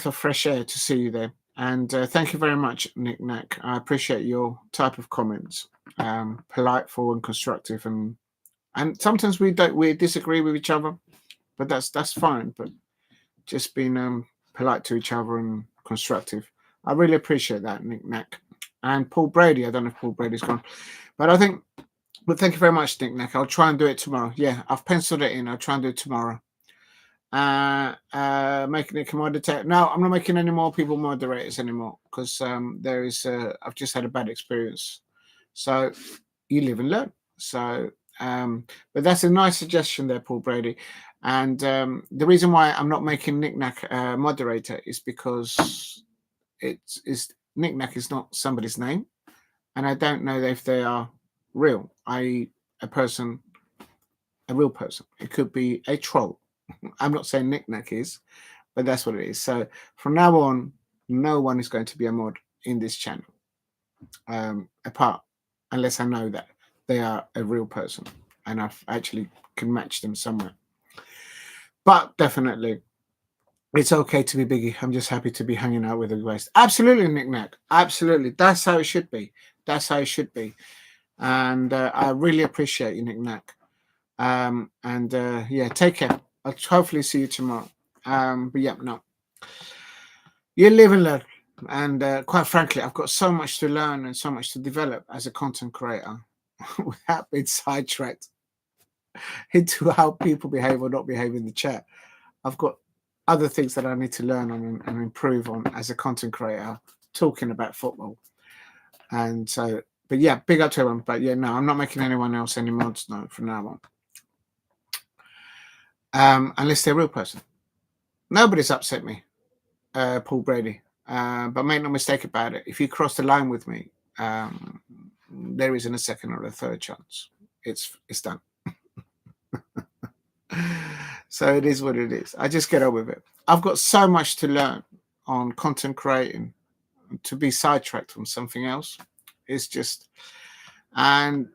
of fresh air to see you there. And thank you very much, Nick Nack. I appreciate your type of comments. Polite, full, and constructive, and sometimes we disagree with each other, but that's fine. But just being polite to each other and constructive, I really appreciate that, Nick Nack. And Paul Brady, I don't know if Paul Brady's gone, but I think. But thank you very much, Nick Nack. I'll try and do it tomorrow. Yeah, I've penciled it in. I'll try and do it tomorrow. Making it commodity. No, I'm not making any more people moderators anymore because there is. I've just had a bad experience. So you live and learn. So, but that's a nice suggestion there, Paul Brady. And the reason why I'm not making Nick Nack moderator is because Nick Nack is not somebody's name, and I don't know if they are real, a real person. It could be a troll. I'm not saying Nick Nack is, but that's what it is. So from now on, no one is going to be a mod in this channel, unless I know that they are a real person and I actually can match them somewhere. But definitely, it's okay to be Biggie. I'm just happy to be hanging out with the guys. Absolutely, Nick Nack. Absolutely. That's how it should be. That's how it should be. And I really appreciate you, Nick Nack. Yeah, take care. I'll hopefully see you tomorrow. But yeah, no. You live and learn. And quite frankly, I've got so much to learn and so much to develop as a content creator without being sidetracked into how people behave or not behave in the chat. I've got other things that I need to learn on and improve on as a content creator talking about football. And so, but yeah, big up to everyone. But yeah, no, I'm not making anyone else any mods now from now on. Unless they're a real person. Nobody's upset me, Paul Brady. But make no mistake about it. If you cross the line with me, there isn't a second or a third chance. It's done. So it is what it is. I just get on with it. I've got so much to learn on content creating. To be sidetracked on something else is just, and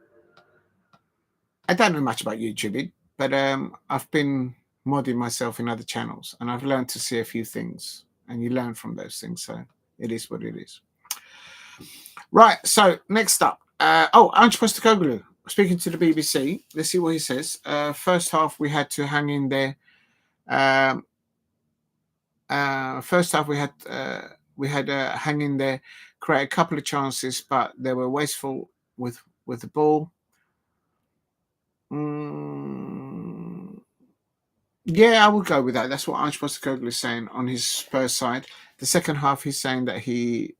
I don't know much about YouTubing, but I've been modding myself in other channels and I've learned to see a few things and you learn from those things. So it is what it is. Right. So next up, Ange Postecoglou speaking to the BBC. Let's see what he says. First half we had to hang in there. First half we had hang in there, create a couple of chances, but they were wasteful with the ball. Yeah, I would go with that. That's what Ange Postecoglou is saying on his Spurs side. The second half, he's saying that we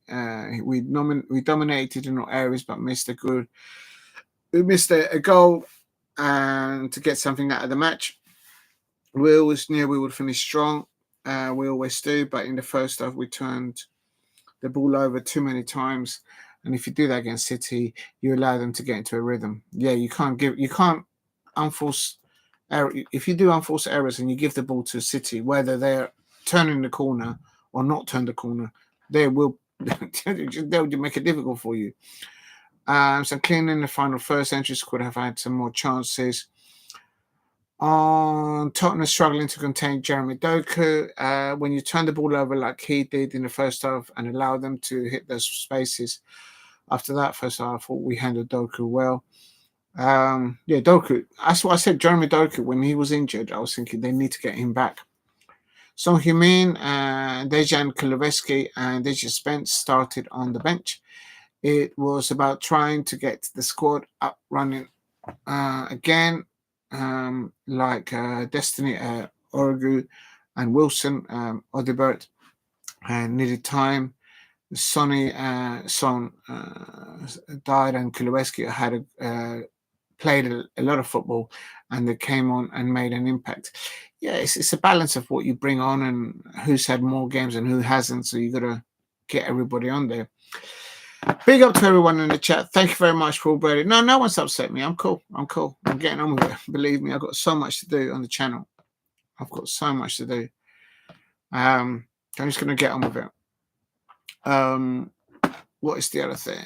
dominated in all areas, but missed a goal and to get something out of the match. We always knew we would finish strong. We always do, but in the first half, we turned the ball over too many times. And if you do that against City, you allow them to get into a rhythm. Yeah, you can't unforce error. If you do unforced errors and you give the ball to City, whether they're turning the corner or not turn the corner, they'll make it difficult for you. So cleaning the final first entries could have had some more chances. On Tottenham struggling to contain Jeremy Dorgu, when you turn the ball over like he did in the first half and allow them to hit those spaces. After that first half, I thought we handled Dorgu well. Dorgu. That's what I said. Jeremy Dorgu, when he was injured, I was thinking they need to get him back. Son Heung-min, Dejan Kulusevski, and Dejan Spence started on the bench. It was about trying to get the squad up running again, like Destiny, Dorgu, and Wilson, Odebert, needed time. Son died, and Kulusevski had played a lot of football, and they came on and made an impact. Yeah, it's a balance of what you bring on and who's had more games and who hasn't. So you got to get everybody on there. Big up to everyone in the chat. Thank you very much for all Brady. No one's upset me. I'm cool. I'm getting on with it. Believe me, I've got so much to do on the channel. I've got so much to do. I'm just going to get on with it. What is the other thing?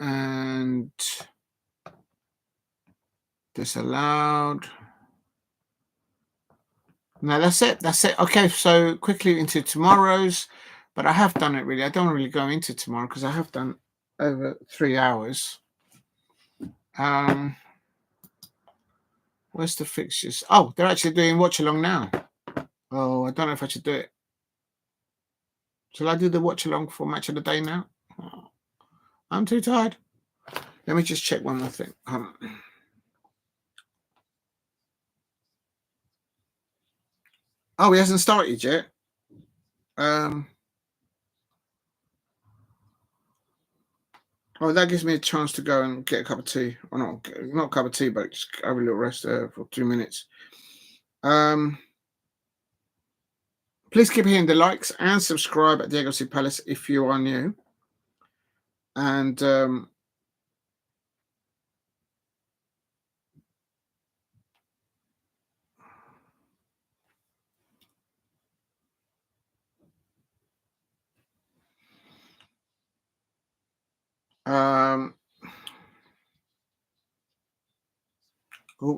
And disallowed. No, that's it. Okay, so quickly into tomorrow's, but I have done it really. I don't really go into tomorrow because I have done over 3 hours. Where's the fixtures? Oh, they're actually doing watch along now. Oh, I don't know if I should do it. Shall I do the watch along for match of the day now? Oh, I'm too tired. Let me just check one more thing. Oh, he hasn't started yet. Oh, that gives me a chance to go and get a cup of tea. Or not a cup of tea, but just have a little rest for 2 minutes. Please keep hitting the likes and subscribe at Diego C. Palace if you are new. And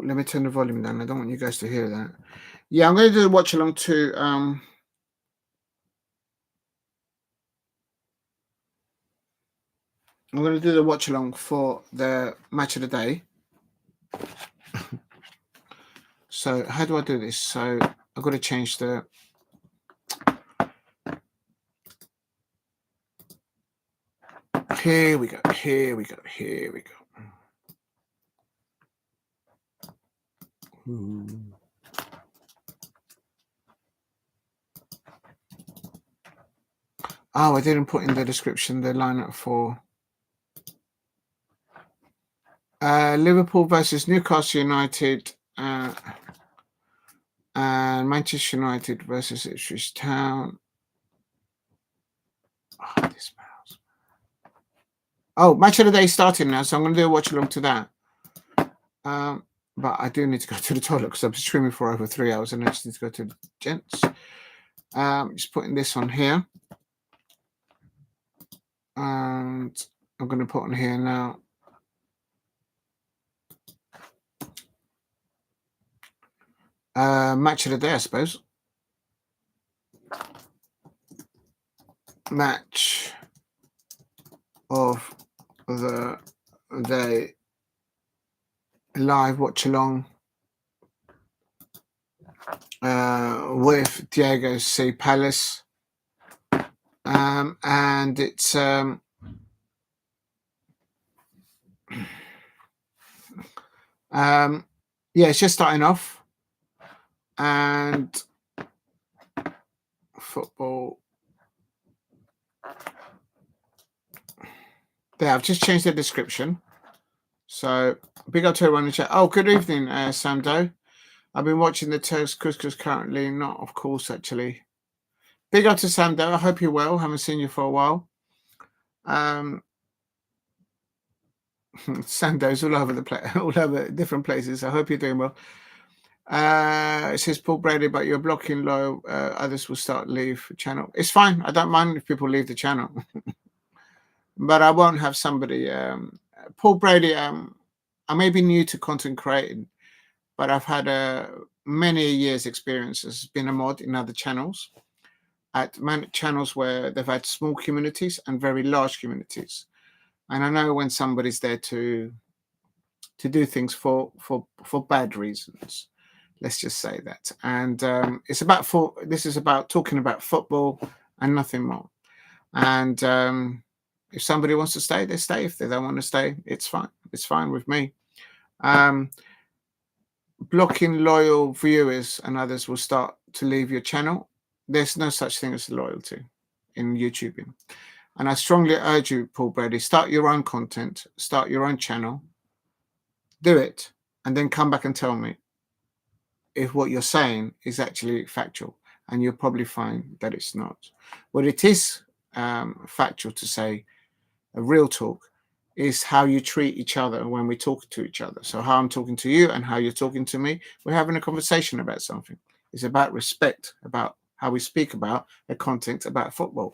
let me turn the volume down. I don't want you guys to hear that. Yeah, I'm going to do the watch along too. I'm going to do the watch along for the match of the day. So how do I do this? So I've got to change the. Here we go. Oh, I didn't put in the description the lineup for Liverpool versus Newcastle United and Manchester United versus Ipswich Town. Oh, this mouse. Oh, match of the day starting now, so I'm going to do a watch along to that. But I do need to go to the toilet because I've been streaming for over 3 hours and I just need to go to the gents. Just putting this on here. And I'm going to put on here now. Match of the day, I suppose. match of the day live watch along with Diego C. Palace, and it's it's just starting off, and football. There, I've just changed the description. So big up to everyone in the chat. Oh, good evening, Sam Doe. I've been watching the Turks Couscous currently. Not, of course, actually. Big up to Sam Doe. I hope you're well. Haven't seen you for a while. Sam Doe's all over the place, all over different places. I hope you're doing well. It says Paul Brady, but you're blocking low. Others will start leave the channel. It's fine. I don't mind if people leave the channel, but I won't have somebody. Paul Brady. I may be new to content creating, but I've had many years' experience as being a mod in other channels, at channels where they've had small communities and very large communities, and I know when somebody's there to do things for bad reasons. Let's just say that. And this is about talking about football and nothing more. And if somebody wants to stay, they stay. If they don't want to stay, it's fine. It's fine with me. Blocking loyal viewers and others will start to leave your channel. There's no such thing as loyalty in YouTubing. And I strongly urge you, Paul Brady, start your own content, start your own channel, do it, and then come back and tell me if what you're saying is actually factual, and you'll probably find that it's not. What it is factual to say, a real talk, is how you treat each other when we talk to each other. So how I'm talking to you and how you're talking to me, we're having a conversation about something. It's about respect, about how we speak about the content about football.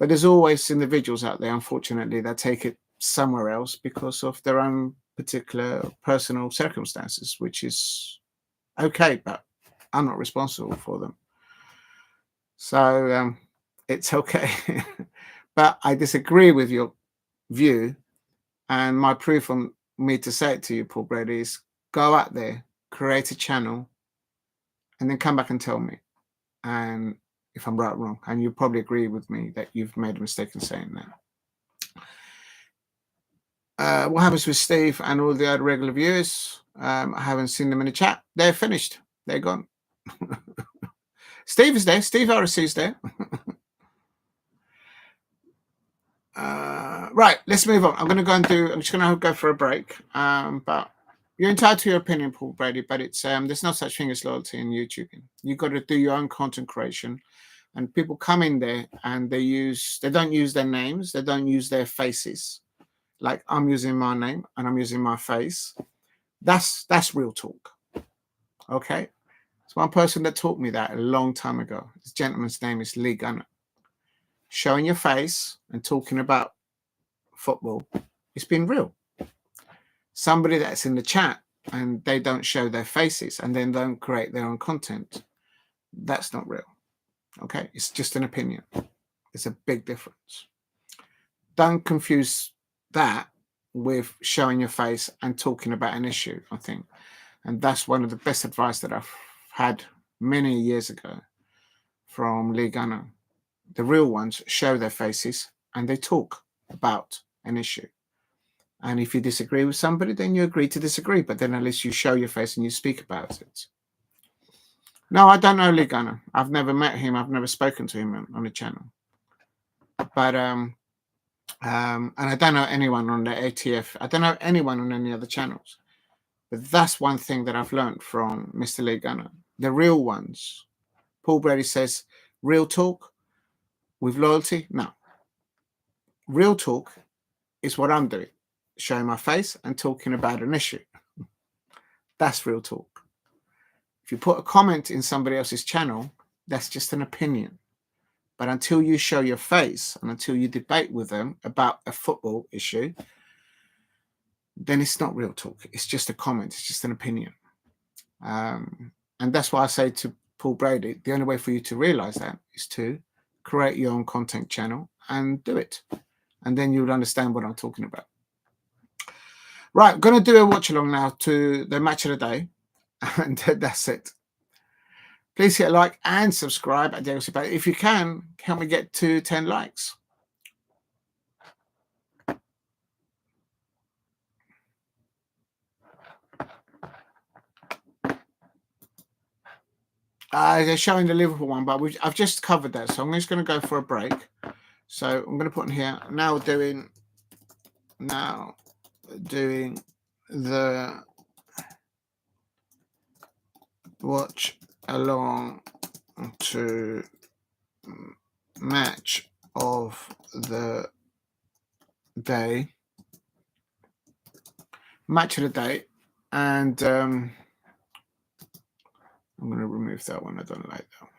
But there's always individuals out there, unfortunately, that take it somewhere else because of their own particular personal circumstances, which is okay, but I'm not responsible for them. So it's okay. But I disagree with your view, and my proof on me to say it to you, Paul Brady, is go out there, create a channel, and then come back and tell me. And if I'm right or wrong, and you probably agree with me that you've made a mistake in saying that. What happens with Steve and all the other regular viewers? I haven't seen them in the chat. They're finished. They're gone. Steve is there. Steve RC is there. Right, let's move on. I'm just going to go for a break. But you're entitled to your opinion, Paul Brady, but it's there's no such thing as loyalty in YouTubing. You've got to do your own content creation. And people come in there and they don't use their names. They don't use their faces. Like I'm using my name and I'm using my face. That's real talk. Okay? It's one person that taught me that a long time ago. This gentleman's name is Lee Gunner. Showing your face and talking about football, it's been real. Somebody that's in the chat and they don't show their faces and then don't create their own content, that's not real. Okay? It's just an opinion. It's a big difference. Don't confuse that with showing your face and talking about an issue, I think. And that's one of the best advice that I've had many years ago from Lee Gunner. The real ones show their faces and they talk about an issue. And if you disagree with somebody, then you agree to disagree. But then at least you show your face and you speak about it. No, I don't know Lee Gunner. I've never met him. I've never spoken to him on the channel. But and I don't know anyone on the ATF. I don't know anyone on any other channels. But that's one thing that I've learned from Mr. Lee Gunner. The real ones. Paul Brady says, real talk with loyalty? No. Real talk is what I'm doing. Showing my face and talking about an issue. That's real talk. If you put a comment in somebody else's channel, that's just an opinion. But until you show your face and until you debate with them about a football issue, then it's not real talk. It's just a comment. It's just an opinion. And that's why I say to Paul Brady, the only way for you to realize that is to create your own content channel and do it. And then you'll understand what I'm talking about. Right, I'm going to do a watch along now to the match of the day. And that's it. Please hit a like and subscribe at Diego Silva. If you can, help me get to 10 likes. They're showing the Liverpool one, but I've just covered that. So I'm just going to go for a break. So I'm going to put in here, now doing the watch along to match of the day. Match of the day. And I'm going to remove that one. I don't like that one.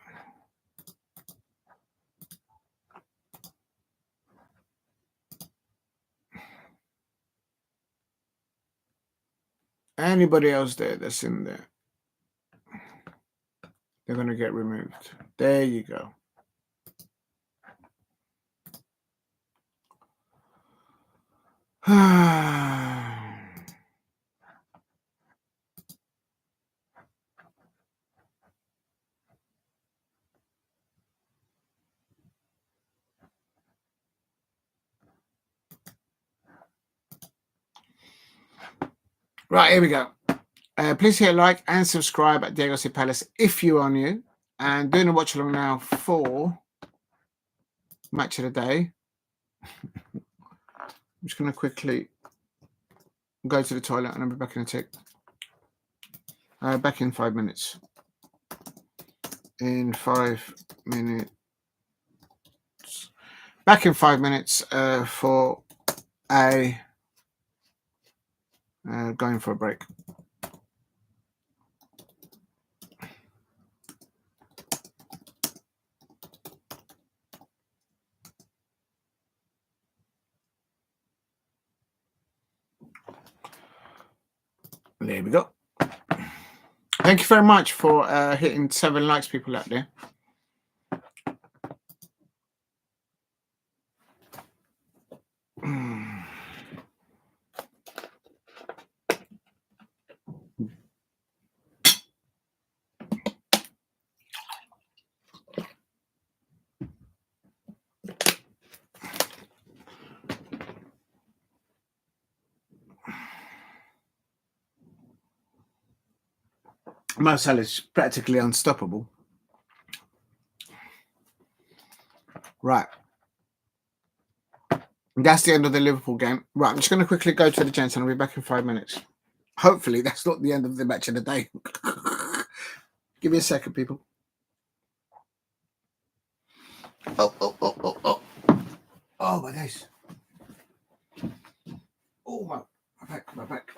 Anybody else there that's in there, they're going to get removed. There you go. Right, here we go. Please hit like and subscribe at Diego C Palace if you are new. And doing a watch along now for match of the day. I'm just going to quickly go to the toilet and I'll be back in a tick. Back in 5 minutes. In 5 minutes. Back in 5 minutes for a going for a break. There we go. Thank you very much for hitting 7 likes, people out there. Mo Salah's practically unstoppable. Right. That's the end of the Liverpool game. Right, I'm just going to quickly go to the gents and I'll be back in 5 minutes. Hopefully, that's not the end of the match of the day. Give me a second, people. Oh. Oh, my days. Oh, my back.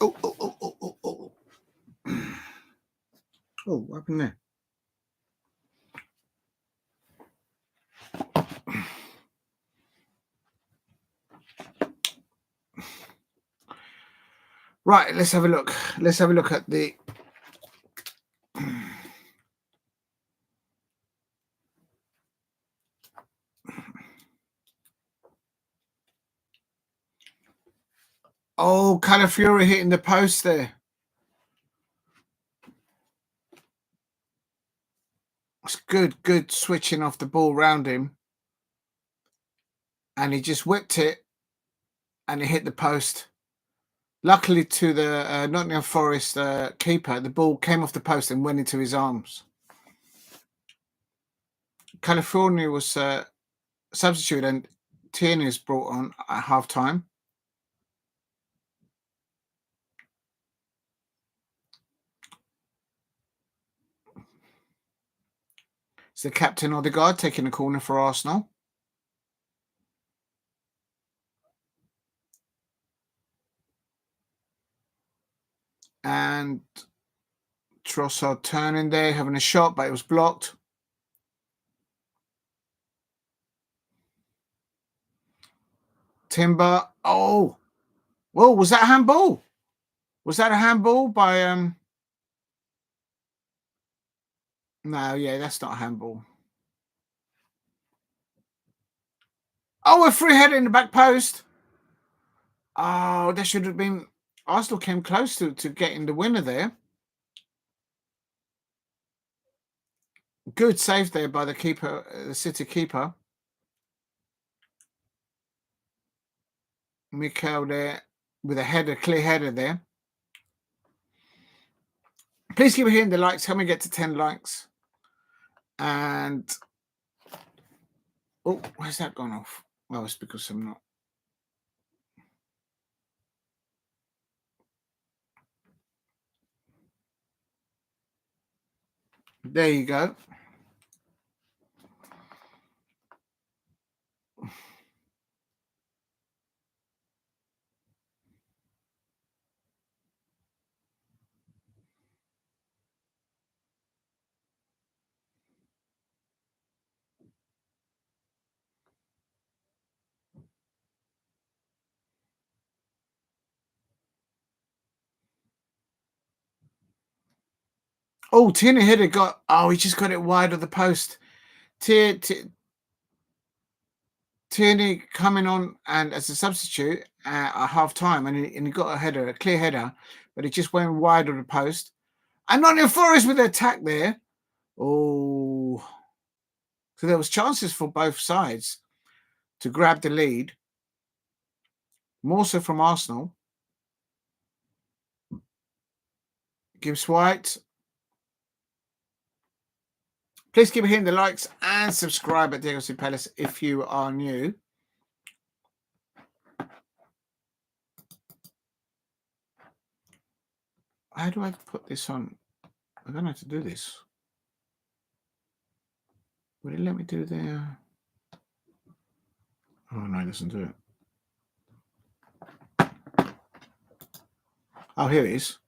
Oh, oh, oh, oh, oh, oh. Oh, what happened there? Right, let's have a look. Let's have a look at the... Oh, Calafiori hitting the post there. It's good switching off the ball round him. And he just whipped it and it hit the post. Luckily to the Nottingham Forest keeper, the ball came off the post and went into his arms. California was substituted and Tierney is brought on at half-time. It's the captain Odegaard taking a corner for Arsenal. And Trossard turning there, having a shot, but it was blocked. Timber. Oh, whoa! Was that a handball? Was that a handball by No, yeah, that's not a handball. Oh, a free header in the back post. Oh, that should have been. Arsenal came close to getting the winner there. Good save there by the keeper, the City keeper. Mikel there with a header, clear header there. Please keep hitting the likes. Help me get to 10 likes. And oh, where's that gone off? Well, it's because I'm not. There you go. Oh, Tierney header got. Oh, he just got it wide of the post. Tierney coming on and as a substitute at half time, and he got a header, a clear header, but it just went wide of the post. And Nottingham Forest with the attack there. Oh, so there was chances for both sides to grab the lead. More so from Arsenal. Gibbs White. Please keep hitting the likes and subscribe at DLC Palace if you are new. How do I put this on? I don't know how to do this. Would it let me do the... Oh, no, it doesn't do it. Oh, here it is.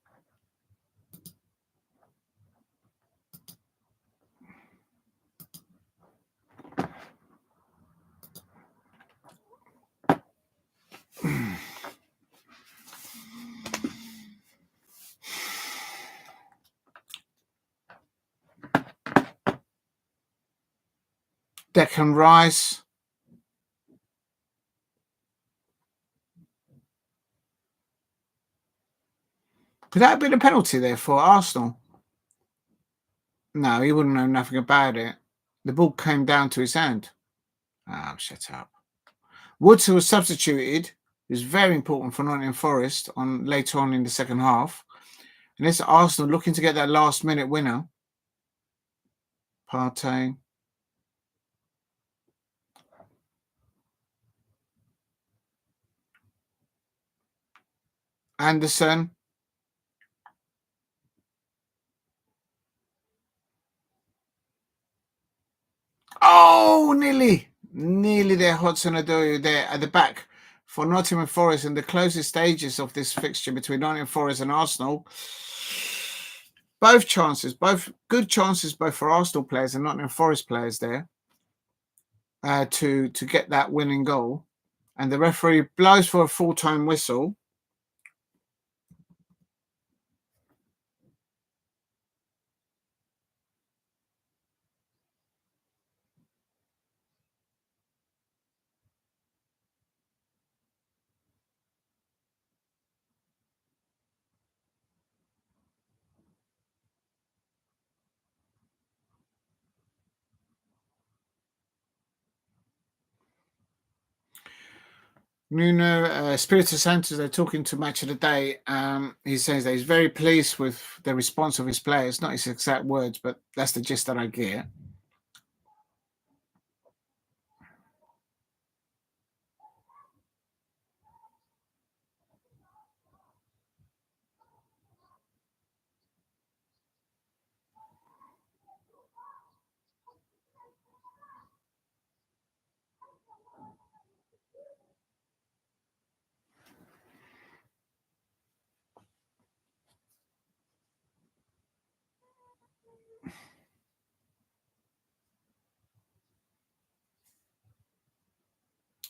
Declan Rice. Could that have been a penalty there for Arsenal? No, he wouldn't know nothing about it. The ball came down to his hand. Oh, shut up. Woods, who was substituted, is very important for Nottingham Forest on later on in the second half. And this Arsenal looking to get that last-minute winner. Partey. Anderson. Oh, nearly there. Hudson-Odoi there at the back for Nottingham Forest in the closest stages of this fixture between Nottingham Forest and Arsenal. Both good chances, both for Arsenal players and Nottingham Forest players there to get that winning goal. And the referee blows for a full-time whistle. Nuno Espirito Santo, they're talking to Match of the Day. He says that he's very pleased with the response of his players. Not his exact words, but that's the gist that I get.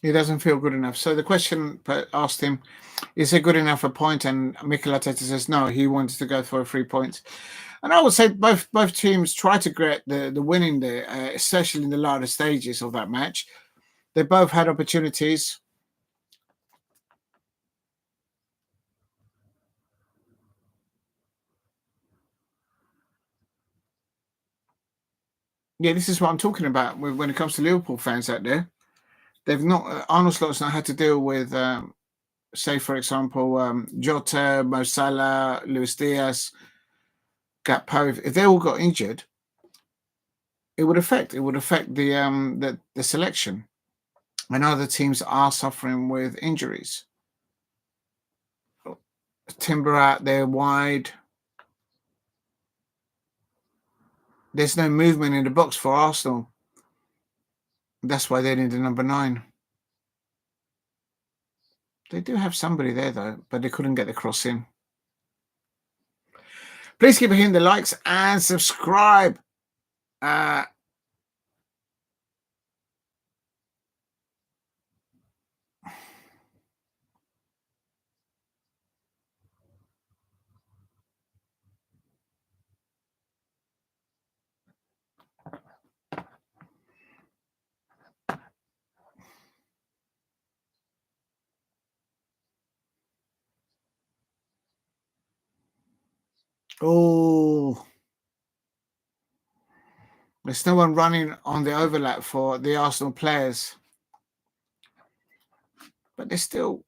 He doesn't feel good enough. So the question asked him, is it good enough a point? And Mikel Arteta says no, he wants to go for 3 points. And I would say both teams try to get the winning there, especially in the latter stages of that match. They both had opportunities. Yeah, this is what I'm talking about when it comes to Liverpool fans out there. They've not, Arnold Slot's not had to deal with, say, for example, Jota, Mo Salah, Luis Diaz, Gakpo. If they all got injured, it would affect the selection. And other teams are suffering with injuries. Timber out there wide. There's no movement in the box for Arsenal. That's why they need a number 9. They do have somebody there, though, but they couldn't get the cross in. Please keep hitting the likes and subscribe. Oh, there's no one running on the overlap for the Arsenal players, but they're still.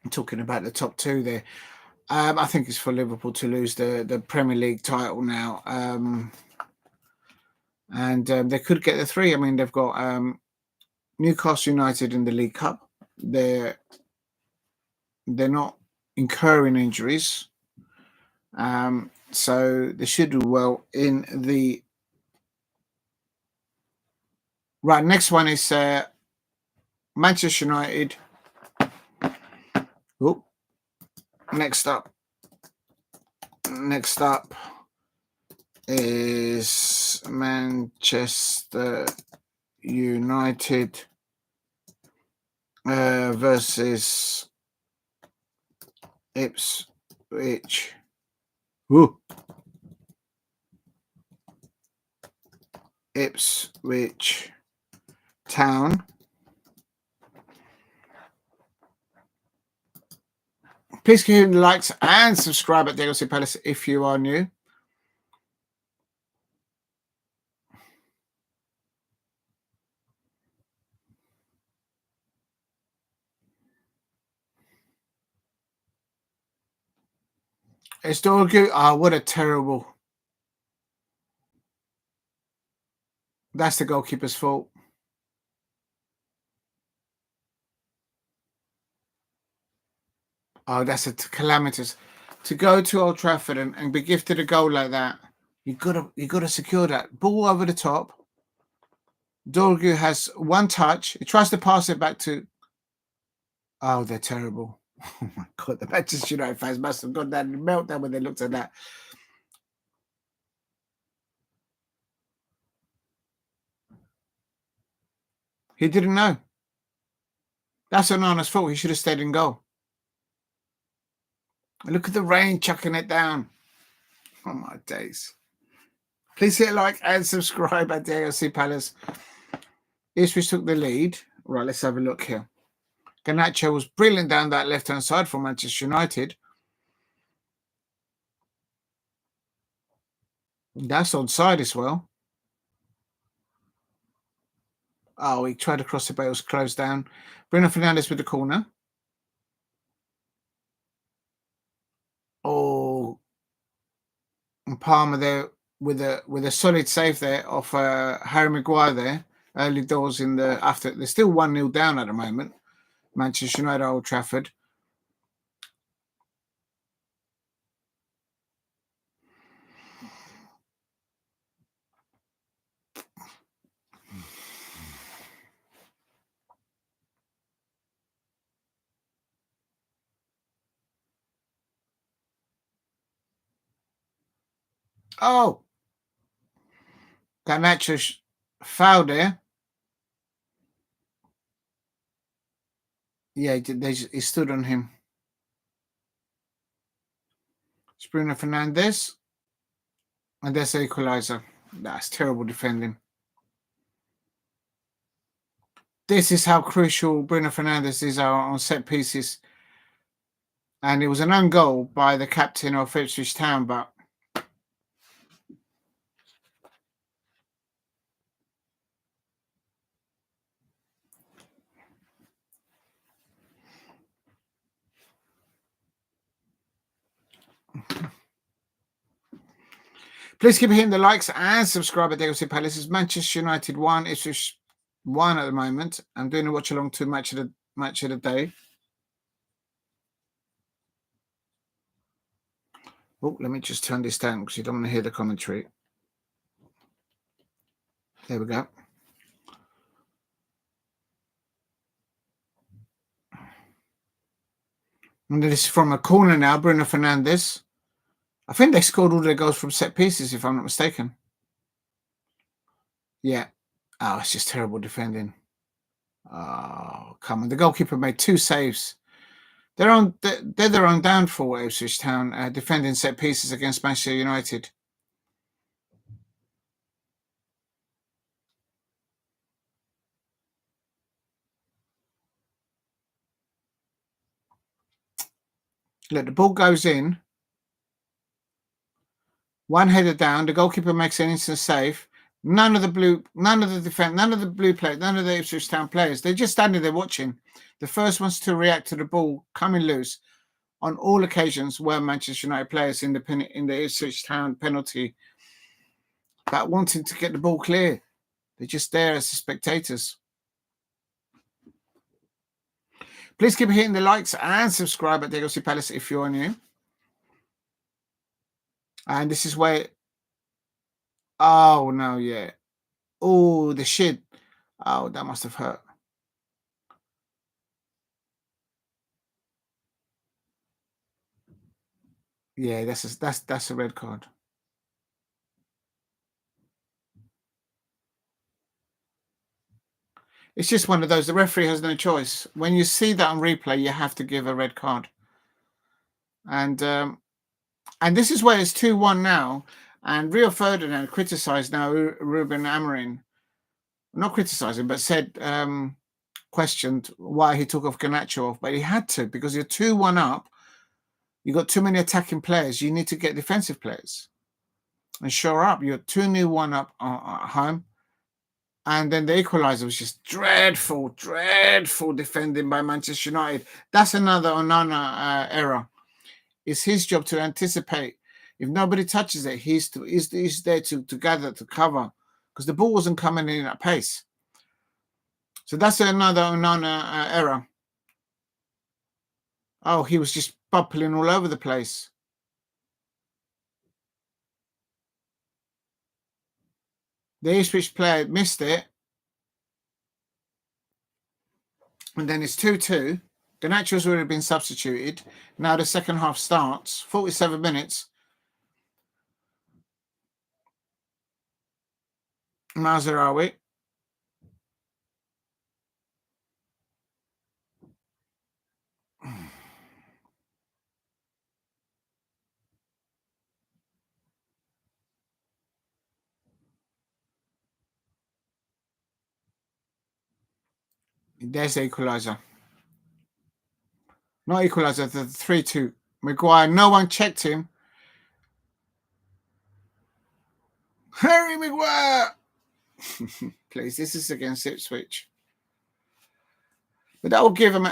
I'm talking about the top 2 there. I think it's for Liverpool to lose the Premier League title now. And they could get the 3. I mean, they've got Newcastle United in the League Cup. They're not incurring injuries. So they should do well in the... Right, next one is Manchester United. Oh, next up is Manchester United versus Ipswich. Ipswich Town. Please give the likes and subscribe at DLC Palace if you are new. It's Dorgu. Oh, what a terrible. That's the goalkeeper's fault. Oh, that's a calamitous. To go to Old Trafford and be gifted a goal like that, you gotta secure that. Ball over the top. Dorgu has one touch. He tries to pass it back to. Oh, they're terrible. Oh my god, the Manchester United fans must have got that meltdown when they looked at that. He didn't know. That's Onana's fault. He should have stayed in goal. Look at the rain chucking it down. Oh my days. Please hit like and subscribe at the AOC Palace. Ipswich took the lead. Right, let's have a look here. Garnacho was brilliant down that left-hand side for Manchester United. That's onside as well. Oh, he tried to cross the, but it was closed down. Bruno Fernandes with the corner. Oh, and Palmer there with a solid save there off Harry Maguire there. Early doors in the after. They're still 1-0 down at the moment. Manchester United, Old Trafford. Oh, Garnacho foul there. Yeah, he stood on him. It's Bruno Fernandes. And there's the equaliser. That's terrible defending. This is how crucial Bruno Fernandes is on set pieces. And it was an own goal by the captain of Ipswich Town, but please keep hitting the likes and subscribe at AOC Palace. It's Manchester United 1, Ipswich 1 at the moment. I'm doing a watch along to match of the day. Oh, let me just turn this down because you don't want to hear the commentary. There we go. And this is from a corner now, Bruno Fernandes. I think they scored all their goals from set pieces, if I'm not mistaken. Yeah. Oh, it's just terrible defending. Oh, come on. The goalkeeper made 2 saves. They're their own downfall, Ipswich Town, defending set pieces against Manchester United. Look, the ball goes in. One header down. The goalkeeper makes an instant save. None of the blue players, none of the Ipswich Town players. They're just standing there watching. The first ones to react to the ball coming loose on all occasions were Manchester United players in the Ipswich Town penalty, but wanting to get the ball clear. They're just there as spectators. Please keep hitting the likes and subscribe at Delap Palace if you're new. And this is where. Oh no, yeah. Oh, the shit. Oh, that must have hurt. Yeah, that's a red card. It's just one of those. The referee has no choice. When you see that on replay, you have to give a red card. And this is where it's 2-1 now. And Rio Ferdinand criticised now Ruben Amorim. Not criticising, but said, questioned why he took off Garnacho off. But he had to, because you're 2-1 up. You've got too many attacking players. You need to get defensive players. And shore up. You're 2-1 up at home. And then the equaliser was just dreadful defending by Manchester United. That's another Onana error. It's his job to anticipate. If nobody touches it, he's there to gather, to cover, because the ball wasn't coming in at pace. So that's another Onana error. Oh, he was just bubbling all over the place. The Ipswich player missed it. And then it's 2-2. Garnacho's already been substituted. Now the second half starts. 47 minutes. Mazraoui. There's the equaliser. Not equaliser, the 3-2. Maguire, no one checked him. Harry Maguire! Please, this is against Ipswich. But that will give him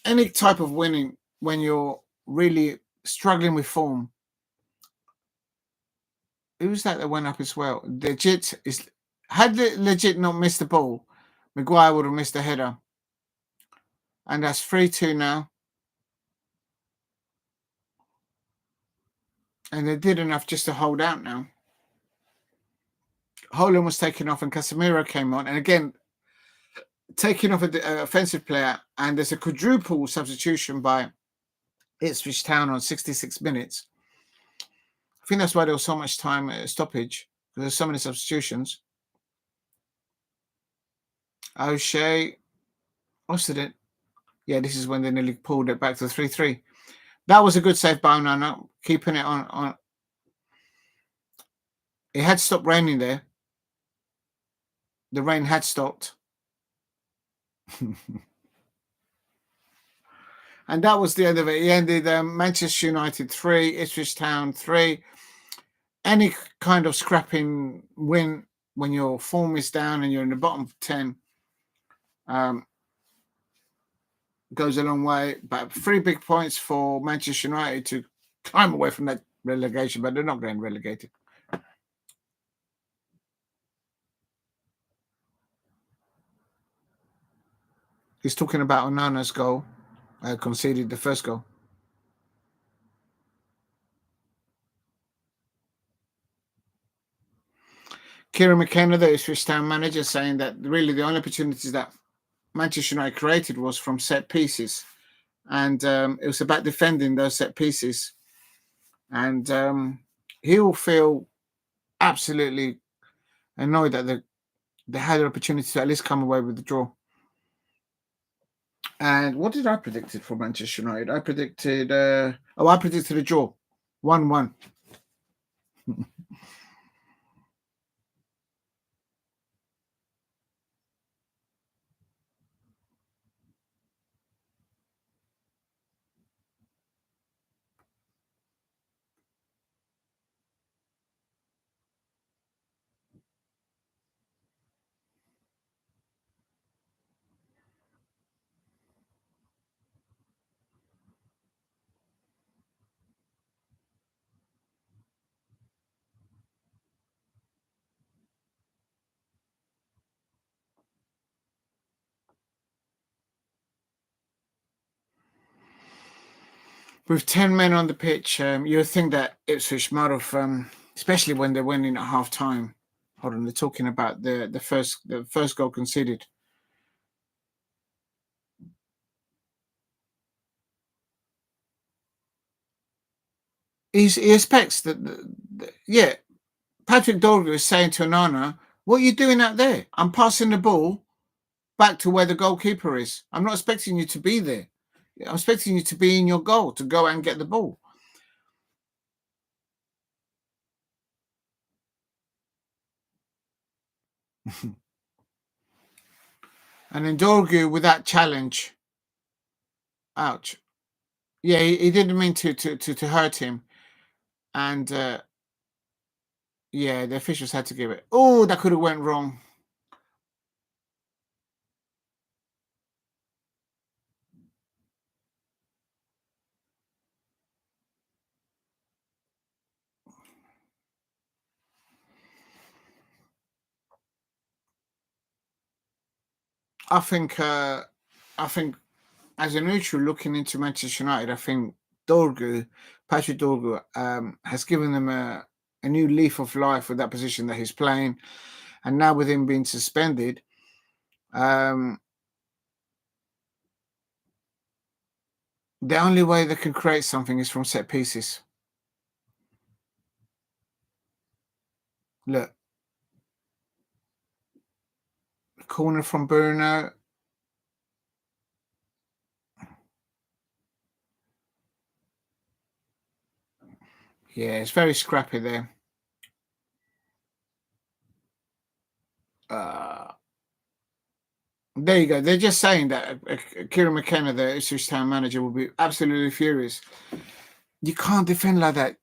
any type of winning when you're really struggling with form. Who's that went up as well? Had Legit not missed the ball, Maguire would have missed the header. And that's 3-2 now. And they did enough just to hold out now. Hojlund was taken off and Casemiro came on. And again, taking off an offensive player. And there's a quadruple substitution by Ipswich Town on 66 minutes. I think that's why there was so much time stoppage, because there's so many substitutions. O'Shea, what's it? Yeah, this is when they nearly pulled it back to 3-3. That was a good save by Onana, keeping it on. It had stopped raining there. The rain had stopped. And that was the end of it. He ended Manchester United 3, Ipswich Town 3. Any kind of scrapping win when your form is down and you're in the bottom 10 goes a long way. But 3 big points for Manchester United to climb away from that relegation, but they're not getting relegated. He's talking about Onana's goal, conceded the first goal. Kieran McKenna, the Ipswich Town manager, saying that really the only opportunities that Manchester United created was from set pieces. And it was about defending those set pieces. And he will feel absolutely annoyed that they had an opportunity to at least come away with the draw. And what did I predict for Manchester United? I predicted a draw, 1-1. With 10 men on the pitch, you would think that Ipswich might have, especially when they're winning at half time. Hold on, they're talking about the first goal conceded. He expects that, Patrick Dorgu is saying to Onana, what are you doing out there? I'm passing the ball back to where the goalkeeper is. I'm not expecting you to be there. I'm expecting you to be in your goal, to go out and get the ball. And then Dorgu with that challenge. Ouch. Yeah, he didn't mean to hurt him. And yeah, the officials had to give it. Oh, that could have went wrong. I think as a neutral looking into Manchester United, I think Patrick Dorgu, has given them a new leaf of life with that position that he's playing, and now with him being suspended, the only way they can create something is from set pieces. Look, the corner from Bruno. Yeah, it's very scrappy there. There you go. They're just saying that Kieran McKenna, the Ipswich Town manager, will be absolutely furious. You can't defend like that.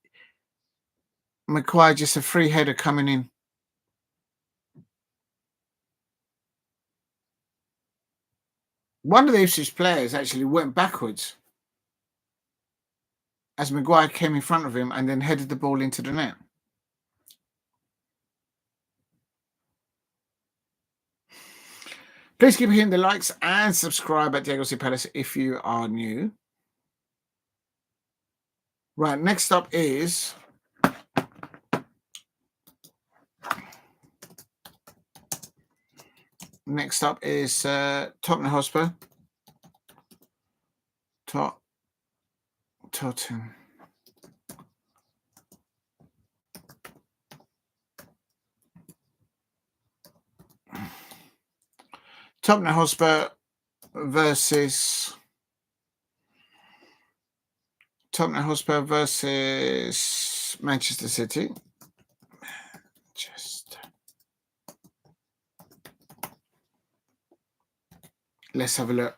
Maguire just a free header coming in. One of the Ipswich players actually went backwards as Maguire came in front of him and then headed the ball into the net. Please keep hitting the likes and subscribe at Diego C. Palace if you are new. Right, next up is Tottenham Hotspur. Tottenham. Tottenham Hotspur versus Manchester City. Let's have a look.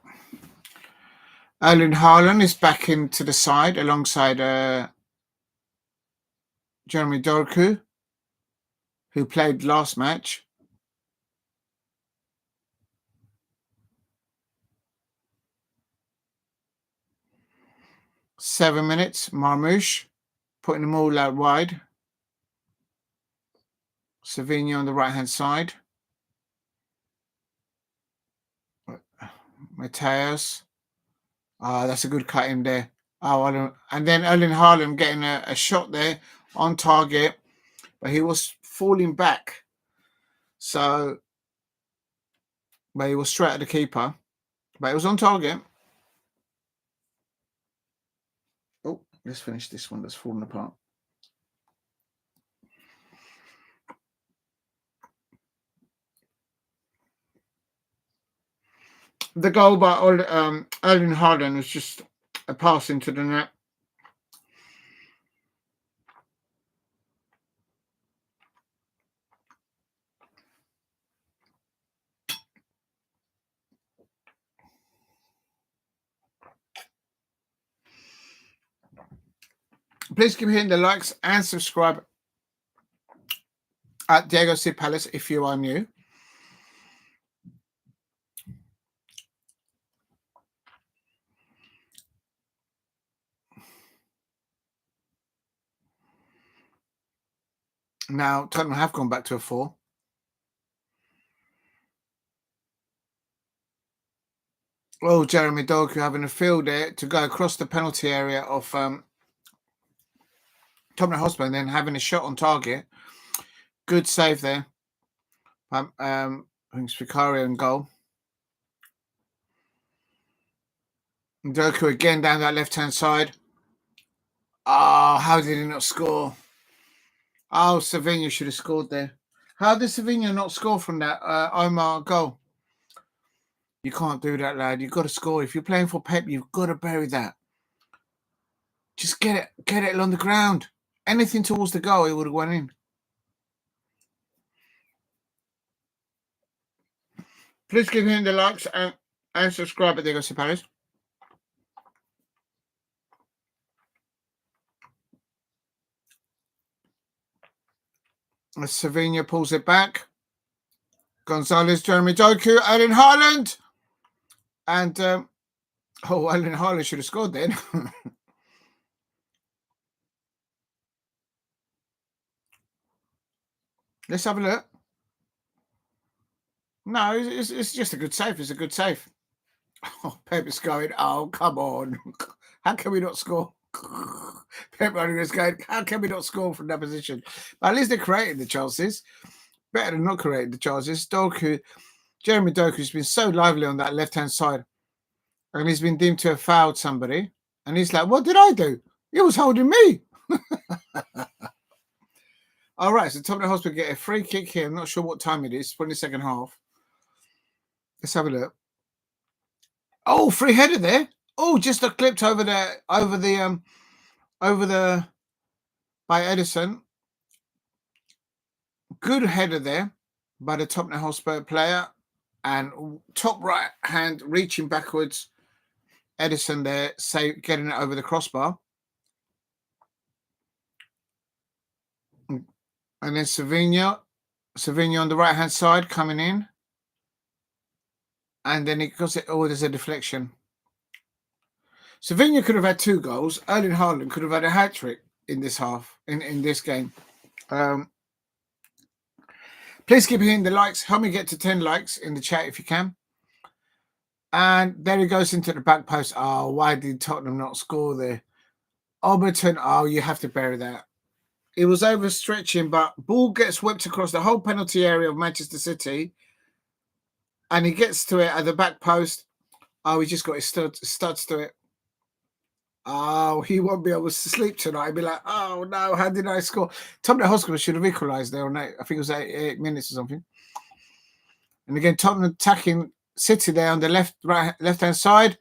Hojlund is back into the side alongside Jeremy Dorgu, who played last match. Seven minutes, Marmouche putting them all out wide. Savinho on the right-hand side. Mateus. That's a good cut in there. And then Hojlund getting a shot there on target, but he was falling back. But he was straight at the keeper. But it was on target. Oh, let's finish this one that's fallen apart. The goal by Hojlund was just a pass into the net. Please keep hitting the likes and subscribe at Diego C. Palace if you are new. Now, Tottenham have gone back to a 4. Oh, Jeremy Dorgu having a field there to go across the penalty area of Tottenham Hotspur and then having a shot on target. Good save there. I think it's Vicario in goal. Dorgu again down that left-hand side. Oh, how did he not score? Oh, Savinho should have scored there. How did Savinho not score from that Omar goal? You can't do that, lad. You've got to score. If you're playing for Pep, you've got to bury that. Just get it on the ground. Anything towards the goal, it would have went in. Please give him the likes and subscribe at Diego C. Palace. As Savinho pulls it back. Gonzalez, Jeremy Doku, Hojlund. And, Hojlund should have scored then. Let's have a look. No, it's just a good save. It's a good save. Oh, Pep is going, oh, come on. How can we not score? Pep is going, how can we not score from that position? But at least they're creating the chances. Better than not creating the chances. Jeremy Doku's been so lively on that left-hand side. And he's been deemed to have fouled somebody. And he's like, what did I do? He was holding me. All right, so Tottenham Hotspur get a free kick here. I'm not sure what time it is. It's probably the second half. Let's have a look. Oh, free header there. Oh, just a clipped over the by Edison. Good header there by the Tottenham Hotspur player, and top right hand reaching backwards. Edison there, getting it over the crossbar, and then Savinho on the right hand side coming in, and then it goes. Oh, there's a deflection. Savinho could have had 2 goals. Erling Haaland could have had a hat trick in this half, in this game. Please keep hitting the likes. Help me get to 10 likes in the chat if you can. And there he goes into the back post. Oh, why did Tottenham not score there? Oberton, oh, you have to bury that. It was overstretching, but ball gets whipped across the whole penalty area of Manchester City. And he gets to it at the back post. Oh, he just got his studs to it. Oh, he won't be able to sleep tonight. He'll be like, oh, no, how did I score? Tottenham Hotspur should have equalised there on 8. I think it was 8 minutes or something. And again, Tottenham attacking City there on the left-hand side.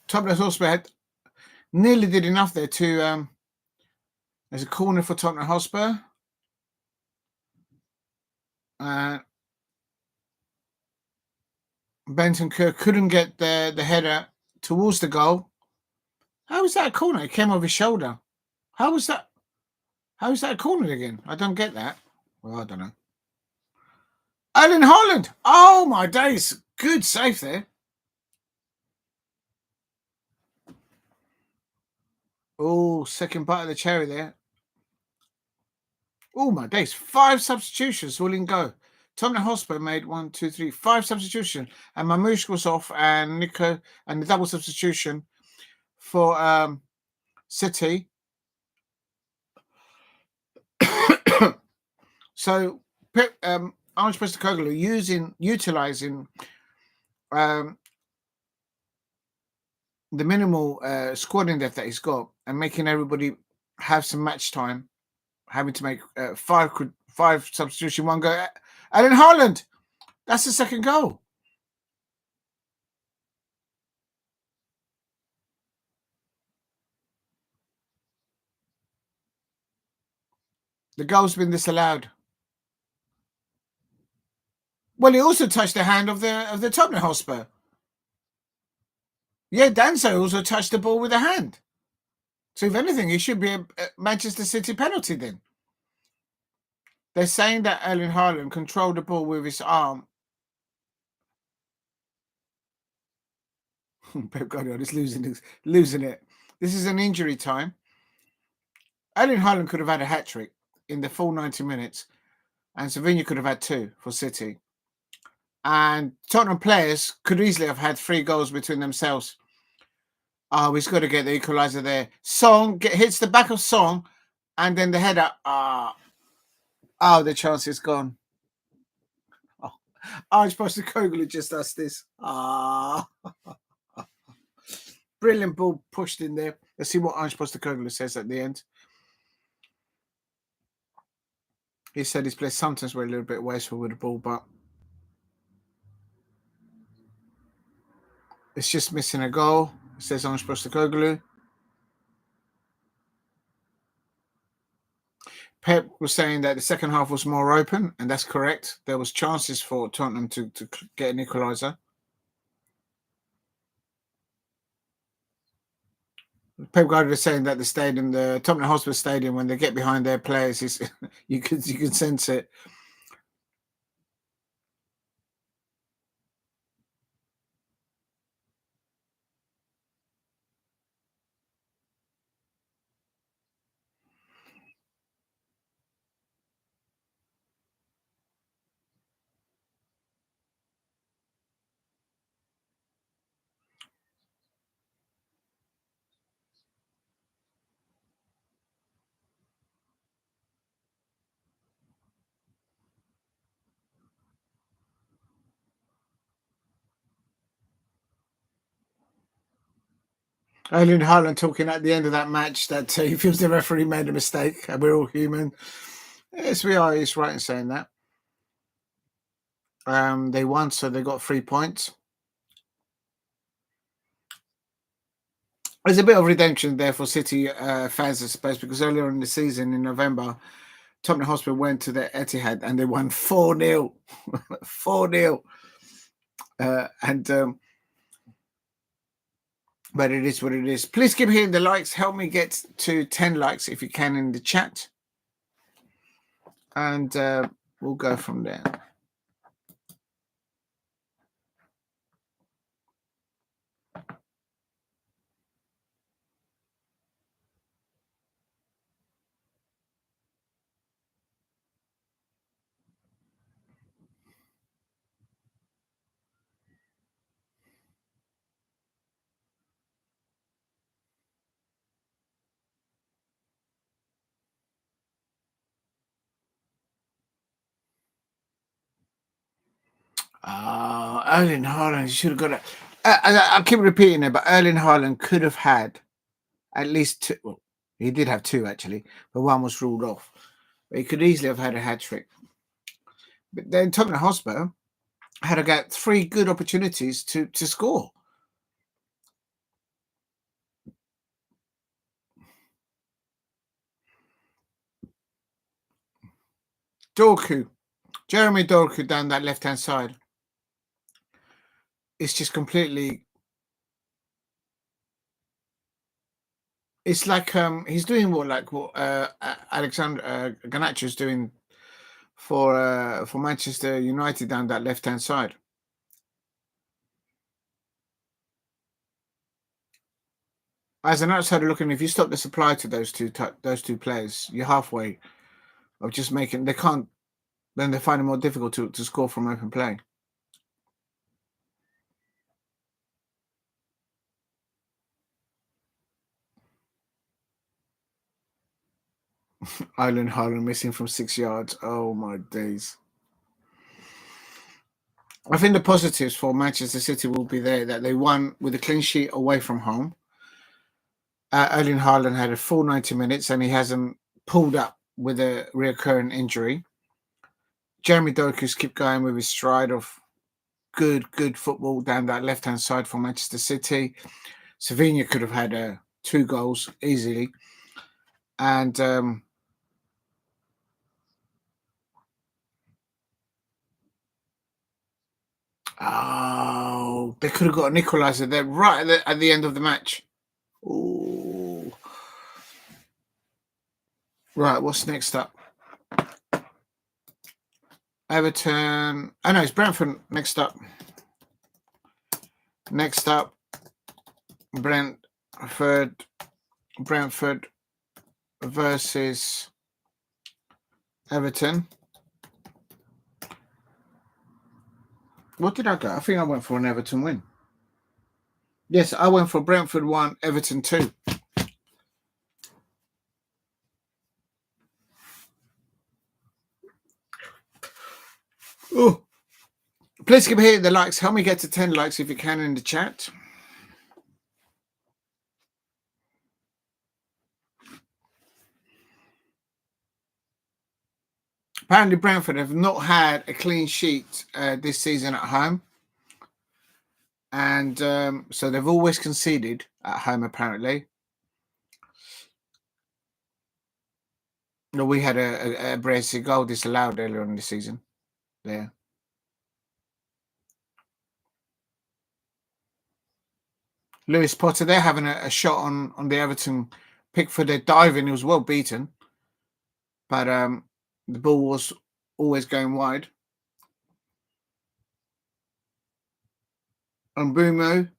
Tottenham Hotspur nearly did enough there to... there's a corner for Tottenham Hotspur. Bentancur couldn't get the header towards the goal. How was that a corner? It came over his shoulder. How was that? How is that a corner again? I don't get that. Well, I don't know. Erling Haaland. Oh, my days. Good save there. Oh, second bite of the cherry there. Oh, my days. 5 substitutions all in go. Tottenham Hotspur made 1, 2, 3, 5 substitutions. And Mamouche was off, and Nico, and the double substitution for City. So, Ange Postecoglou utilizing the minimal squad depth that he's got and making everybody have some match time, having to make 5 substitution, 1 go. Erling Haaland, that's the second goal. The goal's been disallowed. Well, he also touched the hand of the Tottenham Hotspur. Yeah, Danso also touched the ball with a hand. So if anything, it should be a Manchester City penalty then. They're saying that Erling Haaland controlled the ball with his arm. Pep Guardiola is losing it. This is an injury time. Erling Haaland could have had a hat trick in the full 90 minutes, and Savinho could have had 2 for City. And Tottenham players could easily have had 3 goals between themselves. Oh, he's got to get the equaliser there. Song hits the back of Song, and then the header. Oh, the chance is gone. Oh, Ange Postecoglou just does this. Brilliant ball pushed in there. Let's see what Ange Postecoglou says at the end. He said his players sometimes were a little bit wasteful with the ball, but it's just missing a goal, says Ange Postecoglou. Pep was saying that the second half was more open, and that's correct. There was chances for Tottenham to get an equaliser. Pep Guardiola is saying that the Tottenham Hotspur Stadium, when they get behind their players, you can sense it. Erling Haaland talking at the end of that match that he feels the referee made a mistake and we're all human. Yes, we are. He's right in saying that. They won, so they got 3 points. There's a bit of redemption there for City fans, I suppose, because earlier in the season in November, Tottenham Hotspur went to the Etihad and they won 4-0. 4-0. But it is what it is. Please keep hitting the likes. Help me get to 10 likes if you can in the chat. And we'll go from there. Erling Haaland should have got it. I keep repeating it, but Erling Haaland could have had at least two. Well, he did have two actually, but one was ruled off. But he could easily have had a hat trick. But then Tottenham Hotspur had to get 3 good opportunities to score. Dorgu, Jeremy Dorgu down that left-hand side. It's just completely. It's like he's doing what Alexander Garnacho is doing for Manchester United down that left-hand side. As an outsider looking, if you stop the supply to those two players, you're halfway of just making. They can't. Then they find it more difficult to score from open play. Erling Haaland missing from 6 yards. Oh my days. I think the positives for Manchester City will be there that they won with a clean sheet away from home. Erling Haaland had a full 90 minutes and he hasn't pulled up with a reoccurring injury. Jeremy Doku's keep going with his stride of good football down that left-hand side for Manchester City. Sevilla could have had 2 goals easily. And they could have got an equaliser there right at the end of the match. Ooh. Right, what's next up? Everton. Oh no, it's Brentford next up. Next up, Brentford versus Everton. What did I go? I think I went for an Everton win. Yes, I went for Brentford 1, Everton 2. Oh, please keep hitting the likes. Help me get to 10 likes if you can in the chat. Apparently, Brentford have not had a clean sheet this season at home. And so they've always conceded at home, apparently. We had a Brentford goal disallowed earlier in the season there. Lewis Potter, they're having a shot on the Everton Pickford. They're diving. It was well beaten. But the ball was always going wide. And Mbumo,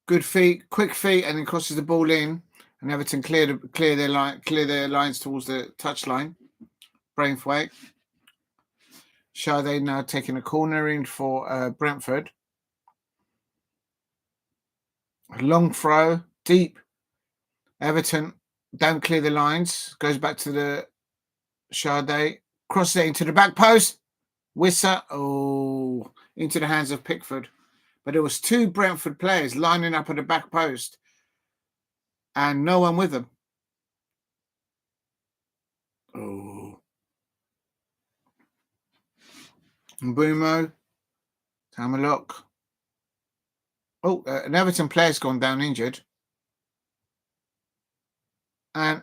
good feet, quick feet, and then crosses the ball in. And Everton clear their lines towards the touchline. Braithwaite. Sade now taking a corner in for Brentford. Long throw, deep. Everton don't clear the lines. Goes back to the Sade. Crosses it into the back post. Wissa, into the hands of Pickford. But there was 2 Brentford players lining up at the back post and no one with them. Oh, Mbumo, Tamalok. Oh, an Everton player's gone down injured. And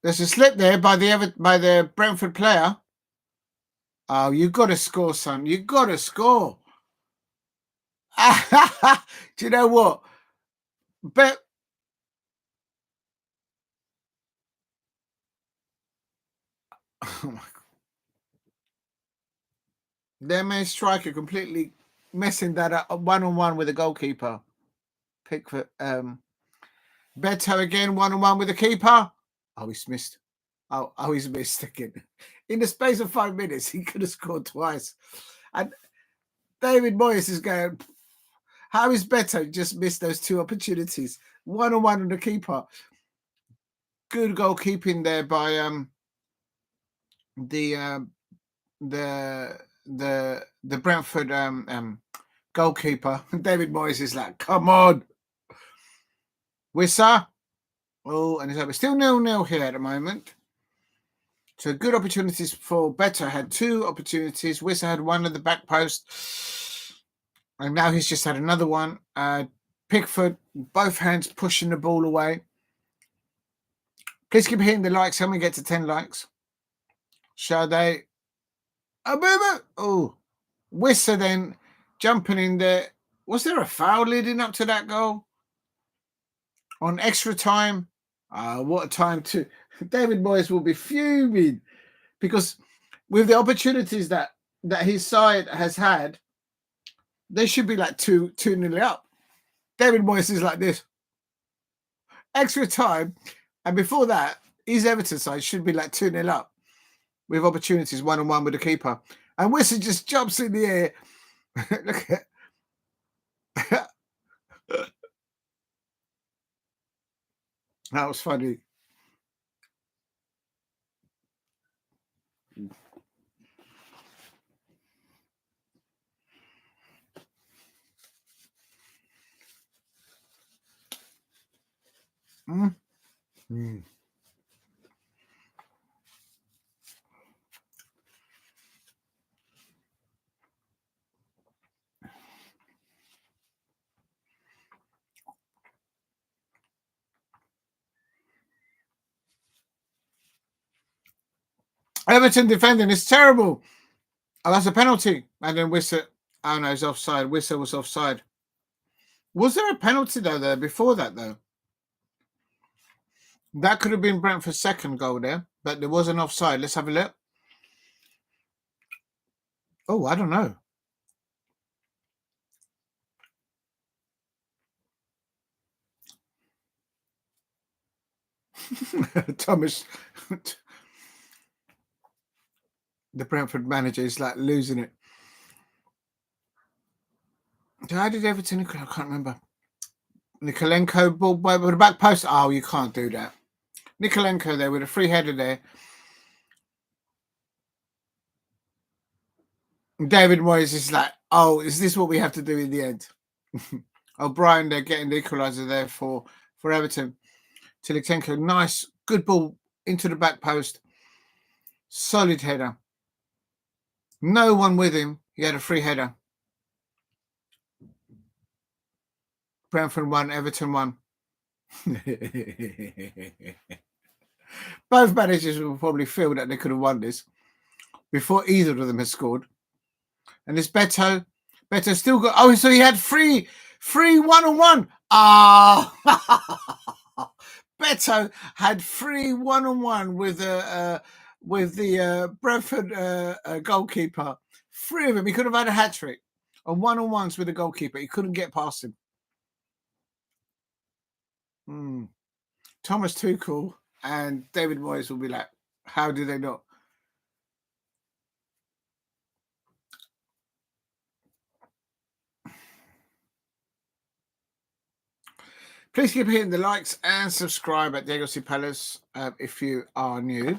there's a slip there by the Brentford player. Oh, you got to score, son. You got to score. Do you know what? Bet. Oh my God. Their main striker completely messing that up 1-on-1 with the goalkeeper. Pickford. Beto again 1-on-1 with the keeper. Oh, he's missed. Oh, he's missed again. In the space of 5 minutes, he could have scored twice. And David Moyes is going, how is Beto just missed those 2 opportunities? 1-on-1 on the keeper. Good goalkeeping there by the Brentford goalkeeper. David Moyes is like, come on. Wissa. Oh, and it's over. Still 0-0 here at the moment. So good opportunities for Beto. Had 2 opportunities. Wissa had 1 at the back post. And now he's just had another one. Pickford, both hands pushing the ball away. Please keep hitting the likes. Help me get to 10 likes. Sade. Oh, Wissa then jumping in there. Was there a foul leading up to that goal? On extra time? What a time to... David Moyes will be fuming because with the opportunities that his side has had, they should be like 2-0 up. David Moyes is like this. Extra time. And before that, his Everton side should be like 2-0 up with opportunities 1-on-1 with the keeper. And Wissa just jumps in the air. Look at that was funny. Everton defending is terrible. Oh, that's a penalty. And then Wissa, oh no, he's offside. Wissa was offside. Was there a penalty though there before that though? That could have been Brentford's second goal there, but there was an offside. Let's have a look. Oh, I don't know. Thomas, the Brentford manager, is like losing it. How did Everton? I can't remember. Nikolenko ball by the back post. Oh, you can't do that. Nikolenko there with a free header there. David Moyes is like, oh, is this what we have to do in the end? O'Brien, they're getting the equaliser there for Everton. Tilitenko, nice, good ball into the back post. Solid header. No one with him. He had a free header. Brentford 1, Everton 1. Both managers will probably feel that they could have won this before either of them had scored. And it's Beto. Beto still got... Oh, so he had free 1-on-1. Beto had free 1-on-1 with the Brentford goalkeeper. 3 of them. He could have had a hat-trick on 1-on-1s with the goalkeeper. He couldn't get past him. Thomas Tuchel and David Moyes will be like, how do they not? Please keep hitting the likes and subscribe at Diego C. Palace if you are new.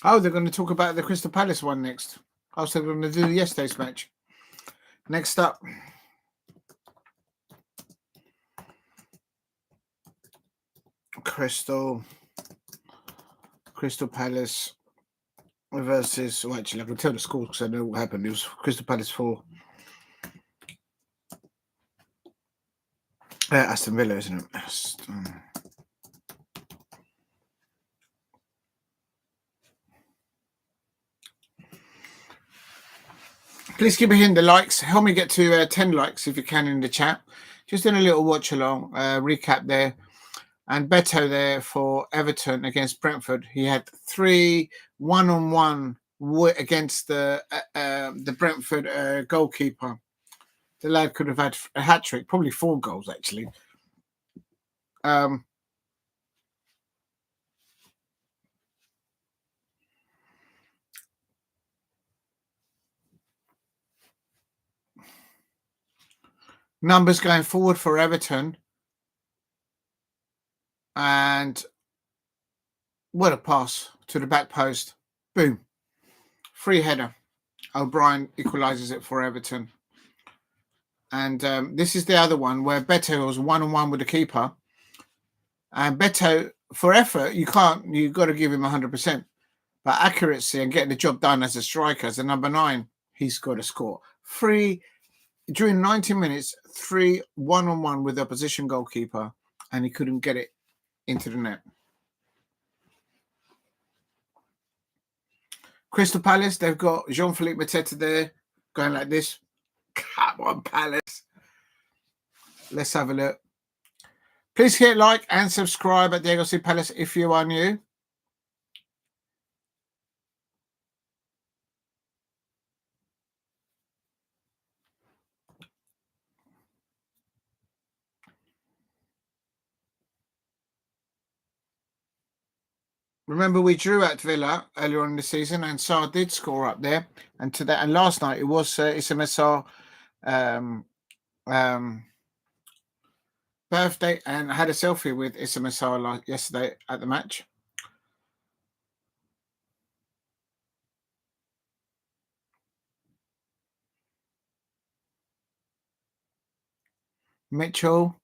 Oh, they're going to talk about the Crystal Palace one next. Oh, so they're going to do yesterday's match. Next up. Crystal Palace versus... Well, actually, I can tell the score because I know what happened. It was Crystal Palace 4. Aston Villa, isn't it? Please keep hitting the likes. Help me get to 10 likes if you can in the chat. Just doing a little watch along, recap there. And Beto there for Everton against Brentford. He had 3 1-on-1 against the Brentford goalkeeper. The lad could have had a hat-trick, probably 4 goals actually. Numbers going forward for Everton. And what a pass to the back post. Boom. Free header. O'Brien equalises it for Everton. And this is the other one where Beto was 1-on-1 with the keeper. And Beto, for effort, you've got to give him 100%. But accuracy and getting the job done as a striker, as a number 9, he's got to score. During 90 minutes, 3 1-on-1 with the opposition goalkeeper, and he couldn't get it into the net. Crystal Palace, they've got Jean-Philippe Mateta there, going like this. Come on, Palace. Let's have a look. Please hit like and subscribe at Diego C. Palace if you are new. Remember, we drew at Villa earlier on in the season, and Sarr did score up there. And last night it was Issam Sarr birthday, and I had a selfie with Issam Sarr yesterday at the match. Mitchell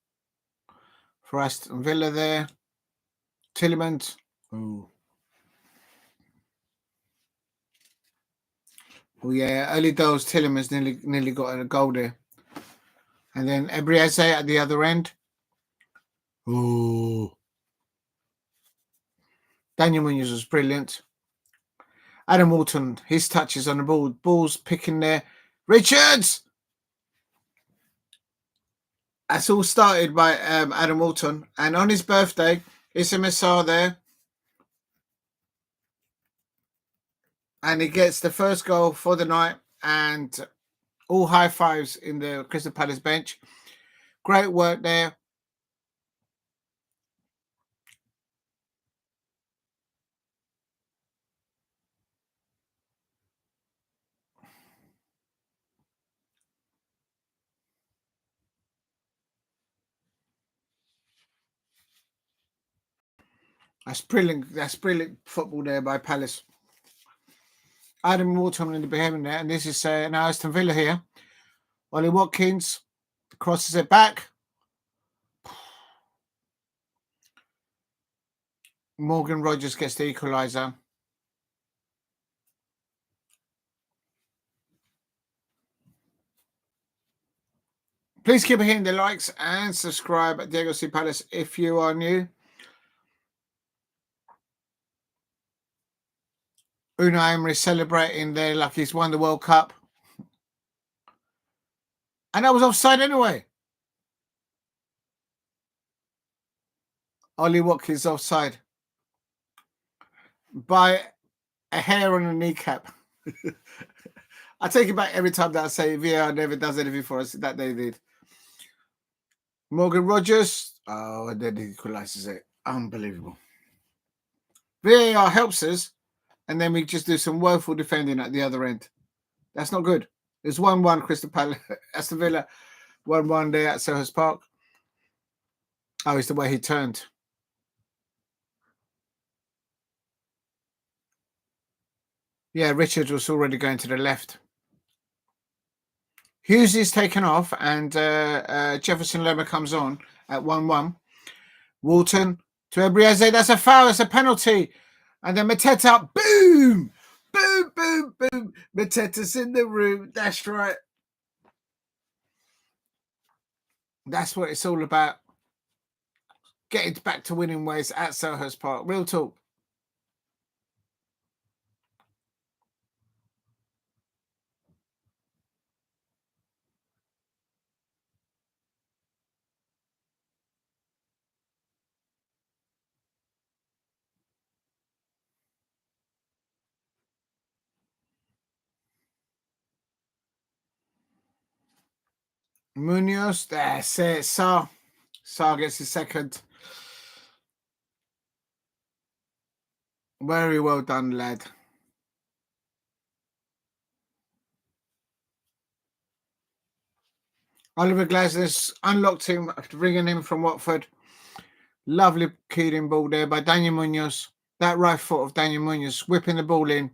for Aston Villa there. Tielemans. Oh yeah, early doors. Tielemans nearly got a goal there. And then Ebrieze at the other end. Oh. Daniel Munoz was brilliant. Adam Walton, his touches on the ball. Ball's picking there. Richards! That's all started by Adam Walton. And on his birthday, Issam Sarr there. And he gets the first goal for the night. And all high fives in the Crystal Palace bench. Great work there. That's brilliant. That's brilliant football there by Palace. Adam Walton in the behind there. And this is now Aston Villa here. Ollie Watkins crosses it back. Morgan Rogers gets the equaliser. Please keep hitting the likes and subscribe at Diego C. Palace if you are new. Unai Emery celebrating there like he's won the World Cup. And that was offside anyway. Ollie Watkins offside by a hair on a kneecap. I take it back every time that I say VAR never does anything for us. That they did. Morgan Rogers. Oh, and then he equalises it. Unbelievable. VAR helps us, and then we just do some woeful defending at the other end. That's not good. It's 1-1 Crystal Palace, Aston Villa, 1-1 there at Selhurst Park. Oh, it's the way he turned. Yeah, Richard was already going to the left. Hughes is taken off, and Jefferson Lerma comes on at 1-1. Walton to Ebrieze. That's a foul. It's a penalty. And then Mateta, boom, boom, boom, boom. Mateta's in the room. That's right. That's what it's all about. Getting back to winning ways at Selhurst Park. Real talk. Munoz, that's it. Sarr gets his second. Very well done, lad. Oliver Glasner's unlocked him after bringing him from Watford. Lovely keyed ball there by Daniel Munoz. That right foot of Daniel Munoz whipping the ball in.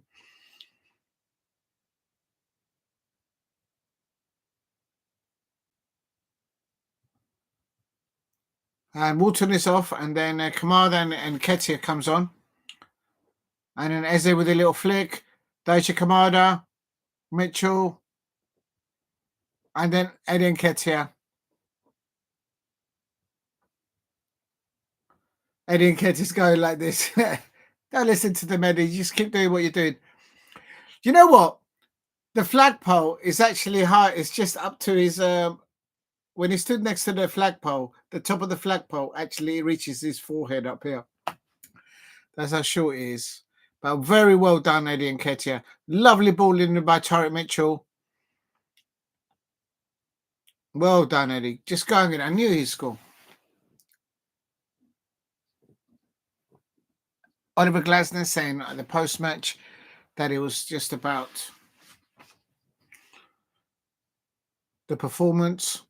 And Walton is off, and then Kamada and Ketia comes on. And then Eze with a little flick. Daichi Kamada, Mitchell, and then Eddie Nketiah. Eddie Nketiah's going like this. Don't listen to them, Eddie. Just keep doing what you're doing. You know what? The flagpole is actually high. It's just up to his... when he stood next to the flagpole, the top of the flagpole actually reaches his forehead up here. That's how short it is. But very well done, Eddie Nketiah. Lovely ball in by Tyrick Mitchell. Well done, Eddie. Just going in. I knew he'd score. Oliver Glasner saying at the post-match that it was just about the performance.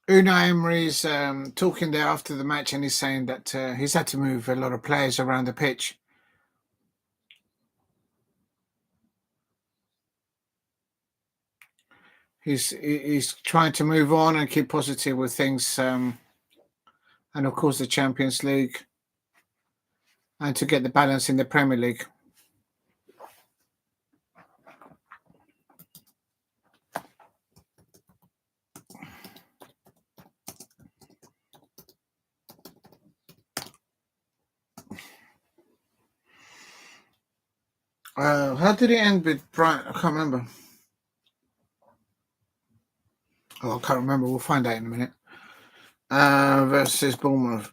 Unai Emery's talking there after the match, and he's saying that he's had to move a lot of players around the pitch. He's trying to move on and keep positive with things, and of course the Champions League, and to get the balance in the Premier League. How did it end with Brian? I can't remember. Oh, I can't remember. We'll find out in a minute. Versus Bournemouth.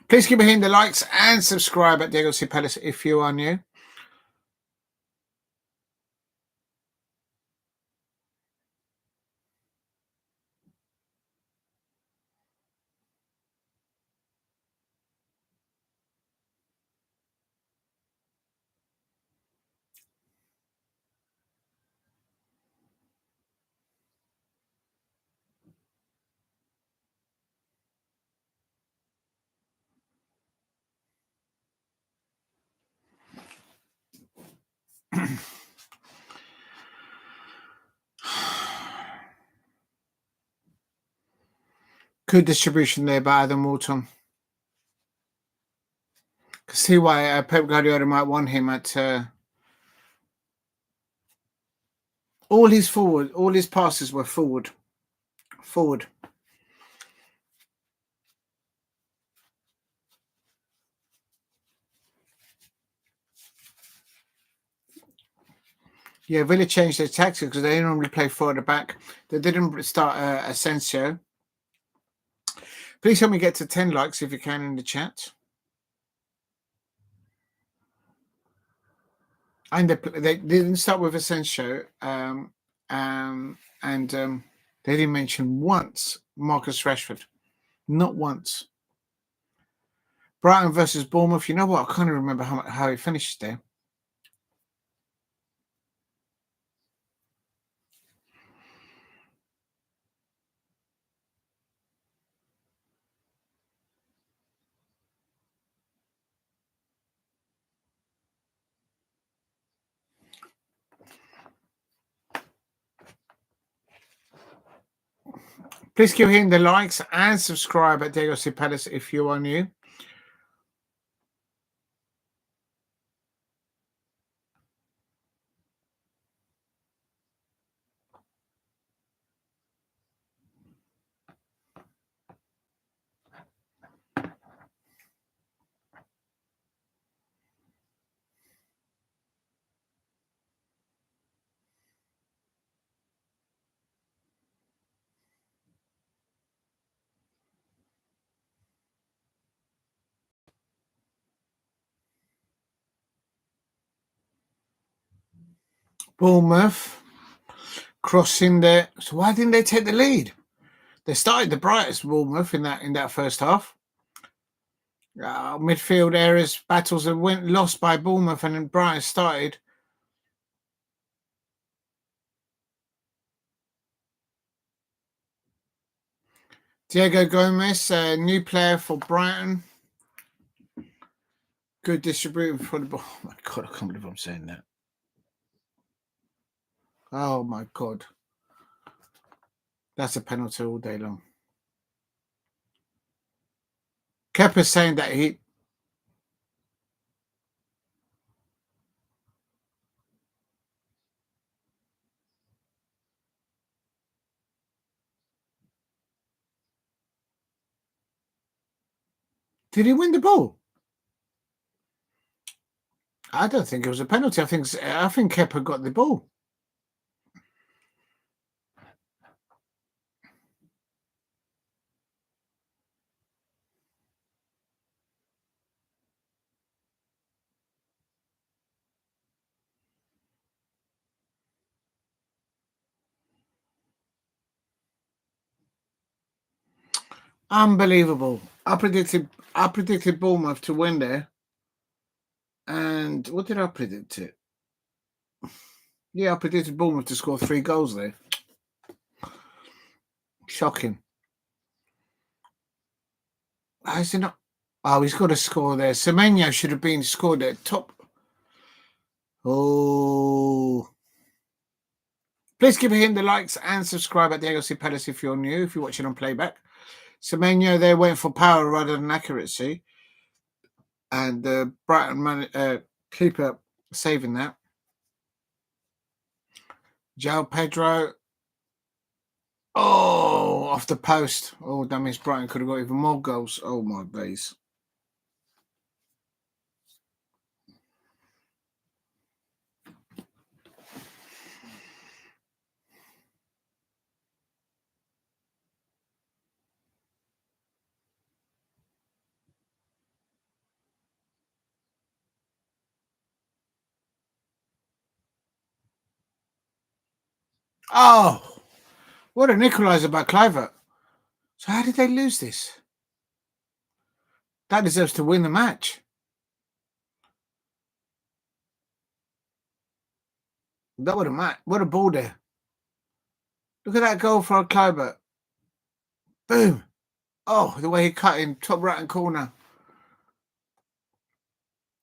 Please keep hitting the likes and subscribe at Diego C. Palace if you are new. Good distribution there by Adam Walton. Can see why Pep Guardiola might want him at all his passes were forward. Yeah, Villa changed their tactics because they normally play forward at the back. They didn't start Asensio. Please help me get to 10 likes if you can in the chat. And they didn't start with Asensio, and they didn't mention once Marcus Rashford. Not once. Brighton versus Bournemouth. You know what? I can't even remember how it finished there. Please keep hitting the likes and subscribe at Diego C. Palace if you are new. Bournemouth crossing there. So why didn't they take the lead? They started the brightest, Bournemouth, in that first half. Midfield areas battles that went lost by Bournemouth, and then Brighton started. Diego Gomez, a new player for Brighton. Good distribution for the ball. Oh my God, I can't believe I'm saying that. Oh my God. That's a penalty all day long. Kepa's saying that he... Did he win the ball? I don't think it was a penalty. I think Kepa got the ball. Unbelievable. I predicted Bournemouth to win there. And what did I predict it? Yeah, I predicted Bournemouth to score 3 goals there. Shocking. How is he not? Oh, he's got to score there. Semenyo should have been scored at top. Oh. Please keep hitting the likes and subscribe at Diego C. Palace if you're new, if you're watching on playback. Semenyo, they went for power rather than accuracy. And the Brighton keeper saving that. João Pedro. Oh, off the post. Oh, that means Brighton could have got even more goals. Oh, my days. Oh, what an equaliser by Kluivert. So how did they lose this? That deserves to win the match. That would have matched. What a ball there. Look at that goal for Kluivert. Boom. Oh, the way he cut in top right hand corner.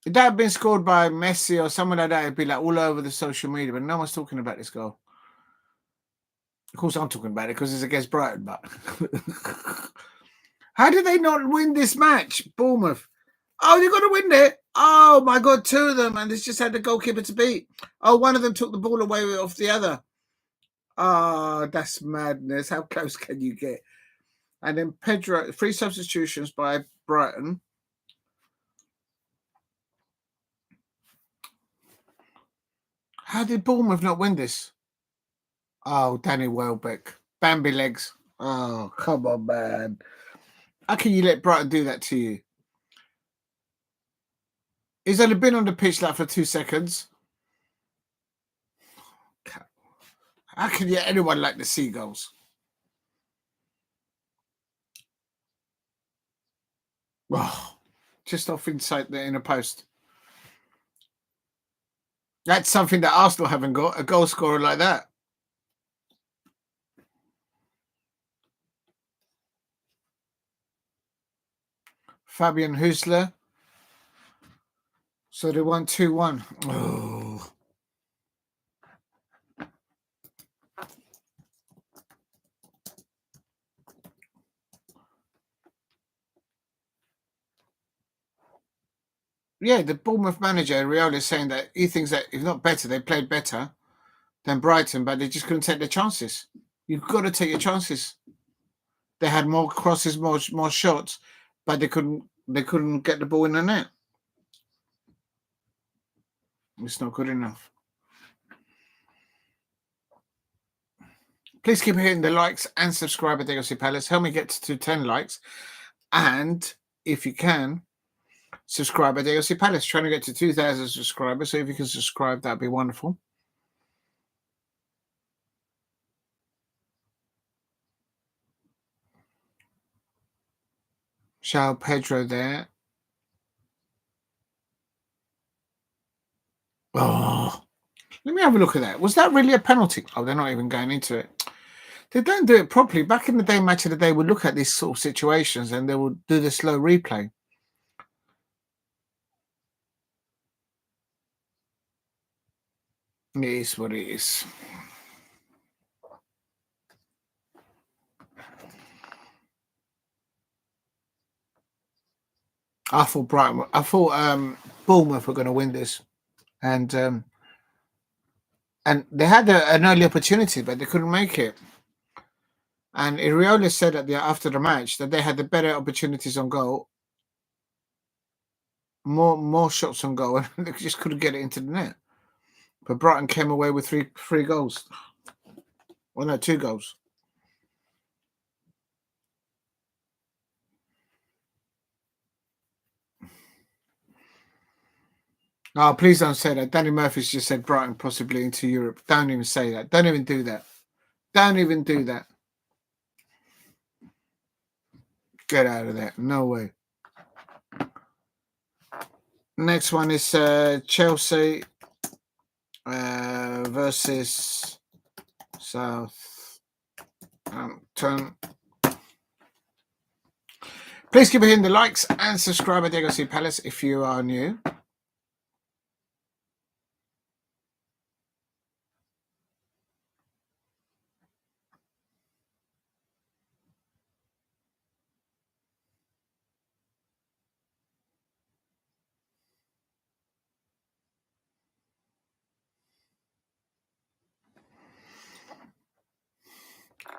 If that had been scored by Messi or someone like that, it'd be like all over the social media, but no one's talking about this goal. Of course, I'm talking about it because it's against Brighton, but how did they not win this match? Bournemouth. Oh, they're going to win it. Oh, my God, 2 of them, and it's just had the goalkeeper to beat. Oh, one of them took the ball away off the other. Oh, that's madness. How close can you get? And then Pedro, 3 substitutions by Brighton. How did Bournemouth not win this? Oh, Danny Welbeck. Bambi legs. Oh, come on, man. How can you let Brighton do that to you? He's only been on the pitch like for 2 seconds. How can you anyone like the Seagulls? Oh, just off inside the inner post. That's something that Arsenal haven't got, a goal scorer like that. Fabian Hüsler. So they won 2-1. Oh. Yeah, the Bournemouth manager, Riola, is saying that he thinks that if not better, they played better than Brighton, but they just couldn't take their chances. You've got to take your chances. They had more crosses, more shots, but they couldn't get the ball in the net. It's not good enough. Please keep hitting the likes and subscribe at Legacy Palace. Help me get to 10 likes. And if you can, subscribe at Legacy Palace. Trying to get to 2,000 subscribers. So if you can subscribe, that'd be wonderful. João Pedro there. Oh, let me have a look at that. Was that really a penalty? Oh, they're not even going into it. They don't do it properly. Back in the day, Match of the Day would look at these sort of situations and they would do the slow replay. It is what it is. I thought Bournemouth were going to win this, and they had an early opportunity, but they couldn't make it. And Iriola said after the match that they had the better opportunities on goal, more shots on goal, and they just couldn't get it into the net. But Brighton came away with three goals. Well, no, 2 goals. Oh, please don't say that. Danny Murphy's just said Brighton possibly into Europe. Don't even say that. Don't even do that. Don't even do that. Get out of there. No way. Next one is Chelsea versus Southampton. Please keep hitting the likes and subscribe at Legacy Palace if you are new.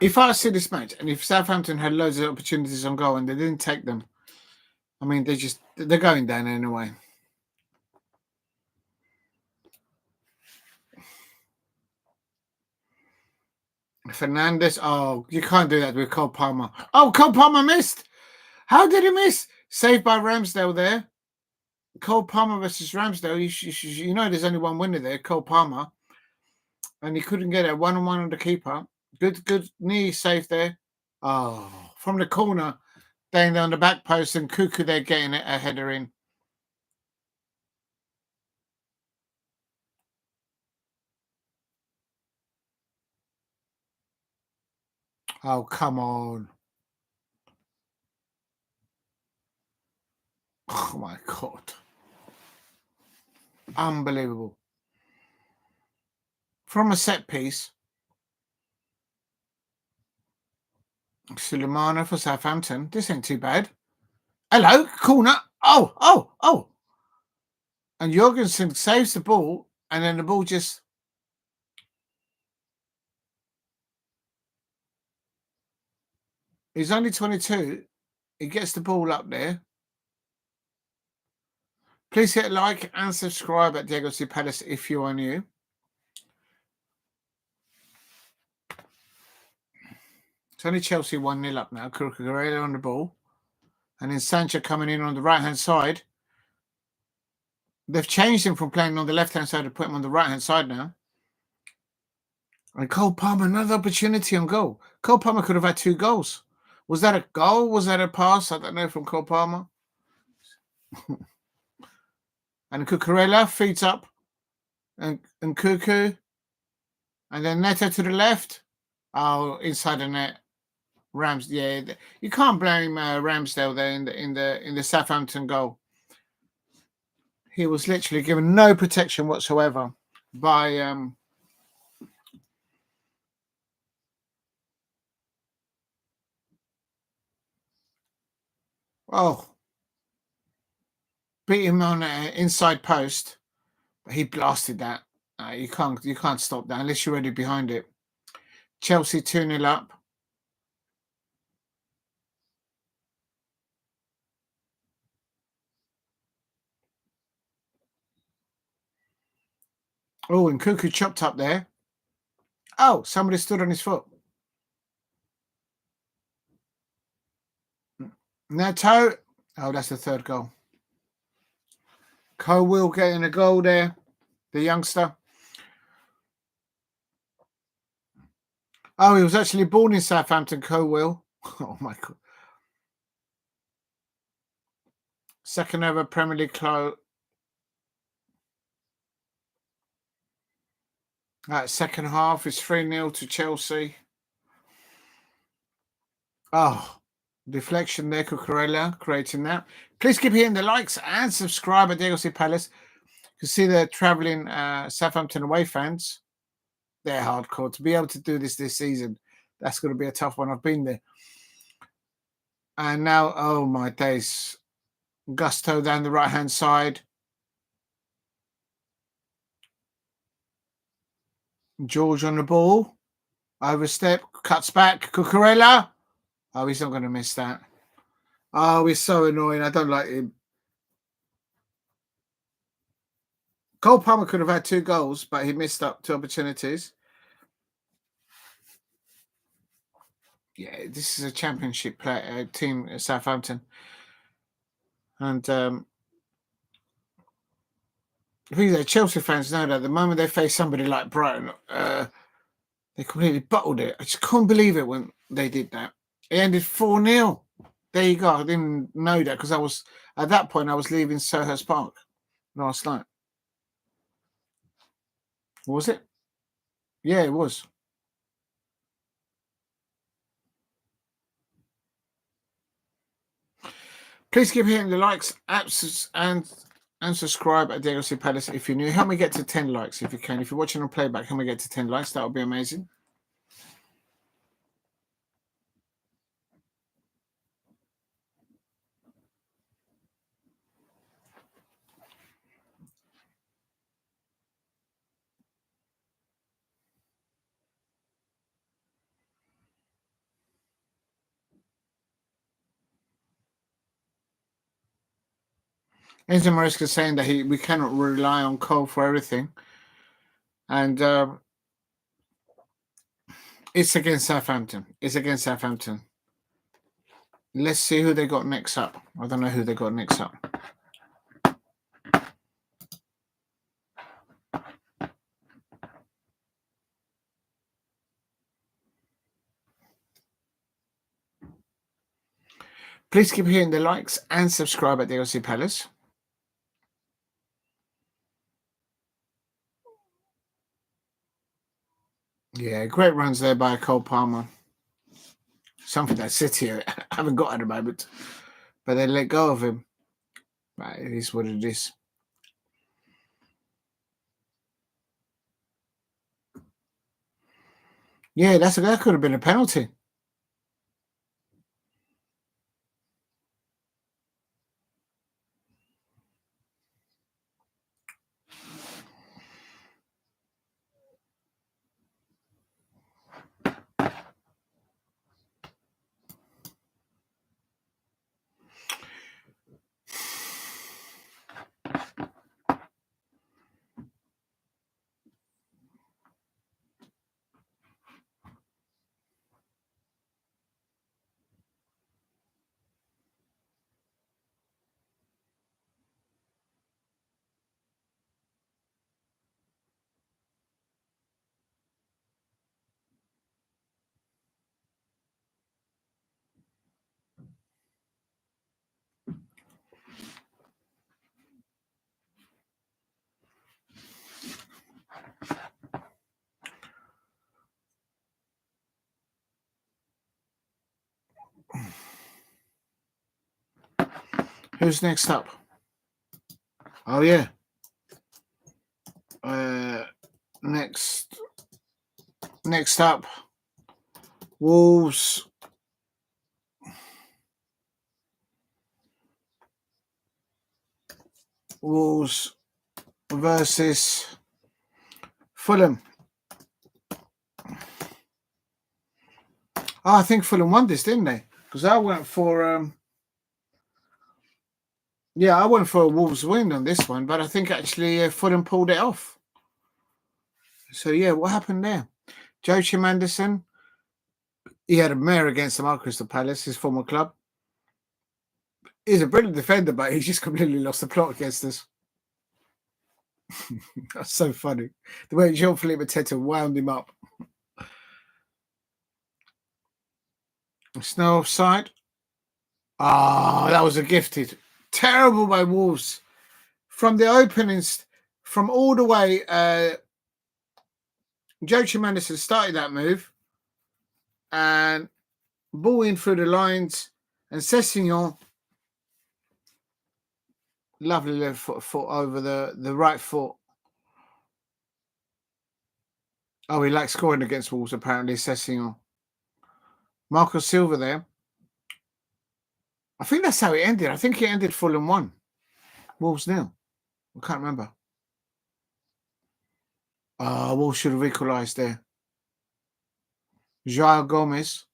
If I see this match and if Southampton had loads of opportunities on goal and they didn't take them, I mean, they're going down anyway. Fernandes, oh, you can't do that with Cole Palmer. Oh, Cole Palmer missed. How did he miss? Saved by Ramsdale there. Cole Palmer versus Ramsdale. You know there's only one winner there, Cole Palmer. And he couldn't get it. 1-on-1 on the keeper. Good knee save there. Oh, from the corner, down on the back post, and Cuckoo there getting a header in. Oh, come on. Oh, my God. Unbelievable. From a set piece, Sulemana for Southampton. This ain't too bad. Hello, corner. Oh. And Jorgensen saves the ball, and then the ball just... He's only 22. He gets the ball up there. Please hit like and subscribe at Diego C. Palace if you are new. It's only Chelsea 1-0 up now. Cucurella on the ball. And then Sancho coming in on the right-hand side. They've changed him from playing on the left-hand side to put him on the right-hand side now. And Cole Palmer, another opportunity on goal. Cole Palmer could have had 2 goals. Was that a goal? Was that a pass? I don't know, from Cole Palmer. And Cucurella feeds up. And Cuckoo. And then Neto to the left. Oh, inside the net. You can't blame Ramsdale there in the Southampton goal. He was literally given no protection whatsoever by oh, beat him on an inside post, but he blasted that. You can't stop that unless you're already behind it. Chelsea 2-0 up. Oh, and Cuckoo chopped up there. Oh, somebody stood on his foot. Neto. Oh, that's the third goal. Will getting a goal there, the youngster. Oh, he was actually born in Southampton, Will. Oh, my God. Second ever Premier League second half is 3-0 to Chelsea. Oh, deflection there, Cucurella creating that. Please keep hitting the likes and subscribe at DLC Palace. You can see the travelling Southampton away fans. They're hardcore. To be able to do this season, that's going to be a tough one. I've been there. And now, oh my days. Gusto down the right-hand side. George on the ball. Overstep. Cuts back. Cucurella. Oh, he's not going to miss that. Oh, he's so annoying. I don't like him. Cole Palmer could have had 2 goals, but he missed up 2 opportunities. Yeah, this is a championship team at Southampton. And Chelsea fans know that the moment they face somebody like Brighton, they completely bottled it. I just can't believe it when they did that. It ended 4-0. There you go. I didn't know that because at that point I was leaving Selhurst Park last night. Was it? Yeah, it was. Please keep hitting the likes and subscribe at DLC Palace if you're new. Help me get to 10 likes if you can. If you're watching on playback, help me get to 10 likes. That would be amazing. Enzo Maresca saying that we cannot rely on Cole for everything. And it's against Southampton. Let's see who they got next up. I don't know who they got next up. Please keep hitting the likes and subscribe at DLC Palace. Yeah, great runs there by Cole Palmer. Something that City haven't got at the moment. But they let go of him. But it is what it is. Yeah, that could have been a penalty. Who's next up? Oh, yeah. Next up, Wolves. Wolves versus Fulham. I think Fulham won this, didn't they? Because I went for I went for a Wolves win on this one, but I think actually Fulham pulled it off. So yeah, what happened there? Joachim Anderson, he had a mare against them at Crystal Palace, his former club. He's a brilliant defender, but he just completely lost the plot against us. That's so funny. The way Jean-Philippe Mateta wound him up. Snow offside. That was a gifted. Terrible by Wolves. From the openings, from all the way, Joachim Anderson started that move and ball in through the lines, and Sessegnon, lovely left foot over the right foot. Oh, he likes scoring against Wolves, apparently, Sessegnon. Marco Silva there. I think that's how it ended. I think it ended Fulham 1. Wolves 0. I can't remember. Wolves should have equalised there. Joao Gomez.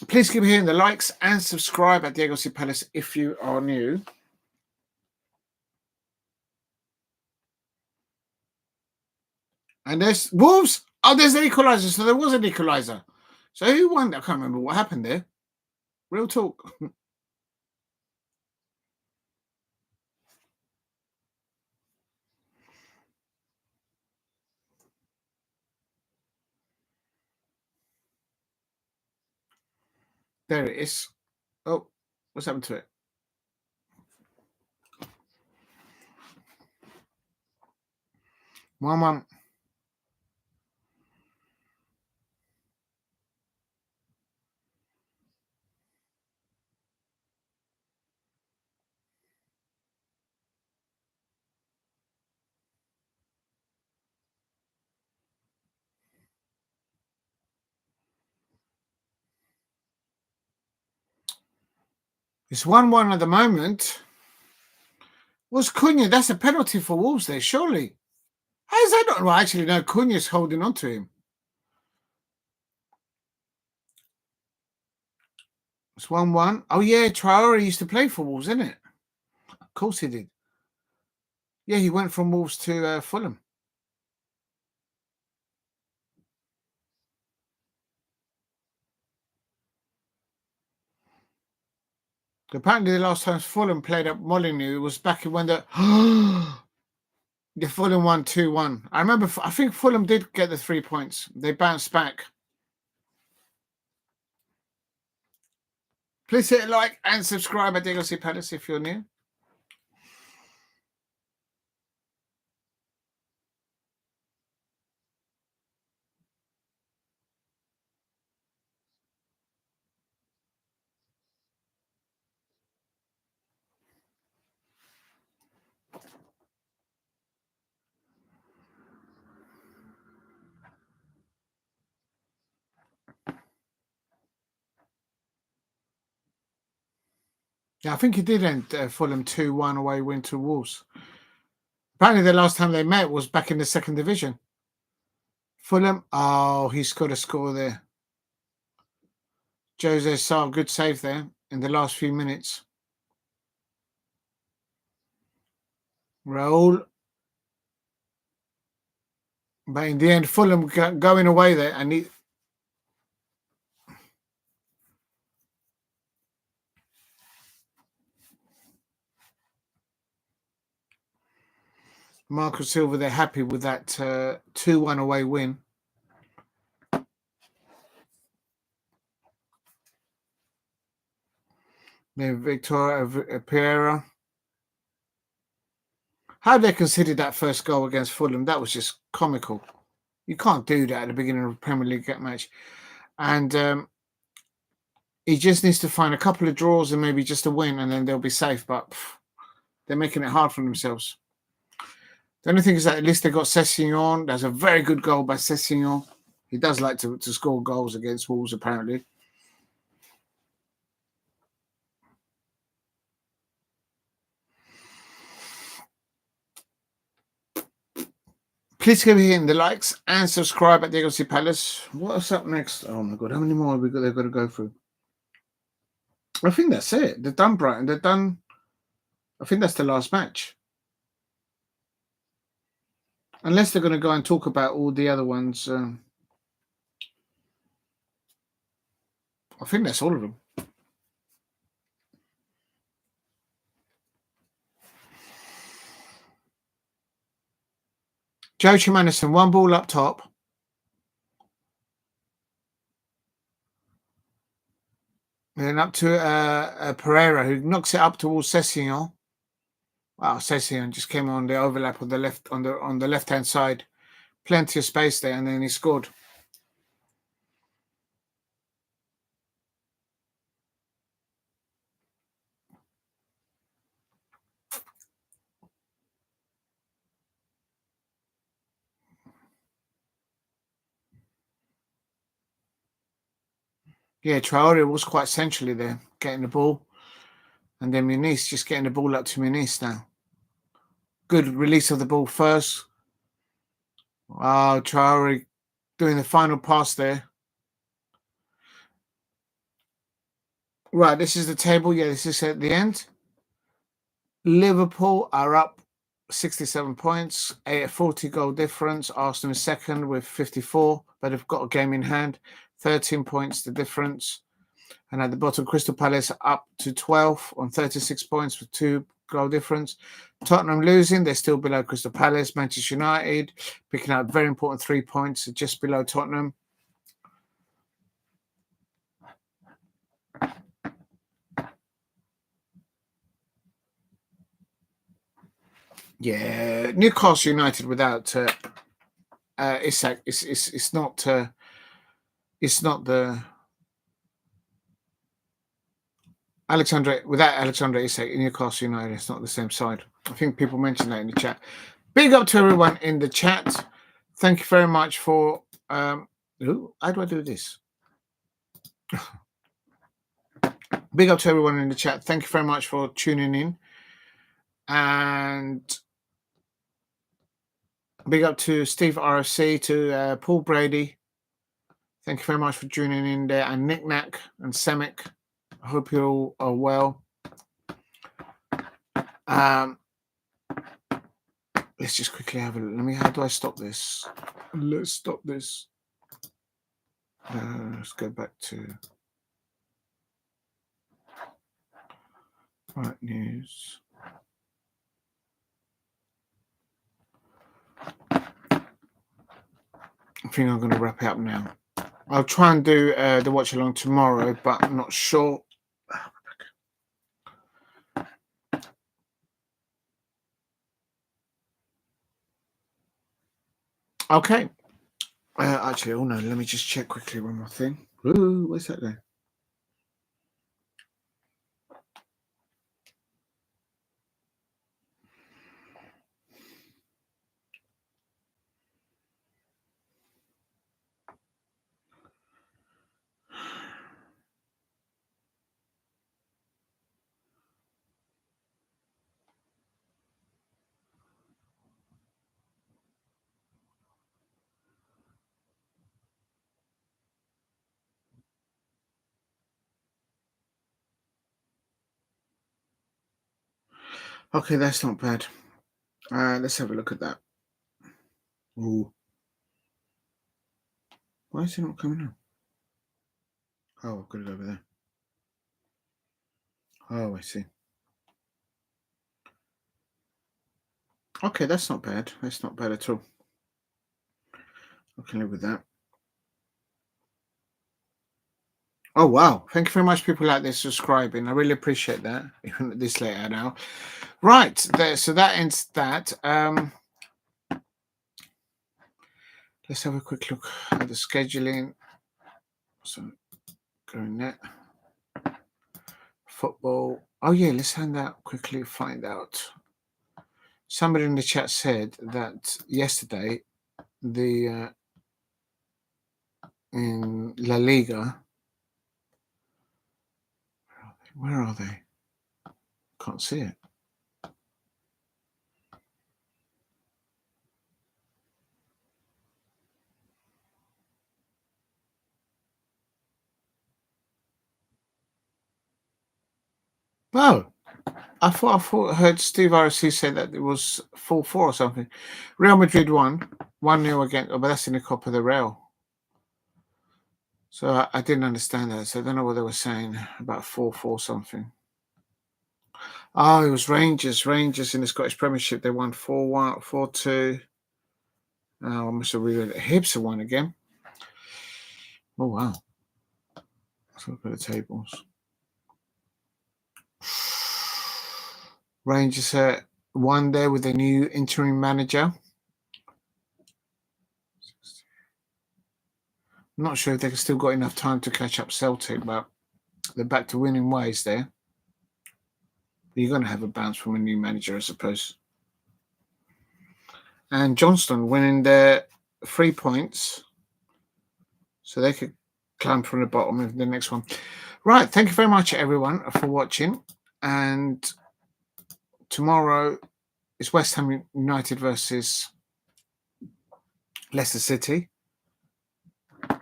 Please keep hitting the likes and subscribe at Diego C. Palace if you are new. And there's Wolves. Oh, there's an equaliser. So there was an equaliser. So who won? I can't remember what happened there. Real talk. There it is. Oh, what's happened to it? One. It's 1-1 at the moment. Was Cunha? That's a penalty for Wolves there, surely. How is that not? Well, actually, no, Cunha's holding on to him. It's 1-1. Oh, yeah, Traore used to play for Wolves, isn't it? Of course he did. Yeah, he went from Wolves to Fulham. Apparently, the last time Fulham played at Molineux was back when the Fulham won 2-1. I remember. I think Fulham did get the 3 points. They bounced back. Please hit a like and subscribe at Diego C. Palace if you're new. Yeah, I think he did end Fulham 2-1 away win to Wolves. Apparently, the last time they met was back in the second division. Fulham. Oh, he's got a score there. Jose Sarr, good save there in the last few minutes. Raul. But in the end, Fulham going away there, and he. Marco Silva, they're happy with that 2-1 away win. Then Victor Pereira. How they considered that first goal against Fulham, that was just comical. You can't do that at the beginning of a Premier League match. And he just needs to find a couple of draws and maybe just a win, and then they'll be safe. But they're making it hard for themselves. The only thing is that at least they got Sessegnon. That's a very good goal by Sessegnon. He does like to score goals against Wolves, apparently. Please give hitting the likes and subscribe at the Eagles Palace. What's up next? Oh my god, how many more have they've got to go through? I think that's it. They're done, Brighton. They're done. I think that's the last match. Unless they're going to go and talk about all the other ones. I think that's all of them. Joe Chimanison, one ball up top. Then up to Pereira, who knocks it up towards Sessegnon. Wow, Sessegnon just came on the overlap on the left hand side. Plenty of space there, and then he scored. Yeah, Traore was quite centrally there, getting the ball. And then Muniz just getting the ball up to Muniz now. Good release of the ball first. Wow, Traore doing the final pass there. Right, this is the table. Yeah, this is at the end. Liverpool are up 67 points, a 40 goal difference. Arsenal is second with 54, but they've got a game in hand. 13 points the difference. And at the bottom, Crystal Palace up to 12 on 36 points with 2 goal difference. Tottenham losing, they're still below Crystal Palace. Manchester United picking up very important 3 points just below Tottenham. Yeah, Newcastle United without Isak, it's not the without Alexander Isak, Newcastle United, it's not the same side. I think people mentioned that in the chat. Big up to everyone in the chat. Thank you very much for how do I do this? Big up to everyone in the chat. Thank you very much for tuning in. And big up to Steve RFC, to Paul Brady. Thank you very much for tuning in there. And Nick Knack and Semic. I hope you all are well. Let's just quickly have a look. How do I stop this? Let's stop this. Let's go back to right news. I think I'm going to wrap it up now. I'll try and do the watch along tomorrow, but I'm not sure. Okay. Actually, oh no, let me just check quickly one more thing. Ooh, where's that going? Okay, that's not bad. Let's have a look at that. Ooh. Why is it not coming up? Oh, I've got it over there. Oh, I see. Okay, that's not bad. That's not bad at all. I can live with that. Oh, wow. Thank you very much, people out there subscribing. I really appreciate that, even at this late now. Right, there. So that ends that. Let's have a quick look at the scheduling. So, going there. Football. Oh, yeah, let's find out. Somebody in the chat said that yesterday, in La Liga, where are they? Can't see it. Oh, I thought I heard Steve RSC say that it was 4-4 or something. Real Madrid won 1-0 again, but that's in the Copa del Rey. So I didn't understand that. So I don't know what they were saying about 4-4 something. Oh, it was Rangers. Rangers in the Scottish Premiership. They won 4-1, 4-2. Oh, I must have read it. Hibs won again. Oh, wow. Let's look at the tables. Rangers won there with a new interim manager. I'm not sure if they've still got enough time to catch up Celtic, but they're back to winning ways there. You're going to have a bounce from a new manager, I suppose. And Johnston winning their 3 points, so they could climb from the bottom of the next one. Right, thank you very much, everyone, for watching. And tomorrow is West Ham United versus Leicester City.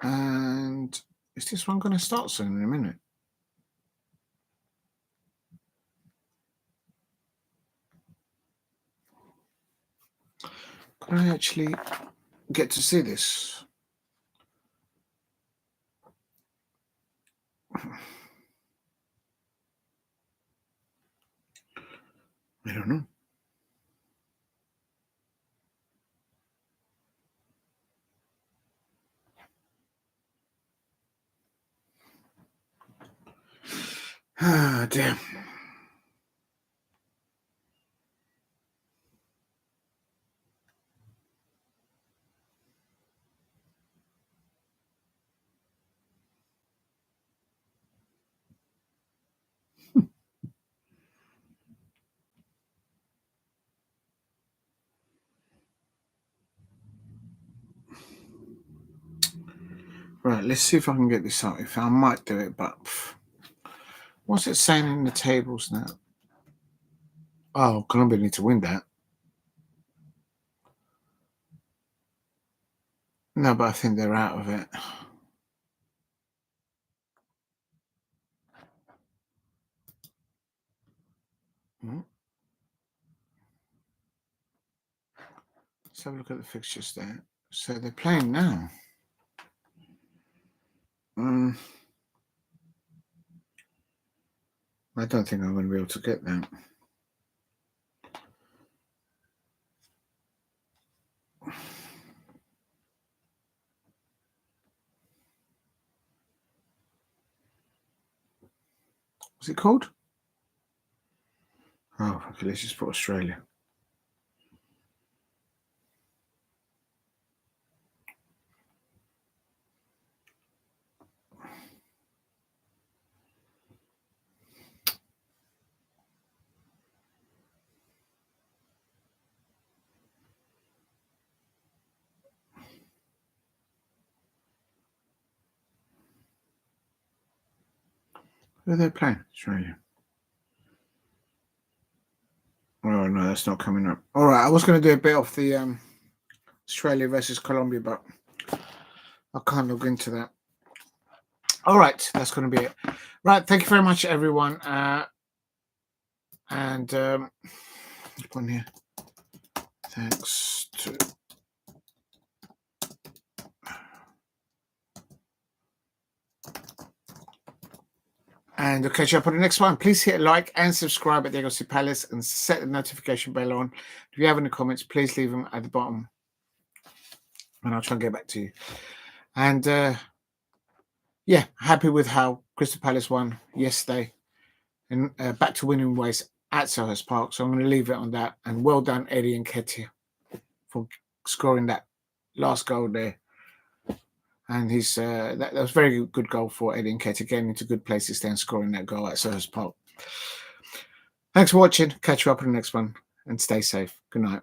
And is this one going to start soon in a minute? Can I actually get to see this? I don't know. Ah, damn. Right, let's see if I can get this out. If I might do it, but what's it saying in the tables now? Oh, Colombia need to win that. No, but I think they're out of it. Let's have a look at the fixtures there. So they're playing now. I don't think I'm going to be able to get that. What's it called? Oh, okay, let's just put Australia. Who are they playing? Australia. Oh, no, that's not coming up. All right, I was going to do a bit of the Australia versus Colombia, but I can't log into that. All right, that's going to be it. Right, thank you very much, everyone. And one here. Thanks to. And I'll catch you up on the next one. Please hit like and subscribe at the Eagles Palace and set the notification bell on. If you have any comments, please leave them at the bottom. And I'll try and get back to you. And yeah, happy with how Crystal Palace won yesterday. And back to winning ways at Selhurst Park. So I'm going to leave it on that. And well done, Eddie Nketiah, for scoring that last goal there. And he's that was a very good goal for Eddie Nketiah, getting into good places there and scoring that goal at Selhurst Park. Thanks for watching. Catch you up in the next one. And stay safe. Good night.